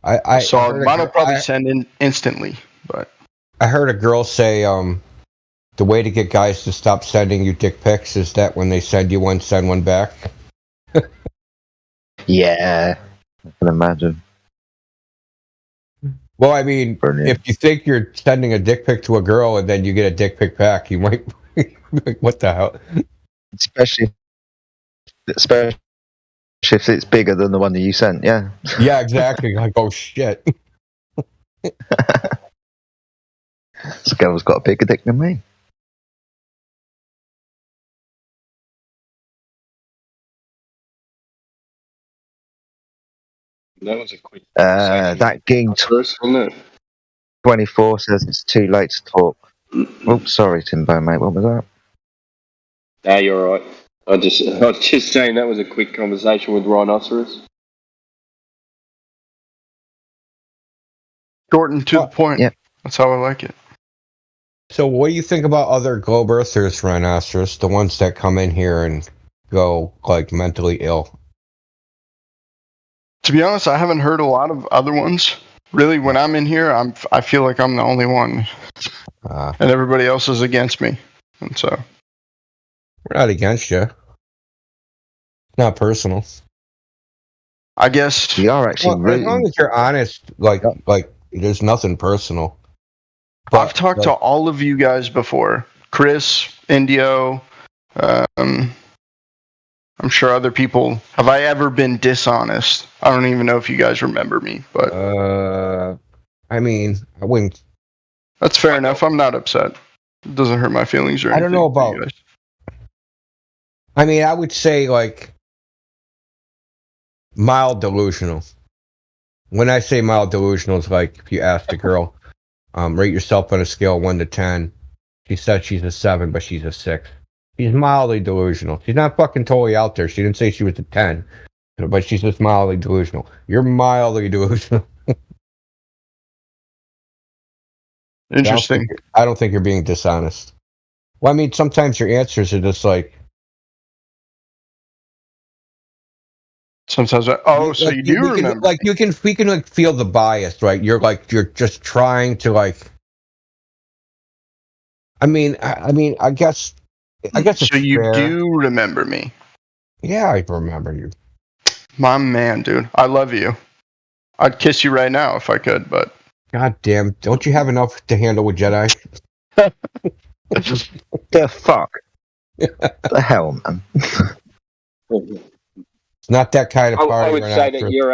I saw mine will probably send in instantly, but I heard a girl say the way to get guys to stop sending you dick pics is that when they send you one, send one back. Yeah, I can imagine. Well, I mean, if you think you're sending a dick pic to a girl and then you get a dick pic back, you might be like, what the hell? Especially if it's bigger than the one that you sent, yeah. Yeah, exactly. Like, oh shit. This girl's got a bigger dick than me. That was a quick. That Ging 24 says it's too late to talk. Oh, sorry, Timbo, mate. What was that? Ah, you're all right. I was just saying that was a quick conversation with Rhinoceros. Short and to the point. Yeah. That's how I like it. So what do you think about other globe earthers, Rhinoceros, the ones that come in here and go like mentally ill? To be honest, I haven't heard a lot of other ones. Really, when I'm in here, I feel like I'm the only one, and everybody else is against me, and so we're not against you. Not personal. I guess We are actually Well, as long rooting. as you're honest, like there's nothing personal. I've talked to all of you guys before. Chris, Indio, I'm sure other people. Have I ever been dishonest? I don't even know if you guys remember me, but I mean, I wouldn't. that's fair enough. I'm not upset. It doesn't hurt my feelings or I anything. don't know about. you guys. I mean, I would say like mild delusional. When I say mild delusional, it's like if you ask a girl, rate yourself on a scale of 1 to 10. She said she's a 7, but she's a 6. She's mildly delusional. She's not fucking totally out there. She didn't say she was a 10, but she's just mildly delusional. You're mildly delusional. Interesting. I don't think you're being dishonest. Well, I mean, sometimes your answers are just like. Sometimes so you do remember. Like we can like feel the bias, right? You're just trying to like. I mean, I guess. So you do remember me? Yeah, I remember you. My man, dude. I love you. I'd kiss you right now if I could, but. God damn! Don't you have enough to handle with Jedi? The fuck? The hell, man. It's not that kind of party. I would say that your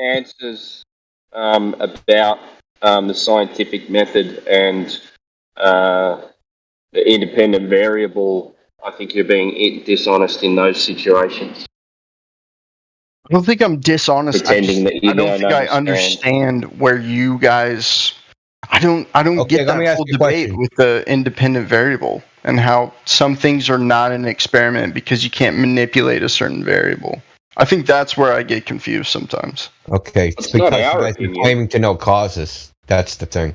answers about the scientific method and the independent variable, I think you're being dishonest in those situations. I don't think I'm dishonest. Pretending that you I don't think I understand. understand where you guys. I don't Okay, get let me that ask whole you a debate question. with the independent variable and how some things are not an experiment because you can't manipulate a certain variable. I think that's where I get confused sometimes. Okay, It's because not you our guys are opinion. claiming to know causes. That's the thing.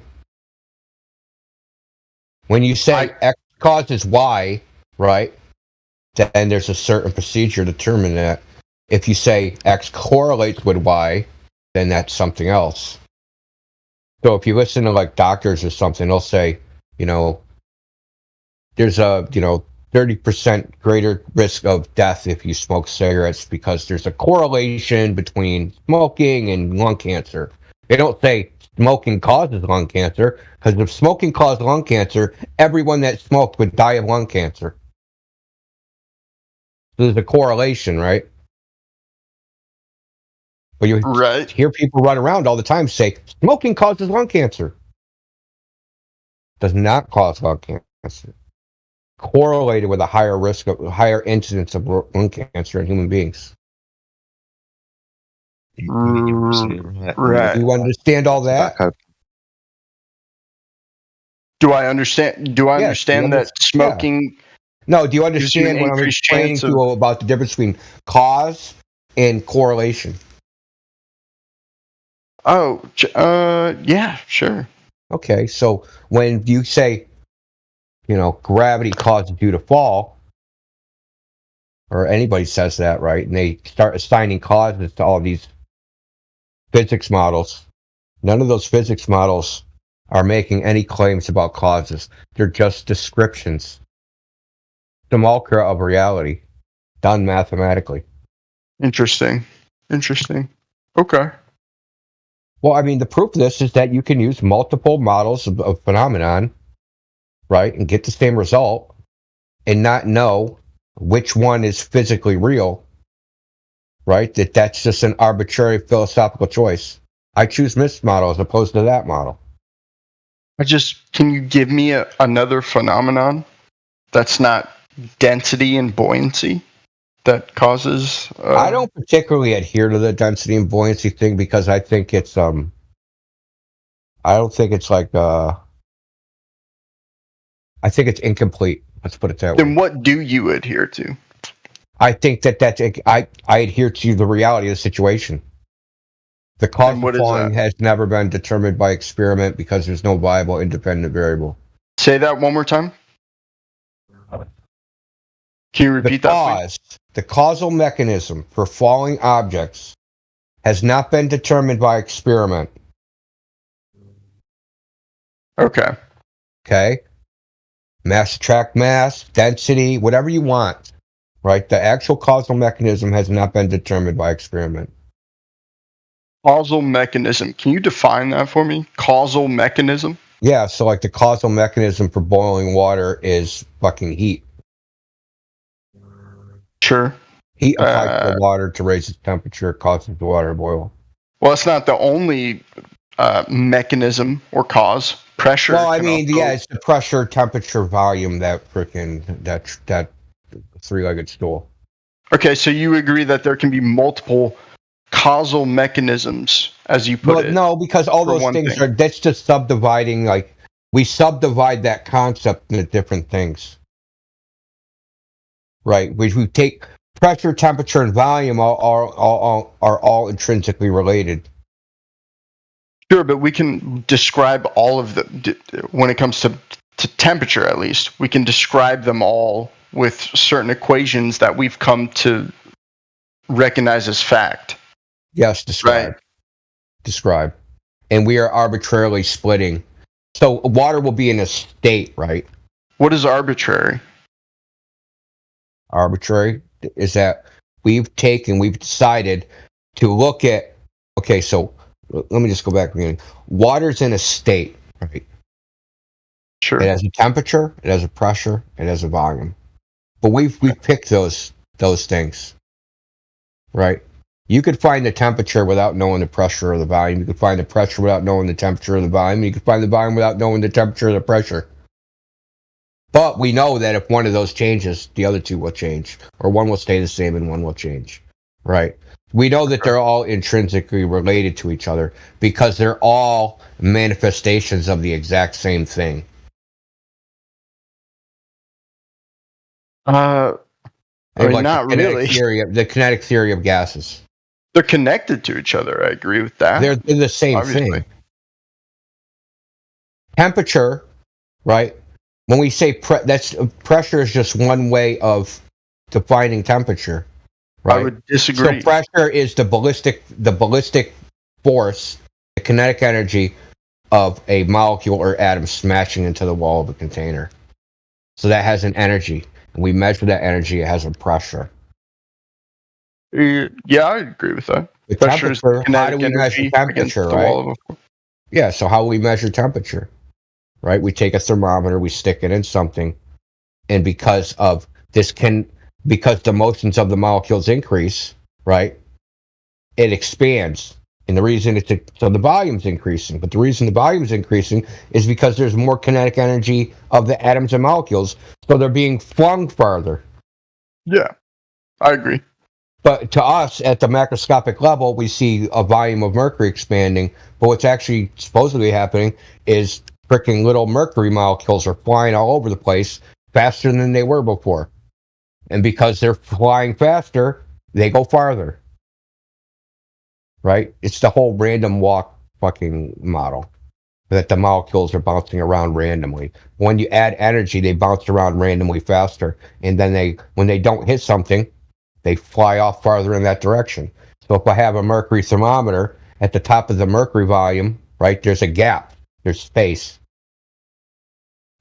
When you say X causes Y, right? Then there's a certain procedure to determine that. If you say X correlates with Y, then that's something else. So if you listen to like doctors or something, they'll say, there's a 30% greater risk of death if you smoke cigarettes because there's a correlation between smoking and lung cancer. They don't say smoking causes lung cancer, because if smoking caused lung cancer, everyone that smoked would die of lung cancer. So there's a correlation, right? But you hear people run around all the time say, smoking causes lung cancer. Does not cause lung cancer. Correlated with a higher incidence of lung cancer in human beings. Right. Do you understand all that? Do I understand? Do I understand that smoking? No. Do you gives you an understand what I'm increased explaining chance to you about the difference between cause and correlation? Oh, yeah, sure. Okay, so when you say, gravity causes you to fall, or anybody says that, right, and they start assigning causes to all these physics models, none of those physics models are making any claims about causes. They're just descriptions. Simulacra of reality, done mathematically. Interesting. Okay. Well, I mean, the proof of this is that you can use multiple models of phenomenon, right, and get the same result and not know which one is physically real, right? That's just an arbitrary philosophical choice. I choose this model as opposed to that model. Can you give me another phenomenon that's not density and buoyancy that causes? I don't particularly adhere to the density and buoyancy thing because I think it's I don't think it's like I think it's incomplete. Let's put it that way. Then what do you adhere to? I think I adhere to the reality of the situation. The cause of falling has never been determined by experiment because there's no viable independent variable. Say that one more time. Can you repeat that, please? The causal mechanism for falling objects has not been determined by experiment. Okay. Mass attract mass, density, whatever you want, right? The actual causal mechanism has not been determined by experiment. Causal mechanism. Can you define that for me? Causal mechanism? Yeah, so like the causal mechanism for boiling water is fucking heat. Sure. Heat applied to the water to raise its temperature causes the water to boil. Well, it's not the only mechanism or cause. Pressure. Well, I mean, yeah, it's the pressure, temperature, volume that that three-legged stool. Okay, so you agree that there can be multiple causal mechanisms, as you put it? No, because all those things are, that's just subdividing, like, we subdivide that concept into different things. Right? We take pressure, temperature, and volume are all intrinsically related. Sure, but we can describe all of the, when it comes to temperature at least, we can describe them all with certain equations that we've come to recognize as fact. Yes, describe. Right. Describe. And we are arbitrarily splitting. So water will be in a state, right? What is arbitrary? Arbitrary is that we've decided to look at, okay, so let me just go back to the beginning. Water's in a state, right? Sure. It has a temperature, it has a pressure, it has a volume. But we've picked those things, right? You could find the temperature without knowing the pressure or the volume. You could find the pressure without knowing the temperature or the volume. You could find the volume without knowing the temperature or the pressure. But we know that if one of those changes, the other two will change, or one will stay the same and one will change, right? We know that they're all intrinsically related to each other because they're all manifestations of the exact same thing. I mean, not really. The kinetic theory of gases. They're connected to each other. I agree with that. They're the same thing. Temperature, right? When we say pressure is just one way of defining temperature, right? I would disagree. So pressure is the ballistic force, the kinetic energy of a molecule or atom smashing into the wall of a container. So that has an energy. And we measure that energy, it has a pressure. Yeah, I agree with that. The temperature, how do we measure temperature, right? Yeah, so how do we measure temperature? Right? We take a thermometer, we stick it in something, and because the motions of the molecules increase, right? It expands. And the reason so the volume's increasing, but the reason the volume's increasing is because there's more kinetic energy of the atoms and molecules, so they're being flung farther. Yeah, I agree. But to us, at the macroscopic level, we see a volume of mercury expanding, but what's actually supposedly happening is freaking little mercury molecules are flying all over the place faster than they were before. And because they're flying faster, they go farther. Right? It's the whole random walk fucking model. That the molecules are bouncing around randomly. When you add energy, they bounce around randomly faster. And then when they don't hit something, they fly off farther in that direction. So if I have a mercury thermometer, at the top of the mercury volume, right, there's a gap. There's space.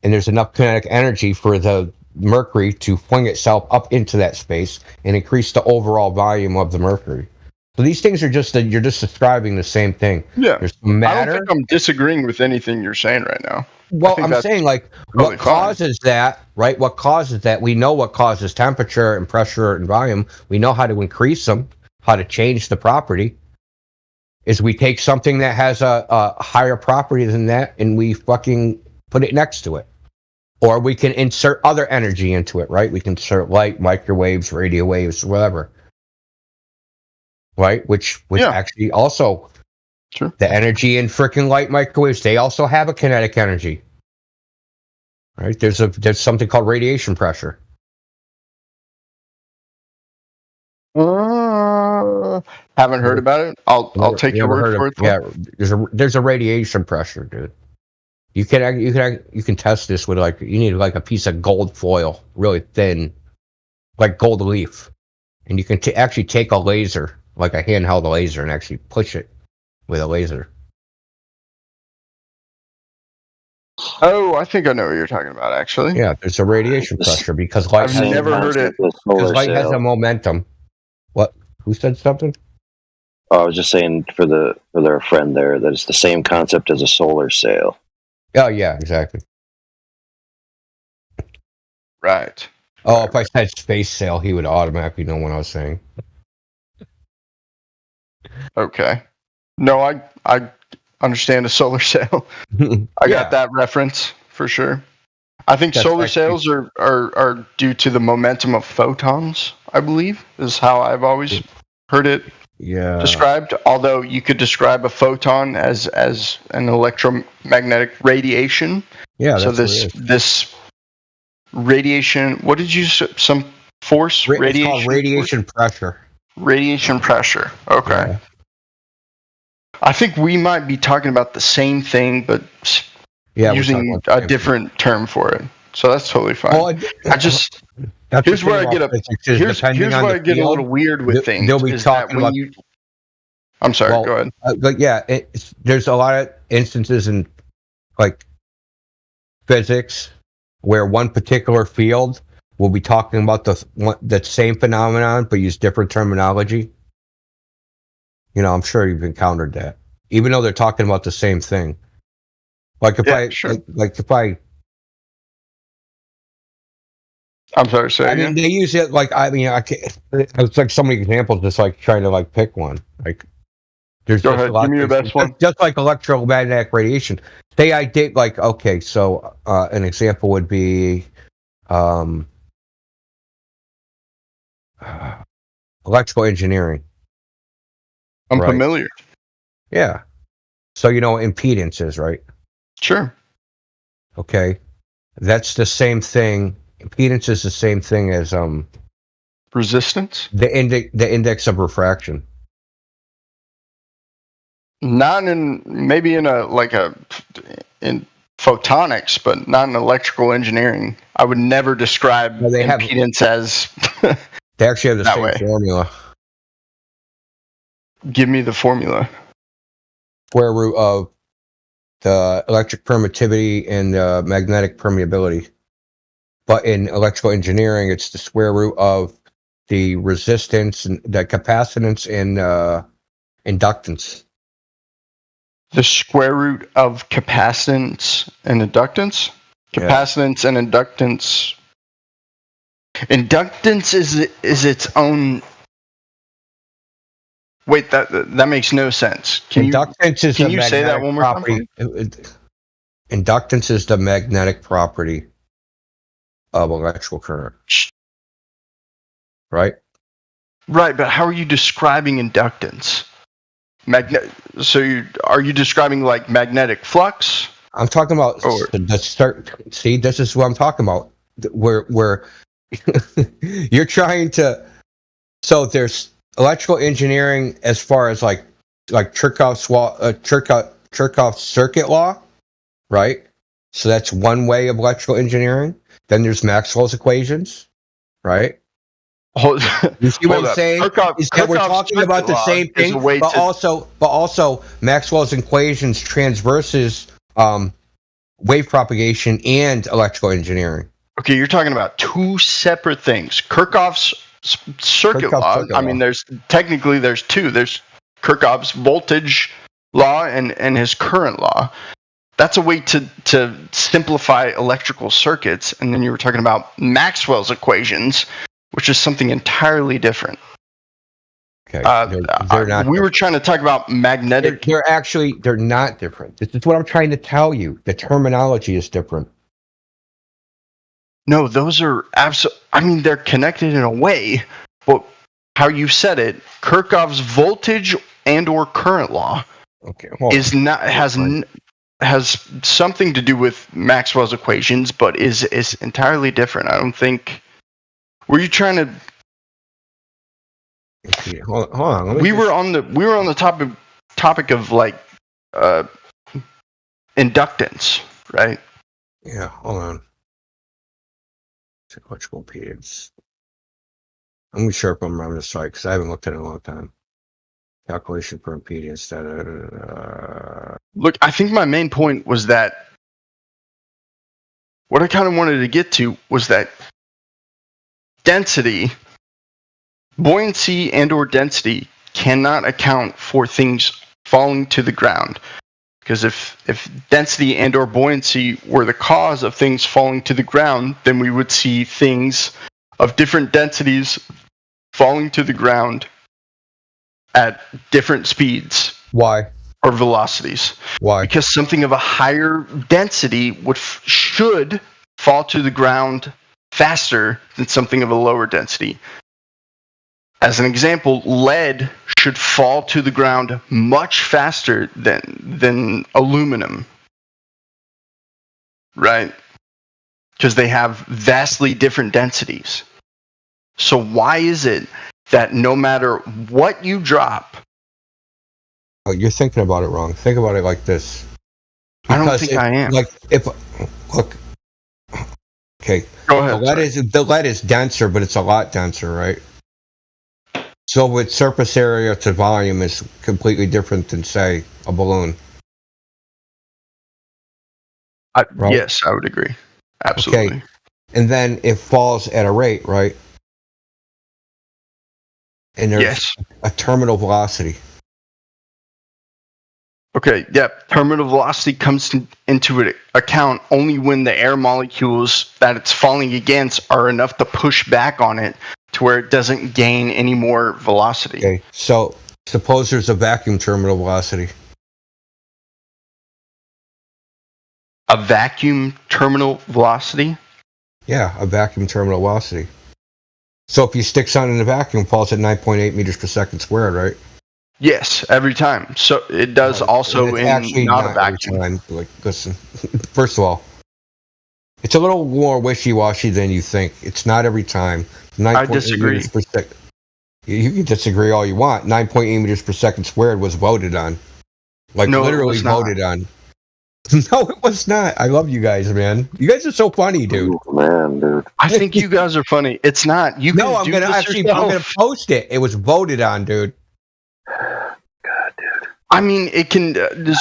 And there's enough kinetic energy for the mercury to fling itself up into that space and increase the overall volume of the mercury. So these things are you're just describing the same thing. Yeah. There's matter. I don't think I'm disagreeing with anything you're saying right now. Well, I'm saying, like, what causes that, right? What causes that? We know what causes temperature and pressure and volume. We know how to increase them, how to change the property. Is we take something that has a higher property than that and we fucking put it next to it. Or we can insert other energy into it, right? We can insert light, microwaves, radio waves, whatever. Right? Which actually also, sure. The energy in freaking light microwaves, they also have a kinetic energy. Right? There's something called radiation pressure. Haven't heard about it. I'll take your word for it. Yeah, there's a radiation pressure, dude. You can test this with you need like a piece of gold foil, really thin, like gold leaf, and you can actually take a laser, like a handheld laser, and actually push it with a laser. Oh, I think I know what you're talking about, actually. Yeah, there's a radiation pressure because light. I've never heard it. Because light has a momentum. What? Who said something? I was just saying for their friend there that it's the same concept as a solar sail. Oh yeah, exactly. Right. Oh, if I said space sail, he would automatically know what I was saying. Okay. No, I understand a solar sail. I got that reference for sure. I think That's solar actually- sails are due to the momentum of photons, I believe, is how I've always heard it described. Although you could describe a photon as an electromagnetic radiation. Yeah, So that's what it this radiation, what did you say? Some force? It's called radiation pressure. Radiation pressure. Okay. I think we might be talking about the same thing, but we're using talking about the a same different term for it. So that's totally fine. Well, I just That's here's the where thing I get about a physics is here's depending on where the I get a field, little weird with things. They'll be is that talking when about. you, I'm sorry. Well, go ahead. But yeah, there's a lot of instances in like physics where one particular field will be talking about the same phenomenon but use different terminology. You know, I'm sure you've encountered that, even though they're talking about the same thing. Like if I'm sorry. Say I mean, they use it like it's like so many examples. Just like trying to like pick one. Like there's Go just ahead, a lot give me your best one. Just like electromagnetic radiation. Say I did like okay, so an example would be electrical engineering. I'm right? familiar. Yeah. So you know what impedance is, right? Sure. Okay. That's the same thing. Impedance is the same thing as resistance. The index of refraction. Not in maybe in in photonics, but not in electrical engineering. I would never describe impedance as. They actually have the that same way. formula. Give me the formula. Square root of the electric permittivity and magnetic permeability. But in electrical engineering, it's the square root of the resistance and the capacitance and inductance. The square root of capacitance and inductance. Capacitance and inductance. Inductance is its own. Wait, that makes no sense. Can you say that one more time? Inductance is the magnetic property of electrical current. Right? Right, but how are you describing inductance? Are you describing like magnetic flux? I'm talking about see, this is what I'm talking about. Where you're trying to. So there's electrical engineering as far as like Kirchhoff's circuit law, right? So that's one way of electrical engineering. Then there's Maxwell's equations, right? You see what I'm saying? Is that we're talking about the same thing, but also Maxwell's equations transverses wave propagation and electrical engineering. Okay, you're talking about two separate things. Kirchhoff's circuit law. I mean, there's two. There's Kirchhoff's voltage law and his current law. That's a way to simplify electrical circuits. And then you were talking about Maxwell's equations, which is something entirely different. Okay, they're not. We were trying to talk about magnetic. They're not different. This is what I'm trying to tell you. The terminology is different. No, those are I mean, they're connected in a way, but how you said it, Kirchhoff's voltage and/or current law, is not has something to do with Maxwell's equations, but is entirely different. I don't think. Were you trying to? Hold on. We were on the topic of like inductance, right? Yeah. Hold on. Electrical impedance. I'm sure if I'm on this site because I haven't looked at it in a long time. Calculation for impedance. Look, I think my main point was that what I kind of wanted to get to was that density, buoyancy and/or density cannot account for things falling to the ground. Because if density and or buoyancy were the cause of things falling to the ground, then we would see things of different densities falling to the ground at different speeds. Why? Or velocities. Why? Because something of a higher density should fall to the ground faster than something of a lower density. As an example, lead should fall to the ground much faster than aluminum, right? Because they have vastly different densities. So why is it that no matter what you drop... Oh, you're thinking about it wrong. Think about it like this. I don't think I am. Look, okay. Go ahead. The lead is denser, but it's a lot denser, right? So with surface area to volume is completely different than, say, a balloon. Right? Yes, I would agree. Absolutely. Okay. And then it falls at a rate, right? And there's a terminal velocity. Okay, terminal velocity comes into account only when the air molecules that it's falling against are enough to push back on it to where it doesn't gain any more velocity. Okay, so suppose there's a vacuum terminal velocity. A vacuum terminal velocity? Yeah, a vacuum terminal velocity. So if you stick something in a vacuum, it falls at 9.8 meters per second squared, right? Yes, every time. So it does also in not a vacuum. Every time. Like, listen, first of all, it's a little more wishy-washy than you think. It's not every time. I disagree. Meters per second. You can disagree all you want. 9.8 meters per second squared was voted on. Like, no, literally voted on. No, it was not. I love you guys, man. You guys are so funny, dude. Oh, man, dude. I think you guys are funny. It's not. I'm gonna post it. It was voted on, dude. I mean, it can. There was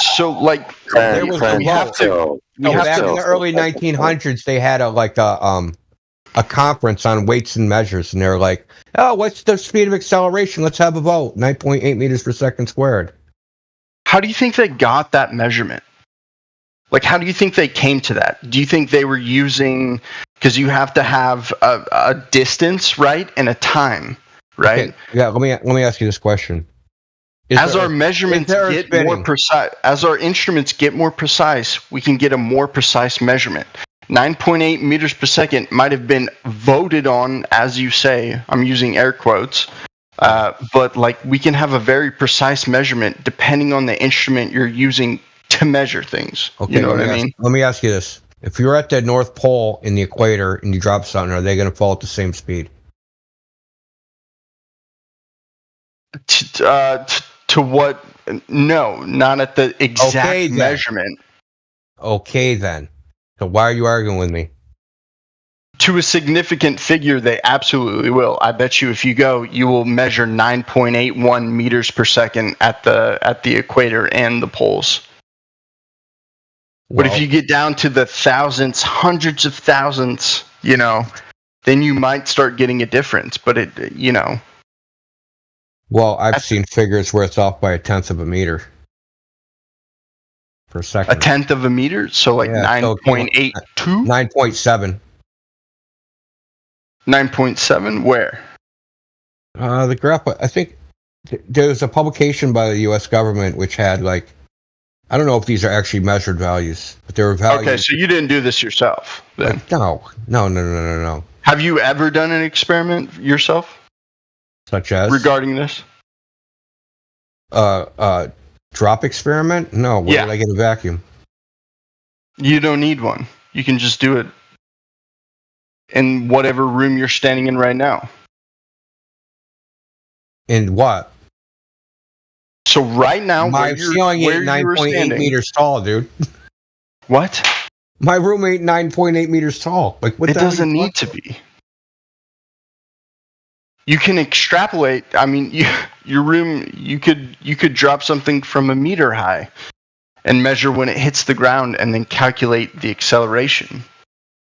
we have to. Back in the early 1900s, they had a conference on weights and measures, and they're like, "Oh, what's the speed of acceleration? Let's have a vote. 9.8 meters per second squared." How do you think they got that measurement? Like, how do you think they came to that? Do you think they were using, because you have to have a distance, right, and a time, right? Okay. Yeah. Let me ask you this question. As our measurements get more precise, as our instruments get more precise, we can get a more precise measurement. 9.8 meters per second might have been voted on, as you say. I'm using air quotes, but like we can have a very precise measurement depending on the instrument you're using to measure things. Okay, you know what I mean? Let me ask you this: if you're at the North Pole in the equator and you drop something, are they going to fall at the same speed? To what? No, not at the exact measurement. Okay, then. So why are you arguing with me? To a significant figure, they absolutely will. I bet you if you go, you will measure 9.81 meters per second at the equator and the poles. But if you get down to the thousands, hundreds of thousands, then you might start getting a difference. But Well, I've seen figures where it's off by 1/10 of a meter per second. 1/10 of a meter? So like 9.82? 9.7. 9.7? Where? The graph, I think there's a publication by the U.S. government which had I don't know if these are actually measured values, but there were values. Okay, so you didn't do this yourself then? No. Have you ever done an experiment yourself? Such as? Regarding this? Drop experiment? No. Where did I get a vacuum? You don't need one. You can just do it in whatever room you're standing in right now. In what? So right now, my ceiling ain't 9.8 meters tall, dude. What? My room ain't 9.8 meters tall. Like, what? It doesn't need to be. You can extrapolate. I mean, your room. You could drop something from a meter high, and measure when it hits the ground, and then calculate the acceleration.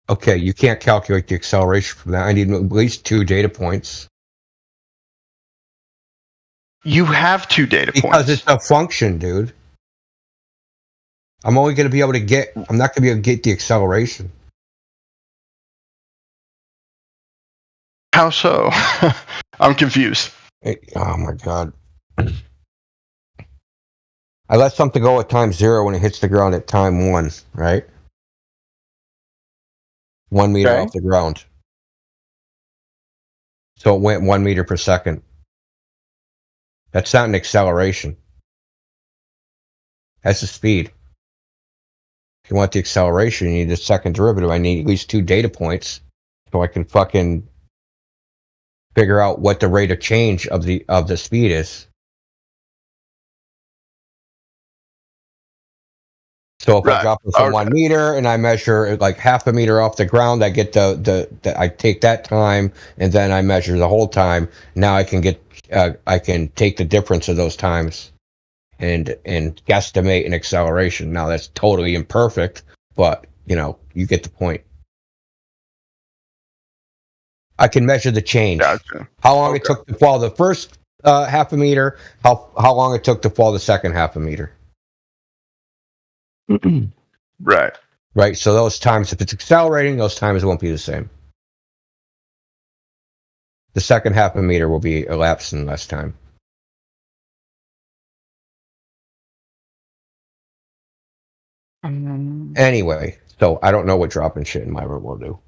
Okay, you can't calculate the acceleration from that. I need at least 2 data points. You have 2 data points. Because it's a function, dude. I'm only going to be able to get, I'm not going to be able to get the acceleration. How so? I'm confused. Oh my God. I let something go at time 0 when it hits the ground at time 1, right? 1 meter Okay. off the ground. So it went 1 meter per second. That's not an acceleration. That's the speed. If you want the acceleration, you need the second derivative. I need at least 2 data points so I can fucking figure out what the rate of change of the speed is. So if I drop it from 1 meter and I measure like half a meter off the ground, I get I take that time and then I measure the whole time. Now I can get I can take the difference of those times and guesstimate an acceleration. Now that's totally imperfect, but you get the point. I can measure the change. Gotcha. How long it took to fall the first half a meter, how long it took to fall the second half a meter. Right. So those times, if it's accelerating, those times won't be the same. The second half a meter will be elapsed in less time. Anyway, so I don't know what dropping shit in Myra will do.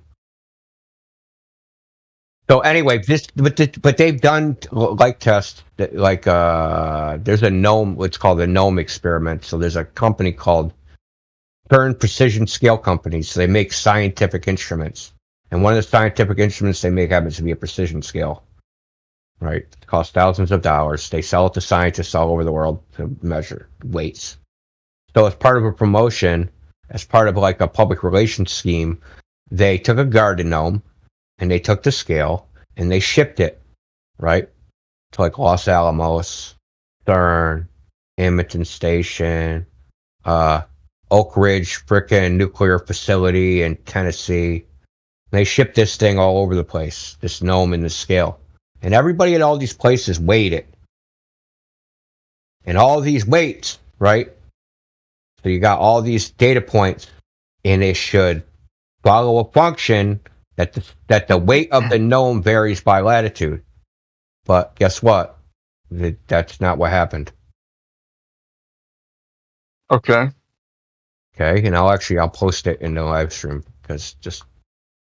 So anyway, but they've done like tests that, like there's a GNOME, what's called the GNOME experiment. So there's a company called Kern Precision Scale Company. So they make scientific instruments, and one of the scientific instruments they make happens to be a precision scale. Right, it costs thousands of dollars. They sell it to scientists all over the world to measure weights. So as part of a promotion, as part of like a public relations scheme, they took a garden gnome and they took the scale and they shipped it, right, to like Los Alamos, CERN, Edmonton Station, Oak Ridge frickin' nuclear facility in Tennessee. They shipped this thing all over the place, this gnome and the scale. And everybody at all these places weighed it. And all these weights, right? So you got all these data points, and it should follow a function that the weight of the gnome varies by latitude. But guess what? That's not what happened. Okay. Okay, and I'll post it in the live stream because just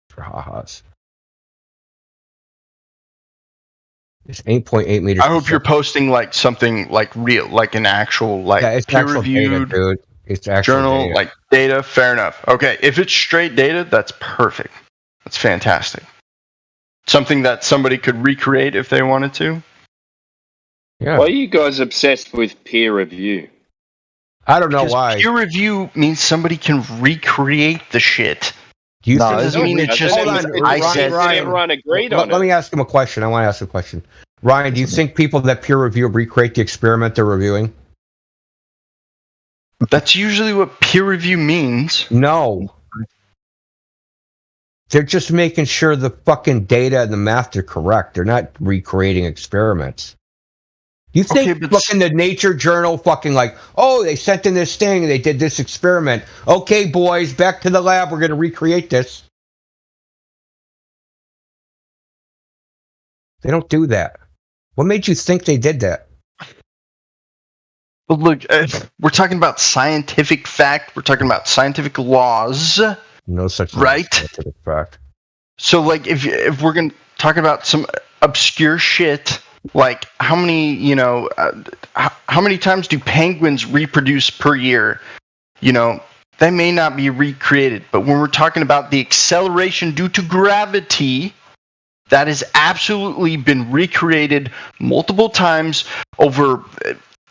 for ha-has. It's 8.8 meters. I hope you're posting like something like real, like an actual it's peer-reviewed data, dude. It's actual journal, data. like data. Fair enough. Okay, if it's straight data, that's perfect. That's fantastic. Something that somebody could recreate if they wanted to. Yeah. Why are you guys obsessed with peer review? I don't know Because why. peer review means somebody can recreate the shit. Do That doesn't mean it's just I said. Everyone agreed on Let it. me ask him a question. I want to ask a question. Ryan, do you think people that peer review recreate the experiment they're reviewing? That's usually what peer review means. No. They're just making sure the fucking data and the math are correct. They're not recreating experiments. You think fucking the Nature Journal fucking like, oh, they sent in this thing and they did this experiment. Okay, boys, back to the lab. We're going to recreate this. They don't do that. What made you think they did that? But look, we're talking about scientific fact. We're talking about scientific laws. No such thing right? as scientific fact. So, like, if we're gonna talk about some obscure shit, like how many times do penguins reproduce per year? That may not be recreated, but when we're talking about the acceleration due to gravity, that has absolutely been recreated multiple times over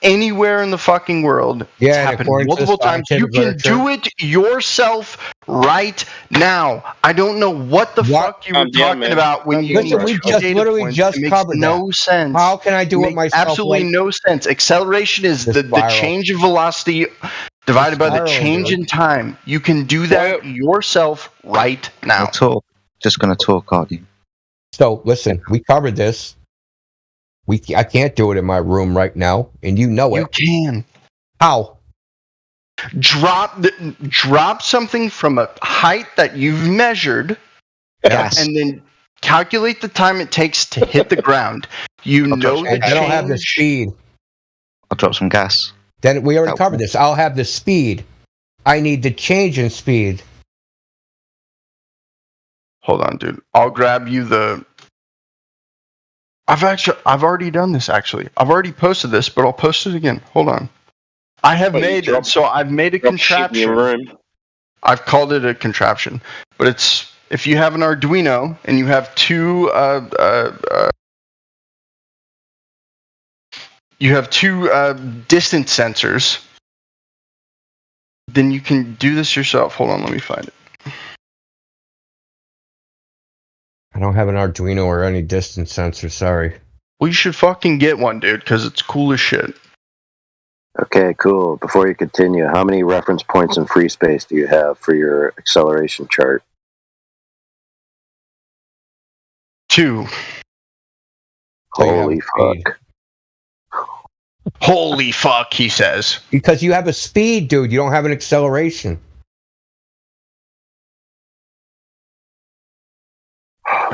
anywhere in the fucking world. Yeah, it's happened multiple times. You can do it yourself right now. I don't know what the fuck you were talking about when you Listen, we just literally just covered no that. sense. How can I do it myself? Absolutely no sense. Acceleration is the change of velocity divided by the change in time. You can do that yourself right now. Just gonna talk, aren't you? So listen, we covered this. I can't do it in my room right now, and you know it. You can. How? Drop something from a height that you've measured, Yes. and then calculate the time it takes to hit the ground. You know the And then I'll have the change. speed. I'll drop some gas. Then we already covered this. I'll have the speed. I need the change in speed. Hold on, dude. I'll grab you the. I've already done this. Actually, I've already posted this, but I'll post it again. Hold on. I've made a contraption. I've called it a contraption, but it's if you have an Arduino and you have two distance sensors, then you can do this yourself. Hold on, let me find it. I don't have an Arduino or any distance sensor, sorry. Well, you should fucking get one, dude, because it's cool as shit. Okay, cool. Before you continue, how many reference points in free space do you have for your acceleration chart? 2. Holy fuck. Holy fuck, he says. Because you have a speed, dude. You don't have an acceleration.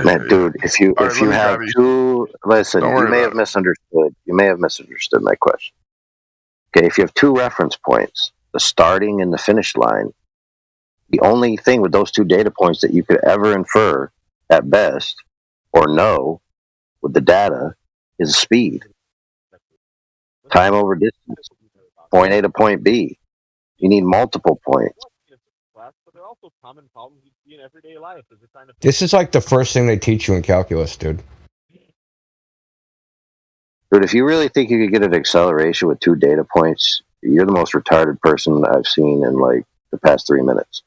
Man, dude, if you have two, listen, you may have misunderstood. You may have misunderstood my question. Okay, if you have 2 reference points, the starting and the finish line, the only thing with those 2 data points that you could ever infer at best or know with the data is speed. Time over distance. Point A to point B. You need multiple points. This is like the first thing they teach you in calculus, dude. Dude, if you really think you could get an acceleration with 2 data points, you're the most retarded person I've seen in like the past 3 minutes.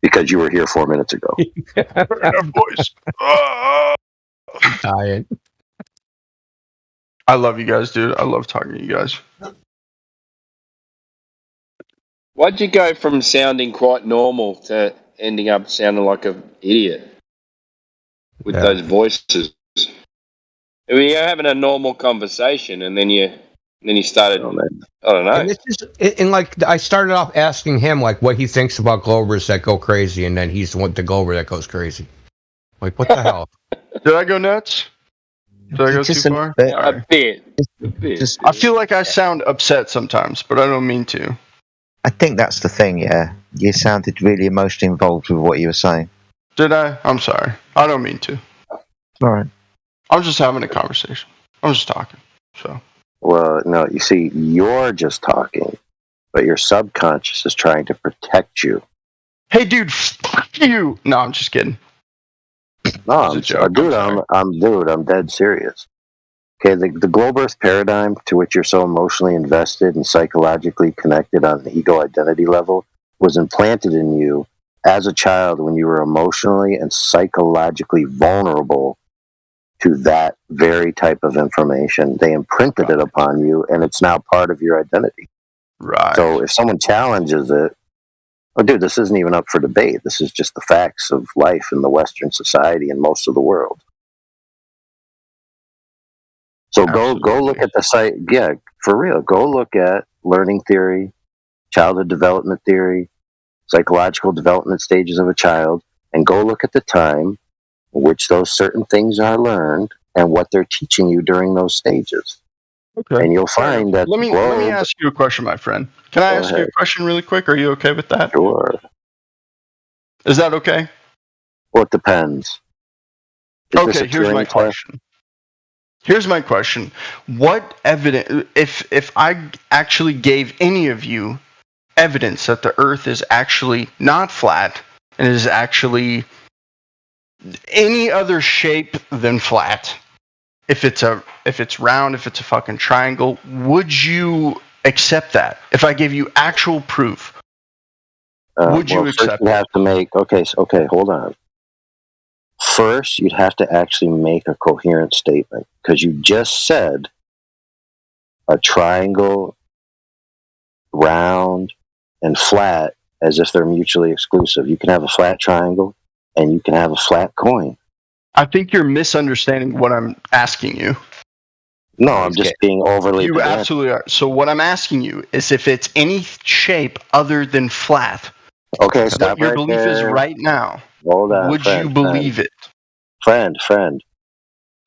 Because you were here 4 minutes ago. Dying. I love you guys, dude. I love talking to you guys. Why'd you go from sounding quite normal to ending up sounding like an idiot with those voices? I mean, you're having a normal conversation, and then you started. I don't know. And this is, like, I started off asking him like what he thinks about Globers that go crazy, and then he's the Glober that goes crazy. Like, what the hell? Did I go nuts? Did I go too far? A bit. I feel like I sound upset sometimes, but I don't mean to. I think that's the thing, yeah. You sounded really emotionally involved with what you were saying. Did I? I'm sorry. I don't mean to. Alright. I'm just having a conversation. I'm just talking. So. Well, no, you see, you're just talking, but your subconscious is trying to protect you. Hey, dude, fuck you. No, I'm just kidding. No, I'm dead serious. Okay, the Globe Earth paradigm to which you're so emotionally invested and psychologically connected on an ego identity level was implanted in you as a child when you were emotionally and psychologically vulnerable to that very type of information. They imprinted it upon you, and it's now part of your identity. Right. So if someone challenges it, oh, dude, this isn't even up for debate. This is just the facts of life in the Western society and most of the world. So go look at the site. Yeah, for real. Go look at learning theory, childhood development theory, psychological development stages of a child, and go look at the time in which those certain things are learned and what they're teaching you during those stages. Okay. And you'll find that Let me ask you a question, my friend. Can I ask you a question really quick? Are you okay with that? Sure. Is that okay? Well, it depends. Okay, here's my question. Here's my question. What evidence, if I actually gave any of you evidence that the Earth is actually not flat and is actually any other shape than flat, if it's round, if it's a fucking triangle, would you accept that? If I gave you actual proof, would you accept you have to make, okay, hold on. First, you'd have to actually make a coherent statement, because you just said a triangle, round, and flat as if they're mutually exclusive. You can have a flat triangle, and you can have a flat coin. I think you're misunderstanding what I'm asking you. No, I'm just being overly. You pedantic. absolutely are. So what I'm asking you is if it's any shape other than flat. Okay, stop What your right belief is there. right now. Hold on, Would you believe it? Friend.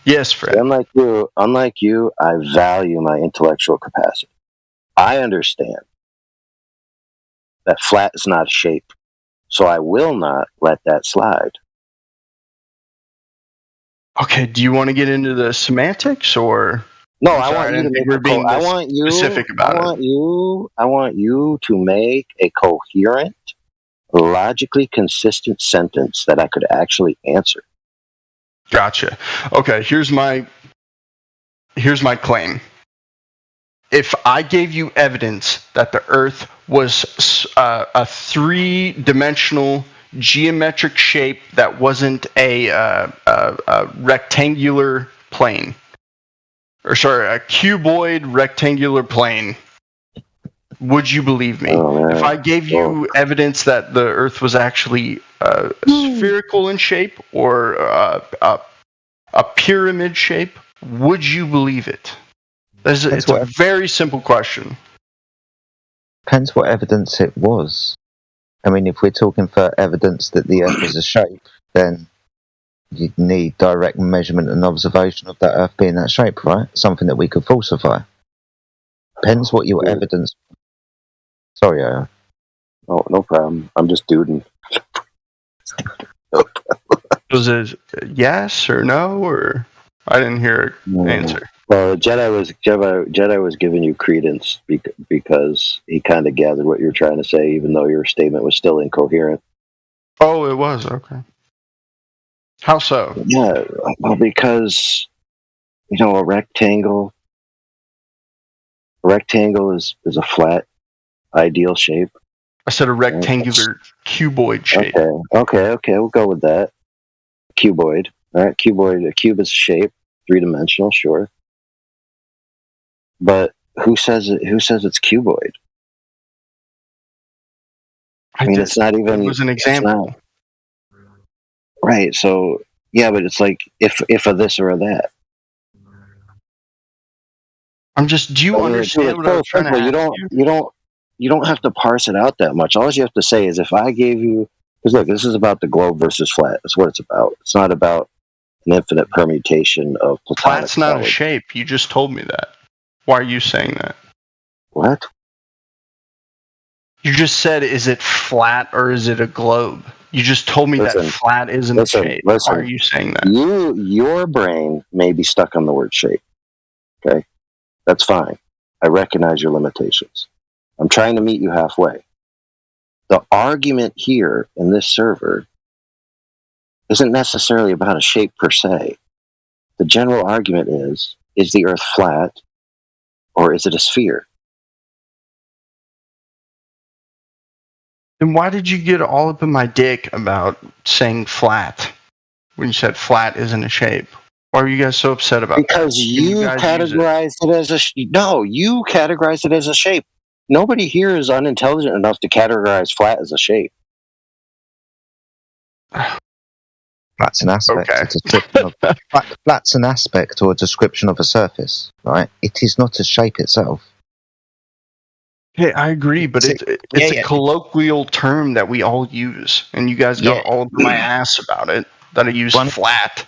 Yes, friend. Unlike you, I value my intellectual capacity. I understand that flat is not a shape, so I will not let that slide. Okay, do you want to get into the semantics or? No, I'm I sorry, want you didn't to think make we're being this specific about it. I want you to make a coherent, logically consistent sentence that I could actually answer. Gotcha. Okay, here's my claim. If I gave you evidence that the Earth was a three-dimensional geometric shape that wasn't a rectangular plane, or sorry, a cuboid rectangular plane, would you believe me? If I gave you evidence that the Earth was actually spherical in shape or a pyramid shape, would you believe it? It's a very simple question. Depends what evidence it was. I mean, if we're talking for evidence that the Earth is a shape, then you'd need direct measurement and observation of that Earth being that shape, right? Something that we could falsify. Depends what your evidence. Sorry, Oh, no problem. I'm just duding. Was it yes or no, or I didn't hear an answer? Well, Jedi was giving you credence because he kind of gathered what you're trying to say, even though your statement was still incoherent. Oh, it was okay. How so? Yeah, well, because a rectangle is a flat, ideal shape. I said a rectangular cuboid shape. Okay, we'll go with that. Cuboid. All right, cuboid. A cube is a shape, three-dimensional, sure. But who says it's cuboid? I mean, it's not even. It was an example. Right. So yeah, but it's like if a this or a that. I'm just. Do you understand what I'm trying to ask you don't have to parse it out that much. All you have to say is if I gave you, because look, this is about the globe versus flat. That's what it's about. It's not about an infinite permutation of platonic. Flat's not a shape. You just told me that. Why are you saying that? What? You just said, is it flat or is it a globe? You just told me that flat isn't a shape. Why are you saying that? Your brain may be stuck on the word shape. Okay? That's fine. I recognize your limitations. I'm trying to meet you halfway. The argument here in this server isn't necessarily about a shape per se. The general argument is the Earth flat or is it a sphere? Then why did you get all up in my dick about saying flat when you said flat isn't a shape? Why are you guys so upset about because that? you categorized it as a you categorized it as a shape. Nobody here is unintelligent enough to categorize flat as a shape. Flat's an aspect. Okay. It's a description of, flat's an aspect or a description of a surface, right? It is not a shape itself. Okay, I agree, but it's a colloquial term that we all use, and you guys got all over my ass about it. That I use flat.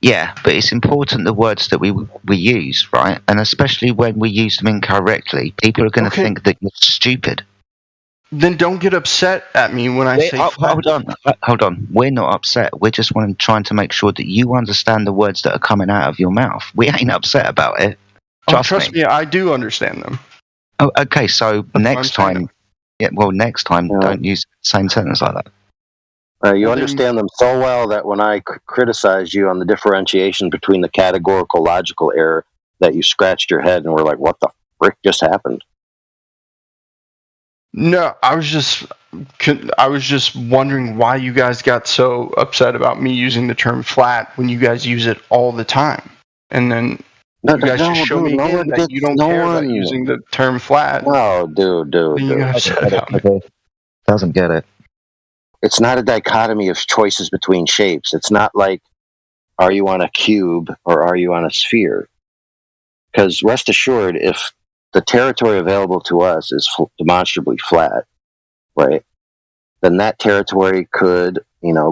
Yeah, but it's important the words that we use, right? And especially when we use them incorrectly, people are going to think that you're stupid. Then don't get upset at me when I say flat. Hold on. We're not upset. We're just trying to make sure that you understand the words that are coming out of your mouth. We ain't upset about it. Trust me, I do understand them. Oh, okay. So next time, don't use the same sentence like that. You understand them so well that when I criticized you on the differentiation between the categorical logical error, that you scratched your head and were like, "What the frick just happened?" No, I was just wondering why you guys got so upset about me using the term flat when you guys use it all the time, and then you guys just show me again that you don't care about using the term flat. No, dude. You got upset about me. Doesn't get it. It's not a dichotomy of choices between shapes. It's not like, are you on a cube or are you on a sphere? Because rest assured, if the territory available to us is demonstrably flat, right, then that territory could,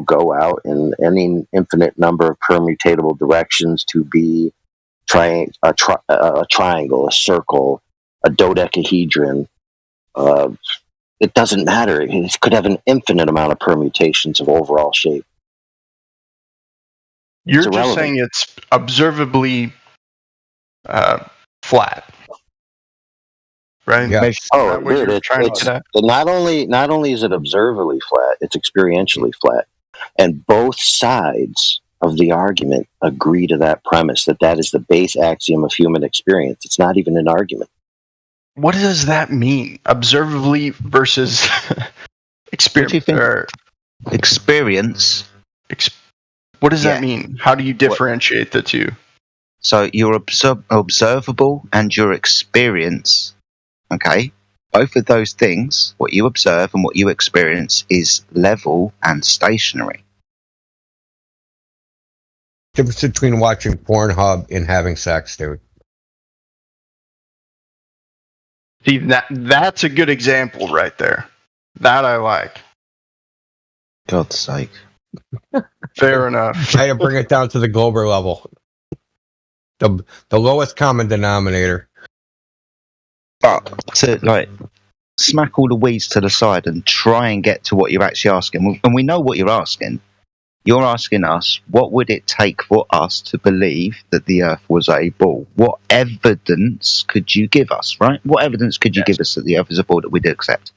go out in any infinite number of permutatable directions to be a triangle, a circle, a dodecahedron. It doesn't matter. It could have an infinite amount of permutations of overall shape. You're just saying it's observably flat, right? Yeah. Oh, dude, not only is it observably flat, it's experientially flat, and both sides of the argument agree to that premise that is the base axiom of human experience. It's not even an argument. What does that mean? Observably versus experience. What do you think? Experience. What does that mean? How do you differentiate the two? So your observable and your experience, okay? Both of those things, what you observe and what you experience, is level and stationary. Difference between watching Pornhub and having sex, dude. See, that's a good example right there. That I like. God's sake. Fair enough. I had to bring it down to the global level. The lowest common denominator. But to smack all the weeds to the side and try and get to what you're actually asking. And we know what you're asking. You're asking us, what would it take for us to believe that the Earth was a ball? What evidence could you give us, right? What evidence could you give us that the Earth is a ball that we'd accept?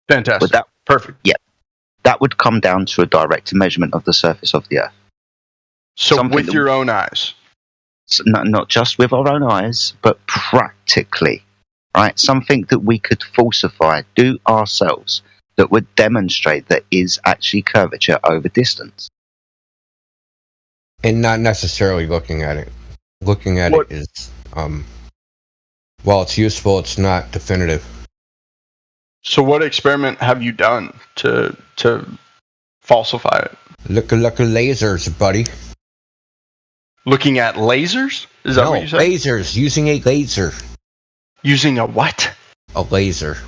Fantastic. Perfect. Yeah. That would come down to a direct measurement of the surface of the Earth. So Something with your own eyes? Not just with our own eyes, but practically, right? Something that we could falsify, do ourselves, that would demonstrate that is actually curvature over distance. And not necessarily looking at it. Looking at it is, while it's useful, it's not definitive. So what experiment have you done to falsify it? Look at lasers, buddy. Looking at lasers? Is that what you said? Lasers. Using a laser. Using a what? A laser.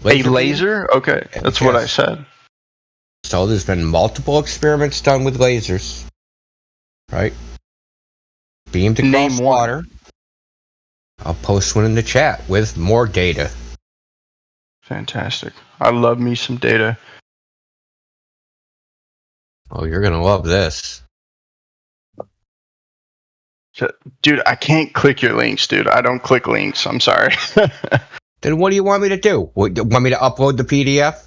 A laser? Okay, that's what I said. So there's been multiple experiments done with lasers. Right? Beamed across water. I'll post one in the chat with more data. Fantastic. I love me some data. Oh, you're going to love this. Dude, I can't click your links, dude. I don't click links. I'm sorry. Then what do you want me to do? Want me to upload the PDF?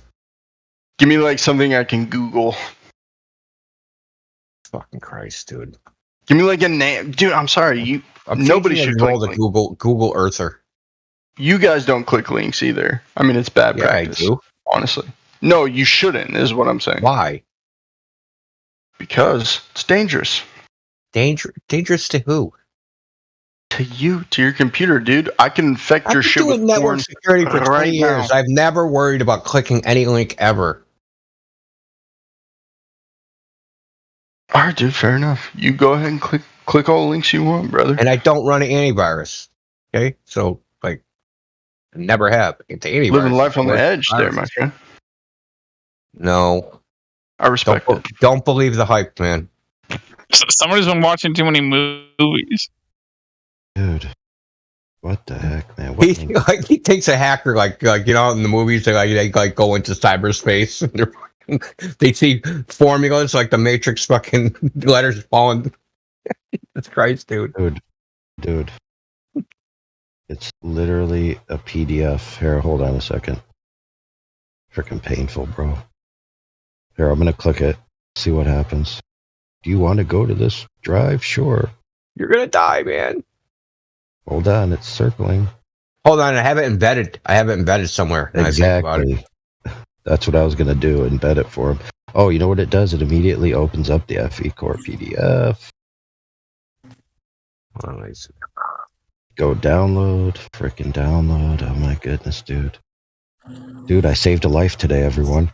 Give me something I can Google. Fucking Christ, dude. Give me a name. Dude, I'm sorry. Nobody should roll the Google Earther. You guys don't click links either. I mean, it's bad practice. I do. Honestly. No, you shouldn't, is what I'm saying. Why? Because it's dangerous. Dangerous to who? To you, to your computer, dude. I can infect your shit with network porn security for 20 years. I've never worried about clicking any link ever. All right, dude. Fair enough. You go ahead and click all the links you want, brother. And I don't run an antivirus. Okay, so I never have. It's antivirus. Living life on the edge, there, my friend. No, I respect it. Don't believe the hype, man. Somebody's been watching too many movies. Dude, what the heck, man? He takes a hacker in the movies they go into cyberspace and they see formulas like the Matrix fucking letters falling. That's Christ, dude. Dude. It's literally a PDF. Here, hold on a second. Freaking painful, bro. Here, I'm gonna click it. See what happens. Do you want to go to this drive? Sure. You're gonna die, man. Hold on, it's circling. Hold on, I have it embedded somewhere. Exactly. That's what I was gonna do. Embed it for him. Oh, you know what it does? It immediately opens up the FE Core PDF. Go download. Freaking download. Oh my goodness, dude. Dude, I saved a life today, everyone.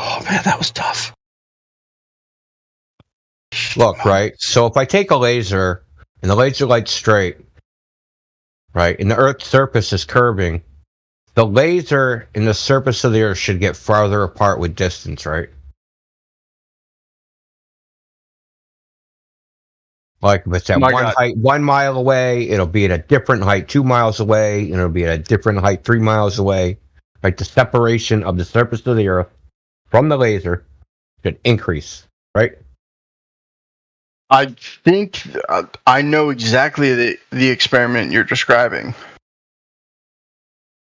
Oh man, that was tough. Look, right? So if I take a laser and the laser light's straight, right, and the Earth's surface is curving, the laser and the surface of the Earth should get farther apart with distance, right? Like if it's at My one God. height 1 mile away, it'll be at a different height 2 miles away, and it'll be at a different height 3 miles away. Right? The separation of the surface of the Earth from the laser should increase, right? I think I know exactly the experiment you're describing.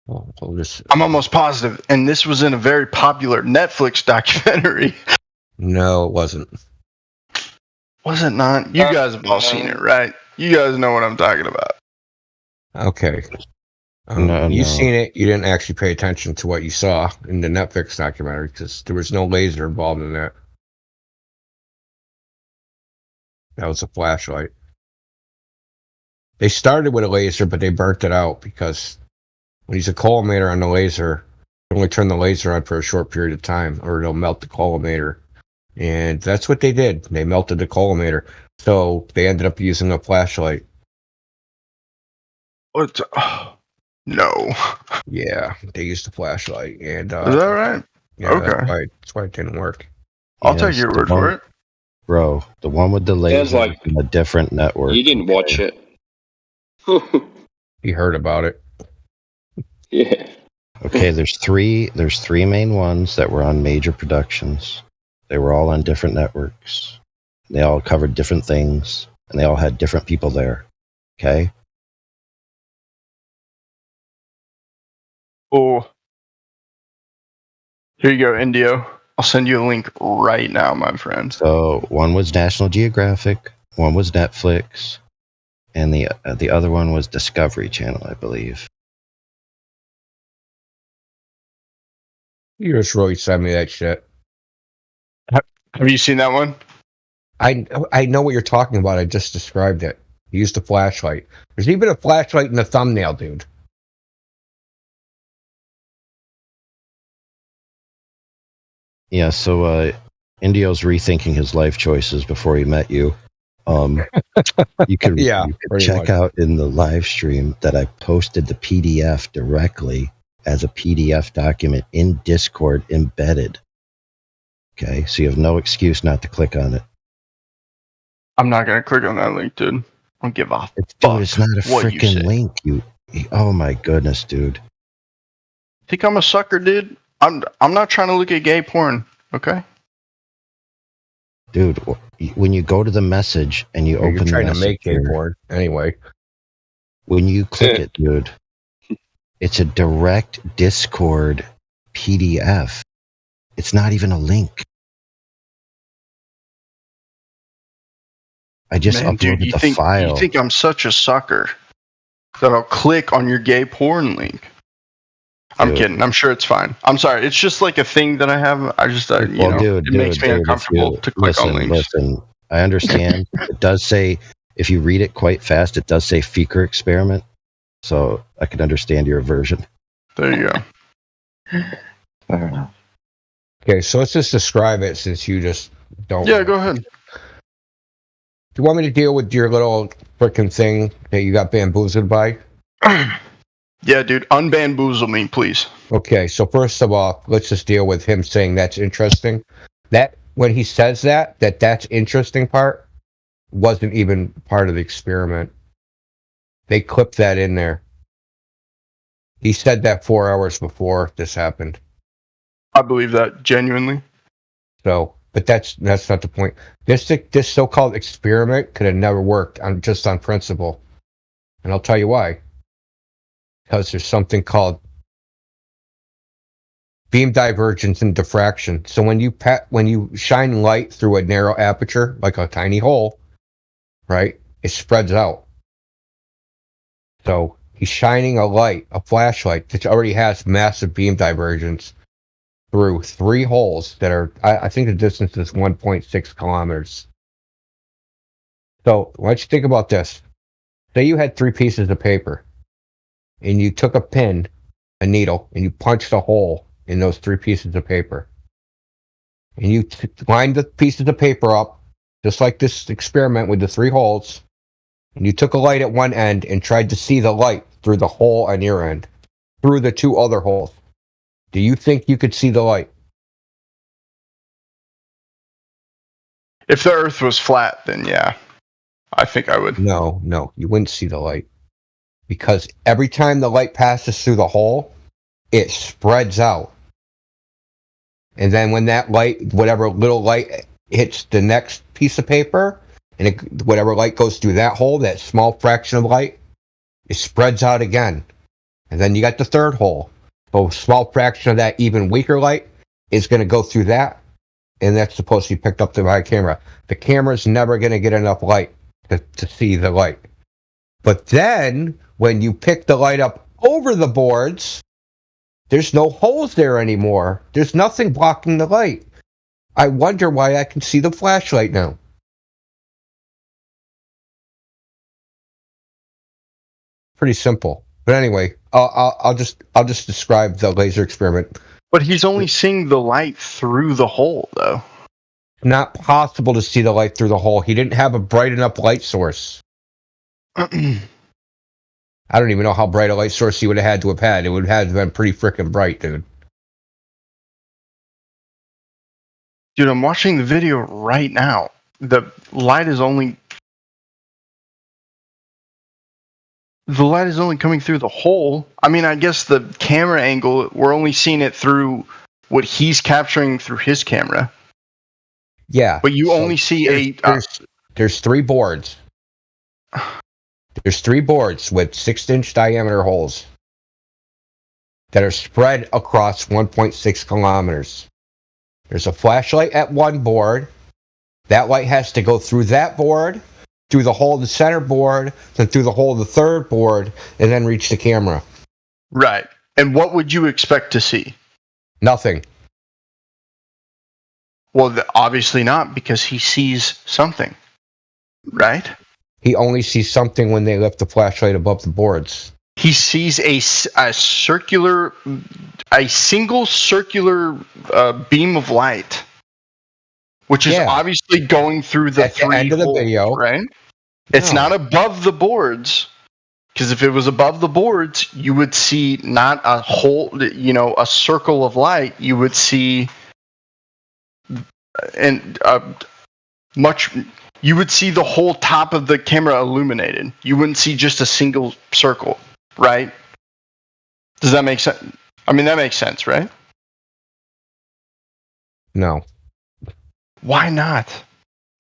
I'm almost positive, and this was in a very popular Netflix documentary. No, it wasn't. Was it not? You guys have all seen it, right? You guys know what I'm talking about. Okay. You've seen it. You didn't actually pay attention to what you saw in the Netflix documentary because there was no laser involved in that. That was a flashlight. They started with a laser, but they burnt it out because when you use a collimator on the laser, you only turn the laser on for a short period of time or it'll melt the collimator. And that's what they did. They melted the collimator. So they ended up using a flashlight. What? No. Yeah, they used a flashlight. And Is that right? Yeah, Okay. that's why it didn't work. I'll take your word for it. Bro, the one with the laser like from a different network. You didn't watch it. He heard about it. Yeah. Okay, there's three main ones that were on major productions. They were all on different networks. They all covered different things, and they all had different people there. Okay? Oh. Here you go, Indio. I'll send you a link right now, my friend. So one was National Geographic, one was Netflix, and the other one was Discovery Channel, I believe. You just really sent me that shit. Have you seen that one? I know what you're talking about. I just described it. You used a flashlight. There's even a flashlight in the thumbnail, dude. Yeah, so Indio's rethinking his life choices before he met you. You could check much. out in the live stream that I posted the PDF directly as a PDF document in Discord embedded. Okay, so you have no excuse not to click on it. I'm not going to click on that link, dude. I don't give a fuck. Dude, it's not a what you say. freaking link. Oh my goodness, dude. Think I'm a sucker, dude? I'm not trying to look at gay porn, okay? Dude, when you go to the message and you open You're trying the to make message gay porn. Anyway. When you click it, dude, it's a direct Discord PDF. It's not even a link. I just Man, uploaded dude, the file. You think I'm such a sucker that I'll click on your gay porn link? I'm Dude. kidding. I'm sure it's fine. I'm sorry. It's just like a thing that I have. I just, it makes me uncomfortable to click on links. Listen, I understand. It does say, if you read it quite fast, it does say Feker experiment. So I can understand your aversion. There you go. Fair enough. Okay, so let's just describe it since you just don't. Yeah, go ahead. Do you want me to deal with your little freaking thing that you got bamboozled by? Yeah, dude, unbamboozle me, please. Okay, so first of all, let's just deal with him saying that's interesting. That when he says that's interesting part wasn't even part of the experiment. They clipped that in there. He said that 4 hours before this happened. I believe that genuinely. So, but that's not the point. This so-called experiment could have never worked just on principle, and I'll tell you why. Because there's something called beam divergence and diffraction. So when you shine light through a narrow aperture, like a tiny hole, right, it spreads out. So he's shining a flashlight that already has massive beam divergence through 3 holes that are, I think the distance is 1.6 kilometers. So why don't you think about this? Say you had 3 pieces of paper, and you took a pin, a needle, and you punched a hole in those 3 pieces of paper. And you lined the pieces of paper up just like this experiment with the 3 holes, and you took a light at one end and tried to see the light through the hole on your end, through the 2 other holes, do you think you could see the light? If the Earth was flat, then yeah, I think I would. No, you wouldn't see the light. Because every time the light passes through the hole, it spreads out. And then when that light, whatever little light hits the next piece of paper, and whatever light goes through that hole, that small fraction of light, it spreads out again. And then you got the 3rd hole. So a small fraction of that even weaker light is going to go through that, and that's supposed to be picked up by a camera. The camera's never going to get enough light to see the light. But then, when you pick the light up over the boards, there's no holes there anymore. There's nothing blocking the light. I wonder why I can see the flashlight now. Pretty simple. But anyway, I'll just describe the laser experiment. But he's only seeing the light through the hole, though. Not possible to see the light through the hole. He didn't have a bright enough light source. I don't even know how bright a light source he would have had to have had. It would have been pretty freaking bright, dude. Dude, I'm watching the video right now. The light is only coming through the hole. I mean, I guess the camera angle, we're only seeing it through what he's capturing through his camera. Yeah. But you only see there's 3 boards. There's 3 boards with 6-inch diameter holes that are spread across 1.6 kilometers. There's a flashlight at one board. That light has to go through that board, through the hole of the center board, then through the hole of the 3rd board, and then reach the camera. Right. And what would you expect to see? Nothing. Well, obviously not, because he sees something. Right? He only sees something when they lift the flashlight above the boards. He sees a single circular beam of light, which is obviously going through the 3 end of the video, right? It's not above the boards, because if it was above the boards, you would see not a whole, a circle of light. You would see you would see the whole top of the camera illuminated. You wouldn't see just a single circle, right? Does that make sense? I mean, that makes sense, right? No. Why not?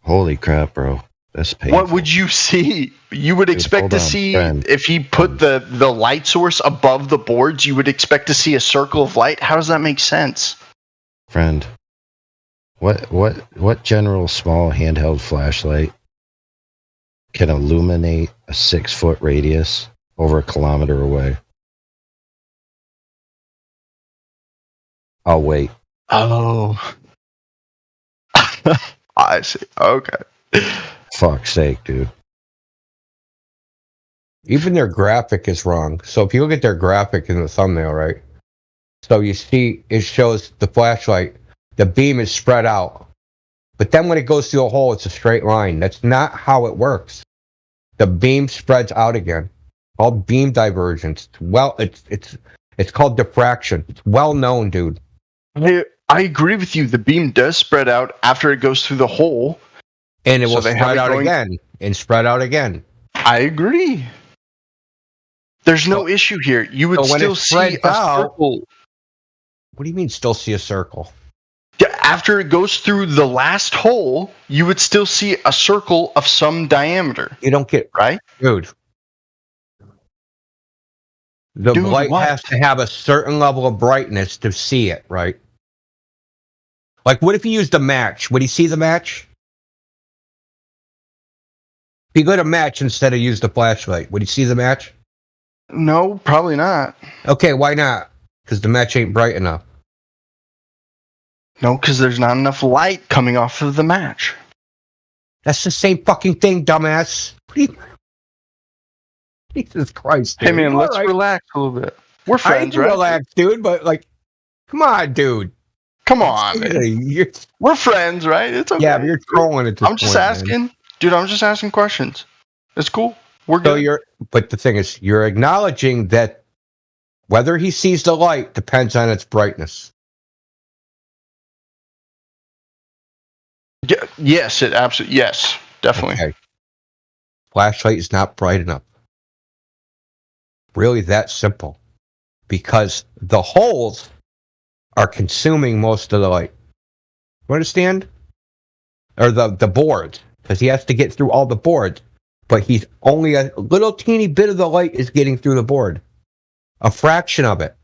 Holy crap, bro. That's painful. What would you see? You would expect to see, if he put the light source above the boards, you would expect to see a circle of light? How does that make sense? Friend, what general small handheld flashlight can illuminate a 6-foot radius over a kilometer away? I'll wait. Oh. I see. Okay. Fuck's sake, dude. Even their graphic is wrong. So if you look at their graphic in the thumbnail, right? So you see it shows the flashlight, the beam is spread out. But then when it goes through a hole, it's a straight line. That's not how it works. The beam spreads out again. It's called beam divergence. Well, it's called diffraction. It's well known, dude. I agree with you. The beam does spread out after it goes through the hole. And it will spread out again. And spread out again. I agree. There's no issue here. You would still see a circle. What do you mean still see a circle? After it goes through the last hole, you would still see a circle of some diameter. You don't get... Right? Dude. The light has to have a certain level of brightness to see it, right? Like, what if you used a match? Would he see the match? If he lit a match instead of used a flashlight, would he see the match? No, probably not. Okay, why not? Because the match ain't bright enough. No, because there's not enough light coming off of the match. That's the same fucking thing, dumbass. Jesus Christ, dude. Hey, man, let's relax a little bit. We're friends, right? Relax, dude, but, like, come on, dude. Come on, man. We're friends, right? It's okay. Yeah, but you're trolling at this I'm just point, asking, man. dude. I'm just asking questions. It's cool. We're So good. but the thing is, you're acknowledging that whether he sees the light depends on its brightness. Yes, it absolutely. Yes, definitely. Okay. Flashlight is not bright enough. Really that simple. Because the holes are consuming most of the light. You understand? Or the boards. Because he has to get through all the boards. But he's only a little teeny bit of the light is getting through the board. A fraction of it.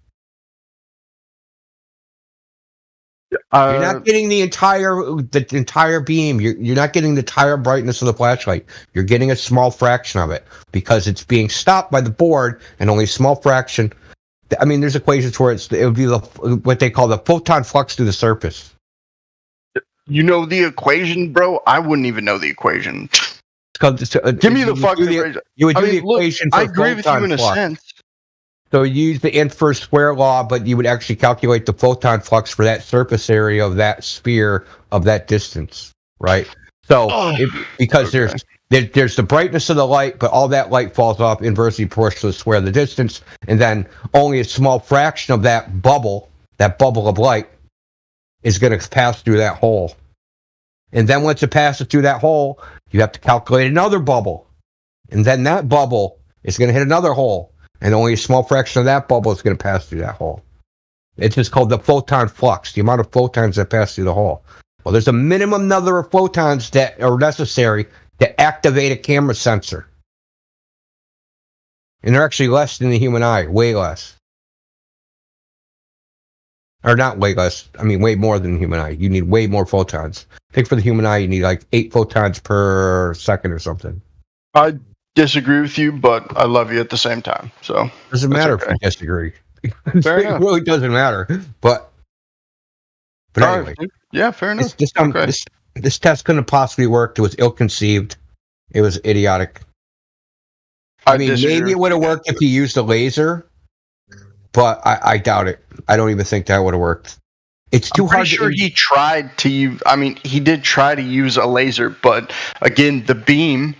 You're not getting the entire beam. You're not getting the entire brightness of the flashlight. You're getting a small fraction of it because it's being stopped by the board, and only a small fraction. I mean, there's equations where it would be what they call the photon flux through the surface. You know the equation, bro? I wouldn't even know the equation. Give me the fucking equation. You would I do mean, the equation. look, I agree with you in a sense. So you use the inverse square law, but you would actually calculate the photon flux for that surface area of that sphere of that distance, right? So because there's the brightness of the light, but all that light falls off inversely proportional to the square of the distance, and then only a small fraction of that bubble of light, is going to pass through that hole. And then once it passes through that hole, you have to calculate another bubble, and then that bubble is going to hit another hole. And only a small fraction of that bubble is going to pass through that hole. It's just called the photon flux, the amount of photons that pass through the hole. Well, there's a minimum number of photons that are necessary to activate a camera sensor. And they're actually less than the human eye, way less. Or not way less, I mean way more than the human eye. You need way more photons. I think for the human eye, you need like 8 photons per second or something. I disagree with you, but I love you at the same time. So doesn't matter if you disagree. It really doesn't matter. But anyway, yeah, fair enough. This test couldn't possibly work. It was ill-conceived. It was idiotic. I mean, maybe it would have worked if you used a laser, but I doubt it. I don't even think that would have worked. It's too hard. Sure, he tried to use. I mean, he did try to use a laser, but again, the beam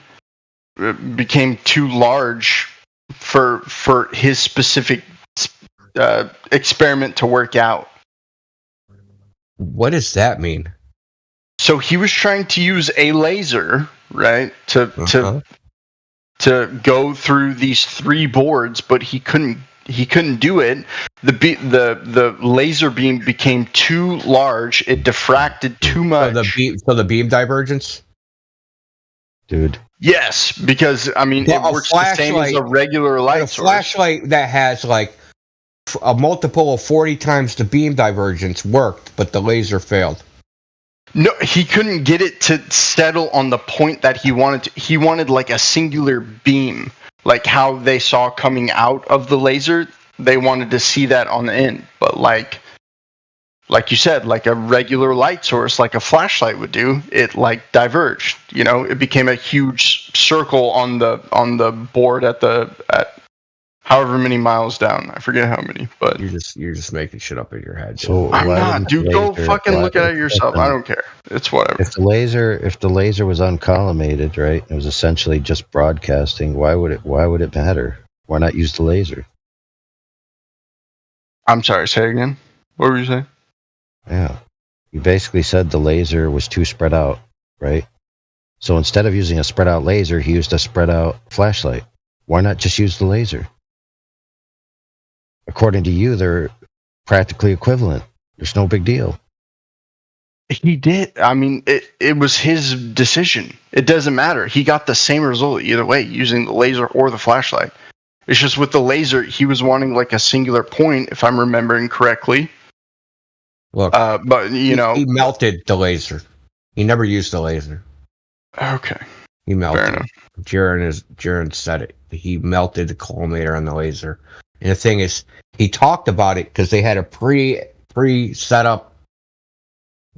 became too large for his specific experiment to work out. What does that mean? So he was trying to use a laser, right, to go through these 3 boards, but he couldn't do it. The laser beam became too large. It diffracted too much. So the beam divergence, dude. Yes, because I mean it works the same as a regular light source. A flashlight that has like a multiple of 40 times the beam divergence worked, but the laser failed. No, he couldn't get it to settle on the point that he wanted. He wanted like a singular beam, like how they saw coming out of the laser. They wanted to see that on the end, but like you said, like a regular light source, like a flashlight would do, it like diverged. You know, it became a huge circle on the board at however many miles down. I forget how many, but you're just making shit up in your head. So I'm not, dude. Go fucking look at it yourself. I don't care. It's whatever. If the laser was uncollimated, right? It was essentially just broadcasting. Why would it matter? Why not use the laser? I'm sorry. Say it again. What were you saying? Yeah, you basically said the laser was too spread out, right? So instead of using a spread out laser, he used a spread out flashlight. Why not just use the laser? According to you, they're practically equivalent. There's no big deal. He did. I mean, it was his decision. It doesn't matter. He got the same result either way, using the laser or the flashlight. It's just with the laser, he was wanting like a singular point, if I'm remembering correctly. Look, but you know, he melted the laser. He never used the laser. Okay, he melted. Fair enough. Jaren said it. He melted the collimator on the laser. And the thing is, he talked about it because they had a pre set up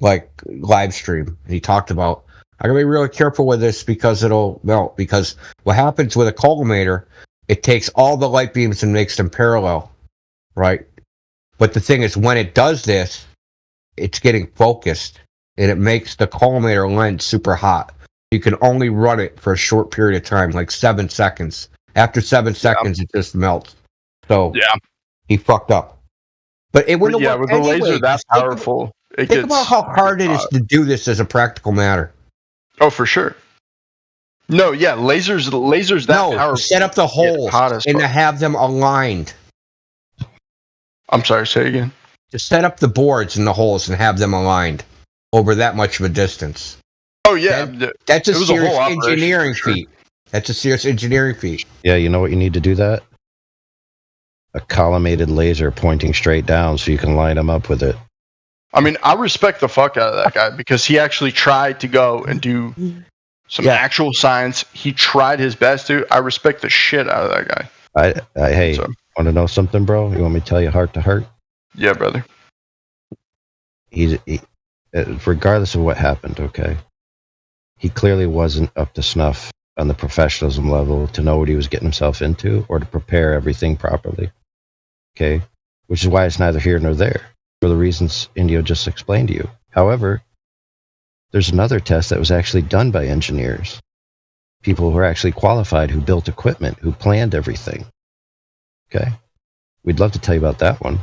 like live stream. And he talked about, I gotta be really careful with this because it'll melt. Because what happens with a collimator, it takes all the light beams and makes them parallel, right? But the thing is, when it does this, it's getting focused, and it makes the collimator lens super hot. You can only run it for a short period of time, like 7 seconds. After 7 seconds, it just melts. So he fucked up. But it wouldn't work with anyway. the laser that powerful, Think about how hard it is to do this as a practical matter. Oh, for sure. No, yeah, lasers that powerful. Set up the holes and to have them aligned. I'm sorry, say again. To set up the boards in the holes and have them aligned over that much of a distance. Oh yeah, that's a serious engineering feat. That's a serious engineering feat. Yeah, you know what you need to do that? A collimated laser pointing straight down so you can line them up with it. I mean, I respect the fuck out of that guy because he actually tried to go and do some actual science. He tried his best to. I respect the shit out of that guy. Hey, want to know something, bro? You want me to tell you heart to heart? Yeah, brother. He regardless of what happened, okay? He clearly wasn't up to snuff on the professionalism level to know what he was getting himself into or to prepare everything properly. Okay? Which is why it's neither here nor there, for the reasons Indio just explained to you. However, there's another test that was actually done by engineers, people who are actually qualified, who built equipment, who planned everything. Okay? We'd love to tell you about that one,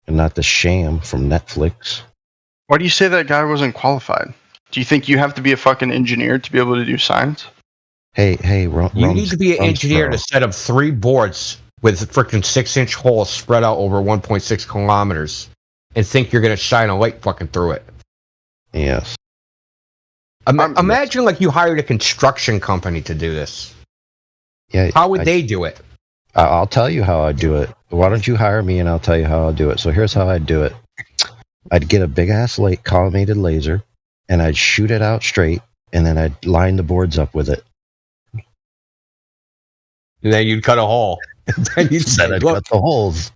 and not the sham from Netflix. Why do you say that guy wasn't qualified? Do you think you have to be a fucking engineer to be able to do science? Hey, you need to be an engineer to set up 3 boards with freaking 6-inch holes spread out over 1.6 kilometers and think you're going to shine a light fucking through it. Yes. Imagine like you hired a construction company to do this. Yeah. How would they do it? I'll tell you how I'd do it. Why don't you hire me and I'll tell you how I'll do it. So here's how I'd do it. I'd get a big-ass collimated laser, and I'd shoot it out straight, and then I'd line the boards up with it. And then you'd cut a hole. And then you'd I'd cut the holes.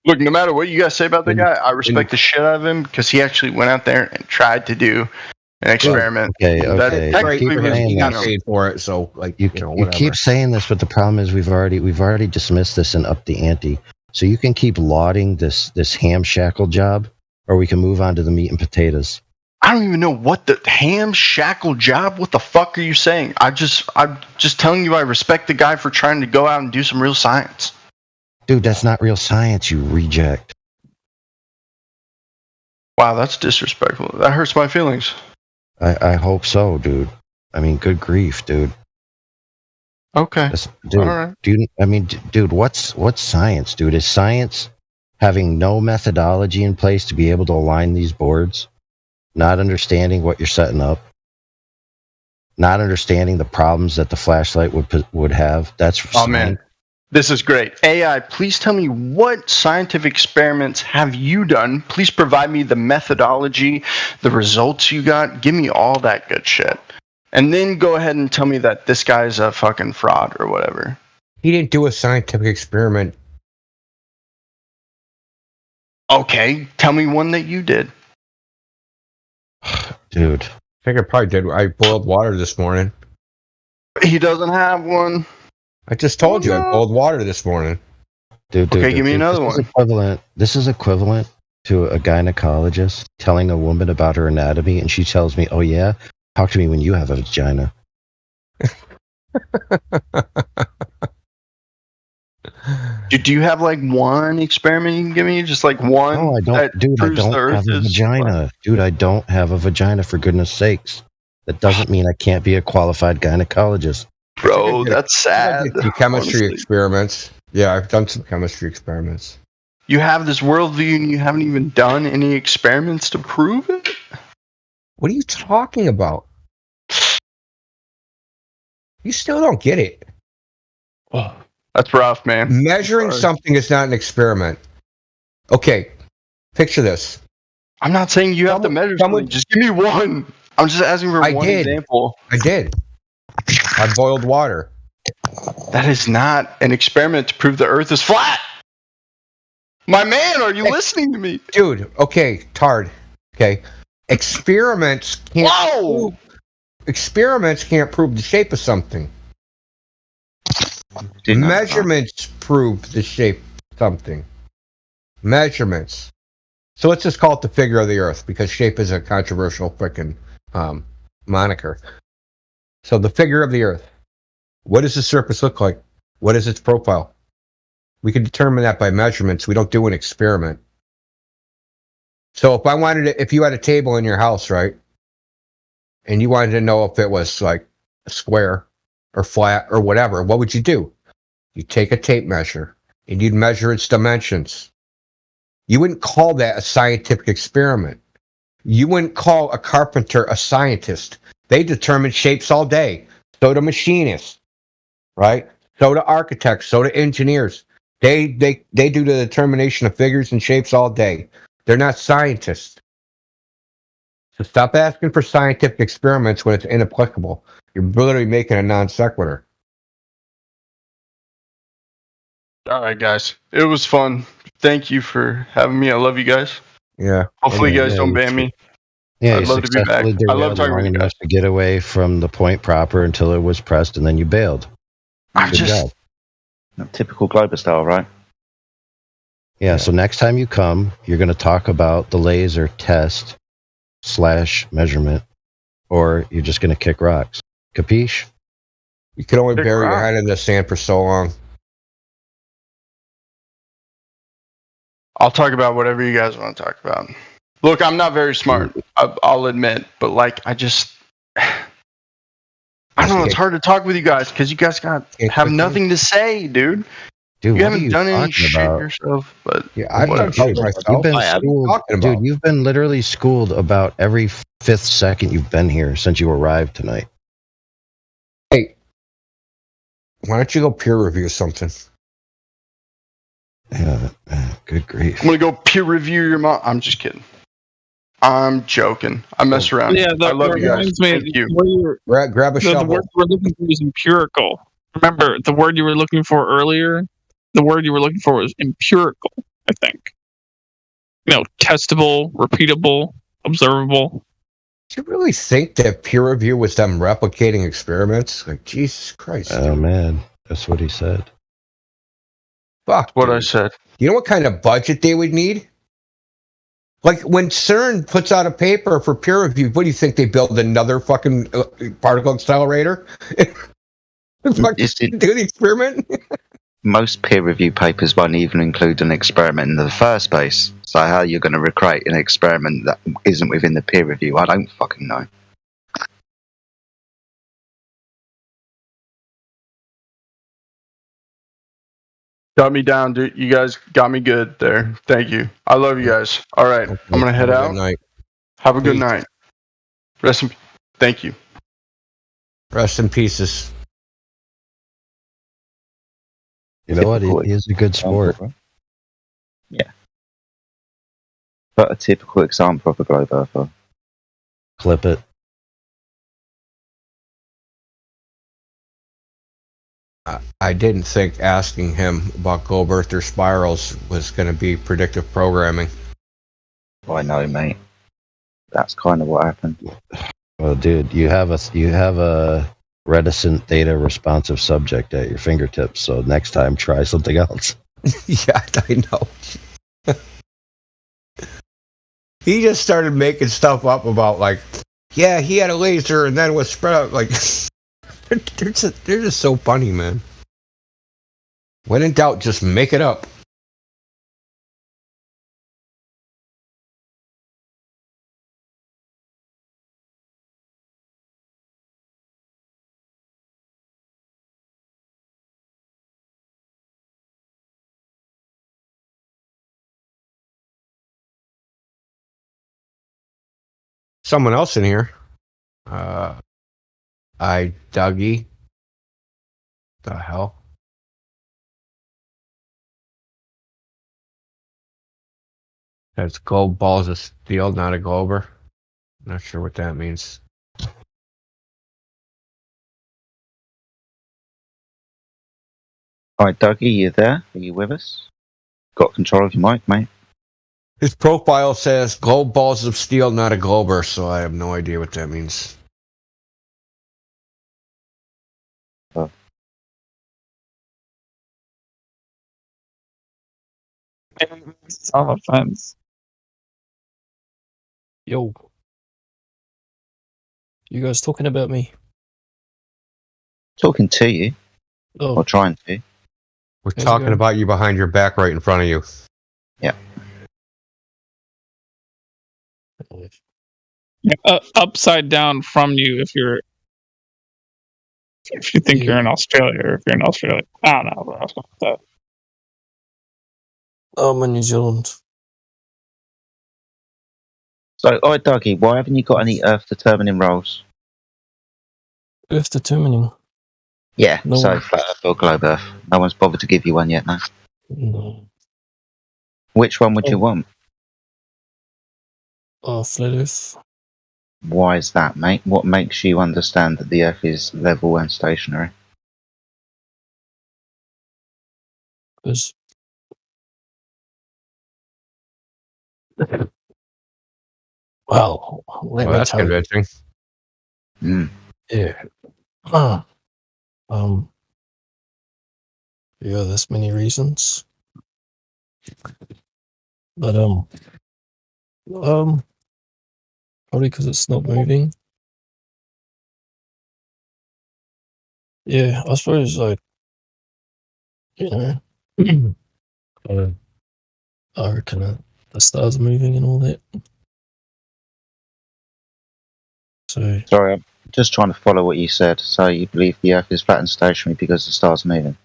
Look, no matter what you guys say about the guy, I respect the shit out of him because he actually went out there and tried to do an experiment. Okay. He got paid for it, so like you keep saying this, but the problem is we've already dismissed this and upped the ante. So you can keep lauding this ham shackle job, or we can move on to the meat and potatoes. I don't even know what the ham shackle job. What the fuck are you saying? I'm just telling you I respect the guy for trying to go out and do some real science. Dude, that's not real science, you reject. Wow, that's disrespectful. That hurts my feelings. I hope so, dude. I mean, good grief, dude. Okay. Dude, all right. Dude, what's science, dude? Is science having no methodology in place to be able to align these boards? Not understanding what you're setting up? Not understanding the problems that the flashlight would have? That's Oh, man. This is great. AI, please tell me what scientific experiments have you done? Please provide me the methodology, the results you got. Give me all that good shit. And then go ahead and tell me that this guy's a fucking fraud or whatever. He didn't do a scientific experiment. Okay, tell me one that you did. Dude. I think I probably did. I boiled water this morning. He doesn't have one. I just told you I boiled water this morning. Dude, give me another one. This is equivalent to a gynecologist telling a woman about her anatomy, and she tells me, "Oh yeah, talk to me when you have a vagina." Do you have like one experiment you can give me? Just like one? No, I don't. Dude, I don't have a vagina. Dude, I don't have a vagina, for goodness sakes. That doesn't mean I can't be a qualified gynecologist. Bro, that's sad. Chemistry experiments. Yeah, I've done some chemistry experiments. You have this worldview and you haven't even done any experiments to prove it? What are you talking about? You still don't get it. Oh, that's rough, man. Measuring something is not an experiment. Okay, picture this. I'm not saying you have to measure something. Just give me one. I'm just asking for one example. I did. I boiled water. That is not an experiment to prove the Earth is flat. My man, are you listening to me? Dude, okay, Tard. Okay. Experiments can't prove the shape of something. Measurements prove the shape of something. measurements. So let's just call it the figure of the Earth, because shape is a controversial freaking moniker. So the figure of the Earth. What does the surface look like? What is its profile? We can determine that by measurements. We don't do an experiment. So if you had a table in your house, right, and you wanted to know if it was like a square or flat or whatever, what would you do? You take a tape measure and you'd measure its dimensions. You wouldn't call that a scientific experiment. You wouldn't call a carpenter a scientist. They determine shapes all day. So do machinists, right? So do architects. So do engineers. They do the determination of figures and shapes all day. They're not scientists. So stop asking for scientific experiments when it's inapplicable. You're literally making a non sequitur. All right, guys. It was fun. Thank you for having me. I love you guys. Yeah. Hopefully, you guys don't ban me. Yeah, I'd you love to be back. successfully I love derailed talking long with you guys. enough to get away from the point proper until it was pressed, and then you bailed. Good job. Typical Glober style, right? Yeah, so next time you come, you're going to talk about the laser test / measurement, or you're just going to kick rocks. Capiche? You can only bury your head in the sand for so long. I'll talk about whatever you guys want to talk about. Look, I'm not very smart, I'll admit, but like, I don't know, it's hard to talk with you guys because you guys have nothing to say, dude. Dude, You what are haven't you done any talking shit about? yourself, but yeah, I've done shit myself. You've been What are you schooled, talking dude. about? You've been literally schooled about every 5th second you've been here since you arrived tonight. Hey, why don't you go peer review something? Yeah, good grief. I'm gonna go peer review your mom. I'm just kidding. I'm joking. I mess around. Yeah, I love you guys. Thank you. Grab a The shovel. word we're looking for is empirical. Remember, the word you were looking for earlier, the word you were looking for was empirical, I think. Testable, repeatable, observable. Do you really think that peer review was them replicating experiments? Like, Jesus Christ. Oh, man. That's what he said. Fuck. What I said. You know what kind of budget they would need? Like, when CERN puts out a paper for peer review, what do you think? They build another fucking particle accelerator? Do the experiment? Most peer review papers won't even include an experiment in the first place. So how are you going to recreate an experiment that isn't within the peer review? I don't fucking know. Got me down, dude. You guys got me good there. Thank you. I love you guys. All right, I'm gonna head out. Good night. Have a good night. Thank you. Rest in pieces. You know what? He is a good sport. Yeah. But a typical example of a globe earther. Clip it. I didn't think asking him about globe earther spirals was going to be predictive programming. I know, mate. That's kind of what happened. Well, dude, you have a reticent data responsive subject at your fingertips. So next time, try something else. Yeah, I know. He just started making stuff up about yeah, he had a laser and then was spread out like. They're just so funny, man. When in doubt, just make it up. Someone else in here. Dougie. The hell? That's gold balls of steel, not a glober. Not sure what that means. Alright, Dougie, you there? Are you with us? Got control of your mic, mate? His profile says gold balls of steel, not a glober, so I have no idea what that means. Offense. Yo. You guys talking about me? Talking to you. Oh. Or trying to. We're talking about you behind your back right in front of you. Yeah. Yeah, upside down from you if you think you're in Australia or if you're in Australia. I don't know. I was going with that. I'm in New Zealand. So, Dougie, why haven't you got any Earth determining roles? Earth determining? Yeah, No so one. Flat Earth or Globe Earth. No one's bothered to give you one yet, no? No. Which one would you want? Flat Earth. Why is that, mate? What makes you understand that the Earth is level and stationary? Because well, let me That's tell you. convincing. Yeah. Yeah, there's many reasons. But probably because it's not moving. Yeah, I suppose like I reckon the stars are moving and all that. So Sorry, I'm just trying to follow what you said. So you believe the Earth is flat and stationary because the stars are moving?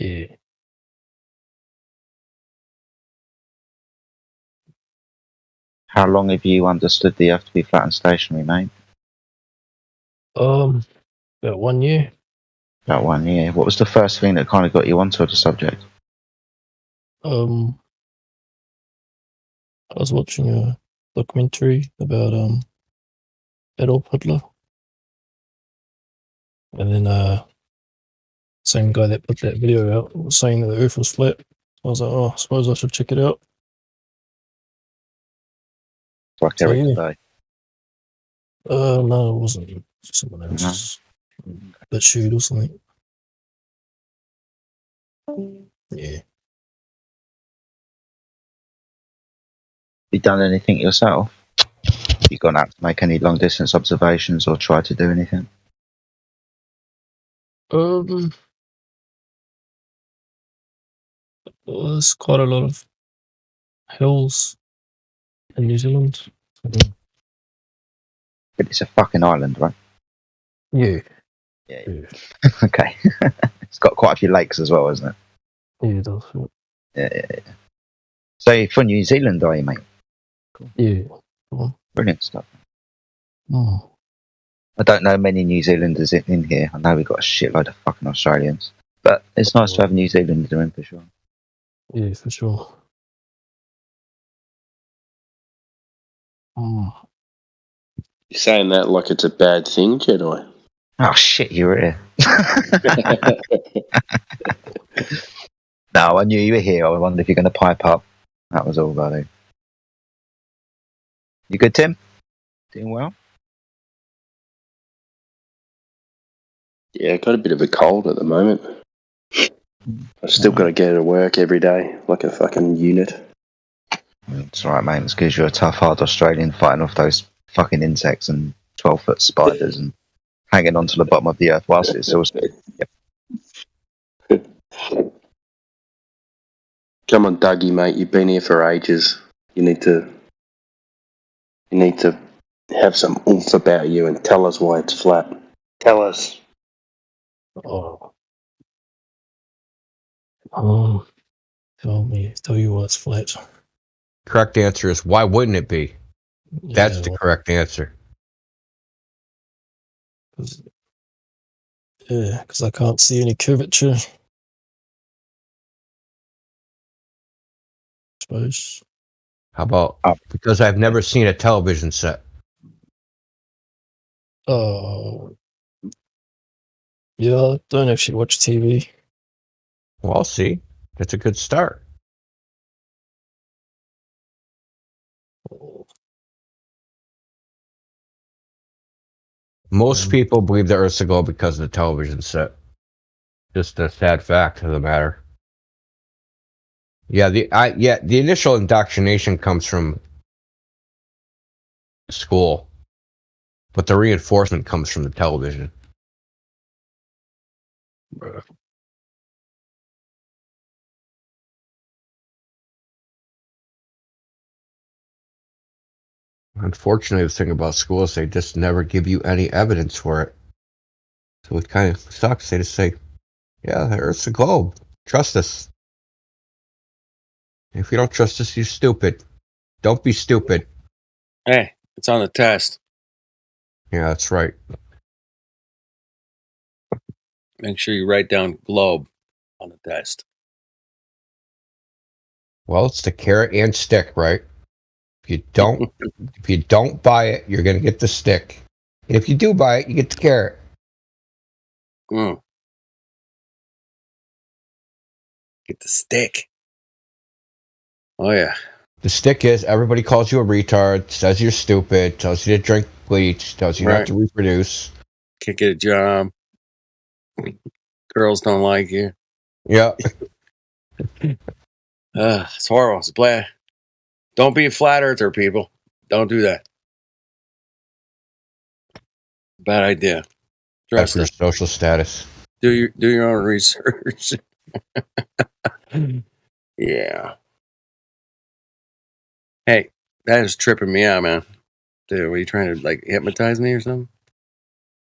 yeah. How long have you understood the Earth to be flat and stationary, mate? About 1 year. About 1 year. What was the first thing that kind of got you onto the subject? I was watching a documentary about Adolf Hitler, and then same guy that put that video out was saying that the Earth was flat. I was like, oh, I suppose I should check it out. Like So, Eric yeah. today. No, it wasn't. Someone else. That shoot or something. Yeah. You done anything yourself? You gone out to make any long distance observations or try to do anything? Well, there's quite a lot of hills in New Zealand. But it's a fucking island, right? Yeah. Yeah. Okay. It's got quite a few lakes as well, isn't it? Yeah, it does. Yeah. So you're from New Zealand, are you, mate? Yeah. Brilliant stuff. Oh. I don't know many New Zealanders in here. I know we've got a shitload of fucking Australians. But it's nice to have a New Zealander in for sure. Yeah, for sure. You're saying that like it's a bad thing, Jedi. Oh shit, you were here. No, I knew you were here. I wondered if you're going to pipe up. That was all, buddy. You good, Tim? Doing well? Yeah, I got a bit of a cold at the moment. I've still got to go to work every day like a fucking unit. It's alright, mate. It's because you're a tough, hard Australian fighting off those fucking insects and 12-foot spiders and hanging onto the bottom of the earth whilst it's still... Yep. Come on, Dougie, mate. You've been here for ages. You need to have some oomph about you and tell us why it's flat. Tell us. Oh. Tell you what's flat. Correct answer is why wouldn't it be? That's the correct answer. Yeah, because I can't see any curvature. Suppose. How about because I've never seen a television set? Oh. Yeah, I don't actually watch TV. Well, I'll see. That's a good start. Most people believe the Earth's a globe because of the television set. Just a sad fact of the matter. Yeah, the initial indoctrination comes from school, but the reinforcement comes from the television. Unfortunately, the thing about school is they just never give you any evidence for it. So it kind of sucks. They just say, yeah, the Earth's a globe. Trust us. If you don't trust us, you're stupid. Don't be stupid. Hey, it's on the test. Yeah, that's right. Make sure you write down globe on the test. Well, it's the carrot and stick, right? If you don't buy it, you're going to get the stick. And if you do buy it, you get the carrot. Get the stick. Oh, yeah. The stick is everybody calls you a retard, says you're stupid, tells you to drink bleach, tells you not to reproduce. Can't get a job. Girls don't like you. Yeah. It's horrible. It's bad. Don't be a flat earther, people. Don't do that. Bad idea. Trust your social status. Do your own research. Yeah. Hey, that is tripping me out, man. Dude, were you trying to like hypnotize me or something?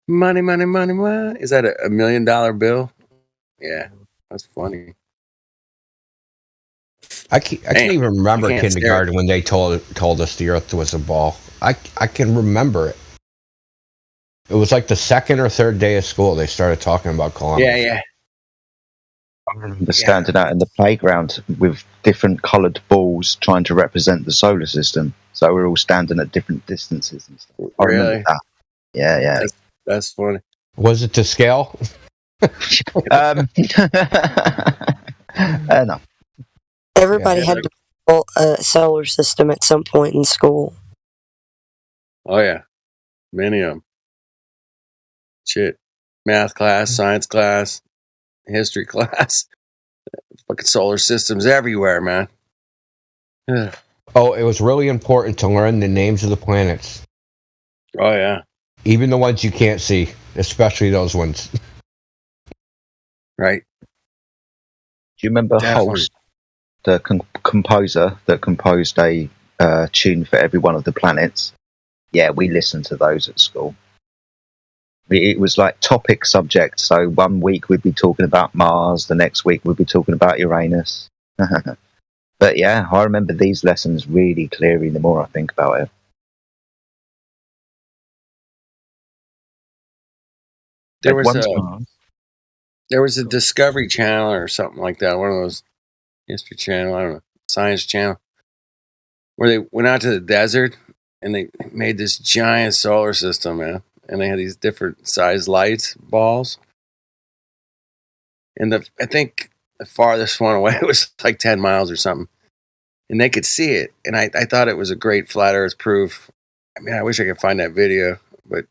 Money, money, money, money. Is that a $1 million bill? Yeah, that's funny. I can't even remember kindergarten when they told us the Earth was a ball. I can remember it. It was like the second or third day of school they started talking about Columbus. Yeah. I remember standing out in the playground with different coloured balls trying to represent the solar system. So we're all standing at different distances and stuff. I remember that. Yeah. That's funny. Was it to scale? No. Everybody had to build a solar system at some point in school. Oh, yeah. Many of them. Shit. Math class, science class, history class. Fucking solar systems everywhere, man. Oh, it was really important to learn the names of the planets. Oh, yeah. Even the ones you can't see, especially those ones. Right. Do you remember Holst, the composer that composed a tune for every one of the planets? Yeah, we listened to those at school. It was like topic subject. So 1 week we'd be talking about Mars, the next week we'd be talking about Uranus. But yeah, I remember these lessons really clearly the more I think about it. There was a Discovery Channel or something like that, one of those History Channel, I don't know, Science Channel, where they went out to the desert and they made this giant solar system, man. And they had these different size lights, balls. And I think the farthest one away was like 10 miles or something. And they could see it. And I thought it was a great flat earth proof. I mean, I wish I could find that video, but.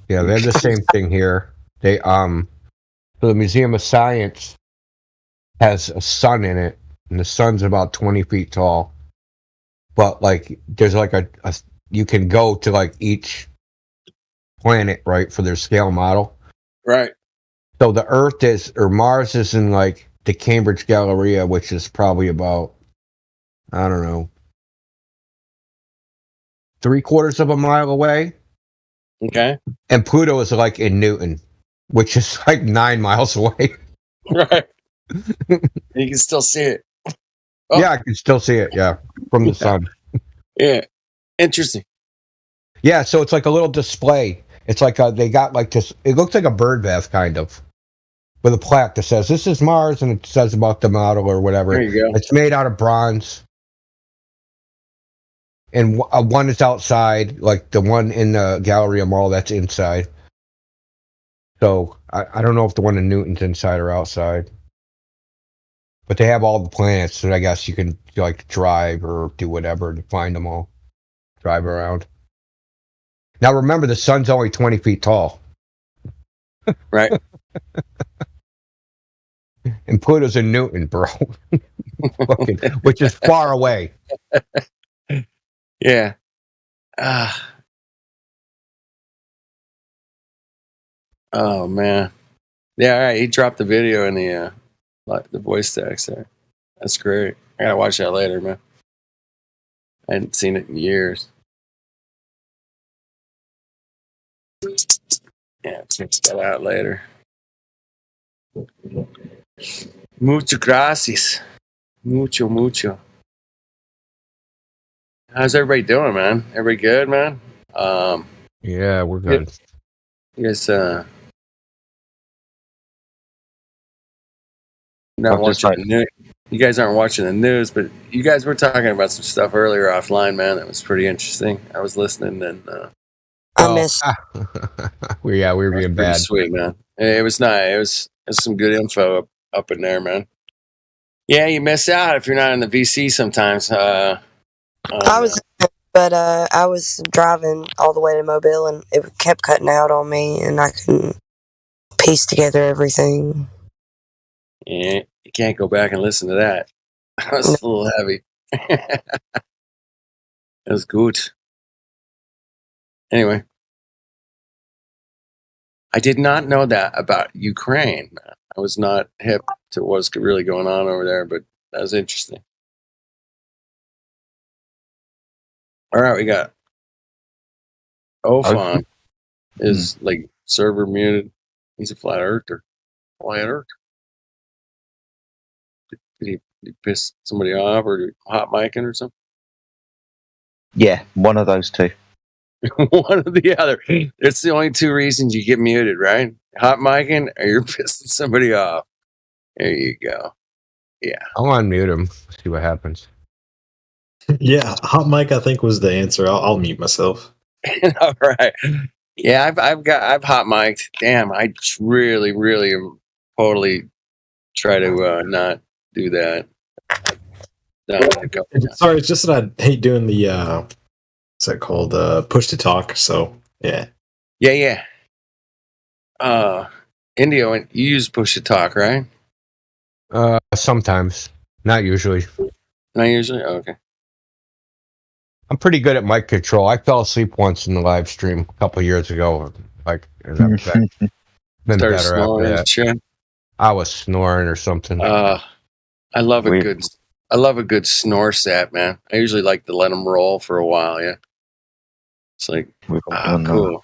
Yeah, they have the same thing here. They so the Museum of Science has a sun in it, and the sun's about 20 feet tall. But like, there's like a you can go to like each planet, right, for their scale model. Right. So the Earth or Mars is in like the Cambridge Galleria, which is probably about, I don't know, 3/4 of a mile away. Okay. And Pluto is like in Newton, which is like 9 miles away. Right. You can still see it. Oh. Yeah, I can still see it. Yeah, from the sun. Yeah. Interesting. Yeah, so it's like a little display. It's like they got like this. It looks like a bird bath, kind of, with a plaque that says "This is Mars" and it says about the model or whatever. There you go. It's made out of bronze, and one is outside, like the one in the Galleria Mall that's inside. So I don't know if the one in Newton's inside or outside, but they have all the planets, so I guess you can like drive or do whatever to find them all, drive around. Now remember, the sun's only 20 feet tall. Right. And Pluto's in Newton, bro. Fucking, which is far away. Yeah. Oh man. Yeah. All right. He dropped the video in the voice text there. That's great. I gotta watch that later, man. I hadn't seen it in years. Yeah, check that out later. Mucho gracias. Mucho. How's everybody doing, man? Everybody good, man? Yeah, we're good. You guys, not watching the news. You guys aren't watching the news, but you guys were talking about some stuff earlier offline, man. That was pretty interesting. I was listening, and I missed. we were being bad. Sweet, man. It was nice. It was some good info up in there, man. Yeah, you miss out if you're not in the VC sometimes. I was, but I was driving all the way to Mobile, and it kept cutting out on me, and I couldn't piece together everything. Yeah, you can't go back and listen to that. That was a little heavy. It was good. Anyway, I did not know that about Ukraine. I was not hip to what's really going on over there, but that was interesting. All right, we got Ofon is like server muted. He's a flat earther. Flat earther. Did he piss somebody off or hot micing or something? Yeah, one of those two. One or the other. It's the only two reasons you get muted, right? Hot micing or you're pissing somebody off. There you go. Yeah. I'll unmute him. See what happens. Yeah, hot mic I think was the answer. I'll mute myself. All right. Yeah, I've hot mic'd. Damn, I really totally try to not do that. Sorry, it's just that I hate doing the what's that called? Push to talk. So yeah. Yeah. Indio, you use push to talk, right? Sometimes. Not usually. Not usually? Oh, okay. I'm pretty good at mic control. I fell asleep once in the live stream a couple years ago. Like, been better after that. I was snoring or something. I love a good snore set, man. I usually like to let them roll for a while. Yeah, it's like cool.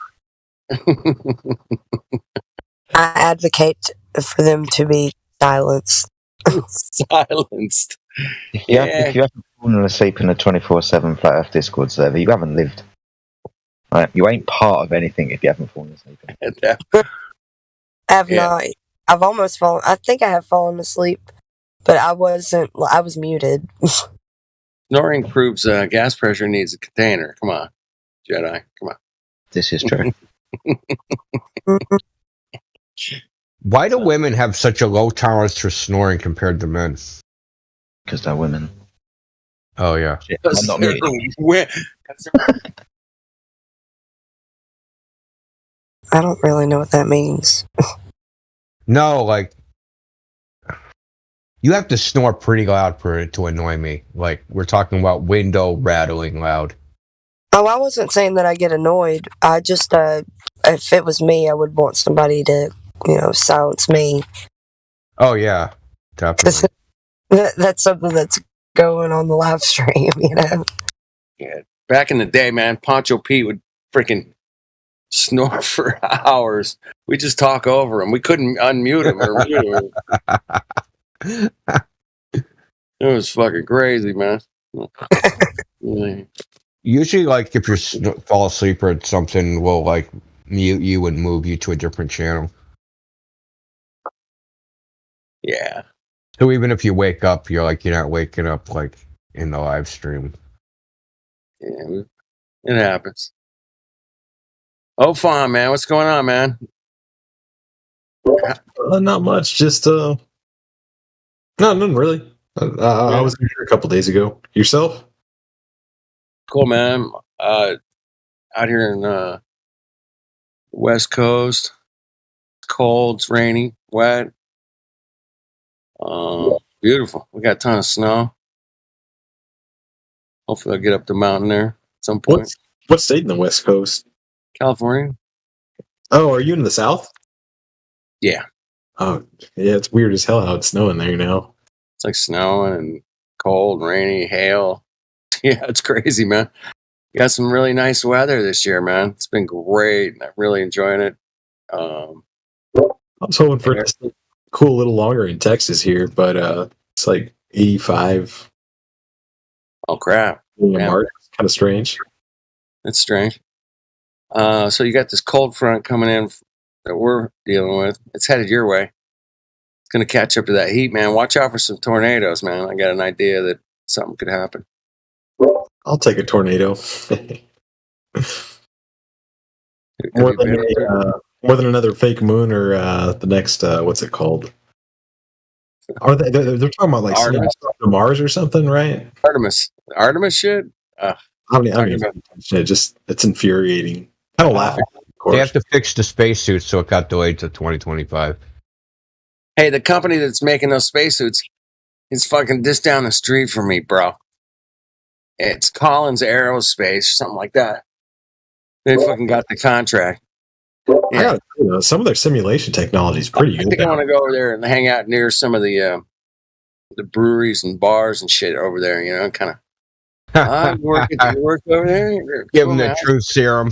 I advocate for them to be silenced. Silenced. If you haven't fallen asleep in a 24/7 Flat Earth Discord server, you haven't lived. Right? You ain't part of anything if you haven't fallen asleep. I have not. I've almost fallen. I think I have fallen asleep, but I wasn't. I was muted. Snoring proves gas pressure needs a container. Come on, Jedi. Come on. This is true. Why do women have such a low tolerance for snoring compared to men? Because they're women. Oh yeah. I'm not muted. I don't really know what that means. No, like you have to snore pretty loud for it to annoy me. Like we're talking about window rattling loud. Oh, I wasn't saying that I get annoyed. I just, if it was me, I would want somebody to, silence me. Oh yeah, definitely. That's something that's going on the live stream, Yeah, back in the day, man, Poncho Pete would freaking snore for hours. We just talk over him. We couldn't unmute him or mute him. It was fucking crazy, man. Usually, like if you fall asleep or something, we'll like mute you and move you to a different channel. Yeah. So even if you wake up, you're not waking up like in the live stream. Yeah, it happens. Oh, fine, man. What's going on, man? Not much. Just no, nothing really. I was here a couple days ago. Yourself? Cool, man. Out here in West Coast, it's cold, it's rainy, wet. Beautiful. We got a ton of snow. Hopefully, I'll get up the mountain there at some point. What state in the West Coast? California. Oh, are you in the South? Yeah. Oh, yeah. It's weird as hell how it's snowing there now. It's like snowing and cold, rainy, hail. Yeah, it's crazy, man. You got some really nice weather this year, man. It's been great. I'm really enjoying it. I was hoping for it to cool a little longer in Texas here, but it's like 85. Oh crap! Yeah, March. It's kind of strange. It's strange. So you got this cold front coming in that we're dealing with. It's headed your way. It's going to catch up to that heat, man. Watch out for some tornadoes, man. I got an idea that something could happen. I'll take a tornado. more than another fake moon or the next what's it called? Are they're talking about like Mars or something, right? Artemis shit. I don't even it's infuriating. Kind of laughing. They have to fix the spacesuit, so it got delayed to 2025. Hey, the company that's making those spacesuits is fucking just down the street from me, bro. It's Collins Aerospace, something like that. They fucking got the contract. Yeah. Some of their simulation technology is pretty good. I think I want to go over there and hang out near some of the breweries and bars and shit over there. You know, kind of. I'm working to work over there. Give them the truth serum.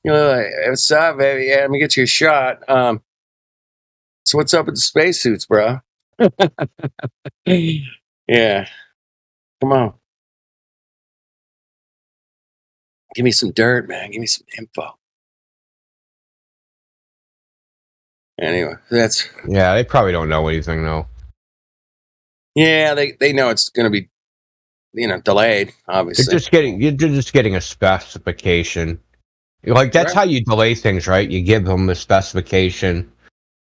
You know, like, what's up, baby? Yeah, let me get you a shot. So what's up with the spacesuits, bro? Yeah, come on. Give me some dirt, man. Give me some info. Anyway, that's... Yeah, they probably don't know anything, though. Yeah, they know it's going to be, delayed, obviously. You're just getting a specification. Like, that's how you delay things, right? You give them a specification,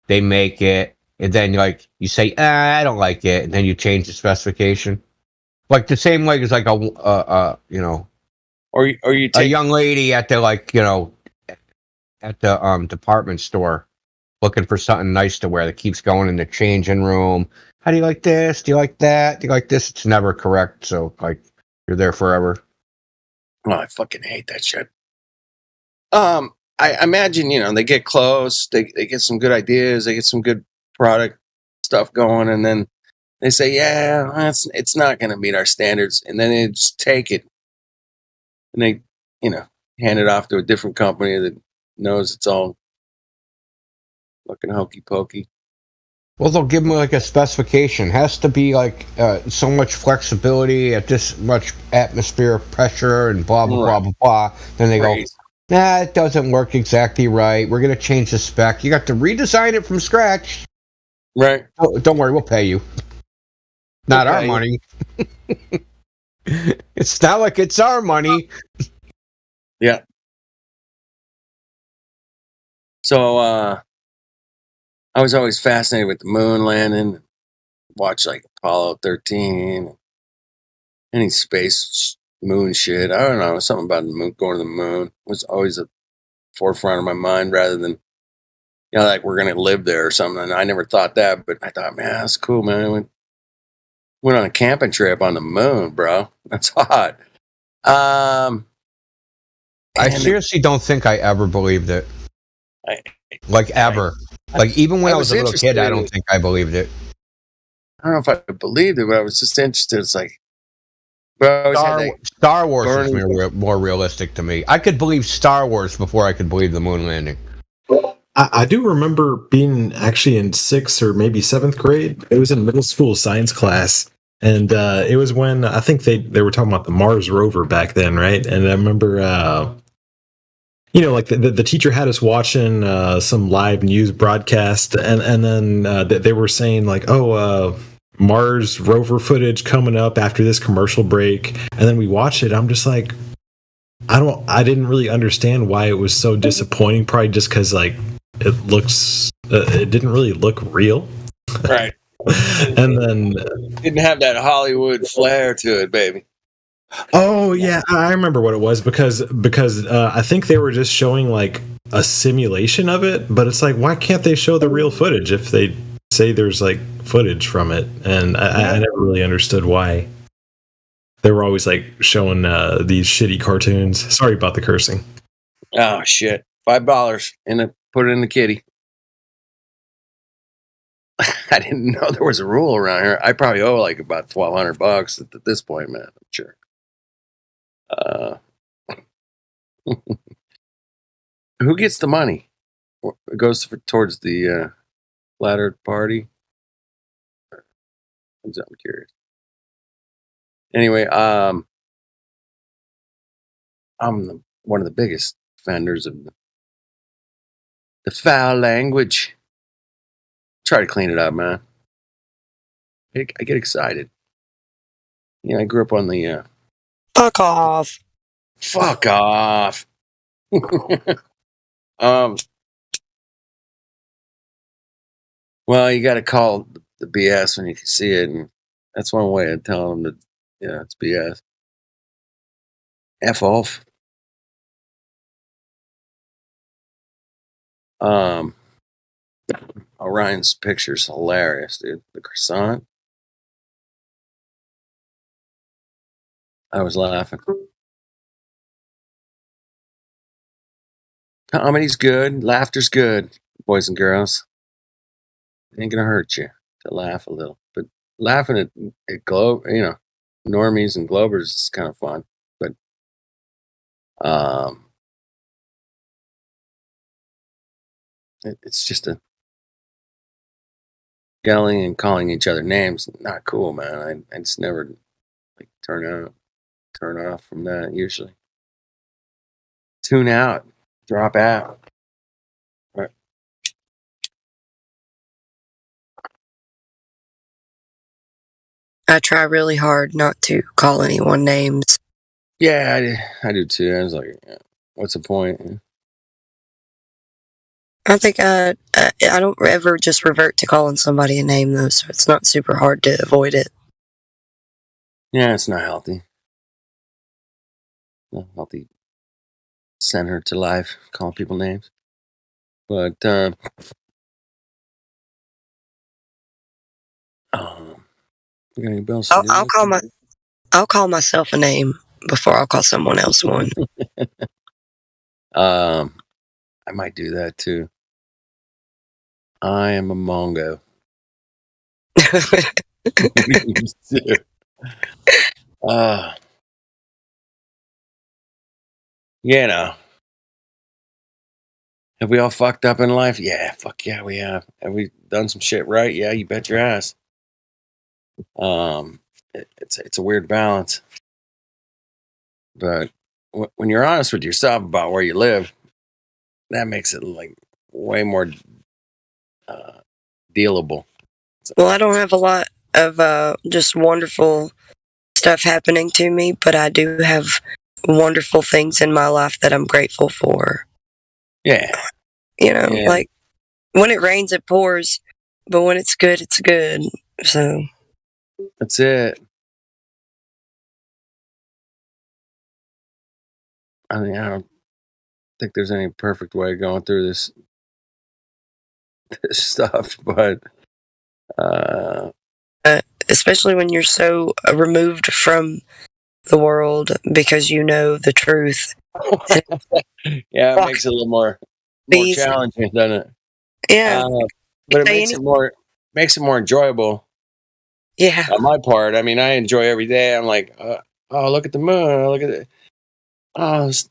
they make it, and then, like, you say, I don't like it, and then you change the specification. Like, the same way as, like, Or you take a young lady at the, at the department store looking for something nice to wear that keeps going in the changing room. How do you like this? Do you like that? Do you like this? It's never correct. So, like, you're there forever. Oh, I fucking hate that shit. I imagine, they get close, they get some good ideas, they get some good product stuff going, and then they say, yeah, it's not going to meet our standards. And then they just take it and they, hand it off to a different company that knows it's all looking hokey pokey. Well, they'll give them like a specification. It has to be like so much flexibility at this much atmospheric pressure and blah, blah, blah, blah, blah. Then they go, nah, it doesn't work exactly right. We're going to change the spec. You got to redesign it from scratch. Right. Oh, don't worry, we'll pay you. Not our money. It's not like it's our money. Yeah. So, I was always fascinated with the moon landing. Watch like Apollo 13, any space moon shit. I don't know, something about the moon, going to the moon was always a forefront of my mind rather than, like we're going to live there or something. And I never thought that, but I thought, man, that's cool, man. I went on a camping trip on the moon, bro. That's hot. I seriously don't think I ever believed it. Like ever. Like even when I was a little kid, I don't think I believed it. I don't know if I believed it, but I was just interested. It's like, Star Wars is more realistic to me. I could believe Star Wars before I could believe the moon landing. I do remember being actually in 6th or maybe 7th grade. It was in middle school science class. And it was when I think they were talking about the Mars rover back then, right? And I remember, like the teacher had us watching some live news broadcast, and then they were saying like, Mars rover footage coming up after this commercial break. And then we watched it. I'm just like, I didn't really understand why it was so disappointing. Probably just because like it didn't really look real, right? And then didn't have that Hollywood flair to it, baby. Oh yeah, I remember what it was because I think they were just showing like a simulation of it, but it's like, why can't they show the real footage if they say there's like footage from it, and I never really understood why. They were always like showing these shitty cartoons. Sorry about the cursing. Oh shit! $5 and put it in the kitty. I didn't know there was a rule around here. I probably owe like about $1,200 at this point, man. I'm sure. Who gets the money? It goes towards the Flat Earth Party. I'm curious. Anyway, I'm one of the biggest offenders of the foul language. Try to clean it up, man. I get excited. I grew up on the fuck off. Fuck off. Well, you got to call the BS when you can see it, and that's one way of telling them that it's BS. F off. Orion's picture's hilarious, dude. The croissant. I was laughing. Comedy's good. Laughter's good, boys and girls. It ain't gonna hurt you to laugh a little. But laughing at normies and globers is kind of fun. But it's just a yelling and calling each other names. Not cool, man. I just never turn off from that usually. Tune out. Drop out. Right. I try really hard not to call anyone names. Yeah, I do too. I was like, what's the point? I think I don't ever just revert to calling somebody a name though, so it's not super hard to avoid it. Yeah, it's not healthy. Not healthy. Send her to life, call people names. But I'll call myself a name before I'll call someone else one. I might do that too. I am a Mongo. Have we all fucked up in life? Yeah, fuck yeah, we have. Have we done some shit right? Yeah, you bet your ass. It's a weird balance, but when you're honest with yourself about where you live, that makes it like way more dealable. Well, I don't have a lot of just wonderful stuff happening to me, but I do have wonderful things in my life that I'm grateful for. Yeah. Like when it rains, it pours, but when it's good, it's good. So that's it. I mean, I don't think there's any perfect way of going through this stuff, but especially when you're so removed from the world because you know the truth. Yeah, it makes it a little more challenging, doesn't it? Yeah, but it makes it more enjoyable. Yeah, on my part. I mean, I enjoy every day. I'm like, oh, look at the moon, look at it. Oh, this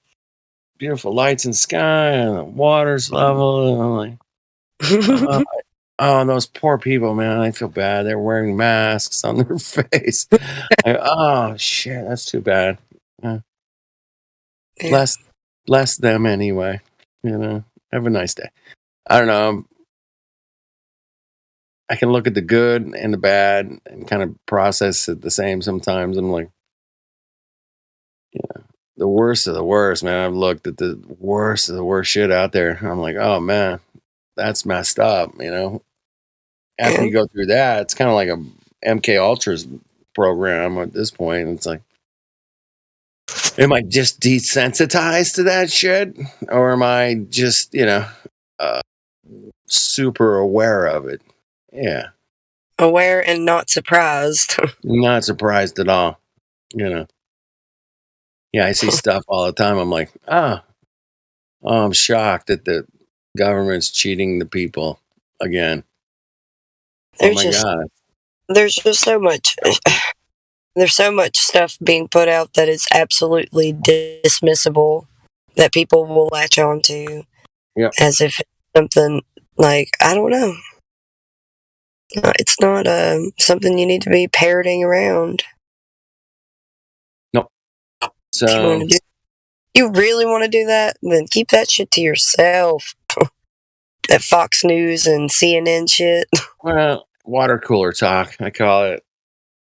beautiful lights in the sky, and the water's level. And I'm like, oh, those poor people, man. I feel bad. They're wearing masks on their face. Oh shit, that's too bad. Bless them anyway. Have a nice day. I don't know. I can look at the good and the bad and kind of process it the same sometimes. I'm like, the worst of the worst, man. I've looked at the worst of the worst shit out there. I'm like, oh man, that's messed up. After you go through that, it's kind of like a MK Ultra's program at this point. It's like, am I just desensitized to that shit, or am I just super aware of it? Yeah. Aware and not surprised. Not surprised at all. You know. Yeah, I see stuff all the time. I'm like, I'm shocked that the government's cheating the people again. Oh my God. There's just so much. There's so much stuff being put out that is absolutely dismissible that people will latch on to as if it's something like, I don't know. It's not something you need to be parroting around. Nope. So you really want to do that? Then keep that shit to yourself. That Fox News and CNN shit. Well, water cooler talk, I call it,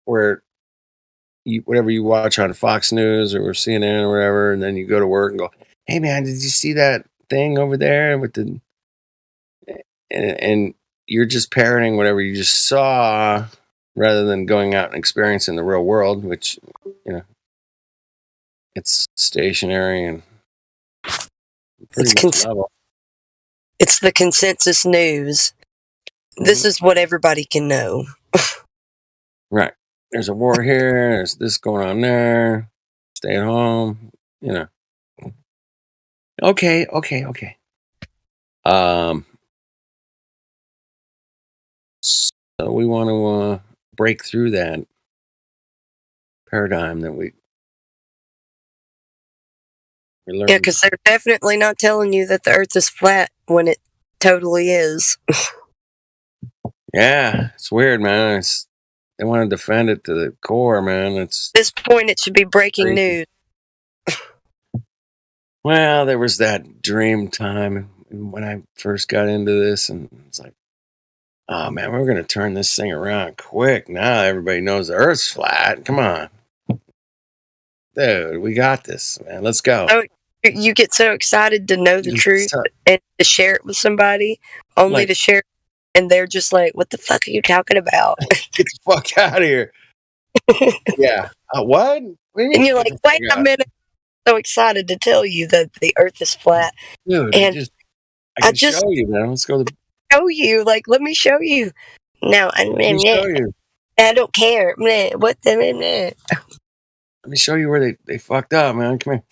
where whatever you watch on Fox News or CNN or whatever, and then you go to work and go, "Hey man, did you see that thing over there with the?" And you're just parroting whatever you just saw, rather than going out and experiencing the real world, which it's stationary and it's level. It's the consensus news. This is what everybody can know. Right. There's a war here. There's this going on there. Stay at home. Okay. So we want to break through that paradigm that we learned. Yeah, because they're definitely not telling you that the Earth is flat when it totally is. Yeah, it's weird, man. They want to defend it to the core, man. At this point, it should be breaking news. Well, there was that dream time when I first got into this, and it's like, oh man, we're gonna turn this thing around quick. Now everybody knows the Earth's flat. Come on, dude, we got this, man. Let's go. Oh, you get so excited to know the truth and to share it with somebody, only to share it, and they're just like, "What the fuck are you talking about? Get the fuck out of here!" Yeah. What? And you're like, "Wait a minute." So excited to tell you that the Earth is flat. Dude, and I can show you, man. Let's go. Show you, like, let me show you. No, Let me show you. I don't care. What the? Let me show you where they fucked up, man. Come here.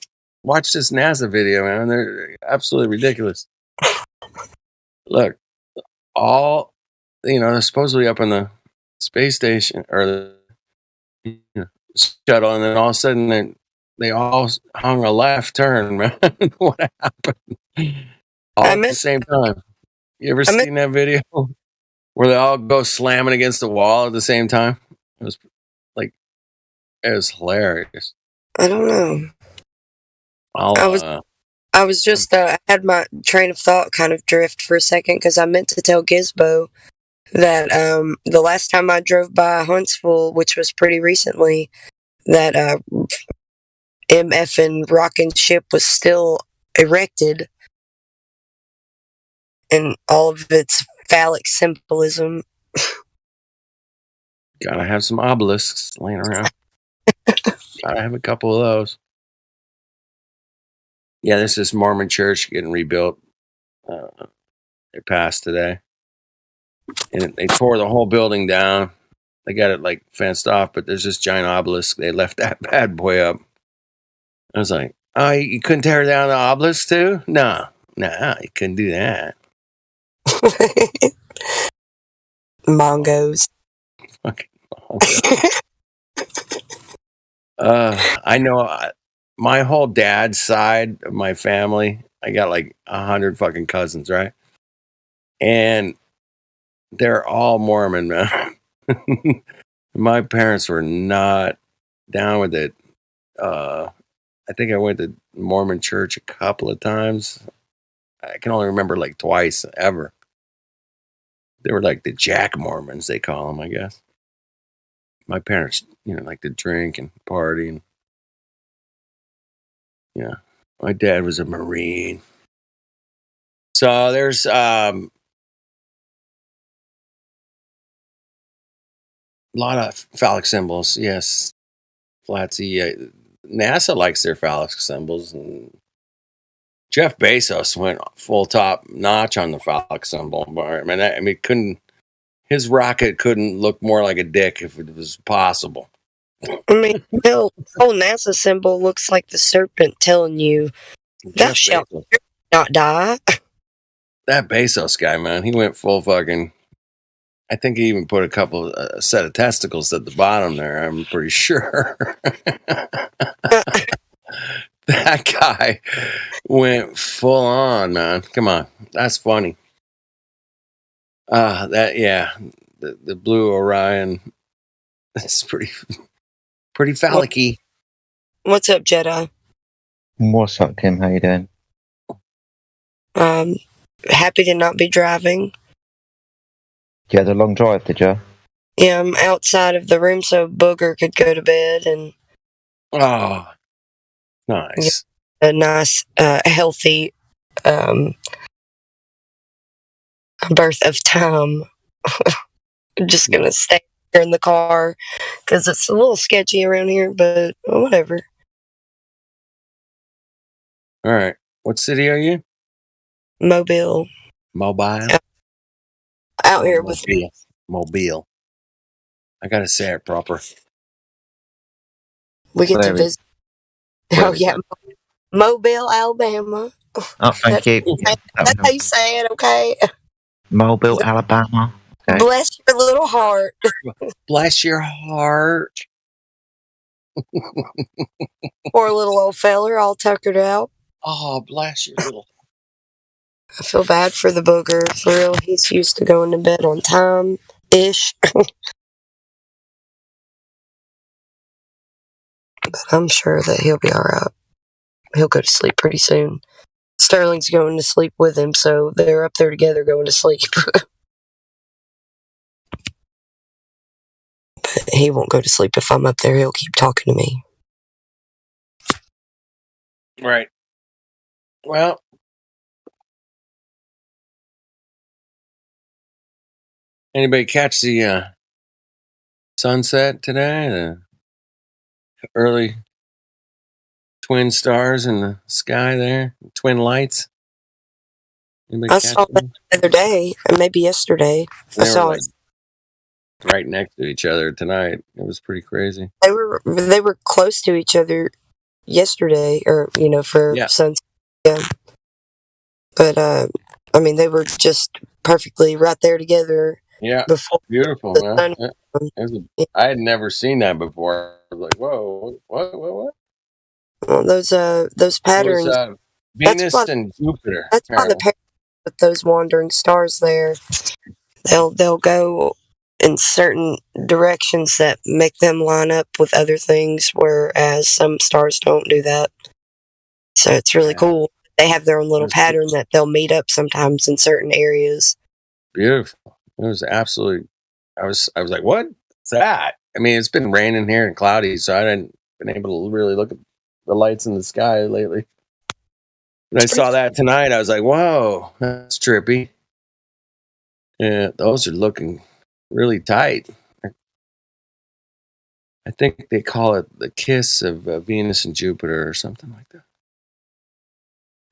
Watch this NASA video, man. They're absolutely ridiculous. Look, they're supposedly up in the space station or the shuttle, and then all of a sudden they all hung a left turn, man. What happened? All at the same time. You ever seen that video where they all go slamming against the wall at the same time? It was hilarious. I don't know. I was just I had my train of thought kind of drift for a second because I meant to tell Gizbo that the last time I drove by Huntsville, which was pretty recently, that MF and rocket ship was still erected, and all of its phallic symbolism. Gotta have some obelisks laying around. Gotta have a couple of those. Yeah, this is Mormon church getting rebuilt. They passed today. And they tore the whole building down. They got it like fenced off, but there's this giant obelisk. They left that bad boy up. I was like, oh, you couldn't tear down the obelisk too? No, you couldn't do that. Mongos. Fucking mongos. I know my whole dad's side of my family, I got like 100 fucking cousins, right? And they're all Mormon, man. My parents were not down with it. I think I went to Mormon church a couple of times. I can only remember like twice ever. They were like the Jack Mormons, they call them, I guess. My parents, like to drink and party. And yeah, my dad was a Marine. So there's a lot of phallic symbols. Yes, Flatsy. NASA likes their phallic symbols, and Jeff Bezos went full top notch on the phallic symbol. I mean, couldn't His rocket couldn't look more like a dick if it was possible. I mean, the whole NASA symbol looks like the serpent telling you, "Thou shalt not die." That Bezos guy, man, he went full fucking. I think he even put a couple set of testicles at the bottom there. I'm pretty sure. That guy went full on, man. Come on, that's funny. The blue Orion. That's pretty phallic-y. What's up, Jedi? What's up, Kim? How you doing? Happy to not be driving. You had a long drive, did you? Yeah, I'm outside of the room so Booger could go to bed and. Oh, nice. A nice, healthy birth of time. I'm just gonna stay here in the car because it's a little sketchy around here, but whatever. All right. What city are you? Mobile. Mobile? Out here with me. Mobile. I gotta say it proper. We get to visit. Oh, yeah. Mobile, Alabama. Oh, thank you. That's how you say it, okay? Mobile, Alabama. Okay. Bless your little heart. Bless your heart. Poor little old feller, all tuckered out. Oh, bless your little. I feel bad for the booger. For real, he's used to going to bed on time-ish. But I'm sure that he'll be alright. He'll go to sleep pretty soon. Sterling's going to sleep with him, so they're up there together going to sleep. But he won't go to sleep if I'm up there. He'll keep talking to me. Right. Well. Anybody catch the sunset today? The early twin stars in the sky there? Twin lights? Anybody I saw that the other day, or maybe yesterday. I saw it. Right next to each other tonight. It was pretty crazy. They were close to each other yesterday, or for sunset. Yeah. But I mean, they were just perfectly right there together. Yeah, before beautiful, man. I had never seen that before. I was like, whoa, what? Well, those patterns. Venus and Jupiter. That's why the patterns with those wandering stars there. They'll go in certain directions that make them line up with other things, whereas some stars don't do that. So it's really cool. They have their own little pattern that they'll meet up sometimes in certain areas. Beautiful. It was absolutely. I was like, what's that? I mean, it's been raining here and cloudy, so I hadn't been able to really look at the lights in the sky lately. When I saw that tonight, I was like, whoa, that's trippy. Yeah, those are looking really tight. I think they call it the kiss of Venus and Jupiter or something like that.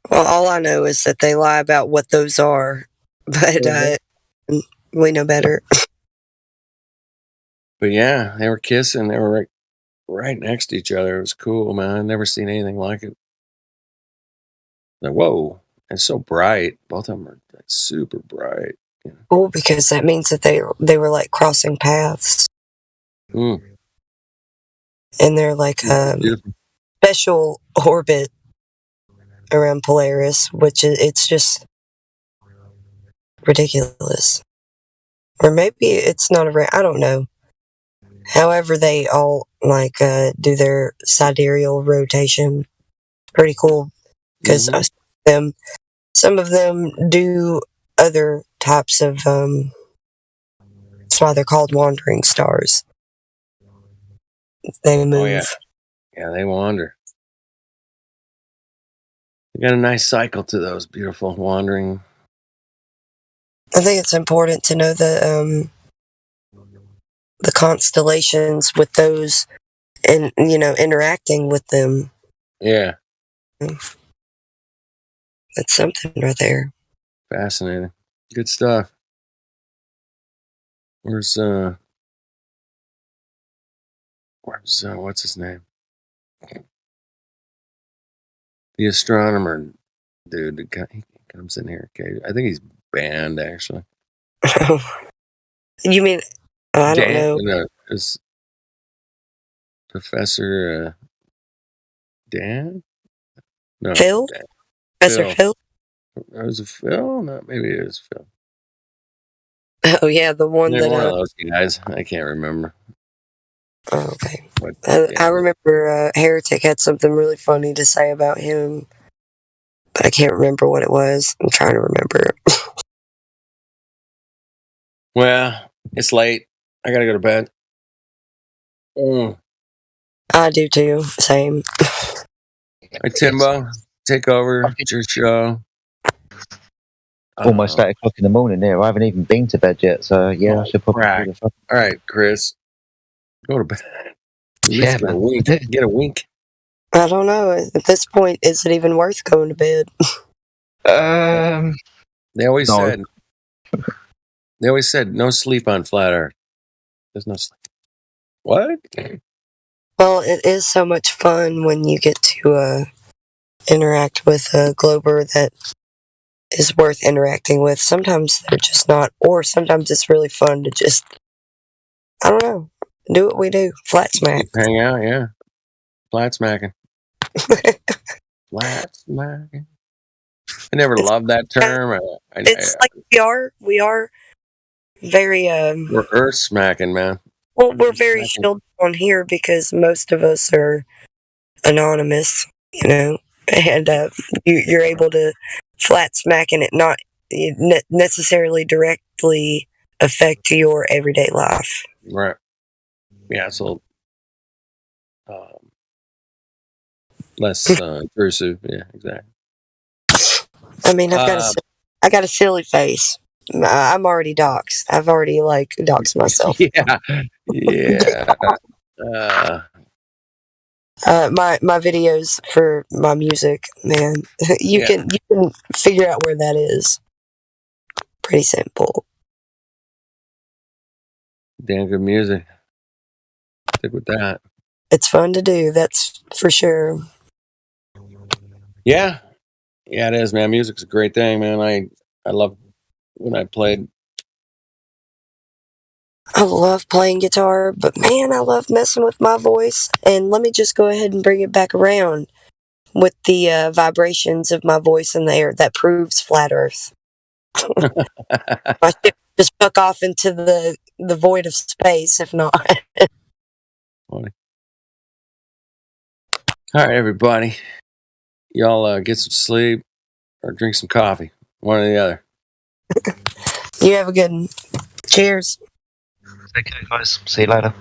Well, all I know is that they lie about what those are, but we know better. But yeah, they were kissing. They were right next to each other. It was cool, man. I've never seen anything like it. Like, whoa, it's so bright. Both of them are like super bright. Cool, because that means that they were like crossing paths. Mm. And they're like special orbit around Polaris, which it's just ridiculous. Or maybe it's not I don't know. However, they all do their sidereal rotation. Pretty cool, because some of them do other types of. That's why they're called wandering stars. They move. Oh, yeah, they wander. They got a nice cycle to those beautiful wandering. I think it's important to know the constellations with those, and interacting with them. Yeah, that's something right there. Fascinating, good stuff. Where's what's his name? The astronomer dude that he comes in here. Okay, I think he's banned actually. You mean I don't know. No, it's Professor Dan? No, Phil? Dan. Professor Phil? Was it Phil? No, maybe it was Phil. Oh yeah, the one They're that one of those guys. I can't remember. Oh, okay. But, I remember Heretic had something really funny to say about him, but I can't remember what it was. I'm trying to remember. Well, it's late. I gotta go to bed. I do too. Same. Hey, Timbo, take over. It's your show. Almost 8 o'clock in the morning there. I haven't even been to bed yet, so yeah, I should probably. All right, Chris, go to bed. At least get a wink. Get a wink. I don't know. At this point, is it even worth going to bed? They always no. said. They always said no sleep on flat Earth. There's no sleep. What? Well, it is so much fun when you get to interact with a Glober that is worth interacting with. Sometimes they're just not, or sometimes it's really fun to just, I don't know, do what we do. Flat smack. Hang out, yeah. Flat smacking. Flat smacking. I never loved that term. It's like we are very we're earth smacking, man. well, we're very shielded on here because most of us are anonymous, you know, and you're able to flat smack and it not necessarily directly affect your everyday life. Right. Yeah, so less intrusive. Yeah, exactly. I mean, I got a silly face. I'm already doxxed. I've already doxxed myself. Yeah. My videos for my music, man. You can figure out where that is. Pretty simple. Damn good music. Stick with that. It's fun to do, that's for sure. Yeah. Yeah, it is, man. Music's a great thing, man. I love when I played. I love playing guitar, but man, I love messing with my voice. And let me just go ahead and bring it back around with the vibrations of my voice in the air. That proves flat Earth. My ship just fuck off into the void of space, if not. Funny. All right, everybody. Y'all get some sleep or drink some coffee. One or the other. You have a good one. Cheers. Take care, guys. See you later.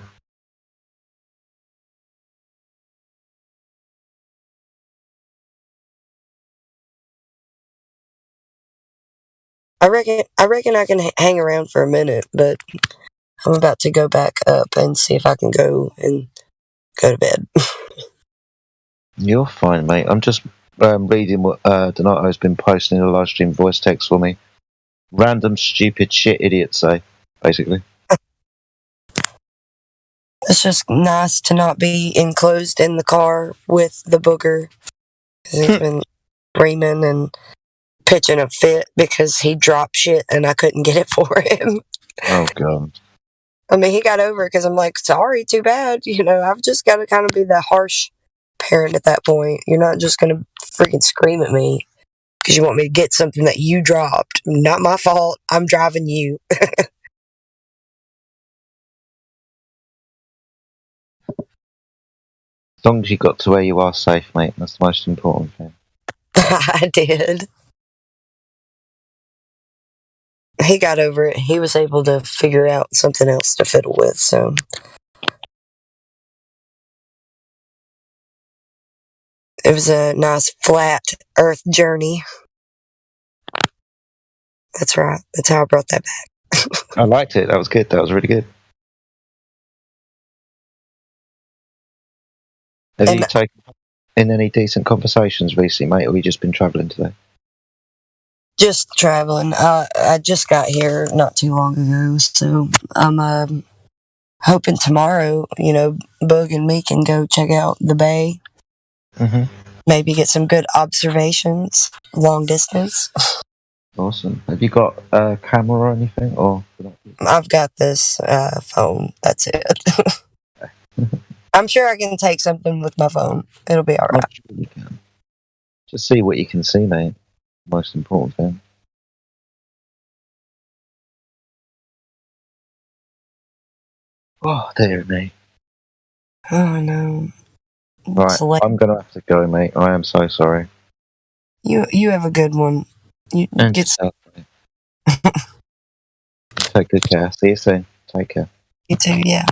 I reckon I can hang around for a minute, but I'm about to go back up and see if I can go to bed. You're fine, mate. I'm just reading what Donato's been posting in a live stream voice text for me. Random stupid shit idiots say, basically. It's just nice to not be enclosed in the car with the booger. He's been screaming and pitching a fit because he dropped shit and I couldn't get it for him. Oh, God. I mean, he got over it because I'm like, sorry, too bad. You know, I've just got to kind of be the harsh parent at that point. You're not just going to freaking scream at me because you want me to get something that you dropped. Not my fault. I'm driving you. As long as you got to where you are safe, mate, that's the most important thing. I did. He got over it. He was able to figure out something else to fiddle with, so. It was a nice flat earth journey. That's right. That's how I brought that back. I liked it. That was good. That was really good. Have you taken in any decent conversations recently, mate, or have you just been travelling today? Just traveling. I just got here not too long ago, so I'm hoping tomorrow, Bug and me can go check out the bay. Mm-hmm. Maybe get some good observations, long distance. Awesome. Have you got a camera or anything? Or I've got this phone. That's it. I'm sure I can take something with my phone. It'll be all right. you can just see what you can see, mate. Most important thing. Oh, dear me. Oh no. Right, I'm gonna have to go, mate. I am so sorry. You have a good one. You And get yourself, mate. Take good care. See you soon. Take care. you too. Yeah.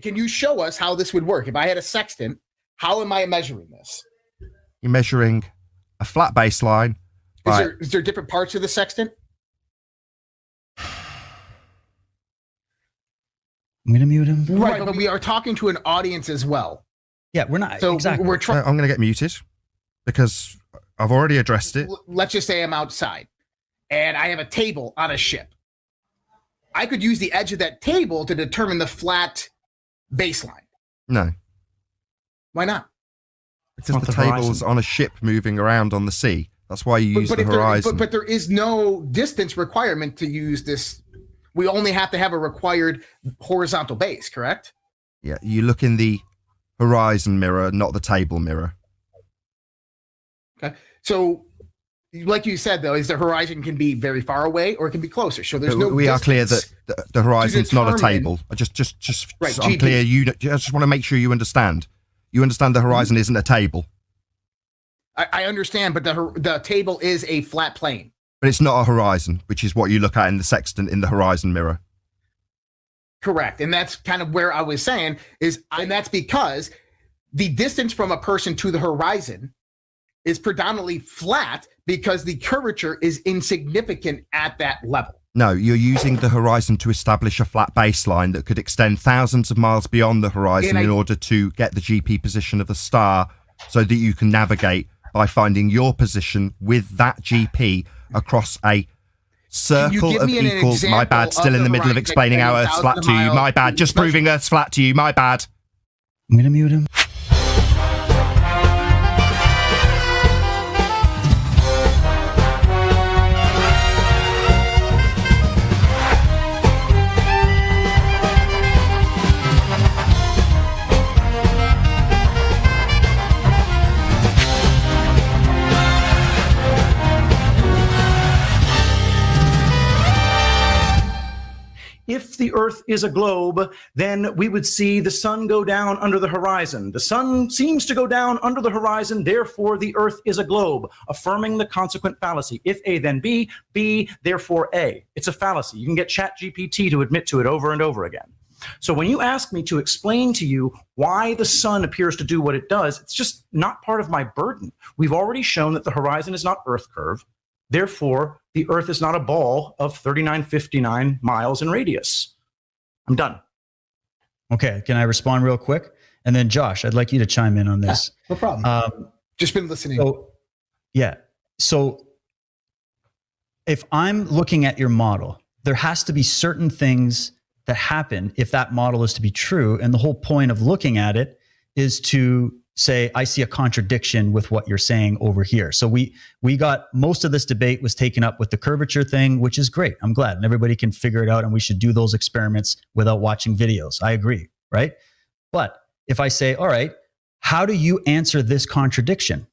Can you show us how this would work? If I had a sextant, how am I measuring this? You're measuring a flat baseline. Is there different parts of the sextant? I'm going to mute him. Right, but we are talking to an audience as well. Yeah, we're not. So exactly. we're trying. I'm going to get muted because I've already addressed it. Let's just say I'm outside and I have a table on a ship. I could use the edge of that table to determine the flat baseline. No. Why not? Because the table's on a ship moving around on the sea. That's why you use the horizon. But there is no distance requirement to use this. We only have to have a required horizontal base, correct? Yeah, you look in the horizon mirror, not the table mirror. Okay. So, like you said, though, is the horizon can be very far away or it can be closer. So there's no. We are clear that the horizon's not a table. Right, so I'm clear. I just want to make sure you understand. You understand the horizon isn't a table. I understand, but the table is a flat plane. But it's not a horizon, which is what you look at in the sextant in the horizon mirror. Correct. And that's kind of where I was saying and that's because the distance from a person to the horizon is predominantly flat because the curvature is insignificant at that level. No, you're using the horizon to establish a flat baseline that could extend thousands of miles beyond the horizon in order to get the GP position of the star so that you can navigate by finding your position with that GP across a circle of equals. My bad, still in the middle of explaining how Earth's flat to you. My bad, just proving Earth's flat to you. My bad. I'm going to mute him. If the Earth is a globe, then we would see the sun go down under the horizon. The sun seems to go down under the horizon, therefore the Earth is a globe, affirming the consequent fallacy. If A, then B, B, therefore A. It's a fallacy. You can get ChatGPT to admit to it over and over again. So when you ask me to explain to you why the sun appears to do what it does, it's just not part of my burden. We've already shown that the horizon is not Earth curve. Therefore, the Earth is not a ball of 3959 miles in radius. I'm done. Okay, can I respond real quick? And then Josh, I'd like you to chime in on this. Yeah, no problem. Just been listening. So if I'm looking at your model, there has to be certain things that happen if that model is to be true. And the whole point of looking at it is to say, I see a contradiction with what you're saying over here. So we got most of this debate was taken up with the curvature thing, which is great. I'm glad. And everybody can figure it out. And we should do those experiments without watching videos. I agree. Right. But if I say, all right, how do you answer this contradiction?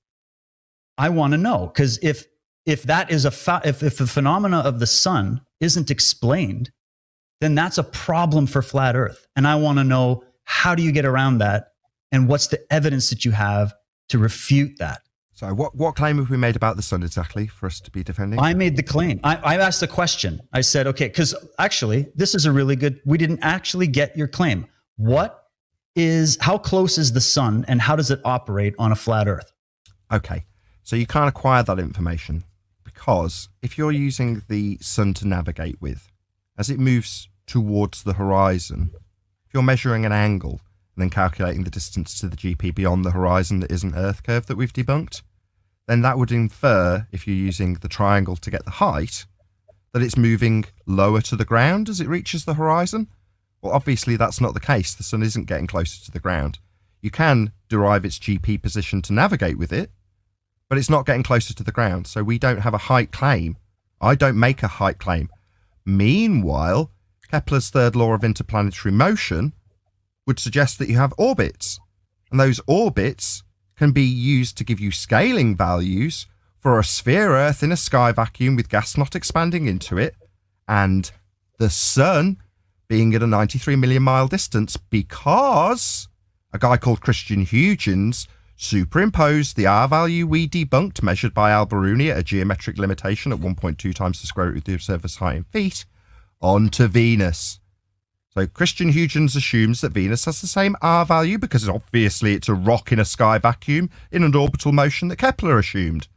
I want to know, because if that is if the phenomena of the sun isn't explained, then that's a problem for flat Earth. And I want to know, how do you get around that? And what's the evidence that you have to refute that? So what claim have we made about the sun exactly for us to be defending? I made the claim. I asked the question. I said, okay, because actually, this is a really good, we didn't actually get your claim. How close is the sun and how does it operate on a flat Earth? Okay, so you can't acquire that information because if you're using the sun to navigate with, as it moves towards the horizon, if you're measuring an angle, and then calculating the distance to the GP beyond the horizon that isn't Earth curve that we've debunked, then that would infer, if you're using the triangle to get the height, that it's moving lower to the ground as it reaches the horizon. Well, obviously that's not the case. The sun isn't getting closer to the ground. You can derive its GP position to navigate with it, but it's not getting closer to the ground. So we don't have a height claim. I don't make a height claim. Meanwhile, Kepler's third law of interplanetary motion would suggest that you have orbits, and those orbits can be used to give you scaling values for a sphere Earth in a sky vacuum with gas not expanding into it, and the sun being at a 93 million mile distance because a guy called Christian Huygens superimposed the R value we debunked measured by Al-Biruni at a geometric limitation at 1.2 times the square root of the observer's height in feet onto Venus. So Christian Huygens assumes that Venus has the same R value because obviously it's a rock in a sky vacuum in an orbital motion that Kepler assumed.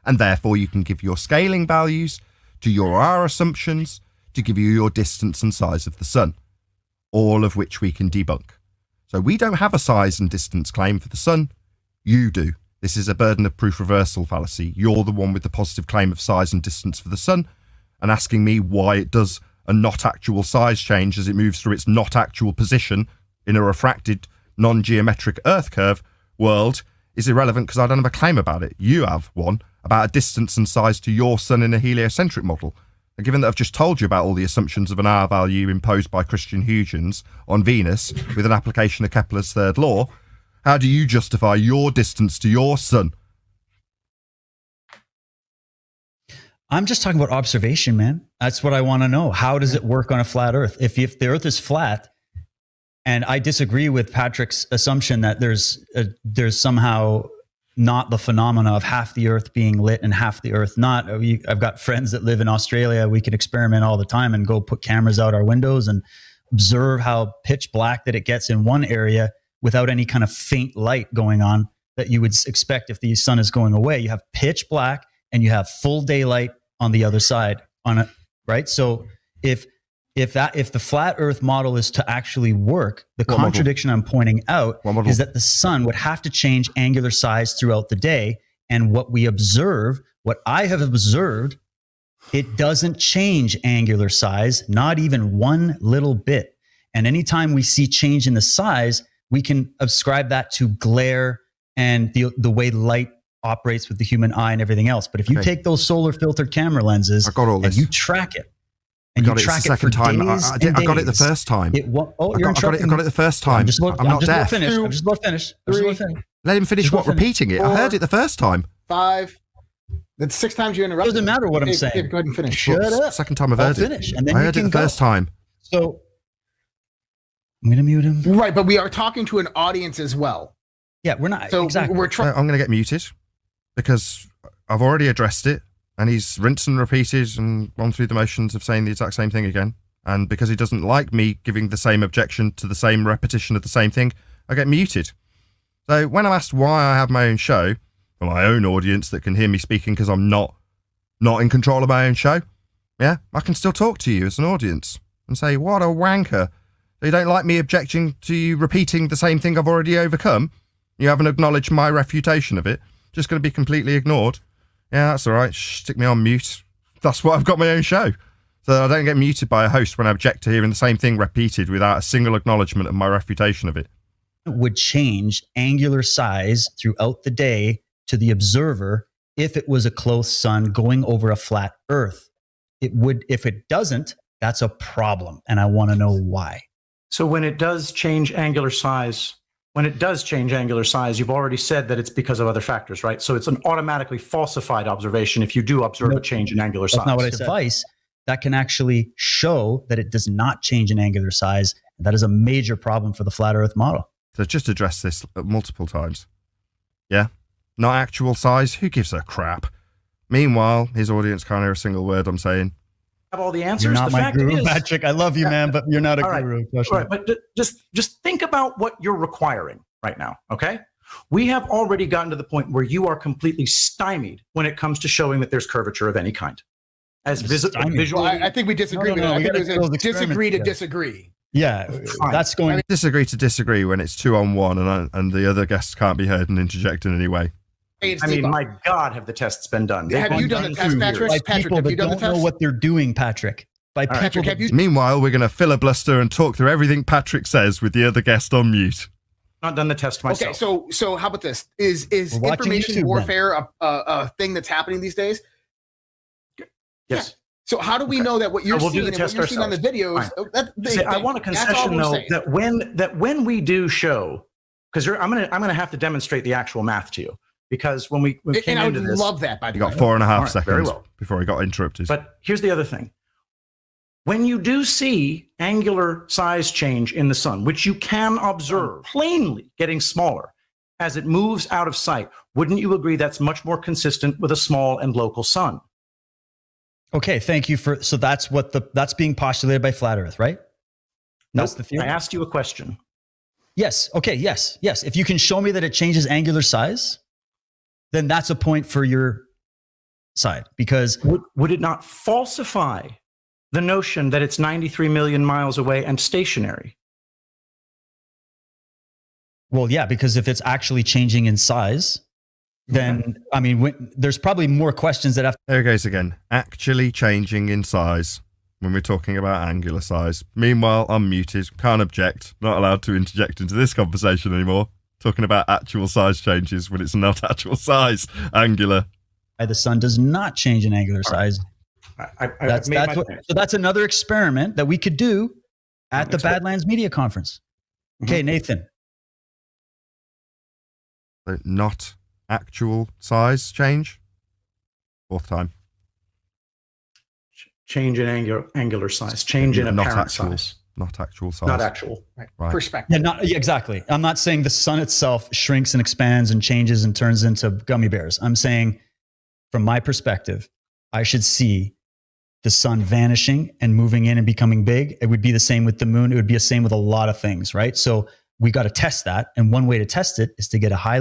And therefore you can give your scaling values to your R assumptions to give you your distance and size of the sun, all of which we can debunk. So we don't have a size and distance claim for the sun. You do. This is a burden of proof reversal fallacy. You're the one with the positive claim of size and distance for the sun, and asking me why it does a not actual size change as it moves through its not actual position in a refracted non-geometric Earth curve world is irrelevant because I don't have a claim about it. You have one about a distance and size to your sun in a heliocentric model. And given that I've just told you about all the assumptions of an R value imposed by Christian Huygens on Venus with an application of Kepler's third law, how do you justify your distance to your sun? I'm just talking about observation, man. That's what I want to know. How does it work on a flat Earth? If the Earth is flat, and I disagree with Patrick's assumption that there's somehow not the phenomena of half the Earth being lit and half the Earth not. I've got friends that live in Australia. We can experiment all the time and go put cameras out our windows and observe how pitch black that it gets in one area without any kind of faint light going on that you would expect if the sun is going away. You have pitch black and you have full daylight on the other side on it, right? So if the flat Earth model is to actually work, the contradiction I'm pointing out is that the sun would have to change angular size throughout the day. And what we observe, what I have observed, it doesn't change angular size, not even one little bit. And anytime we see change in the size, we can ascribe that to glare and the way light operates with the human eye and everything else. But if you take those solar filtered camera lenses and you track it, and you track it for days and days. I got it the first time. You're interrupting. I got it the first time. I'm not deaf. I'm just about to finish. Let him finish repeating it. I heard it the first time. 5. That's 6 times you interrupted. Doesn't matter what I'm saying. Go ahead and finish. Shut up. Second time I've heard it. Finish, and then I heard it the first time. So I'm going to mute him. Right, but we are talking to an audience as well. Yeah, we're not. So exactly. We're trying. I'm going to get muted because I've already addressed it, and he's rinsed and repeated and gone through the motions of saying the exact same thing again. And because he doesn't like me giving the same objection to the same repetition of the same thing, I get muted. So when I'm asked why I have my own show, for my own audience that can hear me speaking because I'm not in control of my own show, yeah, I can still talk to you as an audience and say, what a wanker. You don't like me objecting to you repeating the same thing I've already overcome? You haven't acknowledged my refutation of it? Just going to be completely ignored? Yeah, that's all right. Stick me on mute. That's why I've got my own show. So that I don't get muted by a host when I object to hearing the same thing repeated without a single acknowledgement of my refutation of it. It would change angular size throughout the day to the observer if it was a close sun going over a flat Earth. It would, if it doesn't, that's a problem. And I want to know why. So when it does change angular size, you've already said that it's because of other factors, right? So it's an automatically falsified observation if you do observe a change in angular size. That's not what I said. Device that can actually show that it does not change in angular size. And that is a major problem for the flat Earth model. So just addressed this multiple times. Yeah? Not actual size? Who gives a crap? Meanwhile, his audience can't hear a single word I'm saying. Have all the answers. You're not the my fact guru, is, Patrick. I love you, man, but you're not a guru. All right, but just think about what you're requiring right now, okay? We have already gotten to the point where you are completely stymied when it comes to showing that there's curvature of any kind. As visually, well, I think we disagree. No, I think there's a disagree to disagree. Yeah, that's going. I mean, disagree to disagree when it's 2-on-1 and the other guests can't be heard and interject in any way. I mean, my God, have the tests been done? Have you done the test, Patrick? By Patrick, people have that you done the don't know test? what they're doing, Patrick. By people Patrick, that have you? Meanwhile, we're going to filibuster and talk through everything Patrick says with the other guest on mute. Not done the test myself. Okay, so how about this? Is information YouTube, warfare a thing that's happening these days? Yes. So how do we know that what you're we'll seeing do the and what test you're seeing on the videos? See, I want a concession though that when we do show, because I'm gonna have to demonstrate the actual math to you, because when we came and I would into this, love that. By the You way, got 4.5 right, very seconds well. before he got interrupted. But here's the other thing. When you do see angular size change in the sun, which you can observe plainly getting smaller as it moves out of sight, wouldn't you agree that's much more consistent with a small and local sun? Okay, thank you for. So that's being postulated by Flat Earth, right? That's the theory. I asked you a question. Yes. Okay. Yes. If you can show me that it changes angular size, then that's a point for your side, because would it not falsify the notion that it's 93 million miles away and stationary? Well, yeah, because if it's actually changing in size, then I mean, there's probably more questions that have. There it goes again. Actually changing in size when we're talking about angular size. Meanwhile, I'm muted, can't object, not allowed to interject into this conversation anymore. Talking about actual size changes when it's not actual size, angular. The sun does not change in angular size. That's another experiment that we could do at the Badlands Media Conference. Okay, Nathan. So not actual size change. Fourth time. Change in angular size. Change in apparent size. Not actual size. Not actual. Right. Perspective. Yeah, exactly. I'm not saying the sun itself shrinks and expands and changes and turns into gummy bears. I'm saying, from my perspective, I should see the sun vanishing and moving in and becoming big. It would be the same with the moon. It would be the same with a lot of things, right? So we got to test that. And one way to test it is to get a high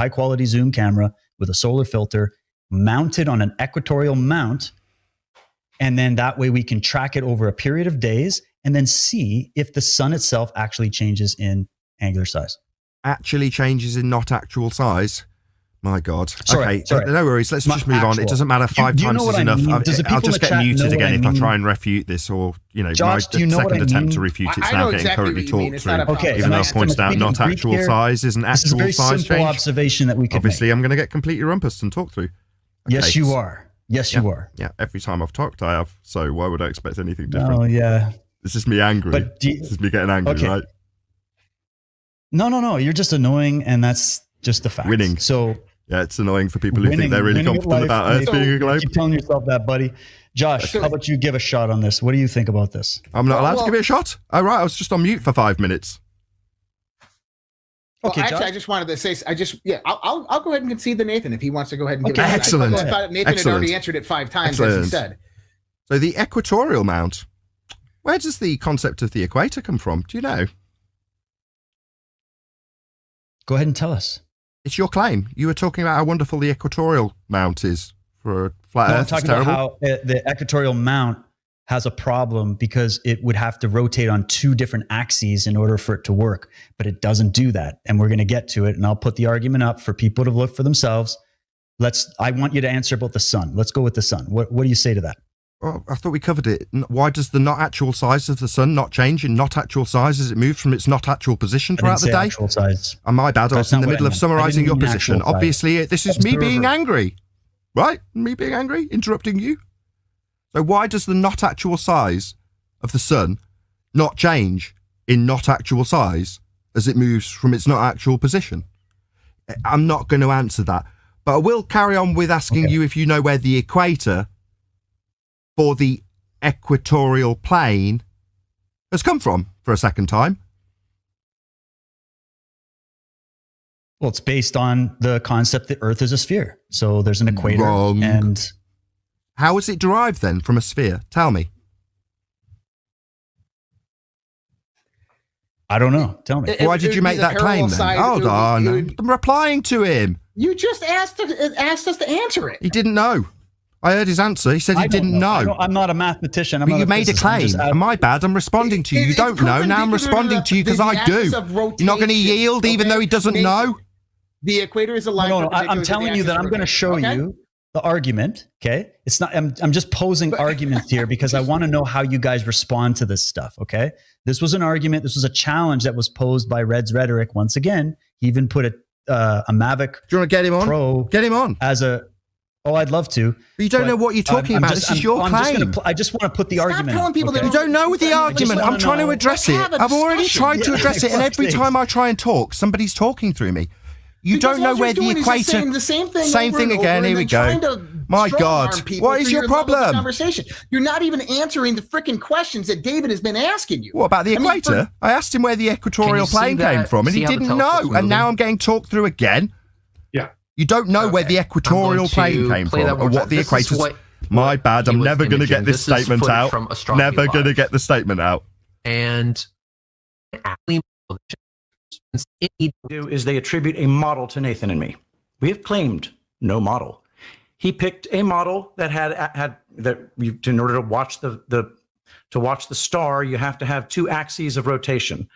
quality zoom camera with a solar filter mounted on an equatorial mount. And then that way we can track it over a period of days and then see if the sun itself actually changes in angular size. Actually changes in not actual size? My God. Sorry. No worries. Let's just move on. It doesn't matter. Five times is enough. I'll just get muted again if I try and refute this, or, Josh, my second attempt to refute it's now getting currently talked through. Okay, even though I've pointed out not actual size is an actual size change. This is a very simple observation that we can Obviously, I'm going to get completely rumpus and talk through. Yes, you are. Yes, you are. Yeah, every time I've talked, I have. So why would I expect anything different? Oh, yeah. This is me angry. This is me getting angry, right? No. You're just annoying, and that's just the fact. Winning. So yeah, it's annoying for people who think they're really confident about Earth being a globe. Keep telling yourself that, buddy. Josh, how about you give a shot on this? What do you think about this? I'm not allowed to give it a shot? Oh, right. I was just on mute for 5 minutes. Okay, actually, Josh? I just wanted to say, I'll go ahead and concede to Nathan if he wants to go ahead and give it. Excellent. I thought Nathan had already answered it 5 times, as he said. So the equatorial mount, where does the concept of the equator come from? Do you know? Go ahead and tell us. It's your claim. You were talking about how wonderful the equatorial mount is for a flat Earth. I'm talking about how the equatorial mount has a problem because it would have to rotate on 2 different axes in order for it to work, but it doesn't do that. And we're going to get to it, and I'll put the argument up for people to look for themselves. I want you to answer about the sun. Let's go with the sun. What do you say to that? Well, I thought we covered it. Why does the not actual size of the sun not change in not actual size as it moves from its not actual position throughout the day? Actual size. My bad. I was in the middle of summarizing your position. Obviously, this is me being angry, right? Me being angry, interrupting you. So why does the not actual size of the sun not change in not actual size as it moves from its not actual position? I'm not going to answer that, but I will carry on with asking you if you know where the equator for the equatorial plane has come from for a second time. Well, it's based on the concept that Earth is a sphere. So there's an equator. Wrong. And how is it derived then from a sphere? Tell me. I don't know. Tell me. Why did you make that claim then? Hold on. I'm replying to him. You just asked us to answer it. He didn't know. I heard his answer. He said he didn't know. I'm not a mathematician. But you made a claim. My bad. I'm responding to you. You don't know. Now I'm responding to you because I do. You're not going to yield even though he doesn't know? The equator is a line. No, I'm telling you that I'm going to show you the argument. Okay. It's not, I'm just posing arguments here because I want to know how you guys respond to this stuff. Okay. This was an argument. This was a challenge that was posed by Red's Rhetoric. Once again, he even put a Mavic. Do you want to get him on? Pro get him on as a. Oh, I'd love to. But you don't know what you're talking about. This is your claim. I just want to put the argument. Telling people you don't know the argument. I'm trying to address it. I've already tried to address it, and every time I try and talk, somebody's talking through me. You don't know where the equator. The same thing again. Here we go. My God, what is your problem? Conversation. You're not even answering the freaking questions that David has been asking you. What about the equator? I asked him where the equatorial plane came from, and he didn't know. And now I'm getting talked through again. Yeah. You don't know where the equatorial plane came from, or what the equator's. My bad. I'm never going to get this statement out. Never going to get the statement out. And do is they attribute a model to Nathan and me. We have claimed no model. He picked a model that had that you, in order to watch the star, you have to have 2 axes of rotation.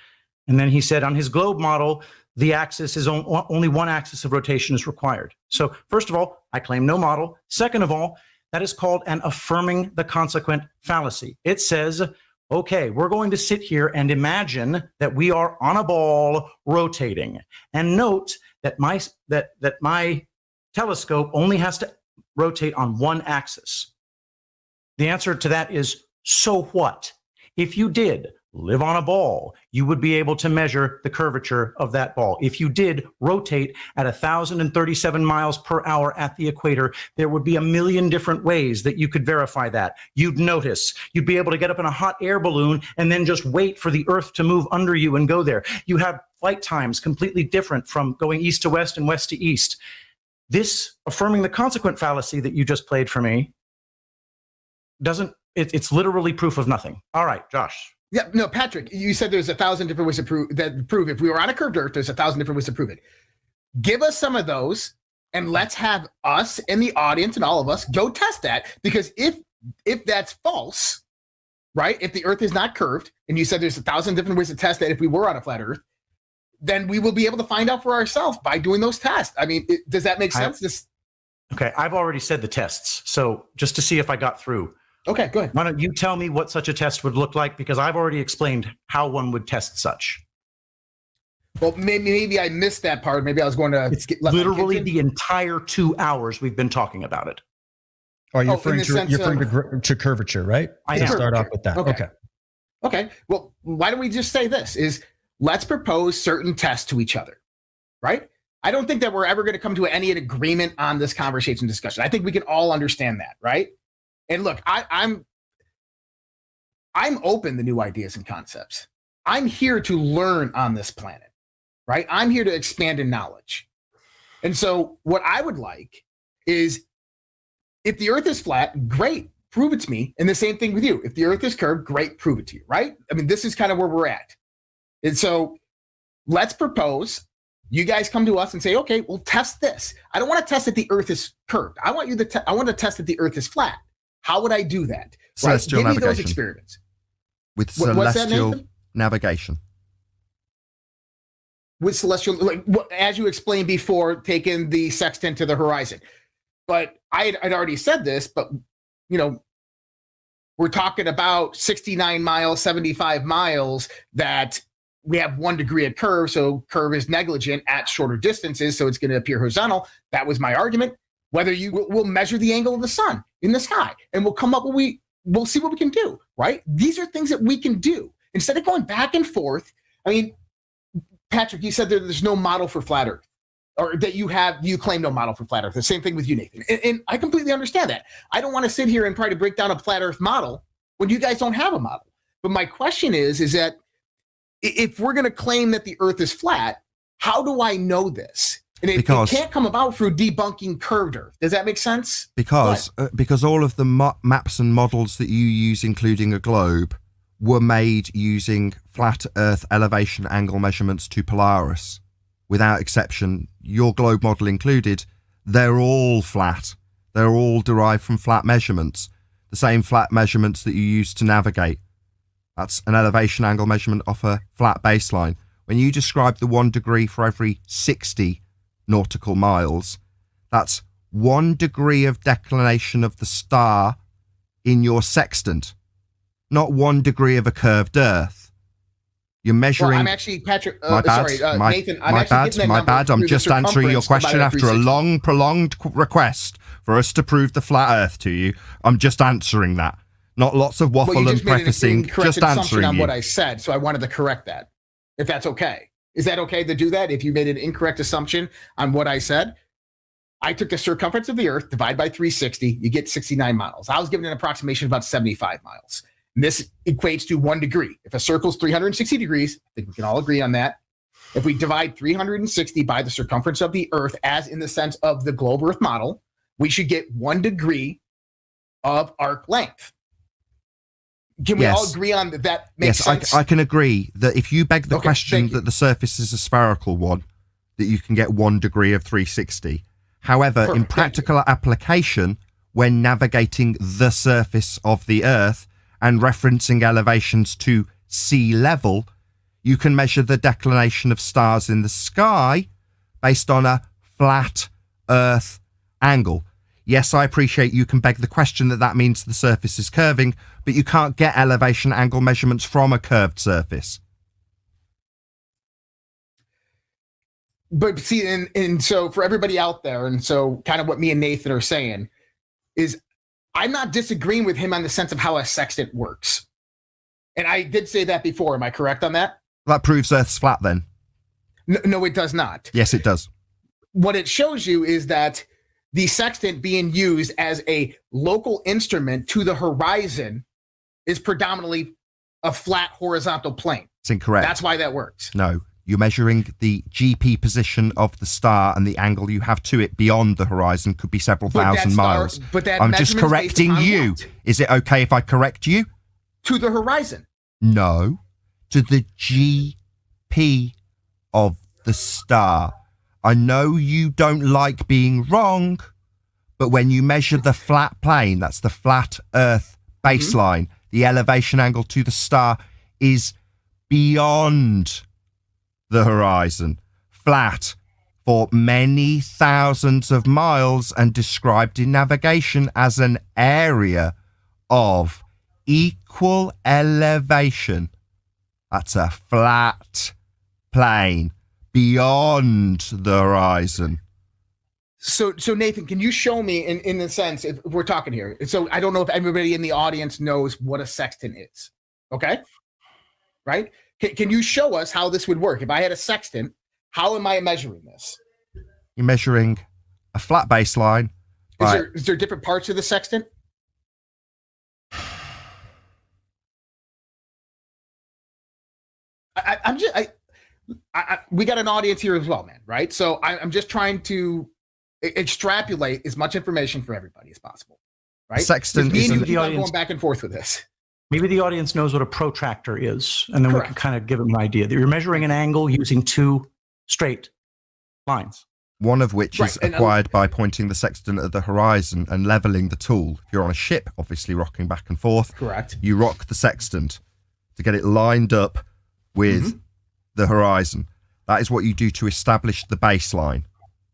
And then he said on his globe model, the axis is only 1 axis of rotation is required. So first of all, I claim no model. Second of all, that is called an affirming the consequent fallacy. It says, okay, we're going to sit here and imagine that we are on a ball rotating. And note that my telescope only has to rotate on 1 axis. The answer to that is, so what? If you did live on a ball, you would be able to measure the curvature of that ball. If you did rotate at 1,037 miles per hour at the equator, there would be a million different ways that you could verify that. You'd notice. You'd be able to get up in a hot air balloon and then just wait for the Earth to move under you and go there. You have flight times completely different from going east to west and west to east. This affirming the consequent fallacy that you just played for me it's literally proof of nothing. All right, Josh. Yeah, no, Patrick, you said there's 1,000 different ways to prove if we were on a curved Earth, there's 1,000 different ways to prove it. Give us some of those, and let's have us and the audience and all of us go test that. Because if that's false, right? If the Earth is not curved, and you said there's 1,000 different ways to test that if we were on a flat Earth, then we will be able to find out for ourselves by doing those tests. I mean, does that make sense? Okay, I've already said the tests, so just to see if I got through. Okay, go ahead. Why don't you tell me what such a test would look like? Because I've already explained how one would test such. Well, maybe I missed that part. Maybe I was going to. It's literally the entire 2 hours we've been talking about it. Are you referring to curvature, right? I start off with that. Okay. Well, why don't we just say this? Let's propose certain tests to each other, right? I don't think that we're ever going to come to any agreement on this conversation discussion. I think we can all understand that, right? And look, I'm open to new ideas and concepts. I'm here to learn on this planet, right? I'm here to expand in knowledge. And so what I would like is, if the Earth is flat, great, prove it to me. And the same thing with you. If the Earth is curved, great, prove it to you, right? I mean, this is kind of where we're at. And so let's propose. You guys come to us and say, okay, we'll test this. I don't want to test that the Earth is curved. I want to test that the Earth is flat. How would I do that? Celestial Give me navigation. those experiments. With celestial navigation. With celestial, as you explained before, taking the sextant to the horizon. But I'd already said this, but we're talking about 69 miles, 75 miles that we have 1 degree of curve. So curve is negligent at shorter distances. So it's going to appear horizontal. That was my argument. Whether we'll measure the angle of the sun in the sky and we'll come up we'll see what we can do, right? These are things that we can do instead of going back and forth. I mean, Patrick, you said there's no model for flat Earth, or that you claim no model for flat Earth. The same thing with you, Nathan. And I completely understand that. I don't want to sit here and try to break down a flat Earth model when you guys don't have a model. But my question is that if we're going to claim that the Earth is flat, how do I know this? And it can't come about through debunking curved Earth. Does that make sense? Because all of the maps and models that you use, including a globe, were made using flat Earth elevation angle measurements to Polaris. Without exception, your globe model included, they're all flat. They're all derived from flat measurements. The same flat measurements that you use to navigate. That's an elevation angle measurement off a flat baseline. When you describe the 1 degree for every 60 nautical miles, that's 1 degree of declination of the star in your sextant, not 1 degree of a curved Earth. You're measuring. Well, I'm actually, Patrick. Nathan. I'm my bad. I'm just answering your question after a long, prolonged request for us to prove the flat Earth to you. I'm just answering that. Not lots of waffle and prefacing. Just answering on you. What I said, so I wanted to correct that. If that's okay. Is that okay to do that? If you made an incorrect assumption on what I said, I took the circumference of the Earth, divide by 360, you get 69 miles. I was given an approximation of about 75 miles. And this equates to 1 degree. If a circle is 360 degrees, I think we can all agree on that. If we divide 360 by the circumference of the Earth, as in the sense of the globe Earth model, we should get 1 degree of arc length. Can we all agree on that makes sense? I can agree that if you beg the question that the surface is a spherical one, that you can get 1 degree of 360. However, in practical application, when navigating the surface of the Earth and referencing elevations to sea level, you can measure the declination of stars in the sky based on a flat Earth angle. Yes, I appreciate you can beg the question that means the surface is curving, but you can't get elevation angle measurements from a curved surface. But see, and so for everybody out there, and so kind of what me and Nathan are saying is I'm not disagreeing with him on the sense of how a sextant works. And I did say that before. Am I correct on that? That proves Earth's flat then. No, it does not. Yes, it does. What it shows you is that the sextant being used as a local instrument to the horizon is predominantly a flat horizontal plane. It's incorrect. That's why that works. No. You're measuring the GP position of the star, and the angle you have to it beyond the horizon could be several thousand miles. I'm just correcting you. What? Is it okay if I correct you? To the horizon. No. To the GP of the star. I know you don't like being wrong, but when you measure the flat plane, that's the flat Earth baseline, the elevation angle to the star is beyond the horizon, flat for many thousands of miles, and described in navigation as an area of equal elevation. That's a flat plane beyond the horizon. So Nathan, can you show me in the sense, if we're talking here, so I don't know if everybody in the audience knows what a sextant is, okay? Right? Can you show us how this would work? If I had a sextant, how am I measuring this? You're measuring a flat baseline. Is there different parts of the sextant? We got an audience here as well, man, right? So I'm just trying to extrapolate as much information for everybody as possible, right? Sextant is going back and forth with this. Maybe the audience knows what a protractor is, and then we can kind of give them an idea that you're measuring an angle using 2 straight lines. One of which is acquired by pointing the sextant at the horizon and leveling the tool. If you're on a ship, obviously rocking back and forth. Correct. You rock the sextant to get it lined up with the horizon. That is what you do to establish the baseline.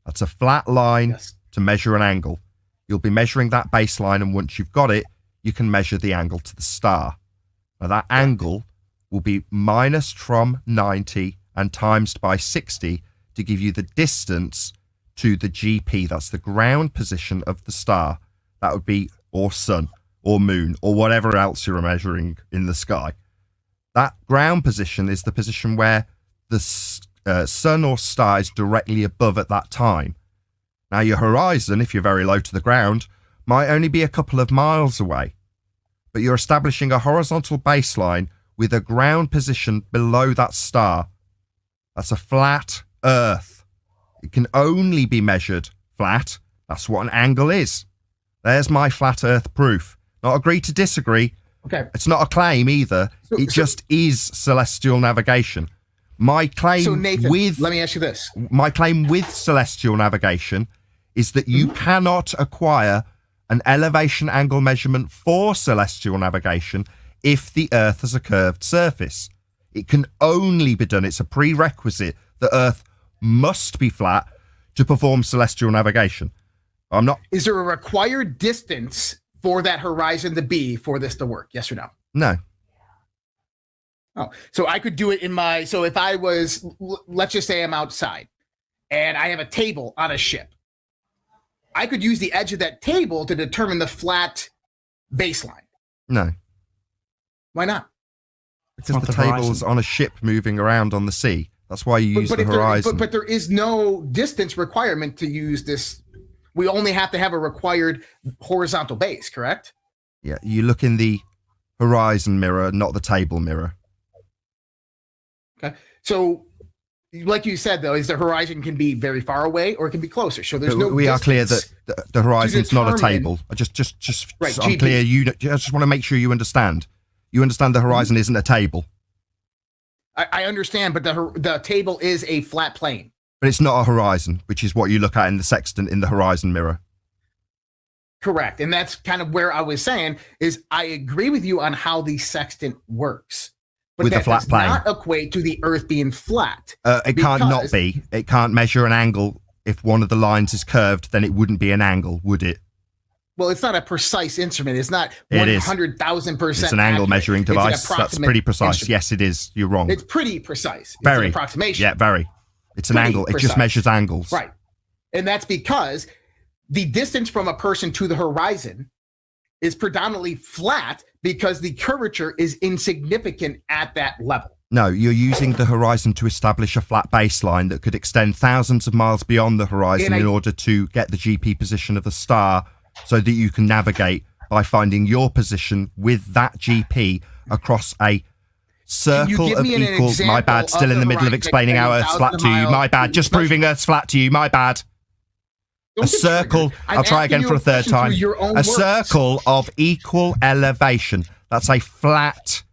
That's a flat line to measure an angle. You'll be measuring that baseline, and once you've got it, you can measure the angle to the star. Now that angle will be minus from 90 and times by 60 to give you the distance to the GP. That's the ground position of the star. That would be, or sun, or moon, or whatever else you're measuring in the sky. That ground position is the position where the sun or star is directly above at that time. Now your horizon, if you're very low to the ground, might only be a couple of miles away, but you're establishing a horizontal baseline with a ground position below that star. That's a flat Earth. It can only be measured flat. That's what an angle is. There's my flat Earth proof. Not agree to disagree. Okay. It's not a claim either. It just is celestial navigation. My claim Nathan, let me ask you this. My claim with celestial navigation is that you cannot acquire an elevation angle measurement for celestial navigation if the Earth has a curved surface. It can only be done. It's a prerequisite that Earth must be flat to perform celestial navigation. Is there a required distance for that horizon to be for this to work? Yes or no? No. Oh, so I could do it so if I was, let's just say I'm outside and I have a table on a ship. I could use the edge of that table to determine the flat baseline. No. Why not? Because the table's on a ship moving around on the sea. That's why you use the horizon. But there is no distance requirement to use this. We only have to have a required horizontal base, correct? Yeah, you look in the horizon mirror, not the table mirror. Okay. So, like you said, though, is the horizon can be very far away or it can be closer. So there's we are clear that the horizon's not a table. I'm clear. I just want to make sure you understand. You understand the horizon isn't a table. I understand, but the table is a flat plane. But it's not a horizon, which is what you look at in the sextant in the horizon mirror. Correct. And that's kind of where I was saying is I agree with you on how the sextant works. But With that a flat does plane. not equate to the Earth being flat. It can't not be. It can't measure an angle. If one of the lines is curved, then it wouldn't be an angle, would it? Well, it's not a precise instrument. It's not It is. 100,000%. It's an angle accurate. measuring It's an device. That's approximate pretty precise. instrument. Yes, it is. You're wrong. It's pretty precise. Very. It's an approximation. Yeah, very. It's an Pretty angle. It just precise. measures angles. Right. And that's because the distance from a person to the horizon is predominantly flat because the curvature is insignificant at that level. No, you're using the horizon to establish a flat baseline that could extend thousands of miles beyond the horizon in order to get the GP position of the star so that you can navigate by finding your position with that GP across a circle give of me an equals. My example bad, still of in the the middle of horizon explaining how Earth's flat to you. My bad, just proving Earth's flat to you. My bad. A circle, I'll try again for a third time. A circle of equal elevation. That's a flat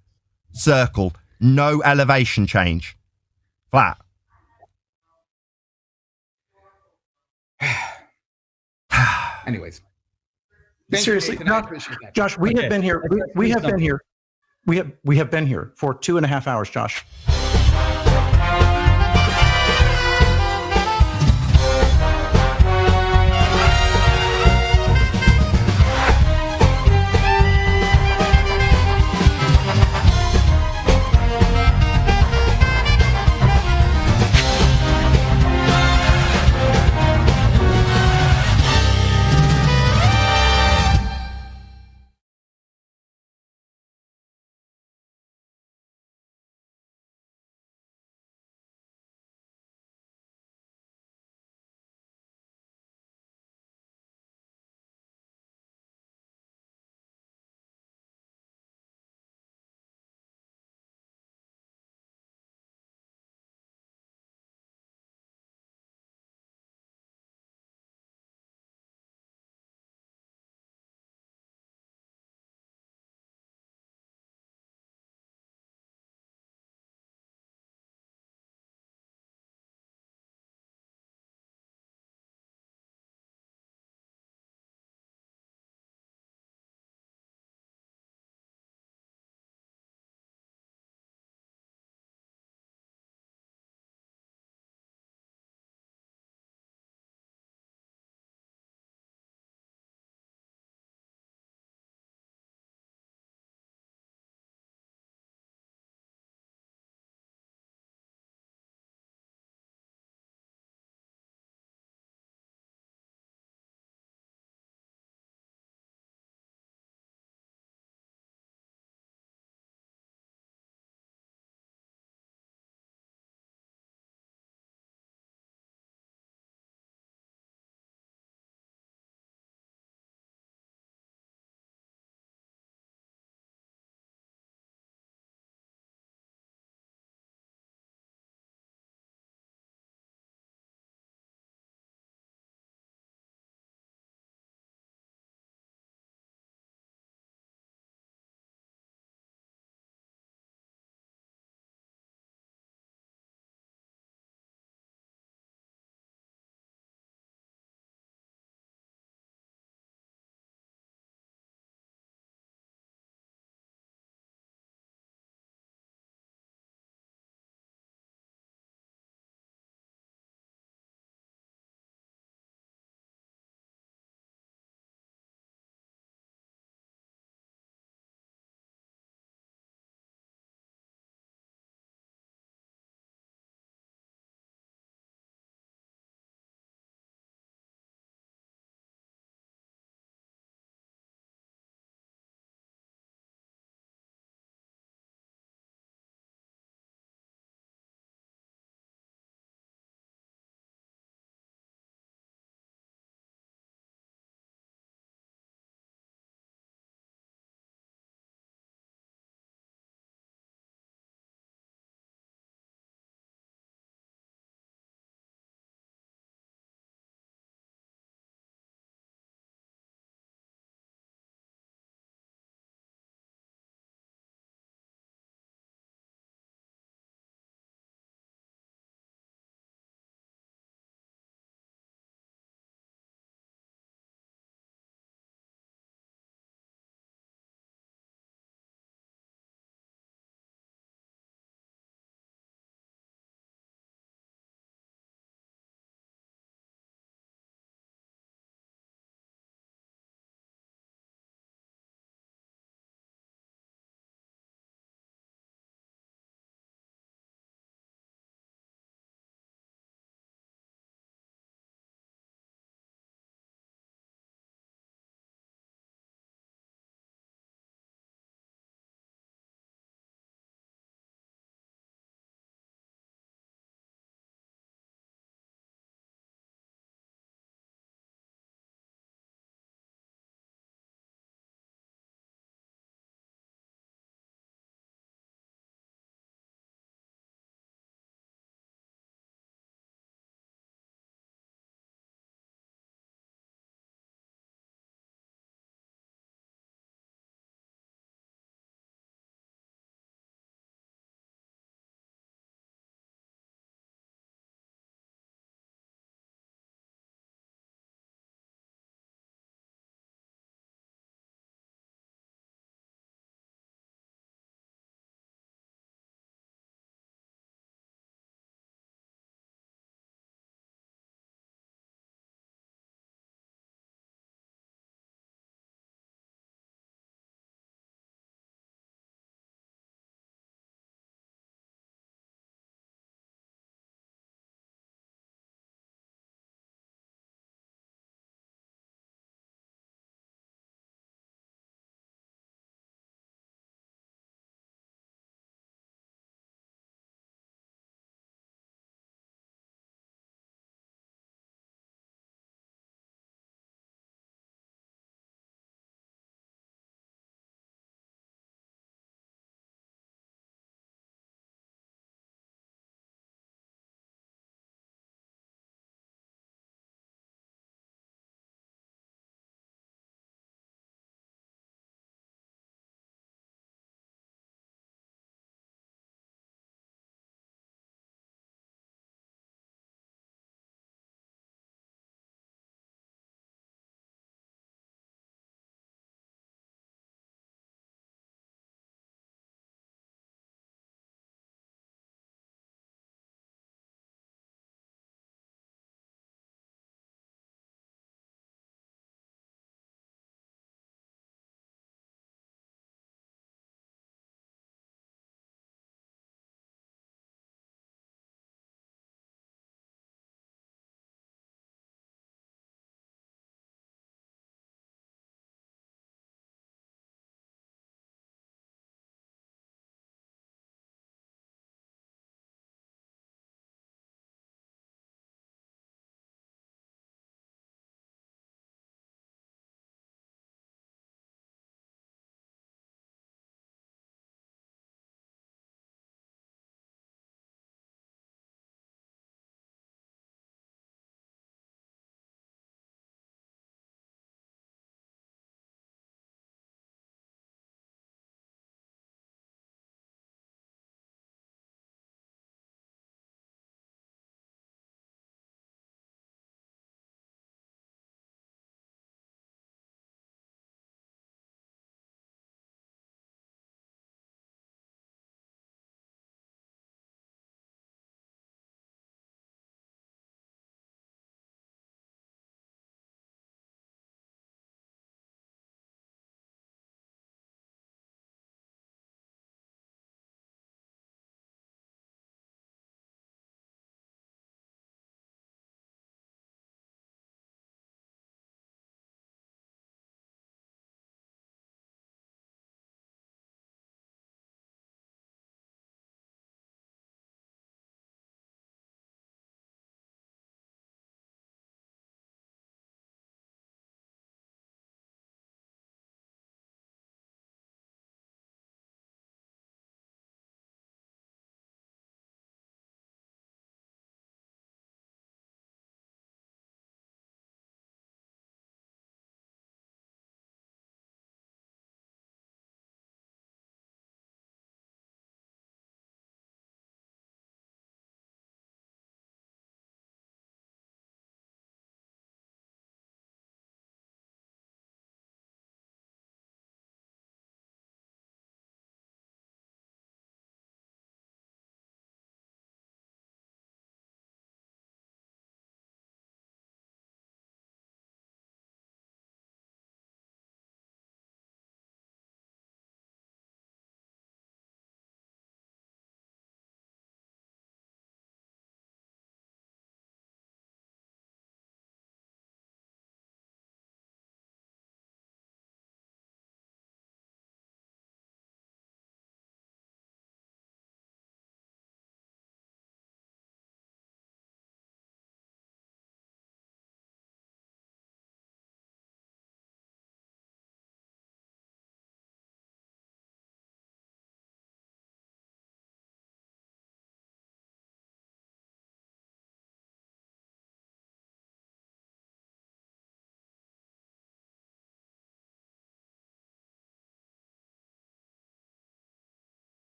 circle. No elevation change. Flat. Anyways. Seriously, Nathan, I appreciate that. Josh, we have been here. We have been here. We have been here for 2.5 hours, Josh.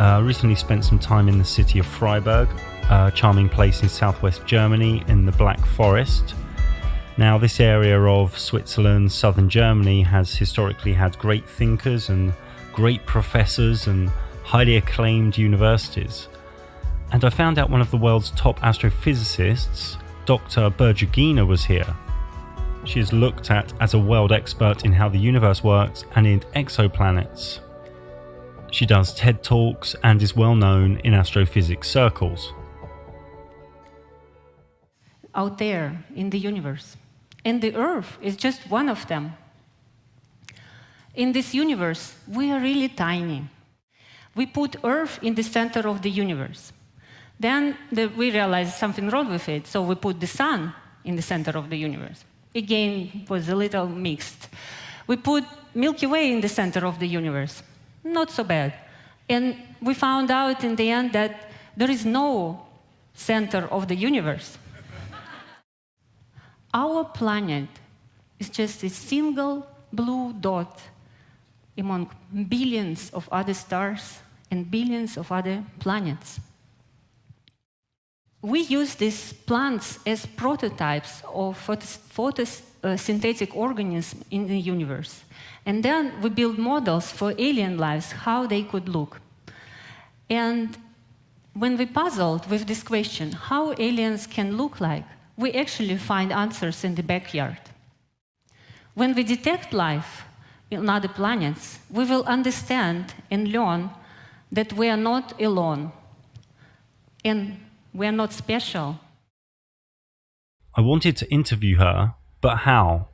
Recently spent some time in the city of Freiburg, a charming place in southwest Germany in the Black Forest. Now, this area of Switzerland, southern Germany, has historically had great thinkers and great professors and highly acclaimed universities. And I found out one of the world's top astrophysicists, Dr. Bergigina, was here. She is looked at as a world expert in how the universe works and in exoplanets. She does TED Talks and is well known in astrophysics circles. Out there in the universe. And the Earth is just one of them. In this universe, we are really tiny. We put Earth in the center of the universe. Then we realized something wrong with it, so we put the Sun in the center of the universe. Again, it was a little mixed. We put Milky Way in the center of the universe. Not so bad. And we found out in the end that there is no center of the universe. Our planet is just a single blue dot among billions of other stars and billions of other planets. We use these plants as prototypes of photosynthetic organisms in the universe. And then we build models for alien lives, how they could look. And when we puzzled with this question, how aliens can look like, we actually find answers in the backyard. When we detect life on other planets, we will understand and learn that we are not alone and we are not special. I wanted to interview her, but how?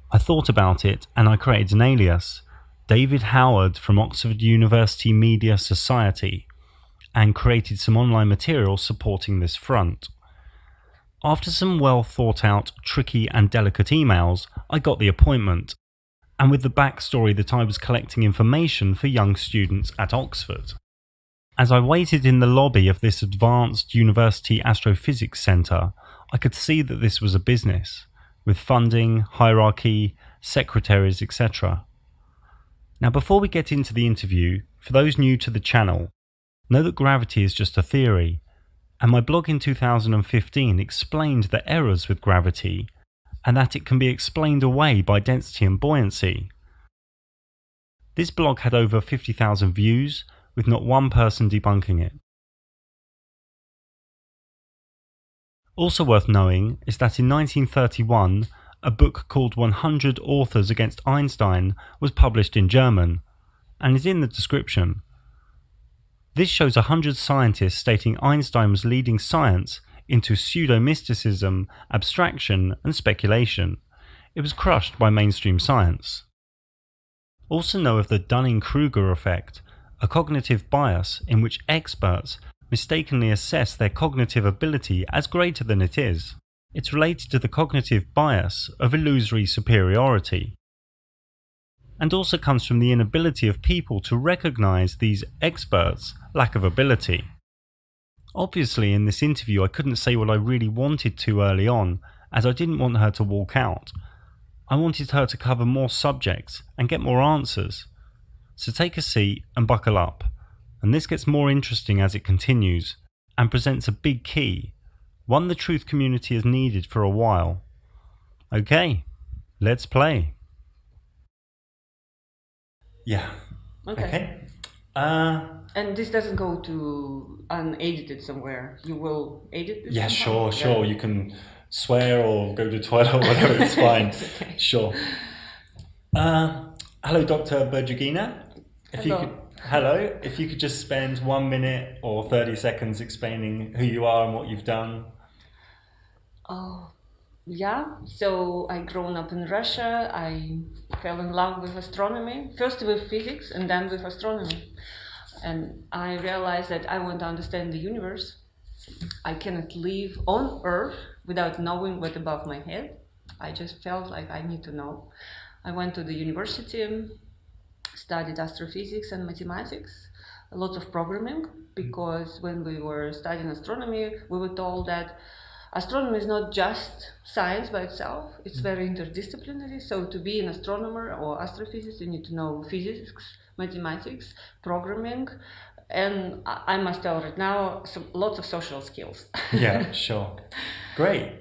I thought about it and I created an alias, David Howard from Oxford University Media Society, and created some online material supporting this front. After some well thought out, tricky and delicate emails, I got the appointment, and with the backstory that I was collecting information for young students at Oxford. As I waited in the lobby of this advanced university astrophysics centre, I could see that this was a business, with funding, hierarchy, secretaries, etc. Now, before we get into the interview, for those new to the channel, know that gravity is just a theory, and my blog in 2015 explained the errors with gravity and that it can be explained away by density and buoyancy. This blog had over 50,000 views, with not one person debunking it. Also worth knowing is that in 1931, a book called 100 Authors Against Einstein was published in German, and is in the description. This shows 100 scientists stating Einstein was leading science into pseudo-mysticism, abstraction, and speculation. It was crushed by mainstream science. Also know of the Dunning-Kruger effect, a cognitive bias in which experts mistakenly assess their cognitive ability as greater than it is. It's related to the cognitive bias of illusory superiority, and also comes from the inability of people to recognize these experts' lack of ability. Obviously, in this interview I couldn't say what I really wanted to early on, as I didn't want her to walk out. I wanted her to cover more subjects and get more answers. So take a seat and buckle up, and this gets more interesting as it continues, and presents a big key, one the truth community has needed for a while. Okay, let's play. Yeah. Okay. And this doesn't go to unedited somewhere. You will edit this? Yeah, somehow? sure. You can swear or go to the toilet or whatever, it's fine. Okay. Sure. Hello, Dr. Bergigina. Hello. If you could just spend 1 minute or 30 seconds explaining who you are and what you've done. Oh, yeah. So I grown up in Russia. I fell in love with astronomy, first with physics and then with astronomy. And I realized that I want to understand the universe. I cannot live on Earth without knowing what's above my head. I just felt like I need to know. I went to the university, studied astrophysics and mathematics, a lot of programming, because when we were studying astronomy, we were told that astronomy is not just science by itself, it's very interdisciplinary. So to be an astronomer or astrophysicist, you need to know physics, mathematics, programming, And I must tell right now, lots of social skills. Yeah, sure. Great.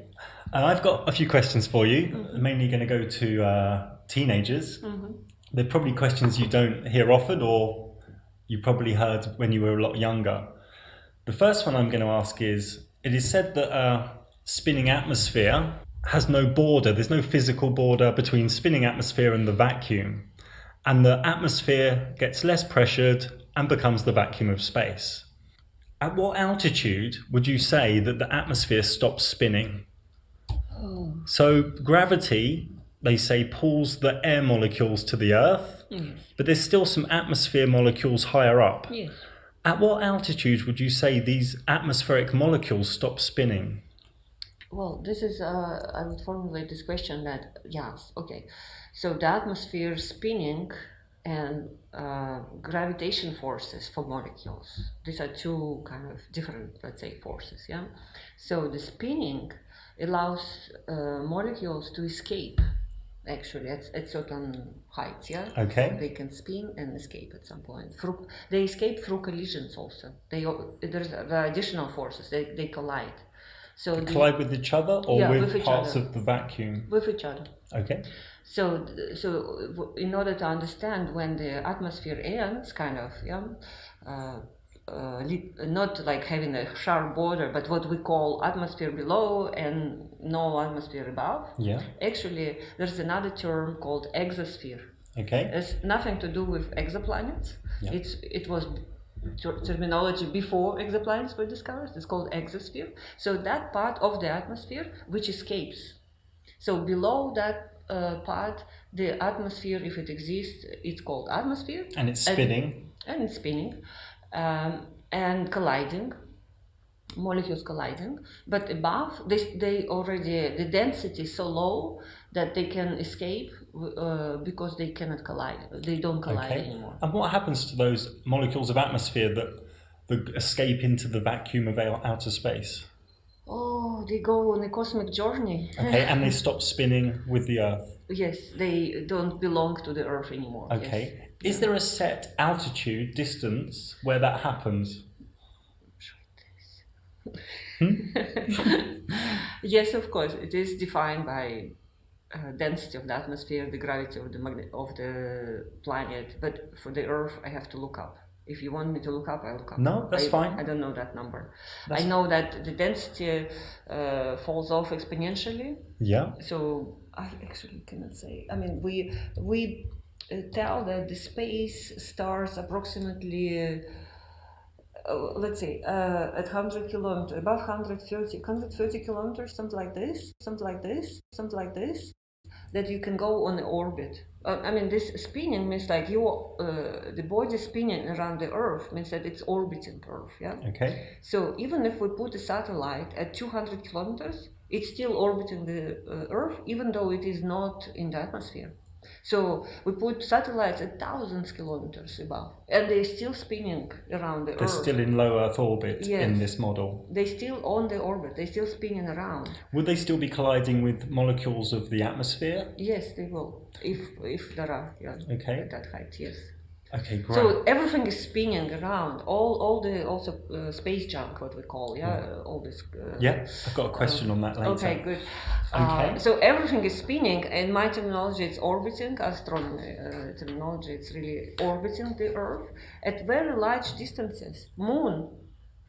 I've got a few questions for you, mainly going to go to teenagers. They're probably questions you don't hear often, or you probably heard when you were a lot younger. The first one I'm going to ask is, it is said that a spinning atmosphere has no border. There's no physical border between spinning atmosphere and the vacuum. And the atmosphere gets less pressured and becomes the vacuum of space. At what altitude would you say that the atmosphere stops spinning? So gravity, they say, pulls the air molecules to the Earth, but there's still some atmosphere molecules higher up. Yes. At what altitude would you say these atmospheric molecules stop spinning? Well, this is, I would formulate this question that, yes, okay. So the atmosphere spinning and gravitation forces for molecules, these are two kind of different, let's say, forces, yeah? So the spinning allows molecules to escape, actually, at certain heights, yeah? Okay. So they can spin and escape at some point. They escape through collisions also. There's the additional forces, they collide. So collide with each other, or with parts other. of the vacuum? With each other. Okay. So in order to understand when the atmosphere ends, kind of, yeah, not like having a sharp border, but what we call atmosphere below and no atmosphere above. Yeah. Actually, there's another term called exosphere. Okay. It's nothing to do with exoplanets. Yeah. It was terminology before exoplanets were discovered. It's called exosphere. So that part of the atmosphere which escapes. So below that part, the atmosphere, if it exists, it's called atmosphere. And it's spinning. And it's spinning. And colliding, molecules colliding. But above, they already, the density is so low that they can escape because they cannot collide. They don't collide anymore. And what happens to those molecules of atmosphere that escape into the vacuum of outer space? Oh, they go on a cosmic journey. Okay, and they stop spinning with the Earth. Yes, they don't belong to the Earth anymore. Okay. Yes. Is there a set altitude, distance, where that happens? Yes, of course. It is defined by density of the atmosphere, the gravity of the planet. But for the Earth, I have to look up. If you want me to look up, I'll look up. No, that's fine. I don't know that number. I know that the density falls off exponentially. Yeah. So I actually cannot say. I mean, we tell that the space starts approximately, let's say, at 100 kilometers, above 130 kilometers, something like this, that you can go on the orbit. I mean, this spinning means like the body spinning around the Earth means that it's orbiting Earth, yeah? Okay. So even if we put a satellite at 200 kilometers, it's still orbiting the Earth, even though it is not in the atmosphere. So we put satellites at thousands of kilometers above, and they're still spinning around the Earth. They're still in low Earth orbit in this model. They're still on the orbit. They're still spinning around. Would they still be colliding with molecules of the atmosphere? Yes, they will. If there are, yeah. Okay. At that height, yes. Okay, great. So everything is spinning around. All the also space junk, what we call, all this. I've got a question on that later. Okay, good. Okay. So everything is spinning, and my terminology it's orbiting. Astronomy terminology it's really orbiting the Earth at very large distances. Moon,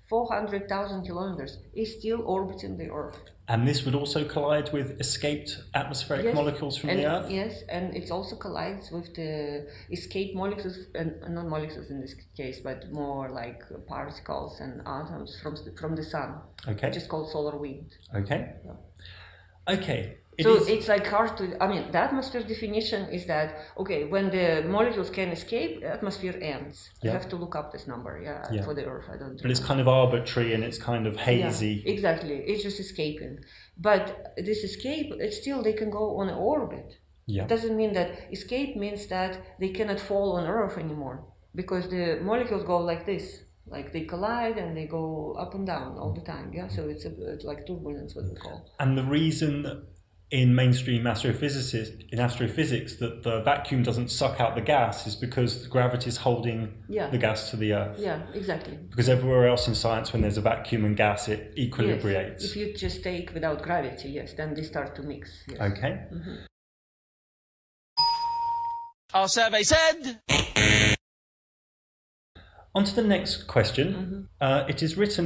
400,000 kilometers, is still orbiting the Earth. And this would also collide with escaped atmospheric molecules from the Earth? Yes, and it also collides with the escaped molecules, and not molecules in this case, but more like particles and atoms from the sun. Okay. Which is called solar wind. Okay. Yeah. Okay. It's like hard to, I mean, the atmosphere definition is that, okay, when the molecules can escape, the atmosphere ends. Yeah. You have to look up this number, for the Earth. I don't. But it's kind of arbitrary and it's kind of hazy. Yeah, exactly. It's just escaping. But this escape, it's still, they can go on an orbit. Yeah. It doesn't mean that escape means that they cannot fall on Earth anymore, because the molecules go like this. Like they collide and they go up and down all the time, yeah. So it's like turbulence, what we call. And the reason in mainstream astrophysics that the vacuum doesn't suck out the gas is because the gravity is holding the gas to the Earth. Yeah, exactly. Because everywhere else in science, when there's a vacuum and gas, it equilibrates. Yes. If you just take without gravity, yes, then they start to mix. Yes. Okay. Our survey said. On to the next question. It is written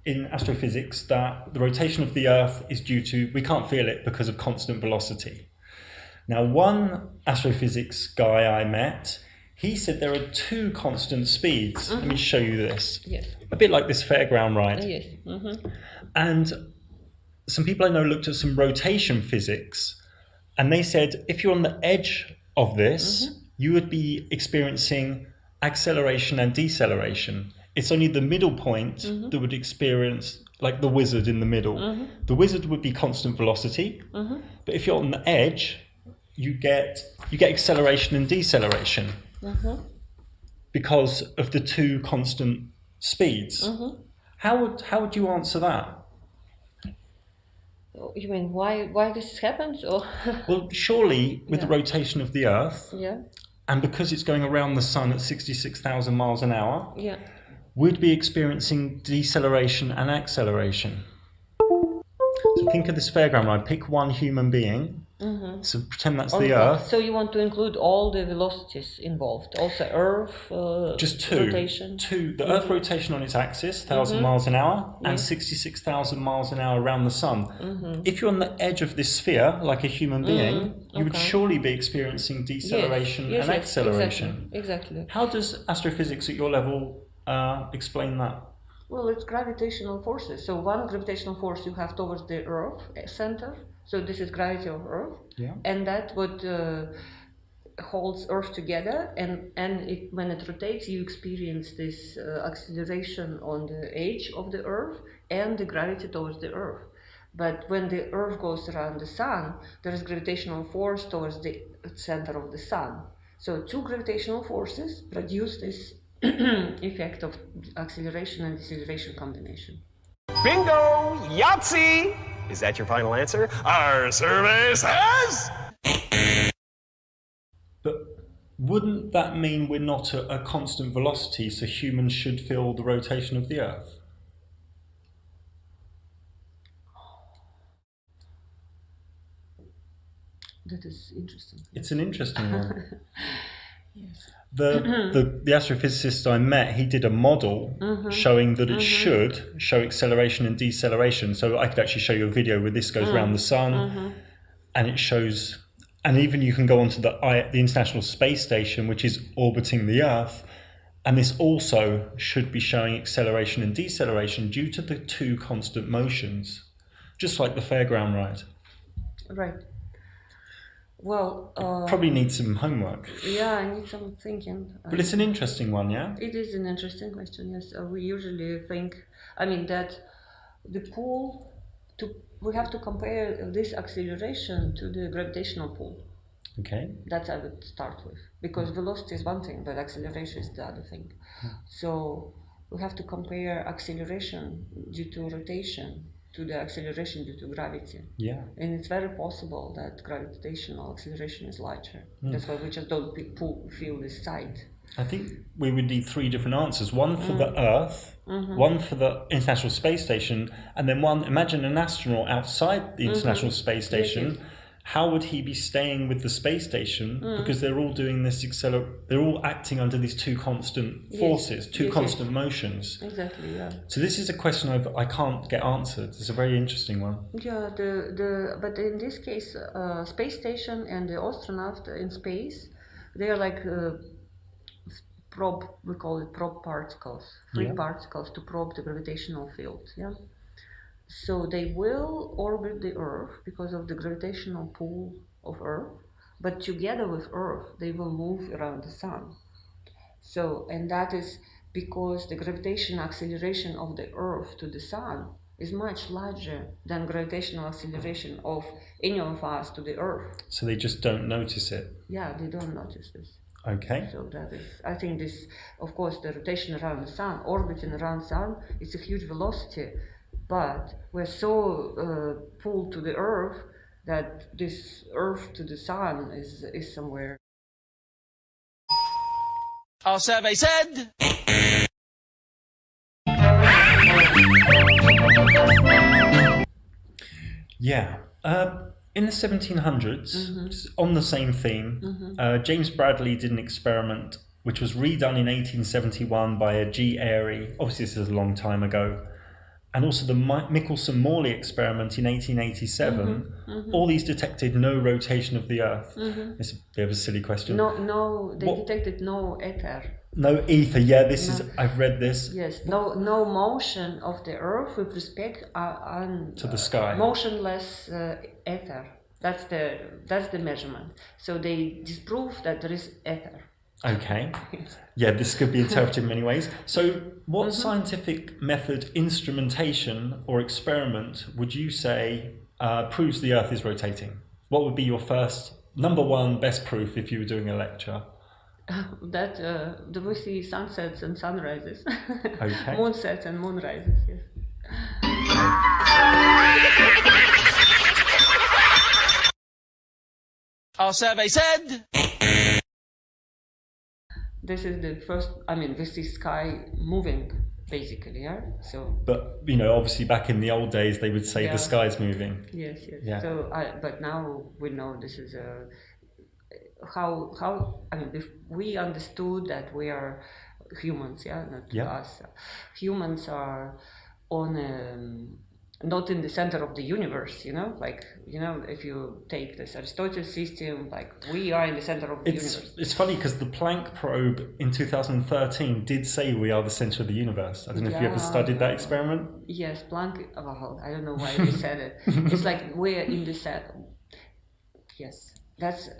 in astrophysics that the rotation of the Earth is due to, we can't feel it because of constant velocity. Now, one astrophysics guy I met, he said there are two constant speeds. Let me show you this. Yes. A bit like this fairground ride. Yes. And some people I know looked at some rotation physics, and they said if you're on the edge of this, you would be experiencing acceleration and deceleration. It's only the middle point that would experience, like the wizard in the middle. The wizard would be constant velocity, but if you're on the edge, you get acceleration and deceleration because of the two constant speeds. How would you answer that? You mean why this happens? Or well, surely with the rotation of the Earth, and because it's going around the sun at 66,000 miles an hour, we'd be experiencing deceleration and acceleration. So think of this fairground ride. Pick one human being. So pretend that's the Earth. So you want to include all the velocities involved, also Earth just two rotation. The Earth rotation on its axis, 1,000 miles an hour, and 66,000 miles an hour around the sun. If you're on the edge of this sphere, like a human being, you would surely be experiencing deceleration and acceleration. Exactly. How does astrophysics at your level explain that? Well, it's gravitational forces. So one gravitational force you have towards the Earth center. So this is gravity of Earth, and that what holds Earth together. And when it rotates, you experience this acceleration on the edge of the Earth and the gravity towards the Earth. But when the Earth goes around the Sun, there is gravitational force towards the center of the Sun. So two gravitational forces produce this effect of acceleration and deceleration combination. Bingo! Yahtzee! Is that your final answer? Our survey says. But wouldn't that mean we're not at a constant velocity, so humans should feel the rotation of the Earth? That is interesting. It's an interesting one. Yes. The astrophysicist I met, he did a model showing that it should show acceleration and deceleration. So I could actually show you a video where this goes around the sun, and it shows, and even you can go onto the International Space Station, which is orbiting the Earth, and this also should be showing acceleration and deceleration due to the two constant motions, just like the fairground ride. Right. Well, probably need some homework. Yeah, I need some thinking. But it's an interesting one, yeah? It is an interesting question, yes. We usually think, that the pull, we have to compare this acceleration to the gravitational pull. Okay. That I would start with, because velocity is one thing, but acceleration is the other thing. So we have to compare acceleration due to rotation to the acceleration due to gravity. Yeah. And it's very possible that gravitational acceleration is larger. That's why we just don't feel this side. I think we would need three different answers. One for the Earth, one for the International Space Station, and then one, imagine an astronaut outside the International Space Station. Yes. How would he be staying with the space station? Because they're all doing this they're all acting under these two constant forces, two constant motions. Exactly, yeah. So this is a question I can't get answered. It's a very interesting one. Yeah, but in this case, space station and the astronaut in space, they are like we call it probe particles, free particles to probe the gravitational field. Yeah. So they will orbit the Earth because of the gravitational pull of Earth, but together with Earth, they will move around the Sun. So, and that is because the gravitational acceleration of the Earth to the Sun is much larger than gravitational acceleration of any of us to the Earth. So they just don't notice it? Yeah, they don't notice this. Okay. So that is, I think this, of course, the rotation around the Sun, orbiting around the Sun, it's a huge velocity. But we're so pulled to the Earth that this Earth to the Sun is somewhere. Our survey said. Yeah. In the 1700s, on the same theme, James Bradley did an experiment which was redone in 1871 by a G. Airy. Obviously, this is a long time ago. And also the Michelson-Morley experiment in 1887. All these detected no rotation of the Earth. It's a bit of a silly question. No, they detected no ether. No ether. Yeah, I've read this. Yes, no motion of the Earth with respect to the sky. Motionless ether. That's the measurement. So they disprove that there is ether. Okay. Yeah, this could be interpreted in many ways. So what scientific method, instrumentation or experiment would you say proves the Earth is rotating? What would be your first, number one best proof if you were doing a lecture? That we see sunsets and sunrises. Okay. Moonsets and moonrises, yes. Our survey said. This is the first, this is sky moving, basically, yeah? So. But, obviously back in the old days, they would say the sky's moving. Yes. Yeah. So, but now we know this is if we understood that we are humans, not us. Humans are not in the center of the universe, if you take this Aristotle system, we are in the center of the universe. It's funny because the Planck probe in 2013 did say we are the center of the universe. I don't know if you ever studied that experiment. Yes, Planck, I don't know why they said it. It's like we're in the center. Yes. That's,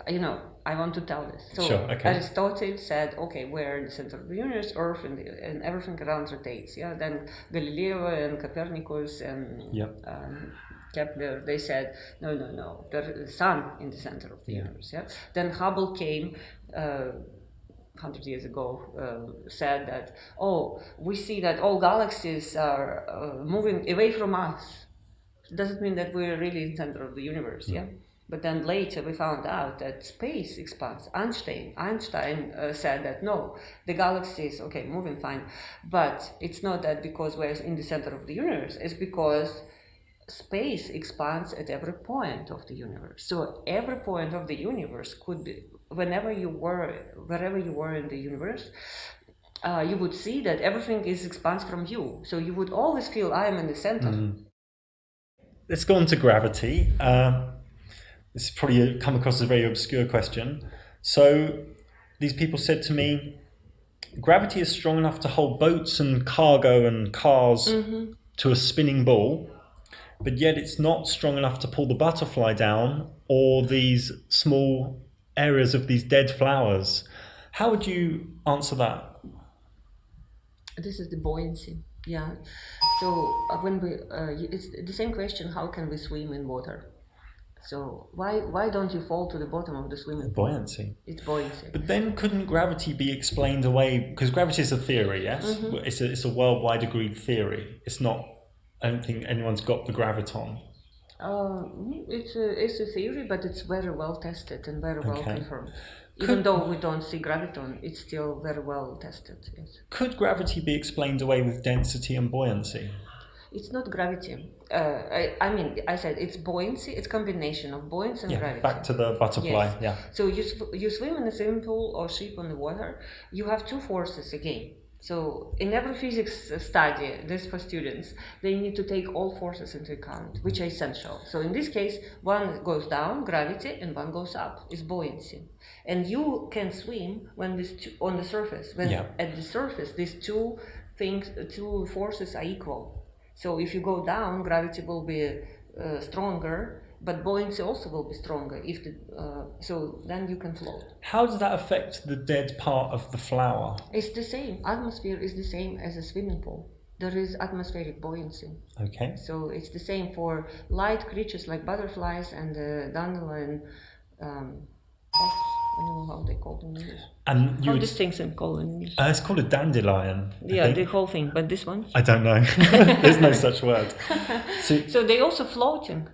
I want to tell this. So sure, okay. Aristotle said, okay, we're in the center of the universe, Earth, and everything around rotates. Yeah. Then Galileo and Copernicus and Kepler, they said, no, the sun in the center of the universe. Yeah. Then Hubble came 100 years ago, said that, we see that all galaxies are moving away from us. Doesn't mean that we're really in the center of the universe. Yeah. But then later we found out that space expands. Einstein said that no, the galaxy is moving fine, but it's not that because we're in the center of the universe. It's because space expands at every point of the universe. So every point of the universe could be wherever you were in the universe. You would see that everything expands from you. So you would always feel I am in the center. Let's go on to gravity. This is probably come across as a very obscure question. So these people said to me, gravity is strong enough to hold boats and cargo and cars to a spinning ball, but yet it's not strong enough to pull the butterfly down or these small areas of these dead flowers. How would you answer that? This is the buoyancy. Yeah. So when it's the same question, how can we swim in water? So why don't you fall to the bottom of the swimming pool? Buoyancy. It's buoyancy. But then couldn't gravity be explained away? Because gravity is a theory, yes? It's a worldwide agreed theory. It's not, I don't think anyone's got the graviton. It's a theory, but it's very well tested and very well confirmed. Even though we don't see graviton, it's still very well tested, yes. Could gravity be explained away with density and buoyancy? It's not gravity. I said it's buoyancy. It's combination of buoyancy and gravity. Back to the butterfly. Yes. Yeah. So you swim in a swimming pool or ship on the water. You have two forces again. So in every physics study, this for students, they need to take all forces into account, which are essential. So in this case, one goes down, gravity, and one goes up, is buoyancy. And you can swim when on the surface. When at the surface, these two forces are equal. So if you go down, gravity will be stronger, but buoyancy also will be stronger. So then you can float. How does that affect the dead part of the flower? It's the same. Atmosphere is the same as a swimming pool. There is atmospheric buoyancy. Okay. So it's the same for light creatures like butterflies and dandelion. I don't know how they call them in English. And how these things are called in English? It's called a dandelion. Yeah, the whole thing. But this one? I don't know. There's no such word. So they're also floating.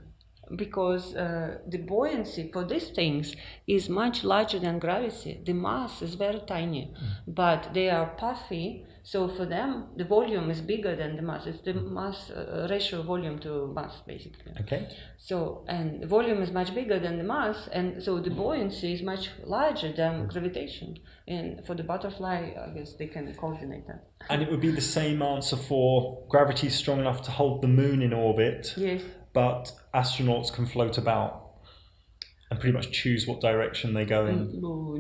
because the buoyancy for these things is much larger than gravity. The mass is very tiny, but they are puffy. So for them, the volume is bigger than the mass. It's the mass ratio volume to mass, basically. Okay. So, and the volume is much bigger than the mass, and so the buoyancy is much larger than gravitation. And for the butterfly, I guess they can coordinate that. And it would be the same answer for gravity strong enough to hold the moon in orbit. Yes. But astronauts can float about and pretty much choose what direction they go in. No.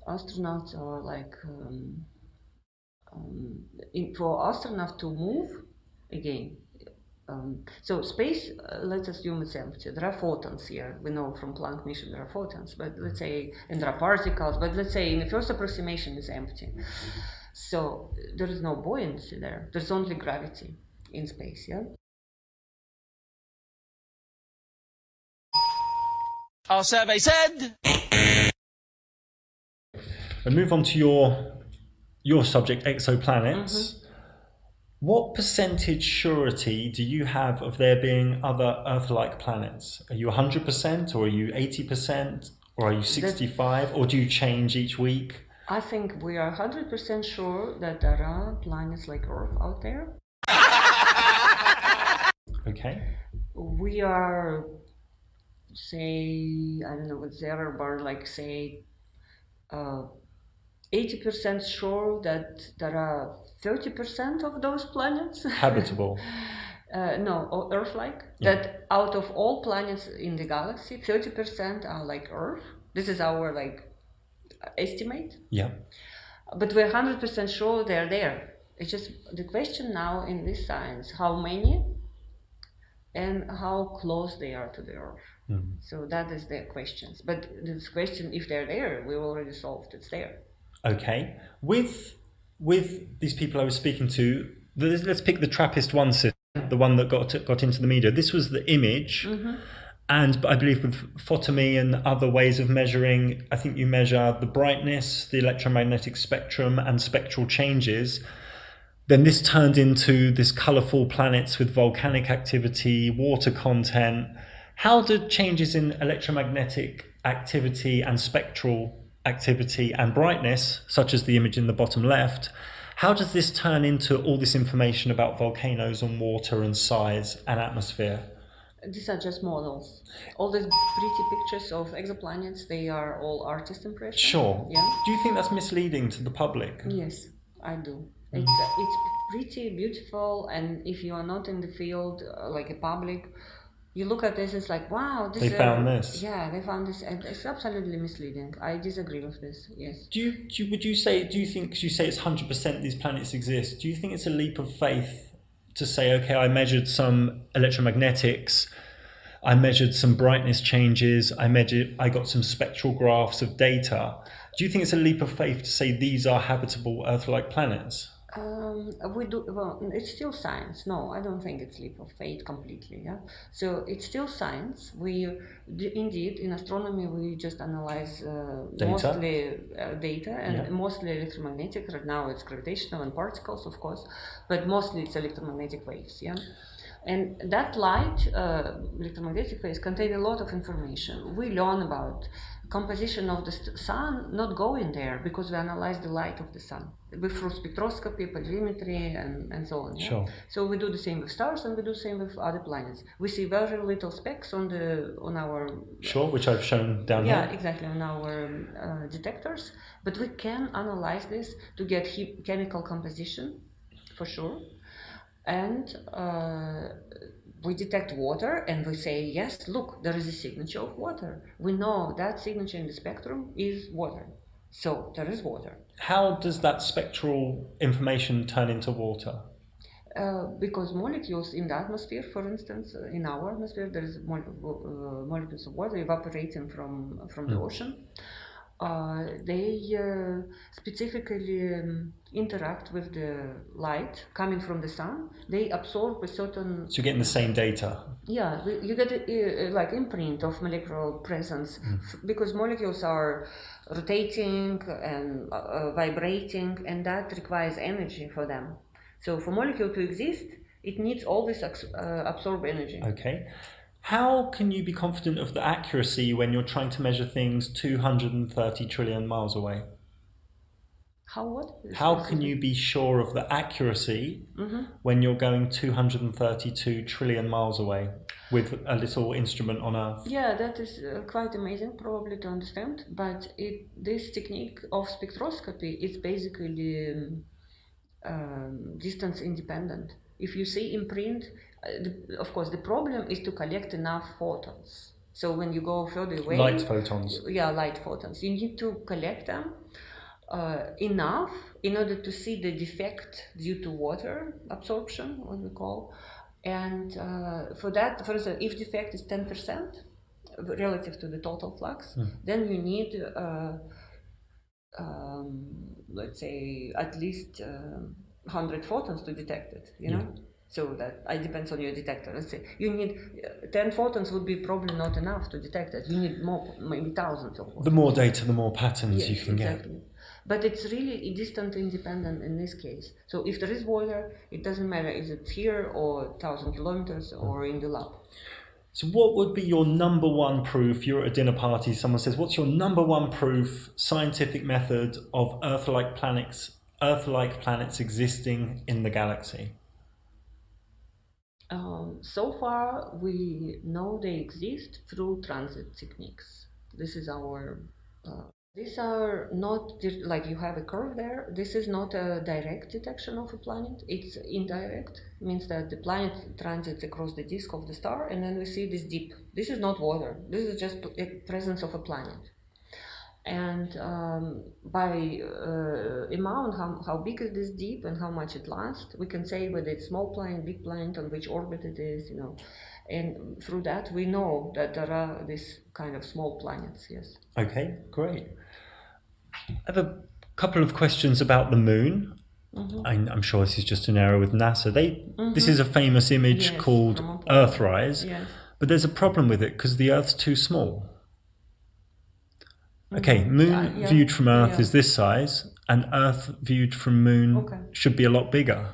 Astronauts are like, for astronauts to move, again, so space, let's assume it's empty. There are photons here. We know from Planck mission there are photons, but let's say, and there are particles, but let's say in the first approximation it's empty. So there is no buoyancy there. There's only gravity in space, yeah? Our survey said. And move on to your subject, exoplanets. What percentage surety do you have of there being other Earth-like planets? Are you 100%, or are you 80%, or are you 65%, or do you change each week? I think we are 100% sure that there are planets like Earth out there. Okay. We are, say, I don't know what's the error bar, like say 80% sure that there are 30% of those planets habitable. No, Earth-like. Yeah. That out of all planets in the galaxy, 30% are like Earth. This is our like estimate. Yeah. But we're 100% sure they're there. It's just the question now in this science: how many, and how close they are to the Earth. So that is the questions. But this question, if they're there, we already solved. It's there. Okay. With these people I was speaking to, let's pick the TRAPPIST-1 system, the one that got into the media. This was the image, and I believe with photomy and other ways of measuring, I think you measure the brightness, the electromagnetic spectrum, and spectral changes. Then this turned into this colourful planets with volcanic activity, water content. How did changes in electromagnetic activity and spectral activity and brightness, such as the image in the bottom left, how does this turn into all this information about volcanoes and water and size and atmosphere? These are just models. All these pretty pictures of exoplanets, they are all artist impressions. Sure. Yeah. Do you think that's misleading to the public? Yes, I do. It's pretty beautiful, and if you are not in the field, like a public, you look at this, it's like, wow, they found this. Yeah, they found this, and it's absolutely misleading. I disagree with this. Yes. Do you say it's 100% these planets exist? Do you think it's a leap of faith to say, okay, I measured some electromagnetics, I measured some brightness changes, I got some spectral graphs of data. Do you think it's a leap of faith to say these are habitable Earth-like planets? We do. Well, it's still science. No, I don't think it's leap of faith completely. Yeah. So it's still science. Indeed, in astronomy, we just analyze mostly data and mostly electromagnetic. Right now, it's gravitational and particles, of course, but mostly it's electromagnetic waves. Yeah. And that light, electromagnetic waves, contain a lot of information. We learn about composition of the sun, not going there, because we analyze the light of the sun through spectroscopy, polarimetry, and so on. Yeah? Sure. So we do the same with stars, and we do the same with other planets. We see very little specks on our. Sure, which I've shown down here. Yeah, exactly, on our detectors. But we can analyze this to get chemical composition, for sure. And we detect water, and we say, yes, look, there is a signature of water. We know that signature in the spectrum is water. So there is water. How does that spectral information turn into water? Because molecules in the atmosphere, for instance, in our atmosphere, there is molecules of water evaporating from the ocean. They specifically interact with the light coming from the sun. They absorb a certain. So you're getting the same data. Yeah, you get like imprint of molecular presence because molecules are rotating and vibrating, and that requires energy for them. So for molecule to exist, it needs always absorb energy. Okay. How can you be confident of the accuracy when you're trying to measure things 230 trillion miles away? How can you be sure of the accuracy when you're going 232 trillion miles away with a little instrument on Earth? Yeah, that is quite amazing, probably to understand. But this technique of spectroscopy is basically distance independent. If you see imprint, of course, the problem is to collect enough photons. So when you go further away, light photons. Yeah, light photons. You need to collect them enough in order to see the defect due to water absorption, what we call. And for that, for example, if defect is 10% relative to the total flux, then you need, let's say, at least 100 photons to detect it, you know? So that it depends on your detector. Let's say you need 10 photons would be probably not enough to detect it. You need more, maybe thousands of photons. The more data, the more patterns you can get. But it's really distant independent in this case. So if there is water, it doesn't matter is it here or 1,000 kilometers or in the lab. So what would be your number one proof? You're at a dinner party, someone says, what's your number one proof, scientific method of Earth-like planets existing in the galaxy? So far, we know they exist through transit techniques. This is our... these are not, like you have a curve there, this is not a direct detection of a planet, it's indirect, means that the planet transits across the disk of the star and then we see this dip. This is not water, this is just a presence of a planet. And by amount, how big is this dip and how much it lasts, we can say whether it's small planet, big planet, on which orbit it is, you know. And through that, we know that there are these kind of small planets, yes. Okay, great. I have a couple of questions about the moon. I'm sure this is just an error with NASA. This is a famous image called Earthrise, but there's a problem with it because the Earth's too small. Okay, moon viewed from Earth is this size, and Earth viewed from moon should be a lot bigger.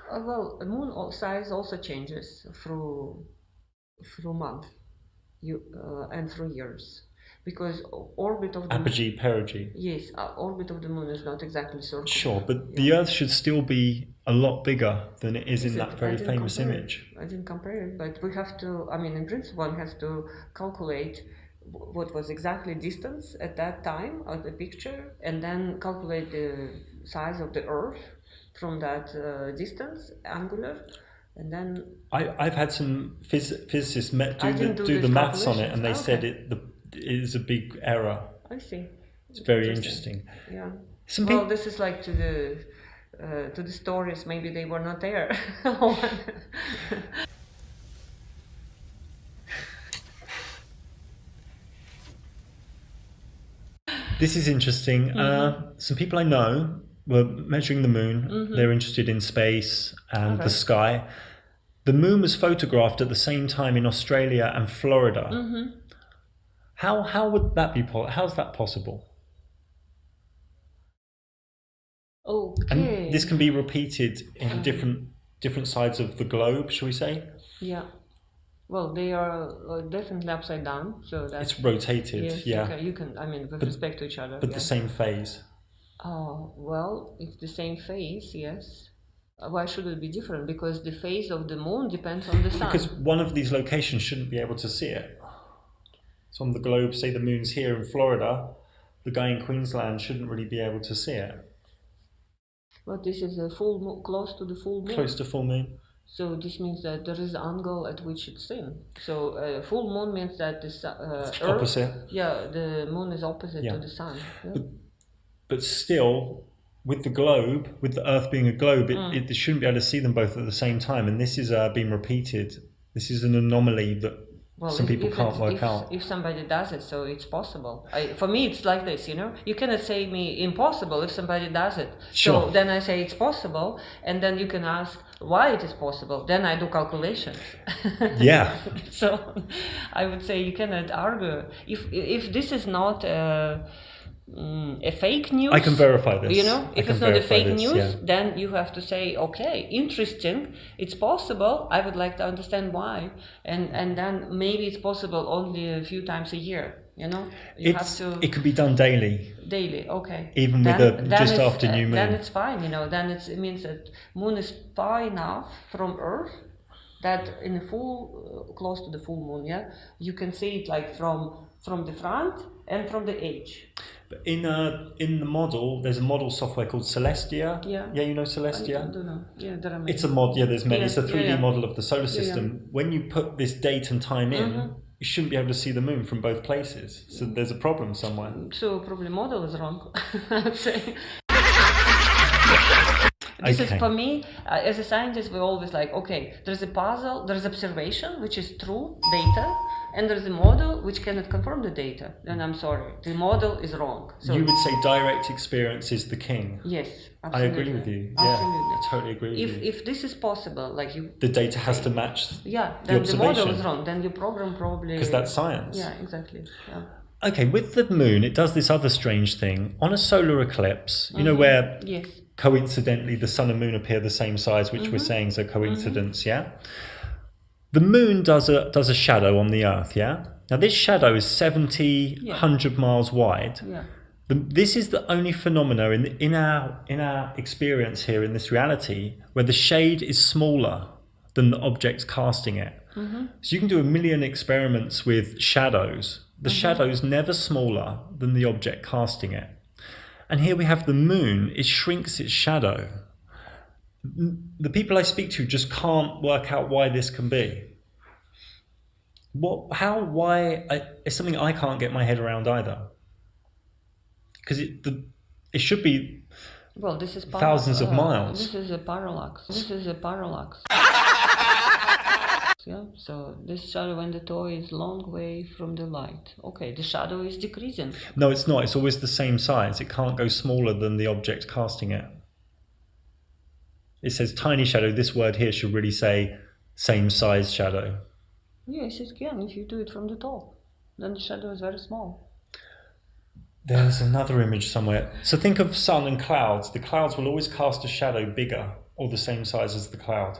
Well, the moon size also changes through month and through years, because orbit of the apogee, perigee. Yes, orbit of the moon is not exactly circular. Sure, but the Earth should still be a lot bigger than it is in that very famous image. I didn't compare it, but we have to. I mean, in principle, one has to calculate what was exactly distance at that time of the picture, and then calculate the size of the Earth from that distance, angular, and then... I've had some physicists do the maths on it, and they said it is a big error. I see. It's very interesting. Yeah. Well, this is like to the stories, maybe they were not there. This is interesting. Some people I know were measuring the moon. They're interested in space and the sky. The moon was photographed at the same time in Australia and Florida. How would that be? How's that possible? Okay. And this can be repeated in different sides of the globe, shall we say? Yeah. Well, they are definitely upside down, so that's... It's rotated, yes, yeah. You can, I mean, with respect to each other. But the same phase. Oh, well, it's the same phase, yes. Why should it be different? Because the phase of the moon depends on the sun. Because one of these locations shouldn't be able to see it. So on the globe, say the moon's here in Florida, the guy in Queensland shouldn't really be able to see it. But this is a full moon, close to the full moon. Close to full moon. So this means that there is an angle at which it's seen. So full moon means that the Earth, opposite. Yeah, the moon is opposite to the sun. Yeah. But still, with the globe, with the Earth being a globe, it shouldn't be able to see them both at the same time. And this is being repeated. This is an anomaly that some people can't work out. If somebody does it, so it's possible. For me, it's like this, you know. You cannot say me impossible if somebody does it. Sure. So then I say it's possible, and then you can ask why it is possible. Then I do calculations. Yeah. So I would say you cannot argue. If this is not a fake news. I can verify this. You know, if it's not a fake news, then you have to say, okay, interesting, it's possible. I would like to understand why, and then maybe it's possible only a few times a year. You know, it could be done daily. Daily, okay. Even then, just after new moon. Then it's fine. You know, then it means that moon is far enough from Earth that in a close to the full moon, you can see it like from the front and from the edge. But in the model, there's a model software called Celestia. Yeah, you know Celestia? I don't know. Yeah, there are many. It's a mod. Yeah, there's many. Yeah, it's a 3D model of the solar system. When you put this date and time in, you shouldn't be able to see the moon from both places. So there's a problem somewhere. So probably model is wrong, I'd say. This is for me, as a scientist, we're always like, okay, there's a puzzle, there's observation, which is true data, and there's a model which cannot confirm the data. Then I'm sorry, the model is wrong. So you would say direct experience is the king. Yes, absolutely. I agree with you. Absolutely. Yeah, I totally agree with you. If this is possible, like you... The data has to match then the model is wrong. Then your program probably... Because that's science. Yeah, exactly. Yeah. Okay, with the moon, it does this other strange thing. On a solar eclipse, you know where... Yes. Coincidentally, the sun and moon appear the same size, which we're saying is a coincidence, The moon does a shadow on the Earth, Now this shadow is 100 miles wide. This is the only phenomena in our experience here in this reality where the shade is smaller than the object casting it. So you can do 1 million experiments with shadows. The shadow is never smaller than the object casting it. And here we have the moon, it shrinks its shadow. The people I speak to just can't work out why this can be. It's something I can't get my head around either. Because it should be this is thousands of miles. This is a parallax. So this shadow and the toy is long way from the light. Okay, the shadow is decreasing. No, it's not. It's always the same size. It can't go smaller than the object casting it. It says tiny shadow. This word here should really say same size shadow. Yes, it can. If you do it from the top, then the shadow is very small. There's another image somewhere. So think of sun and clouds. The clouds will always cast a shadow bigger or the same size as the cloud.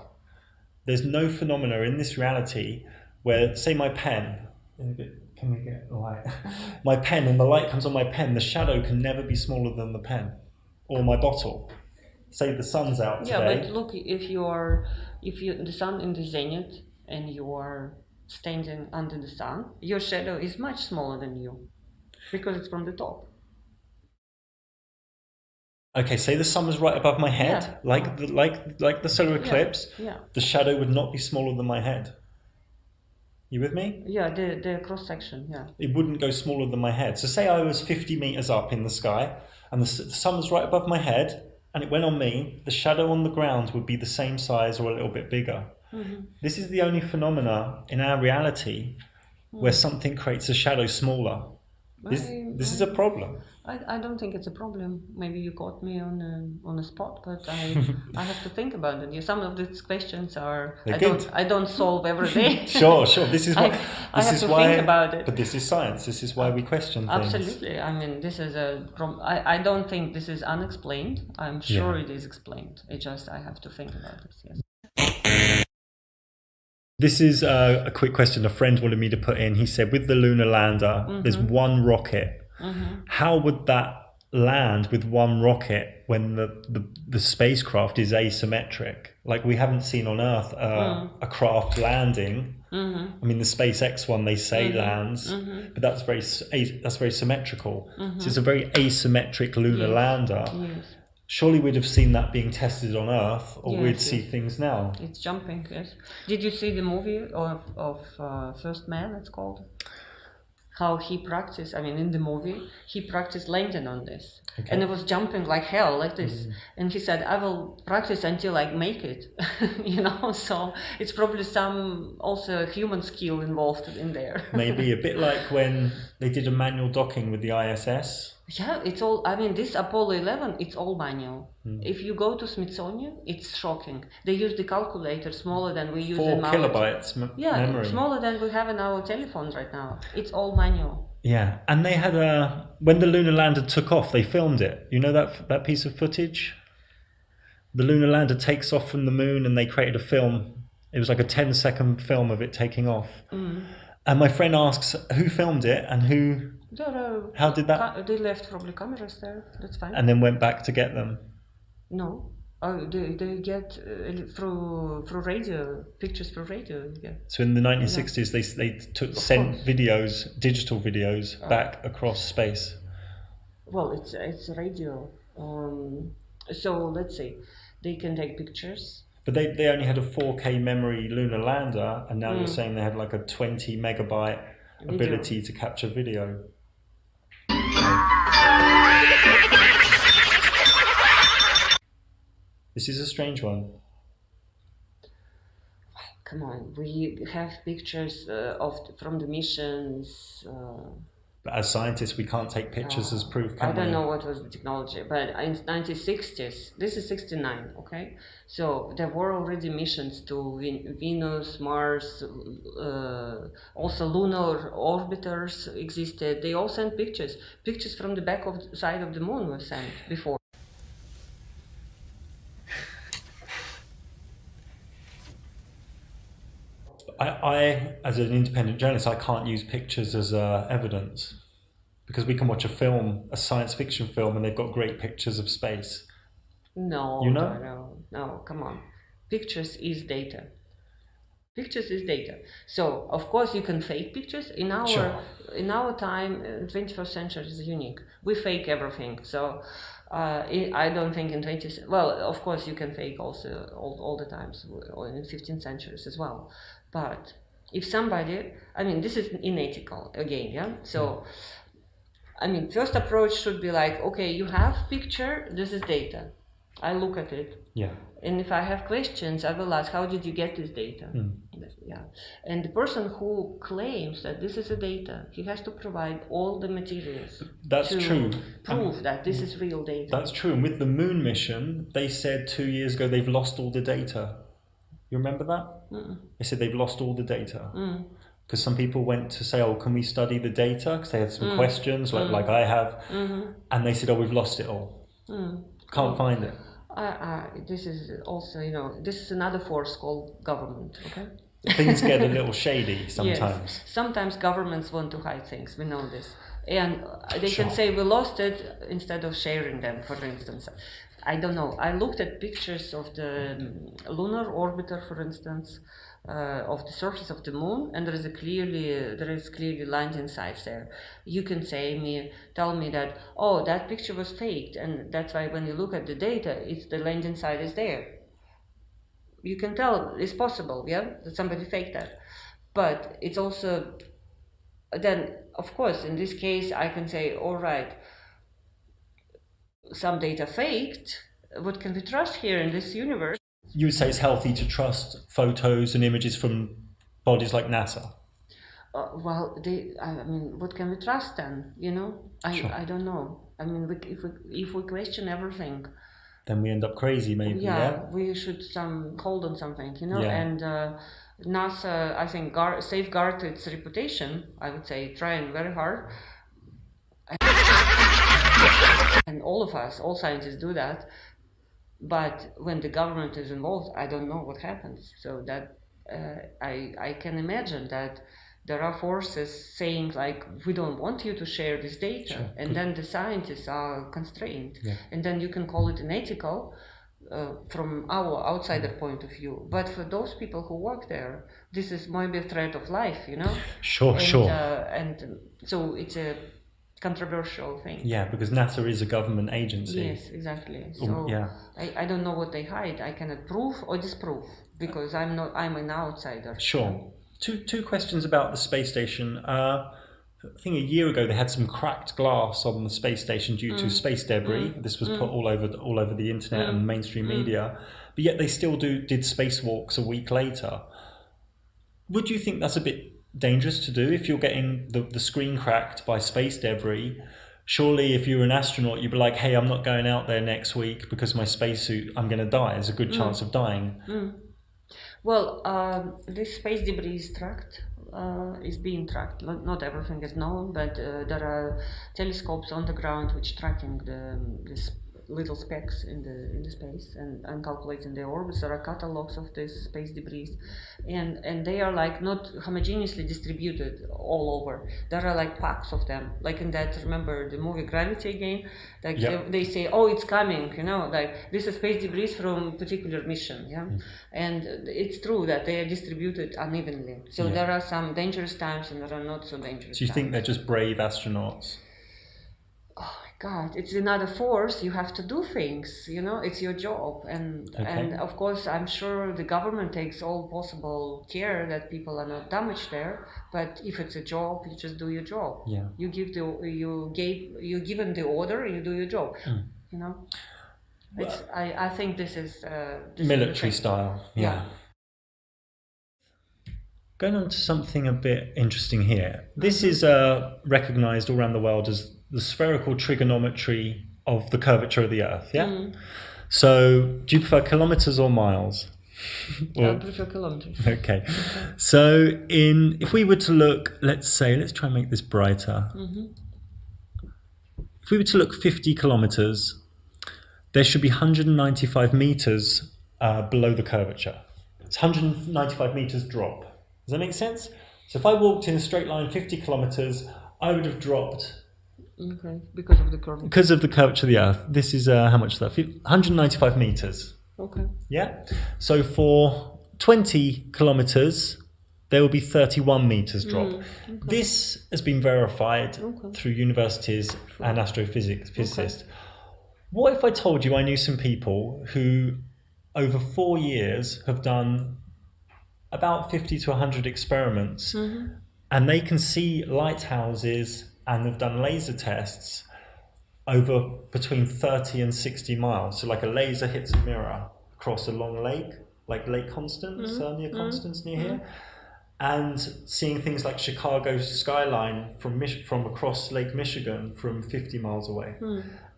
There's no phenomena in this reality where, say my pen, can we get light? My pen, and the light comes on my pen, the shadow can never be smaller than the pen or my bottle. Say the sun's out today. Yeah, but look, if the sun in the zenith and you are standing under the sun, your shadow is much smaller than you because it's from the top. Okay, say the sun was right above my head, like the solar eclipse. The shadow would not be smaller than my head. You with me? Yeah, the cross section. It wouldn't go smaller than my head. So say I was 50 meters up in the sky, and the sun was right above my head, and it went on me. The shadow on the ground would be the same size or a little bit bigger. This is the only phenomena in our reality where something creates a shadow smaller. This is a problem. I don't think it's a problem. Maybe you caught me on a spot, but I have to think about it. Some of these questions are I don't solve every day. Sure. This is why I have to think about it. But this is science. This is why we question things. Absolutely. I mean, this is I don't think this is unexplained. I'm sure it is explained. I have to think about it. Yes. This is a quick question a friend wanted me to put in. He said, with the lunar lander, there's one rocket. How would that land with one rocket when the spacecraft is asymmetric? Like we haven't seen on Earth a craft landing. I mean, the SpaceX one they say lands, but that's very symmetrical. So it's a very asymmetric lunar lander. Surely we'd have seen that being tested on Earth, or we'd see things now. It's jumping, yes. Did you see the movie of First Man, it's called? How he practiced, I mean, in the movie, he practiced landing on this. And it was jumping like hell, like this. And he said, I will practice until I make it, so it's probably some also human skill involved in there. Maybe a bit like when they did a manual docking with the ISS. Yeah, it's all. I mean, this Apollo 11, it's all manual. Hmm. If you go to Smithsonian, it's shocking. They use the calculator smaller than we use 4 in our kilobytes memory. smaller than we have in our telephones right now. It's all manual. Yeah, and they had when the lunar lander took off, they filmed it. You know that piece of footage? The lunar lander takes off from the moon, and they created a film. It was like a 10-second film of it taking off. Mm. And my friend asks, who filmed it and who? How did that? They left probably cameras there. That's fine. And then went back to get them. No, they get through radio pictures through radio. Yeah. So in the 1960s, they sent videos, digital videos, back across space. Well, it's radio. So let's say they can take pictures. But they only had a 4K memory lunar lander, and now you're saying they had like a 20 megabyte ability to capture video. This is a strange one. Come on, we have pictures from the missions. But as scientists, we can't take pictures as proof, can we? I don't know what was the technology, but in 1960s, this is 69, okay? So there were already missions to Venus, Mars, also lunar orbiters existed. They all sent pictures. Pictures from the back of the side of the moon were sent before. I, as an independent journalist, I can't use pictures as evidence because we can watch a film, a science fiction film, and they've got great pictures of space. No, you know? no, come on. Pictures is data. Pictures is data. So, of course, you can fake pictures. In our time, 21st century is unique. We fake everything. So, I don't think in 20th... Well, of course, you can fake also all the times, or in 15th centuries as well. But if somebody, I mean, this is unethical again, yeah? So, I mean, first approach should be like, okay, you have picture, this is data. I look at it. Yeah. And if I have questions, I will ask, how did you get this data? Yeah. And the person who claims that this is a data, he has to provide all the materials. That's true. Prove that this is real data. That's true. And with the moon mission, they said 2 years ago they've lost all the data. You remember that? They said they've lost all the data. Because some people went to say, oh, can we study the data? Because they had some questions, like I have. And they said, oh, we've lost it all. Can't find it. This is also, you know, this is another force called government, okay? Things get a little shady sometimes. Yes. Sometimes governments want to hide things, we know this. And they can say we lost it instead of sharing them, for instance. I don't know. I looked at pictures of the lunar orbiter, for instance, of the surface of the moon, and there is clearly landing sites there. You can tell me that, oh, that picture was faked, and that's why when you look at the data, the landing site is there. You can tell it's possible, yeah, that somebody faked that. But it's also then, of course, in this case, I can say, all right, some data faked. What can we trust here in this universe? You would say it's healthy to trust photos and images from bodies like NASA? Well, I mean, what can we trust then? You know, I don't know. I mean, if we question everything, then we end up crazy, maybe. Yeah, we should hold on something, you know. Yeah. And NASA, I think, safeguard its reputation. I would say, trying very hard. And all of us, all scientists do that. But when the government is involved, I don't know what happens. So that I can imagine that there are forces saying like, we don't want you to share this data. And then the scientists are constrained. And then you can call it unethical from our outsider point of view. But for those people who work there, this is maybe a threat of life, you know? Sure. And so it's a controversial thing. Yeah, because NASA is a government agency. Yes, exactly. So I don't know what they hide. I cannot prove or disprove because I'm an outsider. Sure. Two questions about the space station. I think a year ago they had some cracked glass on the space station due to space debris. This was put all over the internet and mainstream media, but yet they still did spacewalks a week later. Would you think that's a bit dangerous to do if you're getting the screen cracked by space debris? surely if you're an astronaut, you'd be like, hey, I'm not going out there next week because my spacesuit, I'm going to die. There's a good chance of dying. Well, this space debris is being tracked. Not everything is known, but there are telescopes on the ground which tracking this little specks in the space and calculating their orbits. There are catalogs of this space debris, and they are like not homogeneously distributed all over. There are like packs of them, like in that, remember the movie Gravity again? Like they say, oh, it's coming, you know, like this is space debris from particular mission, and it's true that they are distributed unevenly. So there are some dangerous times and there are not so dangerous. So you think they're just brave astronauts? God, it's another force. You have to do things, you know, it's your job. And of course, I'm sure the government takes all possible care that people are not damaged there. But if it's a job, you just do your job. Yeah. You given the order, you do your job. You know, I think this is military style. Yeah. Going on to something a bit interesting here. This is recognized all around the world as the spherical trigonometry of the curvature of the Earth, yeah? So, do you prefer kilometers or miles? I prefer kilometers. Okay. So, if we were to look, let's try and make this brighter. If we were to look 50 kilometers, there should be 195 meters below the curvature. It's 195 meters drop. Does that make sense? So if I walked in a straight line 50 kilometers, I would have dropped. Okay, because of the curvature. Because of the curvature of the Earth. This is, how much is that? 195 meters. Okay. Yeah? So for 20 kilometers, there will be 31 meters drop. This has been verified through universities and physicists. What if I told you I knew some people who, over 4 years, have done about 50 to 100 experiments, and they can see lighthouses and have done laser tests over between 30 and 60 miles. So like a laser hits a mirror across a long lake, like Lake Constance, near Constance, near here, and seeing things like Chicago's skyline from across Lake Michigan from 50 miles away.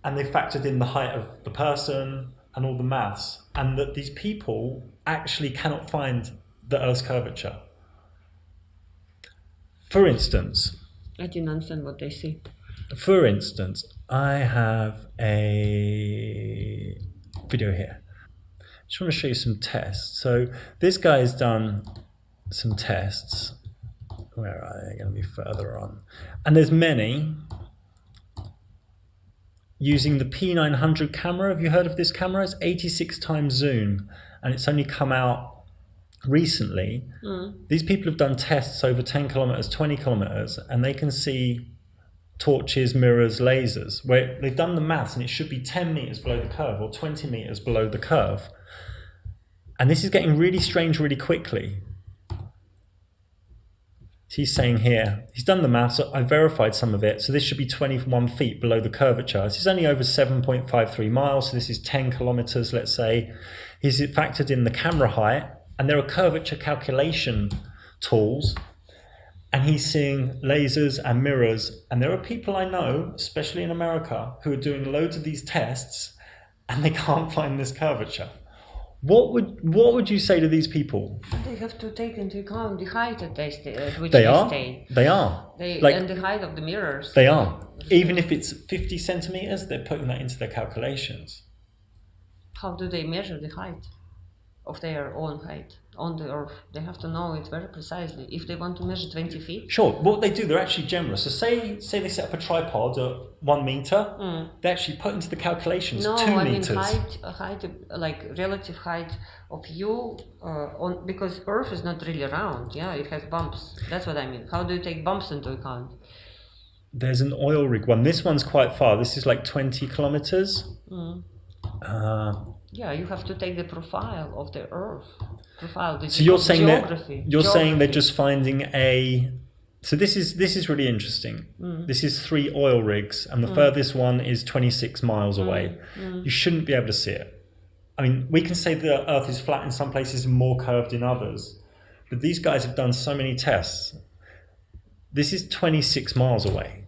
And they factored in the height of the person and all the maths, and that these people actually cannot find the Earth's curvature. For instance, I didn't understand what they say. For instance, I have a video here. I just want to show you some tests. So this guy has done some tests. Where are they going to be further on? And there's many using the P900 camera. Have you heard of this camera? It's 86 times zoom, and it's only come out recently. These people have done tests over 10 kilometers, 20 kilometers, and they can see torches, mirrors, lasers, where they've done the maths and it should be 10 meters below the curve or 20 meters below the curve. And this is getting really strange really quickly. He's saying here, he's done the maths, I verified some of it, so this should be 21 feet below the curvature. This is only over 7.53 miles, so this is 10 kilometers, let's say. He's factored in the camera height, and there are curvature calculation tools, and he's seeing lasers and mirrors. And there are people I know, especially in America, who are doing loads of these tests, and they can't find this curvature. What would you say to these people? They have to take into account the height at which they stay. They are. And the height of the mirrors. They are. Even if it's 50 centimeters, they're putting that into their calculations. How do they measure the height of their own height on the Earth? They have to know it very precisely. If they want to measure 20 feet. Sure. What they do, they're actually generous. So say they set up a tripod at 1 meter, they actually put into the calculations 2 meters. No, I mean height, like relative height of you, because Earth is not really round. Yeah, it has bumps. That's what I mean. How do you take bumps into account? There's an oil rig one. This one's quite far. This is like 20 kilometers. Yeah, you have to take the profile of the Earth. So you're saying saying they're just finding a. So this is really interesting. This is 3 oil rigs, and the furthest one is 26 miles away. You shouldn't be able to see it. I mean, we can say the Earth is flat in some places and more curved in others, but these guys have done so many tests. This is 26 miles away,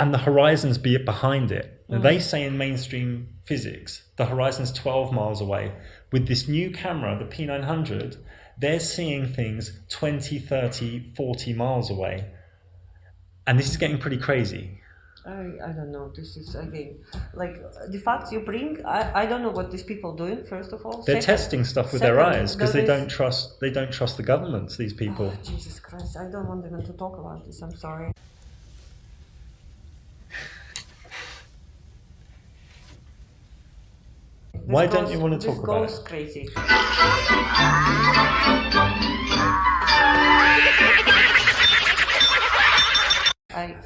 and the horizon's behind it. Now, they say in mainstream physics, the horizon's 12 miles away. With this new camera, the P900, they're seeing things 20, 30, 40 miles away. And this is getting pretty crazy. I don't know. This is, again, like the facts you bring. I don't know what these people doing. First of all, they're testing stuff with their eyes because they don't trust the governments. These people. Oh, Jesus Christ! I don't want even to talk about this. I'm sorry. Why don't you want to talk about it? This goes crazy.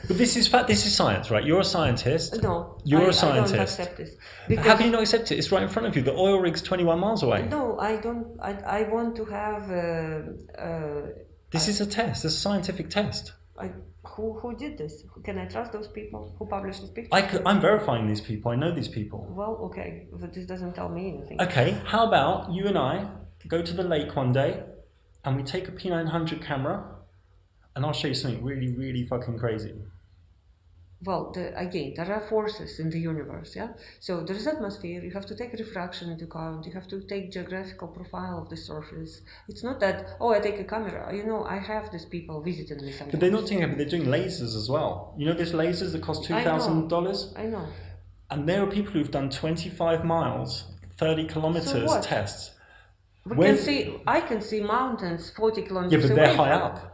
But this is fact. This is science, right? You're a scientist. No, you're a scientist. I don't accept this. How can you not accept it? It's right in front of you. The oil rig's 21 miles away. No, I don't. I want to have. This is a test. It's a scientific test. Who did this? Can I trust those people who published this picture? I'm verifying these people. I know these people. Well, okay, but this doesn't tell me anything. Okay, how about you and I go to the lake one day, and we take a P900 camera, and I'll show you something really, really fucking crazy. Well, again, there are forces in the universe, yeah? So there is atmosphere, you have to take refraction into account, you have to take geographical profile of the surface. It's not that, oh, I take a camera. You know, I have these people visiting me sometimes. But they're not doing it, but they're doing lasers as well. You know there's lasers that cost $2,000? I know. And there are people who've done 25 miles, 30 kilometers tests. I can see mountains 40 kilometers away. Yeah, but they're high up.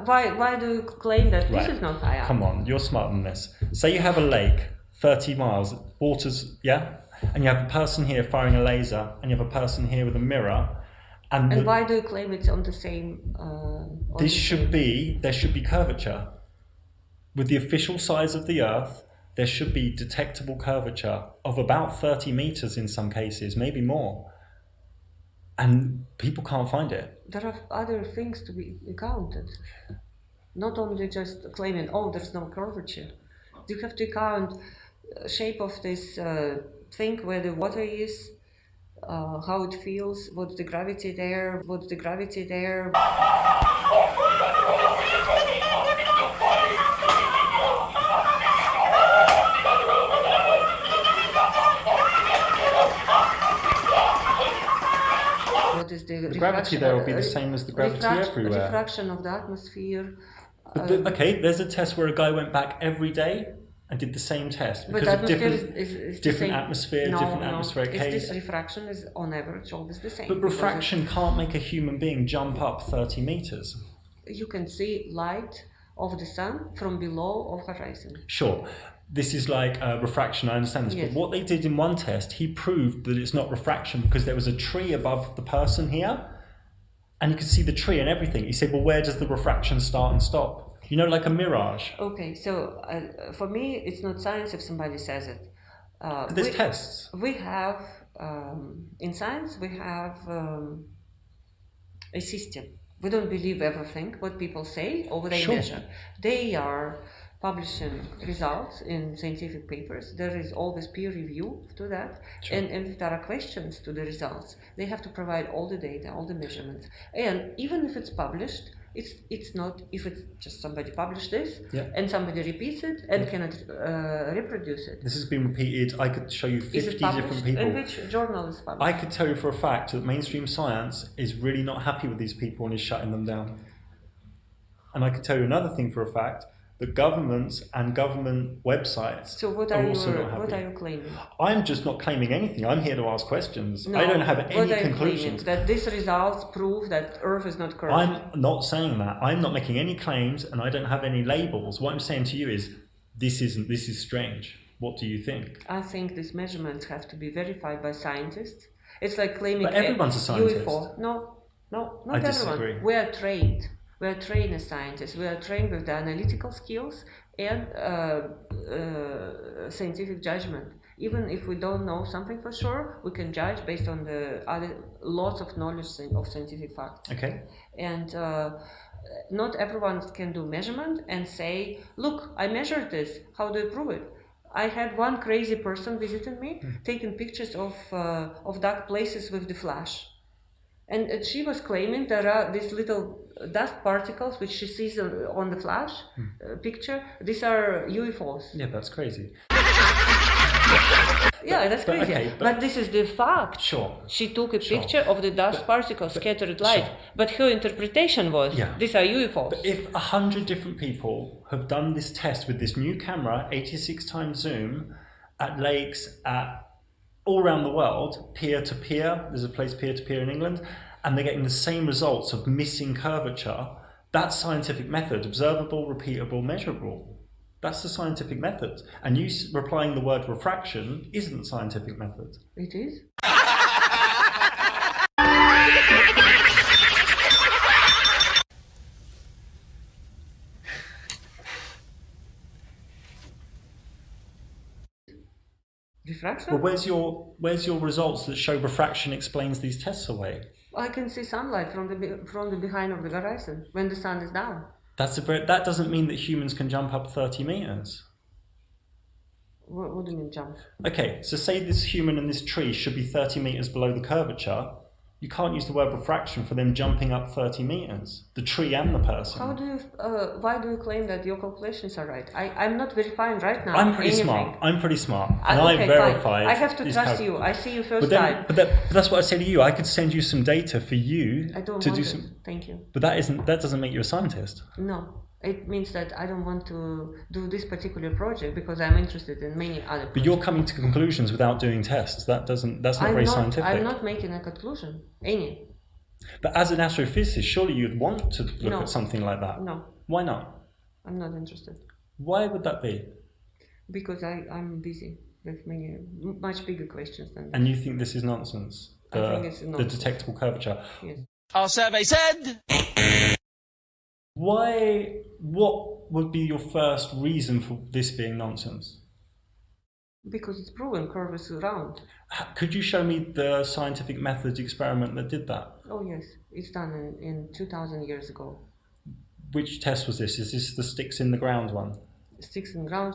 Why do you claim that this is not high up? Come on, you're smarter than this. Say you have a lake, 30 miles, water's, yeah? And you have a person here firing a laser, and you have a person here with a mirror. And why do you claim it's on the same... there should be curvature. With the official size of the Earth, there should be detectable curvature of about 30 meters in some cases, maybe more. And people can't find it. There are other things to be counted. Not only just claiming, oh, there's no curvature. You have to count shape of this thing, where the water is, how it feels, what's the gravity there. The gravity there will be the same as the gravity everywhere. Refraction of the atmosphere. Okay, there's a test where a guy went back every day and did the same test because of different atmosphere, different atmospheric haze. This refraction is on average always the same. But refraction can't make a human being jump up 30 meters. You can see light of the sun from below of horizon. Sure. This is like refraction, I understand this, but what they did in one test, he proved that it's not refraction because there was a tree above the person here, and you could see the tree and everything. He said, well, where does the refraction start and stop? You know, like a mirage. Okay, so for me, it's not science if somebody says it. But there's tests. We have, in science, we have a system. We don't believe everything what people say or what they measure. They are publishing results in scientific papers. There is always peer review to that. And if there are questions to the results, they have to provide all the data, all the measurements. And even if it's published, it's not, if it's just somebody published this and somebody repeats it and cannot reproduce it. This has been repeated. I could show you 50 different people. In which journal is published? I could tell you for a fact that mainstream science is really not happy with these people and is shutting them down. And I could tell you another thing for a fact, that governments and government websites are also not happy. What are you claiming? I'm just not claiming anything. I'm here to ask questions. No, I don't have any conclusions. That these results prove that Earth is not curved. I'm not saying that. I'm not making any claims, and I don't have any labels. What I'm saying to you is, this is strange. What do you think? I think these measurements have to be verified by scientists. It's like claiming but everyone's a scientist. UFO. No, not I disagree. Everyone. We are trained. We are trained as scientists. We are trained with the analytical skills and scientific judgment. Even if we don't know something for sure, we can judge based on the other lots of knowledge of scientific facts. Okay. And not everyone can do measurement and say, "Look, I measured this. How do you prove it?" I had one crazy person visiting me, taking pictures of dark places with the flash. And she was claiming there are these little dust particles which she sees on the flash picture. These are UFOs. Yeah, that's crazy. Yeah, that's crazy. Okay, but this is the fact. Sure. She took a picture of the dust particles, scattered light. Sure. But her interpretation was, these are UFOs. But if 100 different people have done this test with this new camera, 86 times zoom, at lakes, all around the world, peer-to-peer, there's a place peer-to-peer in England, and they're getting the same results of missing curvature, that's scientific method, observable, repeatable, measurable. That's the scientific method. And you applying the word refraction isn't scientific method. It is. Refraction? Well, where's your results that show refraction explains these tests away? I can see sunlight from the behind of the horizon when the sun is down. That doesn't mean that humans can jump up 30 meters. What do you mean jump? Okay, so say this human and this tree should be 30 meters below the curvature. You can't use the word refraction for them jumping up 30 meters, the tree and the person. Why do you claim that your calculations are right? I'm not verifying right now. I'm pretty smart. I'm pretty smart. And I verified. I have to trust you. I see you first time. But that's what I say to you. I could send you some data for you to do some. Thank you. But that doesn't make you a scientist. No. It means that I don't want to do this particular project because I'm interested in many other projects. But you're coming to conclusions without doing tests. That's not very scientific. I'm not making a conclusion. Any. But as an astrophysicist, surely you'd want to look at something like that. No. Why not? I'm not interested. Why would that be? Because I'm busy with many much bigger questions than that. And you think this is nonsense? I think it's nonsense. The detectable curvature. Yes. Our survey said. What would be your first reason for this being nonsense? Because it's proven curve is round. Could you show me the scientific methods experiment that did that? Oh yes, it's done in 2,000 years ago. Which test was this? Is this the sticks in the ground one? Sticks in ground.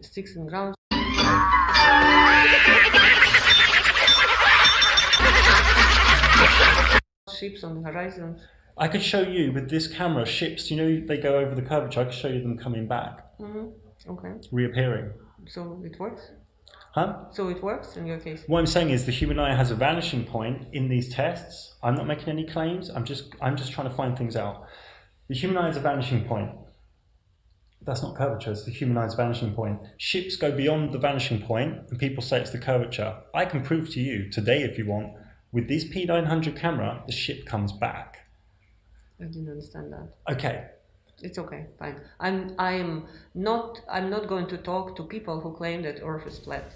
Ships on the horizon. I could show you with this camera ships, they go over the curvature. I could show you them coming back. Okay. Reappearing. So it works? Huh? So it works in your case? What I'm saying is the human eye has a vanishing point in these tests. I'm not making any claims. I'm just trying to find things out. The human eye has a vanishing point. That's not curvature, it's the human eye's vanishing point. Ships go beyond the vanishing point and people say it's the curvature. I can prove to you today if you want, with this P900 camera, the ship comes back. I didn't understand that. Okay. It's okay, fine. I'm not going to talk to people who claim that Earth is flat.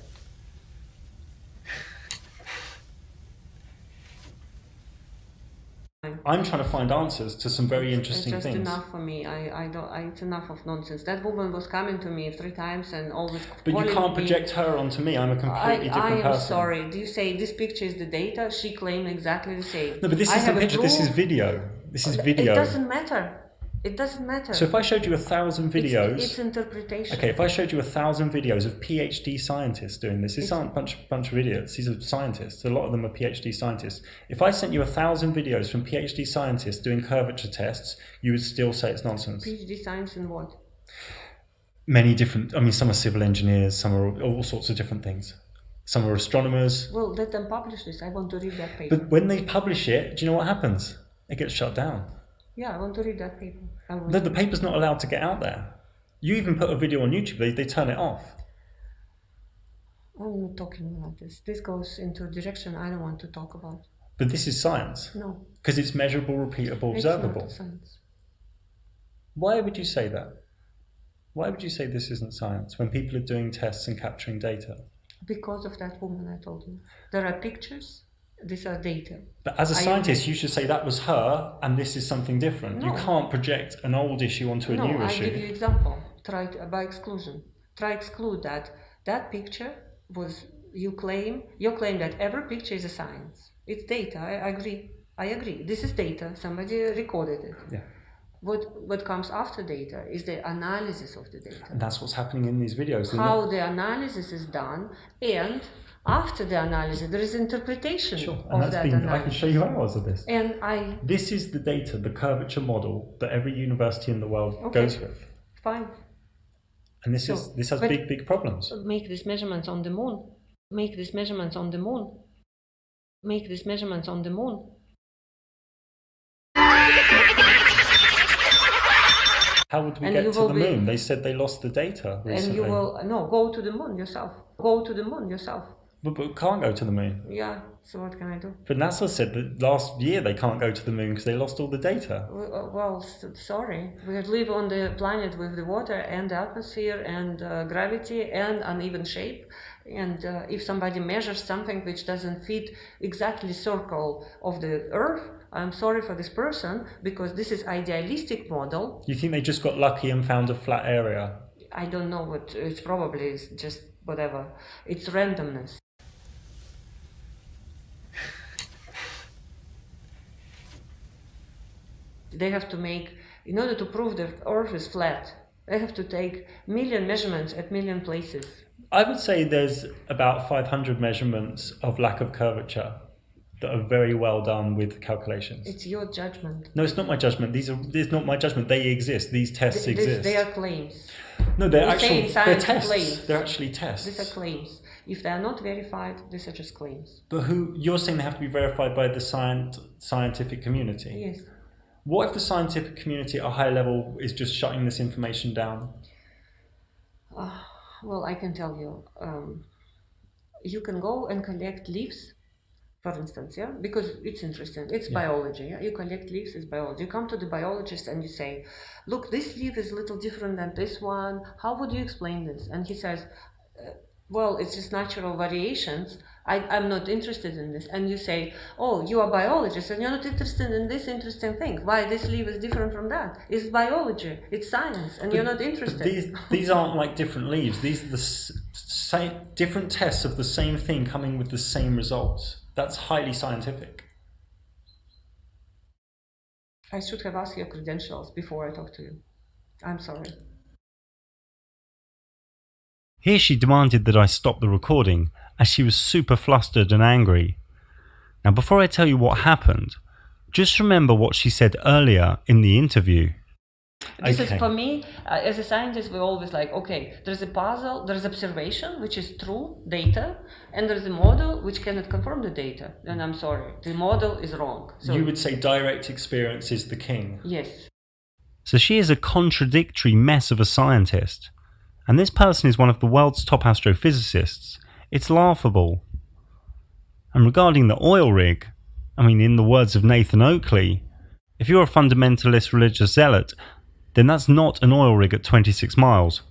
I'm trying to find answers to some very interesting things. It's just enough for me. It's enough of nonsense. That woman was coming to me 3 times and always. But you can't project her onto me. I'm a completely different person. I am sorry. Do you say this picture is the data? She claimed exactly the same. No, but this is the picture. This is video. This is video. It doesn't matter. It doesn't matter. So if I showed you 1,000 videos... It's interpretation. Okay, if I showed you 1,000 videos of PhD scientists doing this, these aren't a bunch of idiots, these are scientists, a lot of them are PhD scientists. If I sent you 1,000 videos from PhD scientists doing curvature tests, you would still say it's nonsense. PhD science in what? Many different, some are civil engineers, some are all sorts of different things. Some are astronomers. Well, let them publish this, I want to read that paper. But when they publish it, do you know what happens? It gets shut down. Yeah, I want to read that paper. The paper's not allowed to get out there. You even put a video on YouTube, they turn it off. I'm not talking about this. This goes into a direction I don't want to talk about. But this is science. No. Because it's measurable, repeatable, observable. It's not science. Why would you say that? Why would you say this isn't science when people are doing tests and capturing data? Because of that woman I told you. There are pictures. These are data. But as a scientist, you should say that was her and this is something different. No. You can't project an old issue onto a new issue. No, I give you an example. By exclusion. Try exclude that picture was, you claim that every picture is a science. It's data, I agree. This is data, somebody recorded it. Yeah. What comes after data is the analysis of the data. And that's what's happening in these videos. How the analysis is done, and After the analysis, there is interpretation And of that's that been, analysis. I can show you hours of this. And This is the data, the curvature model that every university in the world Okay. goes with. Fine. And this has but big problems. Make these measurements on the moon. Make these measurements on the moon. Make these measurements on the moon. How would we And get you to will the be- moon? They said they lost the data recently. And you will go to the moon yourself. Go to the moon yourself. But we can't go to the moon. Yeah. So what can I do? But NASA said that last year they can't go to the moon because they lost all the data. Well, sorry. We live on the planet with the water and the atmosphere and gravity and uneven shape. And if somebody measures something which doesn't fit exactly circle of the Earth, I'm sorry for this person, because this is idealistic model. You think they just got lucky and found a flat area? I don't know what it's probably. It's just whatever. It's randomness. They have to make, in order to prove that Earth is flat, they have to take million measurements at million places. I would say there's about 500 measurements of lack of curvature that are very well done with calculations. It's your judgment. No, it's not my judgment. It's not my judgment. They exist. These tests exist. They are claims. No, they're We're actual. saying They're science tests. claims. They're actually tests. These are claims. If they are not verified, these are just claims. But you're saying they have to be verified by the scientific community? Yes. What if the scientific community at a high level is just shutting this information down? Well, I can tell you. You can go and collect leaves, for instance, yeah, because it's interesting. It's biology. Yeah? You collect leaves, it's biology. You come to the biologist and you say, look, this leaf is a little different than this one. How would you explain this? And he says, well, it's just natural variations. I'm not interested in this. And you say, oh, you are a biologist and you're not interested in this interesting thing. Why this leaf is different from that? It's biology, it's science, and you're not interested. These aren't like different leaves. These are the same, different tests of the same thing coming with the same results. That's highly scientific. I should have asked your credentials before I talk to you. I'm sorry. Here she demanded that I stop the recording as she was super flustered and angry. Now, before I tell you what happened, just remember what she said earlier in the interview. This is for me, as a scientist, we're always like, okay, there's a puzzle, there's observation, which is true data, and there's a model which cannot confirm the data. And I'm sorry, the model is wrong. So you would say direct experience is the king. Yes. So she is a contradictory mess of a scientist. And this person is one of the world's top astrophysicists. It's laughable. And regarding the oil rig, I mean, in the words of Nathan Oakley, if you're a fundamentalist religious zealot, then that's not an oil rig at 26 miles.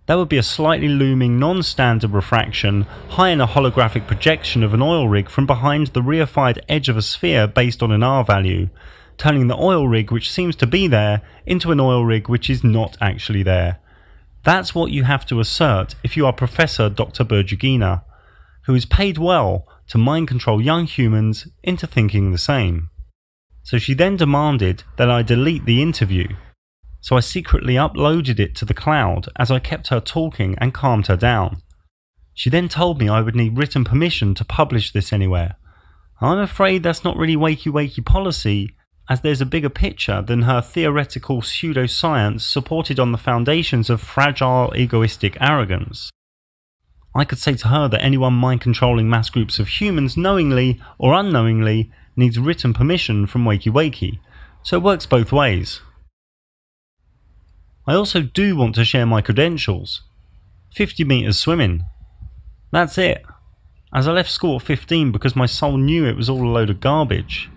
That would be a slightly looming non-standard refraction high in a holographic projection of an oil rig from behind the reified edge of a sphere based on an R value, turning the oil rig which seems to be there into an oil rig which is not actually there. That's what you have to assert if you are Professor Dr. Bergigina, who is paid well to mind control young humans into thinking the same. So she then demanded that I delete the interview. So I secretly uploaded it to the cloud as I kept her talking and calmed her down. She then told me I would need written permission to publish this anywhere. I'm afraid that's not really wakey policy, as there's a bigger picture than her theoretical pseudoscience supported on the foundations of fragile egoistic arrogance. I could say to her that anyone mind-controlling mass groups of humans knowingly or unknowingly needs written permission from wakey, so it works both ways. I also do want to share my credentials. 50 meters swimming. That's it. As I left school at 15 because my soul knew it was all a load of garbage.